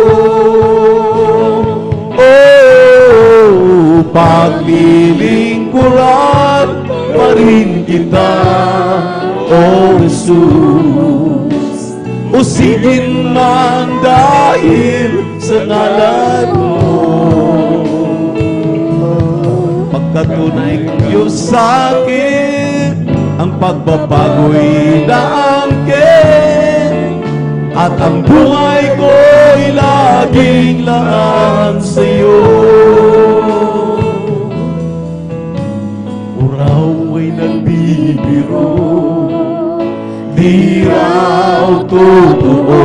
Oh, paglilingkuran pa rin kita, O Jesus. Usigin man dahil sa ngalan mo, pagkatunay kang Diyos sa akin, ang pagbabago'y naangkin, at ang buhay ko'y laging laan sa iyo. Uraw ay nagbibiro, di raw totoo,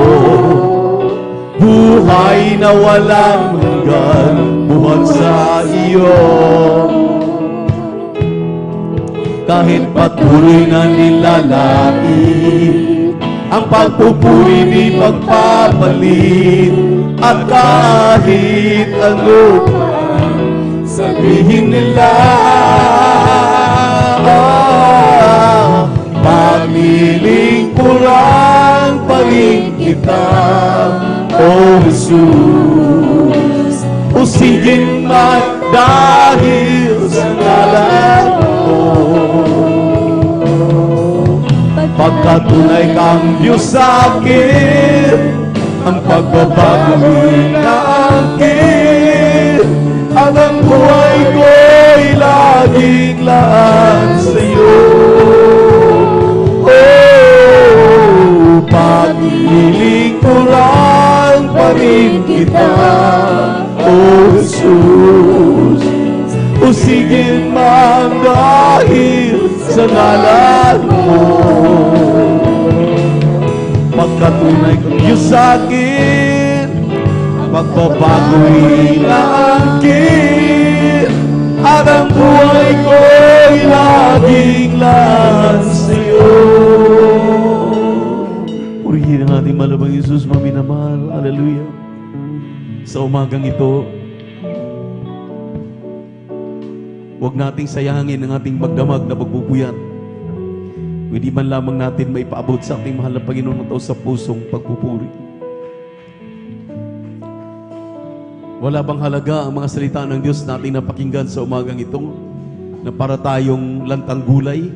buhay na walang hanggan, buhat sa iyo. Kahit patuloy na nilalait, ang pagpupuri di magpapalit, at kahit ano sabihin nila, paglilingkuran pa rin kita, O Jesus. Usigin man dahil sa ngalan mo, pagkatunay kang Diyos sa akin, ang pagbabago'y naangkin, at ang buhay ko'y laging laan sa iyo. Oh, paglilingkuran pa rin kita, O Jesus. Usigin man dahil sa ngalan mo, pagkatunay kang Diyos sa akin, magbabago'y naangkin, at ang buhay ko'y laging laan sa iyo. Purihin ang ating malabang Jesus, maminamahal. Hallelujah. Sa umagang ito, huwag nating sayangin ang ating magdamag na pagbubuyat. Hindi man lamang natin maipaabot sa ating mahal na Panginoon ito sa pusong pagpupuri. Wala bang halaga ang mga salita ng Diyos nating napakinggan sa umagang ito na para tayong lantang gulay?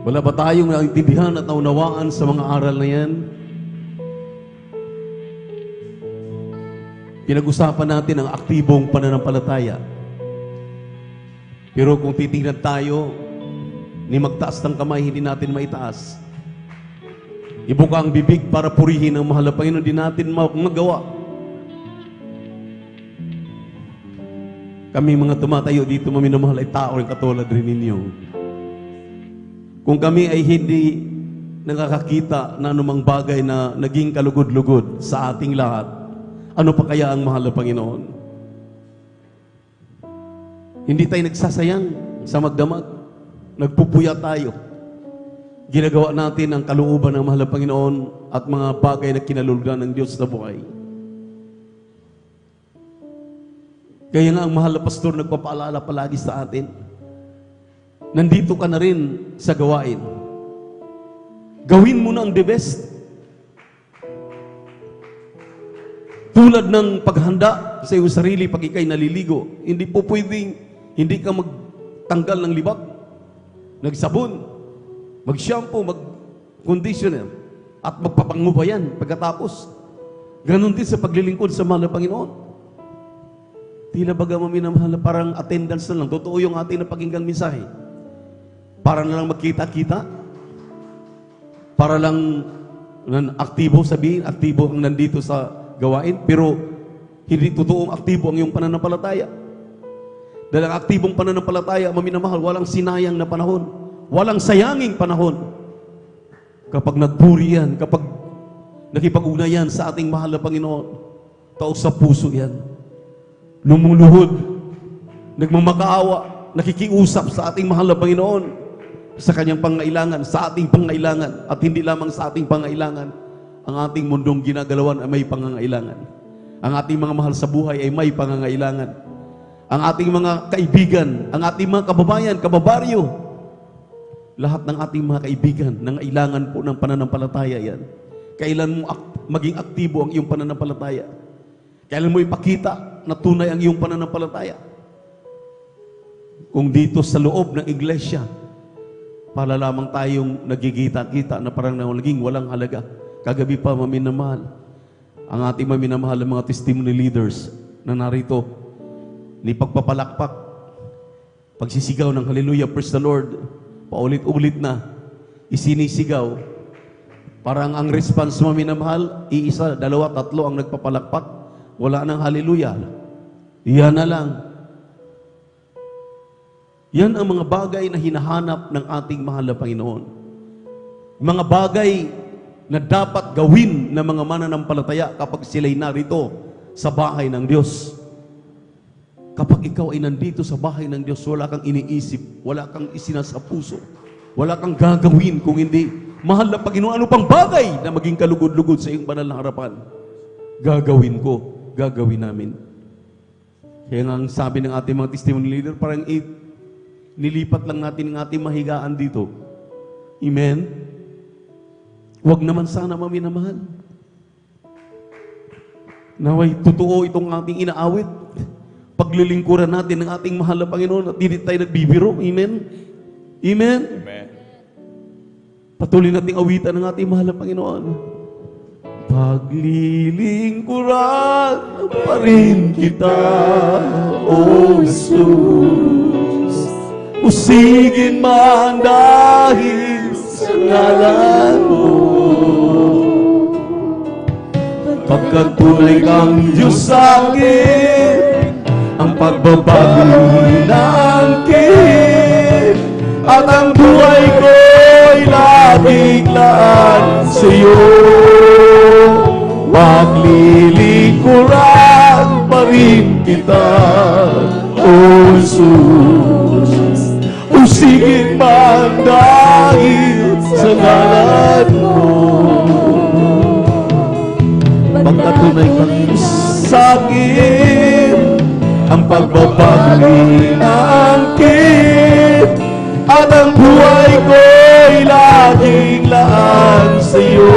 Wala ba tayong naintindihan at naunawaan sa mga aral na yan? Pinag-usapan natin ang aktibong pananampalataya. Pero kung titingnan tayo, ni magtaas ng kamay, hindi natin maitaas. Ibuka ang bibig para purihin ang mahal na Panginoon, hindi natin magawa. Kami mga tumatayo dito, maminamahal, ay tao rin katulad rin ninyo. Kung kami ay hindi nakakakita na anumang bagay na naging kalugod-lugod sa ating lahat, ano pa kaya ang mahal na Panginoon? Hindi tayo nagsasayang sa magdamag. Nagpupuya tayo. Ginagawa natin ang kalooban ng mahal na Panginoon at mga bagay na kinalulgan ng Diyos sa buhay. Kaya nga ang mahal na pastor nagpapaalala palagi sa atin, nandito ka na rin sa gawain. Gawin mo na ang the best. Tulad ng paghanda sa iyong sarili pag ikay naliligo, hindi po pwedeng hindi ka magtanggal ng libag, nagsabon, mag-shampoo, mag-conditioner, at magpapango pa yan pagkatapos. Ganon din sa paglilingkod sa mahal na Panginoon. Tila baga maminamahal na parang attendance na lang. Totoo yung ating napakinggang mensahe. Para na lang magkita-kita. Para lang aktibo sabihin, aktibo ang nandito sa gawain. Pero hindi totoong aktibo ang iyong pananampalataya. Dahil ang aktibong pananampalataya, maminamahal, walang sinayang na panahon. Walang sayanging panahon. Kapag nagpuri yan, kapag Nakipag-ugnayan sa ating mahal na Panginoon. Taos sa puso yan. Lumuluhod. Nagmamakaawa. Nakikiusap sa ating mahal na Panginoon. Sa kanyang pangailangan, sa ating pangailangan. At hindi lamang sa ating pangailangan. Ang ating mundong ginagalawan ay may pangangailangan. Ang ating mga mahal sa buhay ay may pangangailangan. Ang ating mga kaibigan, ang ating mga kababayan, kababaryo, lahat ng ating mga kaibigan, nangailangan po ng pananampalataya yan. Kailan mo maging aktibo ang iyong pananampalataya? Kailan mo ipakita na tunay ang iyong pananampalataya? Kung dito sa loob ng iglesia, para lamang tayong nagigita-kita na parang naging walang halaga. Kagabi pa, maminamahal, ang ating maminamahal ng mga testimony leaders na narito, ni pagpapalakpak, pagsisigaw ng hallelujah, praise the Lord, paulit-ulit na, isinisigaw. Parang ang response mo, minamahal, iisa, dalawa, tatlo ang nagpapalakpak, wala nang hallelujah. Yan na lang. Yan ang mga bagay na hinahanap ng ating mahal na Panginoon. Mga bagay na dapat gawin ng mga mananampalataya kapag sila'y narito sa bahay ng Diyos. Kapag ikaw ay nandito sa bahay ng Diyos, wala kang iniisip, wala kang isinasa puso, wala kang gagawin kung hindi, mahal na Panginoon, ano pang bagay na maging kalugod-lugod sa iyong banal na harapan? Gagawin ko, gagawin namin. Kaya nga ang sabi ng ating mga testimony leader, parang nilipat lang natin ang ating mahigaan dito. Amen? Huwag naman sana maminamahal. Naway, totoo itong ating inaawit. Paglilingkuran natin ng ating mahal na Panginoon at hindi tayo nagbibiro. Amen? Amen? Amen. Patuloy nating awitan ng ating mahal na Panginoon. Paglilingkuran pa rin kita, O Jesus. Usigin man dahil sa ngalan mo. Pagkat tunay kang Diyos sa akin, ang pagbabago nangkin, at ang buhay ko'y laging laan sa iyo. Maglilingkuran pa rin kita, O Jesus. Usigin man dahil sa ngalan mo. Pagkat tunay kang Diyos sa akin, ang pagbabago'y naangkin, at ang buhay ko'y laging laan sa iyo.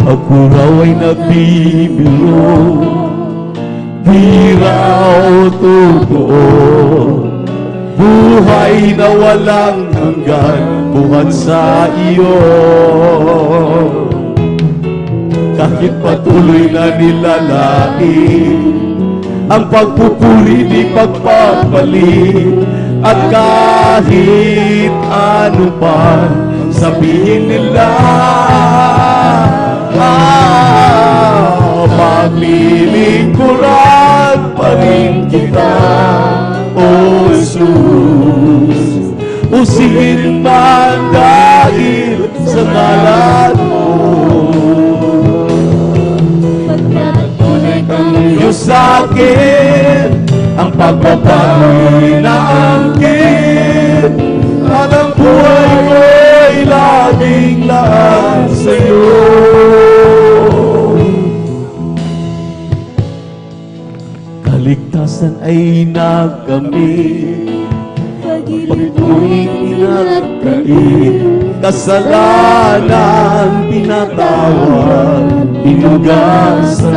Ako raw ay nagbibiro, di raw totoo, buhay na walang hanggan buhat sa iyo. Kahit patuloy na nilalain ang pagpupuri di pagpapalit, at kahit ano pa sabihin nila, maglilingkuran pa rin kita, O Jesus. Usigin man dahil sa ngalan mo. Diyos sa akin, ang pagbabago'y naangkin, at ang buhay ko'y laging laan sa iyo. Kaligtasan ay nagamit, pag-ibig mo'y pinagkait, kasalanan pinatawad, inugasan.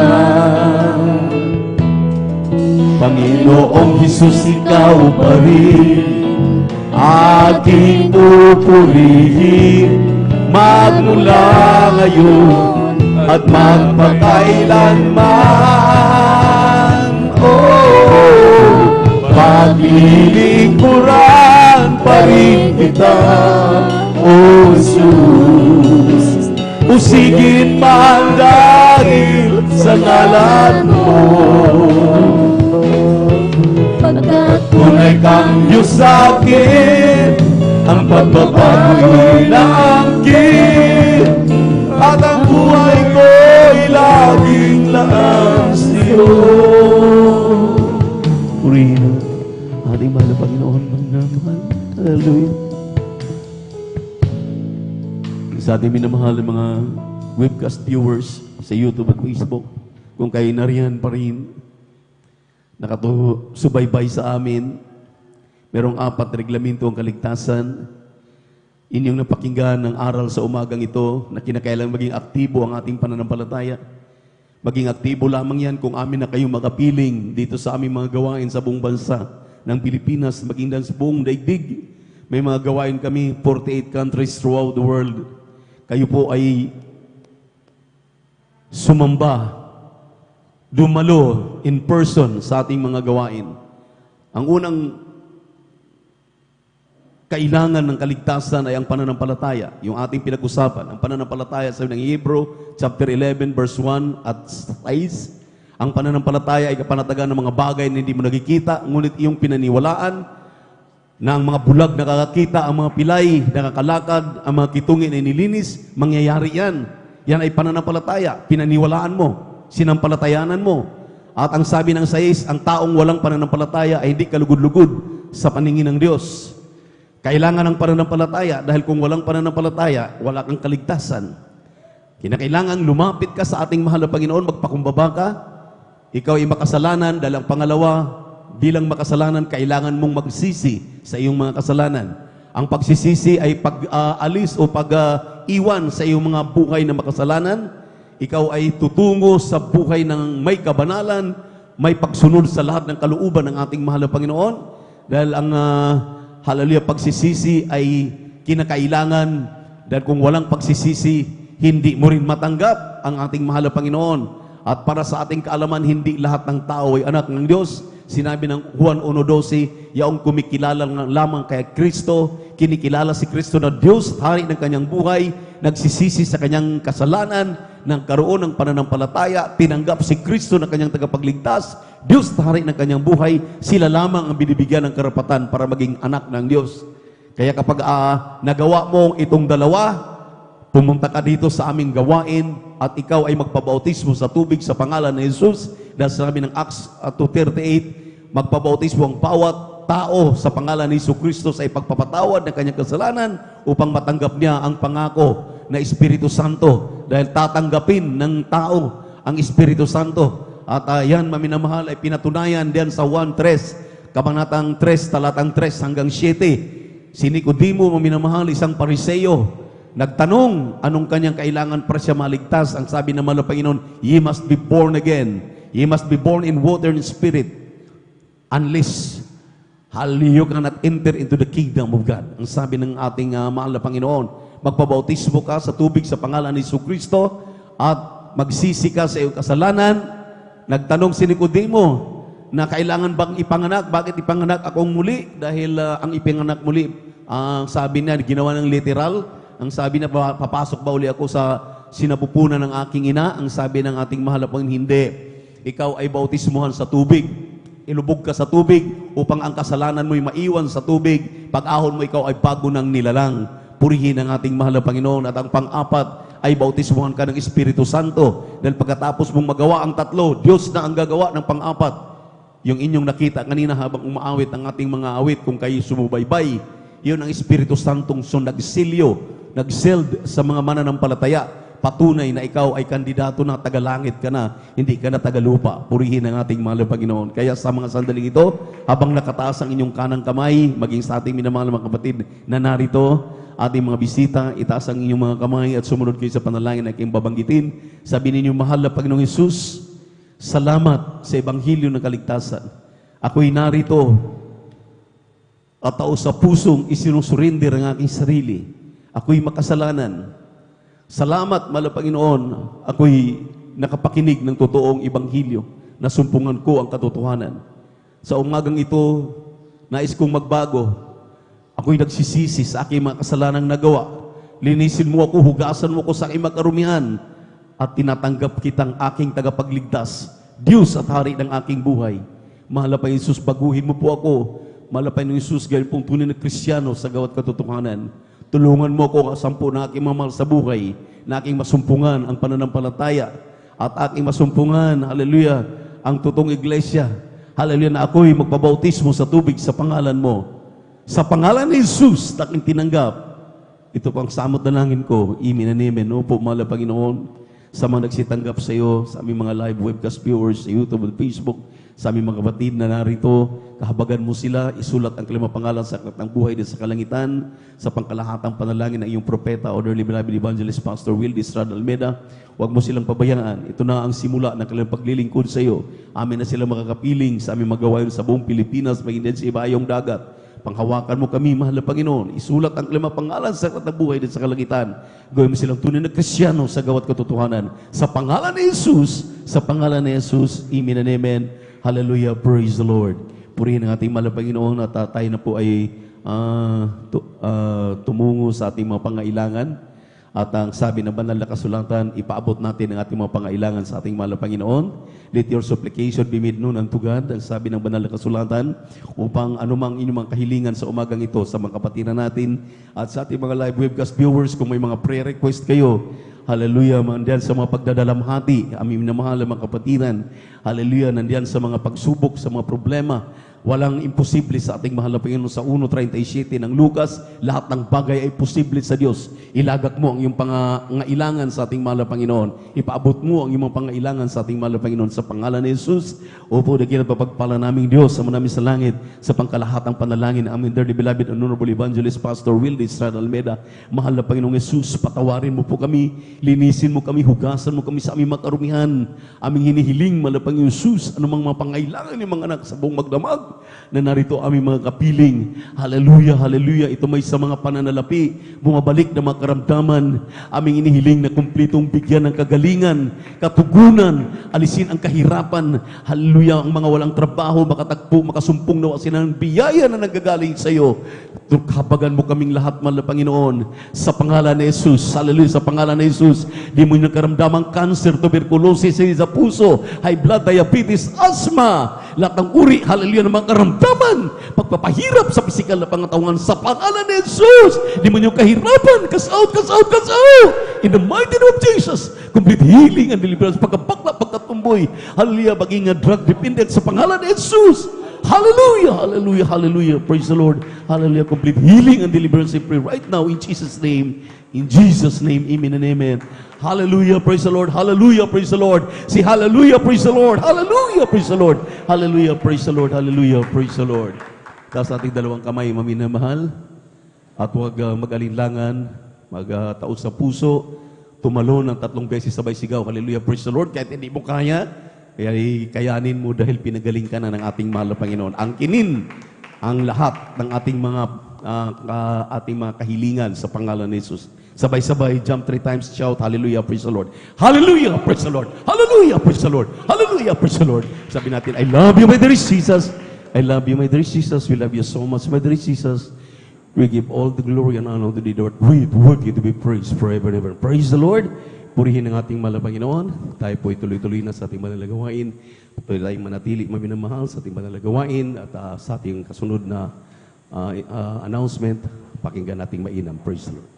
Panginoong Jesus, ikaw pa rin aking pupurihin, magmula ngayon at magpakailanman. Oh, maglilingkuran pa rin kita, O Jesus. Usigin man dahil sa ngalan mo. Pagkat tunay kang Diyos sa akin, ang pagbabago'y naangkin, at ang buhay ko'y laging laan sa iyo. Purihin ang ating mahal na Panginoon ng naman. Hallelujah. Sa ating minamahal ng mga webcast viewers sa YouTube at Facebook, kung kayo nariyan pa rin, nakasubaybay sa amin, merong 4 reglamento ang kaligtasan. Inyong napakinggan ng aral sa umagang ito na kinakailangan maging aktibo ang ating pananampalataya. Maging aktibo lamang yan kung amin na kayong makapiling dito sa aming mga gawain sa buong bansa ng Pilipinas, maging sa buong daigdig. May mga gawain kami, 48 countries throughout the world. Kayo po ay sumamba, dumalo in person sa ating mga gawain. Ang unang kailangan ng kaligtasan ay ang pananampalataya. Yung ating pinag-usapan, ang pananampalataya sa ng Hebrew, chapter 11, verse 1 at 6. Ang pananampalataya ay kapanatagan ng mga bagay na hindi mo nakikita, ngunit iyong pinaniwalaan na ang mga bulag nakakakita, ang mga pilay nakakalakad, ang mga kitungin ay nilinis, mangyayari yan. Yan ay pananampalataya. Pinaniwalaan mo, sinampalatayanan mo. At ang sabi ng 6, ang taong walang pananampalataya ay hindi kalugod-lugod sa paningin ng Diyos. Kailangan ng pananampalataya dahil kung walang pananampalataya, wala kang kaligtasan. Kinakailangan lumapit ka sa ating mahal na Panginoon, magpakumbaba ka. Ikaw ay makasalanan dahil ang pangalawa, bilang makasalanan, kailangan mong magsisi sa iyong mga kasalanan. Ang pagsisisi ay pag-alis o pag-iwan sa iyong mga buhay na makasalanan. Ikaw ay tutungo sa buhay ng may kabanalan, may pagsunod sa lahat ng kalooban ng ating mahal na Panginoon. Dahil ang hallelujah, pagsisisi ay kinakailangan. Dahil kung walang pagsisisi, hindi mo rin matanggap ang ating mahal na Panginoon. At para sa ating kaalaman, hindi lahat ng tao ay anak ng Diyos. Sinabi ng Juan 1:12, yaong kumikilala lamang kay Kristo, kinikilala si Kristo na Diyos, hari ng kanyang buhay, nagsisisi sa kanyang kasalanan, nang karoon ng pananampalataya, tinanggap si Kristo na kanyang tagapagligtas, Diyos, hari ng kanyang buhay, sila lamang ang binibigyan ng karapatan para maging anak ng Diyos. Kaya kapag nagawa mo itong dalawa, pumunta ka dito sa aming gawain at ikaw ay magpabautismo sa tubig sa pangalan ni Jesus. Dahil sabi ng Acts 2:38, magpabautismo ang bawat tao sa pangalan ni Jesus Kristo sa ipagpapatawad ng kanyang kasalanan upang matanggap niya ang pangako na Espiritu Santo. Dahil tatanggapin ng tao ang Espiritu Santo. At yan, maminamahal, ay pinatunayan diyan sa 1:3, kabanatang 3, talatang 3 hanggang 7. Si Nicodemo, maminamahal, isang Pariseo, nagtanong anong kanyang kailangan para siya maligtas. Ang sabi ng mahal na Panginoon, ye must be born again. Ye must be born in water and spirit. Unless, you cannot enter into the kingdom of God. Ang sabi ng ating mahal na Panginoon, magpabautismo ka sa tubig sa pangalan ni Jesus Kristo at magsisi ka sa iyong kasalanan. Nagtanong si Nicodemo na kailangan bang ipanganak? Bakit ipanganak akong muli? Dahil ang ipanganak muli, sabi niya, ginawa ng literal. Ang sabi na, papasok ba uli ako sa sinapupunan ng aking ina? Ang sabi ng ating mahal na Panginoon, hindi. Ikaw ay bautismuhan sa tubig. Ilubog ka sa tubig upang ang kasalanan mo'y maiwan sa tubig. Pag-ahon mo, ikaw ay bago ng nilalang. Purihin ang ating mahal na Panginoon. At ang pang-apat ay bautismuhan ka ng Espiritu Santo. Dahil pagkatapos mong magawa ang tatlo, Diyos na ang gagawa ng pang-apat. Yung inyong nakita kanina habang umaawit ang ating mga awit, kung kayo sumubaybay, yun ang Espiritu Santong nagsilyo, nag-sealed sa mga mananampalataya. Patunay na ikaw ay kandidato na tagalangit ka na, hindi ka na tagalupa. Purihin ang ating mahal na Panginoon. Kaya sa mga sandaling ito, habang nakataas ang inyong kanang kamay, maging sa ating minamahal mga kapatid na narito, ating mga bisita, itaas ang inyong mga kamay at sumunod kayo sa panalangin na aking babanggitin. Sabihin ninyo, mahal na Panginoong Hesus, salamat sa Ebanghelyo ng Kaligtasan. Ako'y narito at tao sa pusong isinusurrender ang aking sarili. Ako'y makasalanan. Salamat, mahal na Panginoon, ako'y nakapakinig ng totoong Ebanghelyo, nasumpungan ko ang katotohanan. Sa umagang ito, nais kong magbago. Ako'y nagsisisi sa aking mga kasalanang nagawa. Linisin mo ako, hugasan mo ako sa aking makarumihan, at tinatanggap kitang aking tagapagligtas, Diyos at Hari ng aking buhay. Mahal na Panginoon Jesus, baguhin mo po ako. mahal na Panginoong Jesus, gayong pong tunay na Kristiyano sa gawat katotohanan. Tulungan mo ako kasampo na aking mamahal sa buhay, na aking masumpungan ang pananampalataya, at aking masumpungan, hallelujah, ang totoong iglesia. Hallelujah, na ako'y magpabautismo sa tubig sa pangalan mo. Sa pangalan ni Jesus, na aking tinanggap. Ito pang samot na langin ko, amen and amen. Opo, mahal na Panginoon, sa mga nagsitanggap sa iyo, sa aming mga live webcast viewers, sa YouTube at Facebook, sa aming mga kapatid na narito, kahabagan mo sila, isulat ang kalimang pangalan sa aklat ng buhay din sa kalangitan, sa pangkalahatang panalangin ng iyong propeta, Orderly Beloved Evangelist Pastor Will Estrada Almeida. Huwag mo silang pabayaan. Ito na ang simula ng kanilang paglilingkod sa iyo. Amin na sila makakapiling sa aming magawain sa buong Pilipinas, maging din sa ibayong dagat. Panghawakan mo kami, mahal na Panginoon. Isulat ang kalimang pangalan sa aklat ng buhay din sa kalangitan. Gawin mo silang tunay na Kristiyano sa gawat katotohanan. Sa pangalan ni Jesus, sa pangalan ni Jesus, amen and amen. Hallelujah, praise the Lord. Purihin ang ating mahal na Panginoon at tayo na po ay tumungo sa ating mga pangailangan. At ang sabi ng banal na kasulatan, ipaabot natin ang ating mga pangailangan sa ating mahal na Panginoon. Let your supplication be made known unto God, ang sabi ng banal na kasulatan, upang anumang inyong kahilingan sa umagang ito sa mga kapatiran natin at sa ating mga live webcast viewers, kung may mga prayer request kayo, hallelujah, nandiyan sa mga pagdadalamhati, aming minamahal mga kapatiran, hallelujah, nandiyan sa mga pagsubok, sa mga problema. Walang imposible sa ating mahal na Panginoon. Sa 1:37 ng Lucas, lahat ng bagay ay posible sa Diyos. Ilagak mo ang iyong pangailangan sa ating mahal na Panginoon. Ipaabot mo ang iyong pangailangan sa ating mahal na Panginoon sa pangalan ni Jesus. Opo, dakilang papagpala naming Diyos sa namin sa langit, sa pangkalahatang panalangin ng aming dearly beloved Honorable Evangelist Pastor Will Estrada Almeida. Mahal na Panginoong Jesus, patawarin mo po kami, linisin mo kami, hugasan mo kami sa aming makarumihan. Aming hinihiling, mahal na Panginoong Jesus, anumang mga pangailangan ng mga anak sa buong magdamag, na narito aming mga kapiling. Hallelujah, hallelujah. Ito may sa mga pananalapi, bumabalik na mga karamdaman. Aming inihiling na kumplitong bigyan ng kagalingan, katugunan, alisin ang kahirapan. Hallelujah, ang mga walang trabaho, makatagpo, makasumpong na wasin ng biyaya na nagagaling sa iyo. Habagan mo kaming lahat, mahal na Panginoon, sa pangalan ni Jesus. Hallelujah, sa pangalan ni Jesus. Di mo yung karamdamang cancer, tuberculosis sa puso, high blood, diabetes, asthma, lahat ng uri, hallelujah, ng mga karamdaman, pagpapahirap sa pisikal na pangatawan, sa pangalan ni Jesus. Di mo yung kahirapan, cast out, cast out, cast out. In the mighty name of Jesus, complete healing and deliverance, pagkabakla, pagkatumboy, hallelujah, maging drug dependent sa pangalan ni Jesus. Hallelujah, hallelujah, hallelujah. Praise the Lord. Hallelujah. Complete healing and deliverance I pray right now in Jesus' name. In Jesus' name, amen and amen. Hallelujah, praise the Lord. Hallelujah, praise the Lord. Say hallelujah, praise the Lord. Hallelujah, praise the Lord. Hallelujah, praise the Lord. Hallelujah, praise the Lord. Taas ating dalawang kamay, maminamahal. At huwag mag-alinlangan, magtaos sa puso, tumalon ng 3 beses sabay sigaw. Hallelujah, praise the Lord. Kahit hindi mo kaya, kaya kayanin mo dahil pinagaling ka na ng ating mahal na Panginoon. Angkinin ang lahat ng ating mga kahilingan sa pangalan ni Jesus. Sabay-sabay, jump 3 times, shout, hallelujah, praise the Lord. Hallelujah, praise the Lord. Hallelujah, praise the Lord. Hallelujah, praise the Lord. Sabi natin, I love you, my dear Jesus. I love you, my dear Jesus. We love you so much, my dear Jesus. We give all the glory and honor to the Lord. We worthy to be praised forever and ever. Praise the Lord. Purihin ang ating mahal na Panginoon. Tayo po tuloy-tuloy na sa ating manalagawain. Tuloy tayong manatili, maminamahal sa ating manalagawain at sa ating kasunod na announcement, pakinggan nating mainam. Praise the Lord.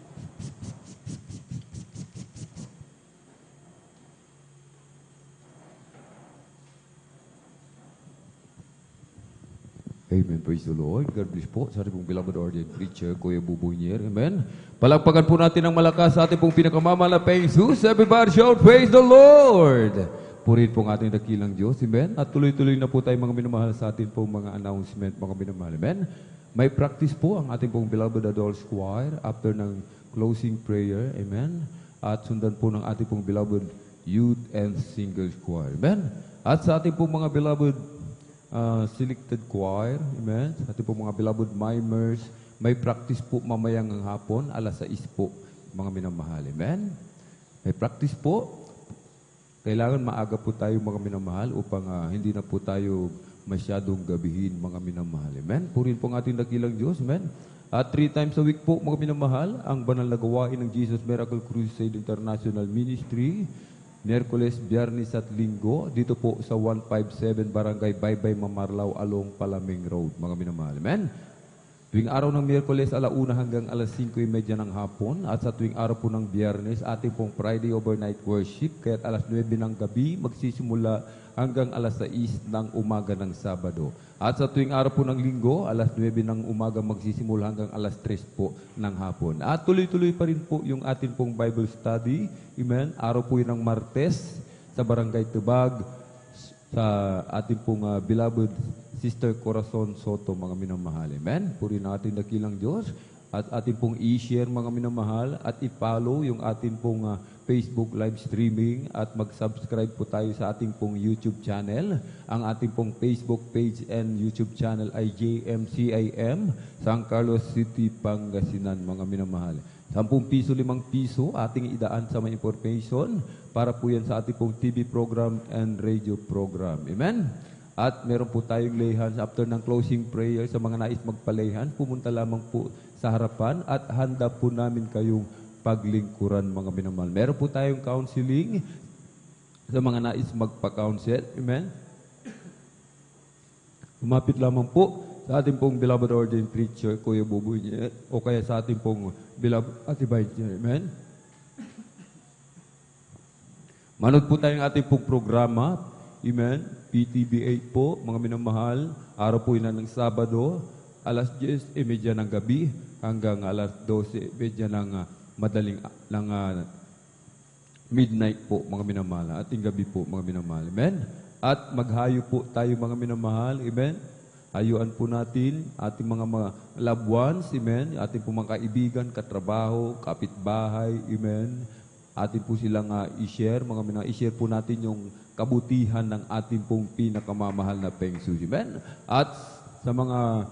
Amen. Praise the Lord. God bless po sa ating pong beloved ordained preacher, Kuya Bubunyer. Amen. Palakpakan po natin ng malakas sa ating pong pinakamamahal na Jesus. Everybody shout, praise the Lord. Purihin po ang ating dakilang Diyos. Amen. At tuloy-tuloy na po tayo mga minamahal sa ating pong mga announcement, mga minamahal. Amen. May practice po ang ating pong beloved adults choir after ng closing prayer. Amen. At sundan po ng ating pong beloved youth and singles choir. Amen. At sa ating pong mga beloved selected choir, amen. Sa ating po mga beloved mimers, may practice po mamayang hapon, 6:00 po, mga minamahal, amen. May practice po. Kailangan maaga po tayo mga minamahal upang hindi na po tayo masyadong gabihin mga minamahal, amen. Purihin po ang ating dakilang Diyos, amen. At 3 times a week po mga minamahal, ang banal na gawain ng Jesus Miracle Crusade International Ministry Miyerkules, Biyernes at Linggo dito po sa 157 Barangay Baybay, Mamarlao, along Palaming Road, mga minamahal. Amen. Tuwing araw ng Miyerkules, 1:00 hanggang 5:30 ng hapon. At sa tuwing araw po ng Biyernes, ating pong Friday overnight worship. Kaya't 9:00 ng gabi, magsisimula hanggang 6:00 ng umaga ng Sabado. At sa tuwing araw po ng Linggo, 9:00 ng umaga magsisimula hanggang 3:00 po ng hapon. At tuloy-tuloy pa rin po yung ating pong Bible study. Amen. Araw po yun ng Martes sa Barangay Tubag sa ating pong beloved Sister Corazon Soto, mga minamahal. Amen. Puri natin dakilang Diyos. At ating pong i-share, mga minamahal, at i-follow yung ating pong Facebook live streaming at mag-subscribe po tayo sa ating pong YouTube channel. Ang ating pong Facebook page and YouTube channel ay JMCIM, San Carlos City, Pangasinan, mga minamahal. 10 piso, 5 piso, ating idaan sa may information para po yan sa ating pong TV program and radio program. Amen? At meron po tayong layhan after ng closing prayer sa mga nais magpalayhan. Pumunta lamang po sa harapan at handa po namin kayong paglingkuran, mga minamahal. Meron po tayong counseling sa mga nais magpa-counsel. Amen? Umapit lamang po sa ating pong beloved ordained preacher, Kuya Buboy niya, o kaya sa ating pong beloved Ate niya. Amen? Manood po tayong ating pong programa. Amen? PTBA po, mga minamahal. Araw po yun ng Sabado, 10:30 ng gabi hanggang 12:30 ng midnight po, mga minamahal. Ating gabi po, mga minamahal. Amen? At maghayo po tayo, mga minamahal. Amen? Hayuan po natin ating mga loved ones. Amen? Ating po mga kaibigan, katrabaho, kapitbahay. Amen? Atin po silang i-share, mga minamahal. I-share po natin yung kabutihan ng ating pong pinakamamahal na Peng Shui. Amen? At sa mga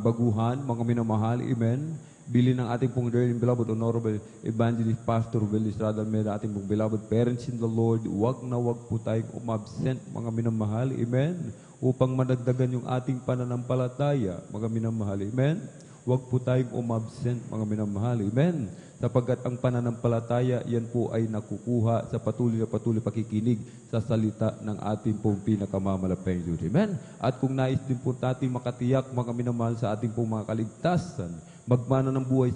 baguhan, mga minamahal, amen, bili ng ating pong dearly beloved Honorable Evangelist Pastor Will Estrada Almeida, ating pong beloved parents in the Lord, wag na wag po tayong umabsent, mga minamahal, amen, upang madagdagan yung ating pananampalataya, mga minamahal, amen. Wag po tayong umabsent, mga minamahal, amen. Sapagkat ang pananampalataya, yan po ay nakukuha sa patuloy na patuloy pakikinig sa salita ng ating pong pinakamamalapeng Diyos. Amen? At kung nais din po natin makatiyak, mga minamahal, sa ating pong mga kaligtasan, magmana ng buhay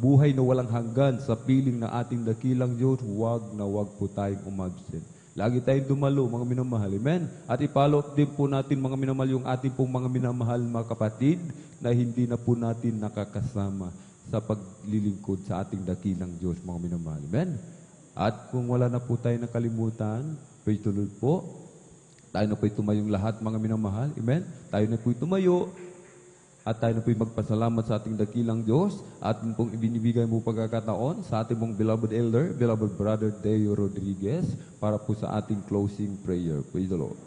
buhay na walang hanggan sa piling ng ating dakilang Diyos, wag na wag po tayong umabsent. Lagi tayong dumalo, mga minamahal. Amen? At i-follow up din po natin, mga minamahal, yung ating pong mga minamahal, mga kapatid, na hindi na po natin nakakasama sa paglilingkod sa ating dakilang Diyos, mga minamahal. Amen? At kung wala na po tayo nakalimutan, praise the Lord po. Tayo na po'y tumayong lahat, mga minamahal. Amen? Tayo na po'y tumayo. At tayo na po'y magpasalamat sa ating dakilang Diyos. Ating pong ibinibigay mo pagkakataon sa ating pong beloved elder, beloved brother Deo Rodriguez, para po sa ating closing prayer. Praise the Lord.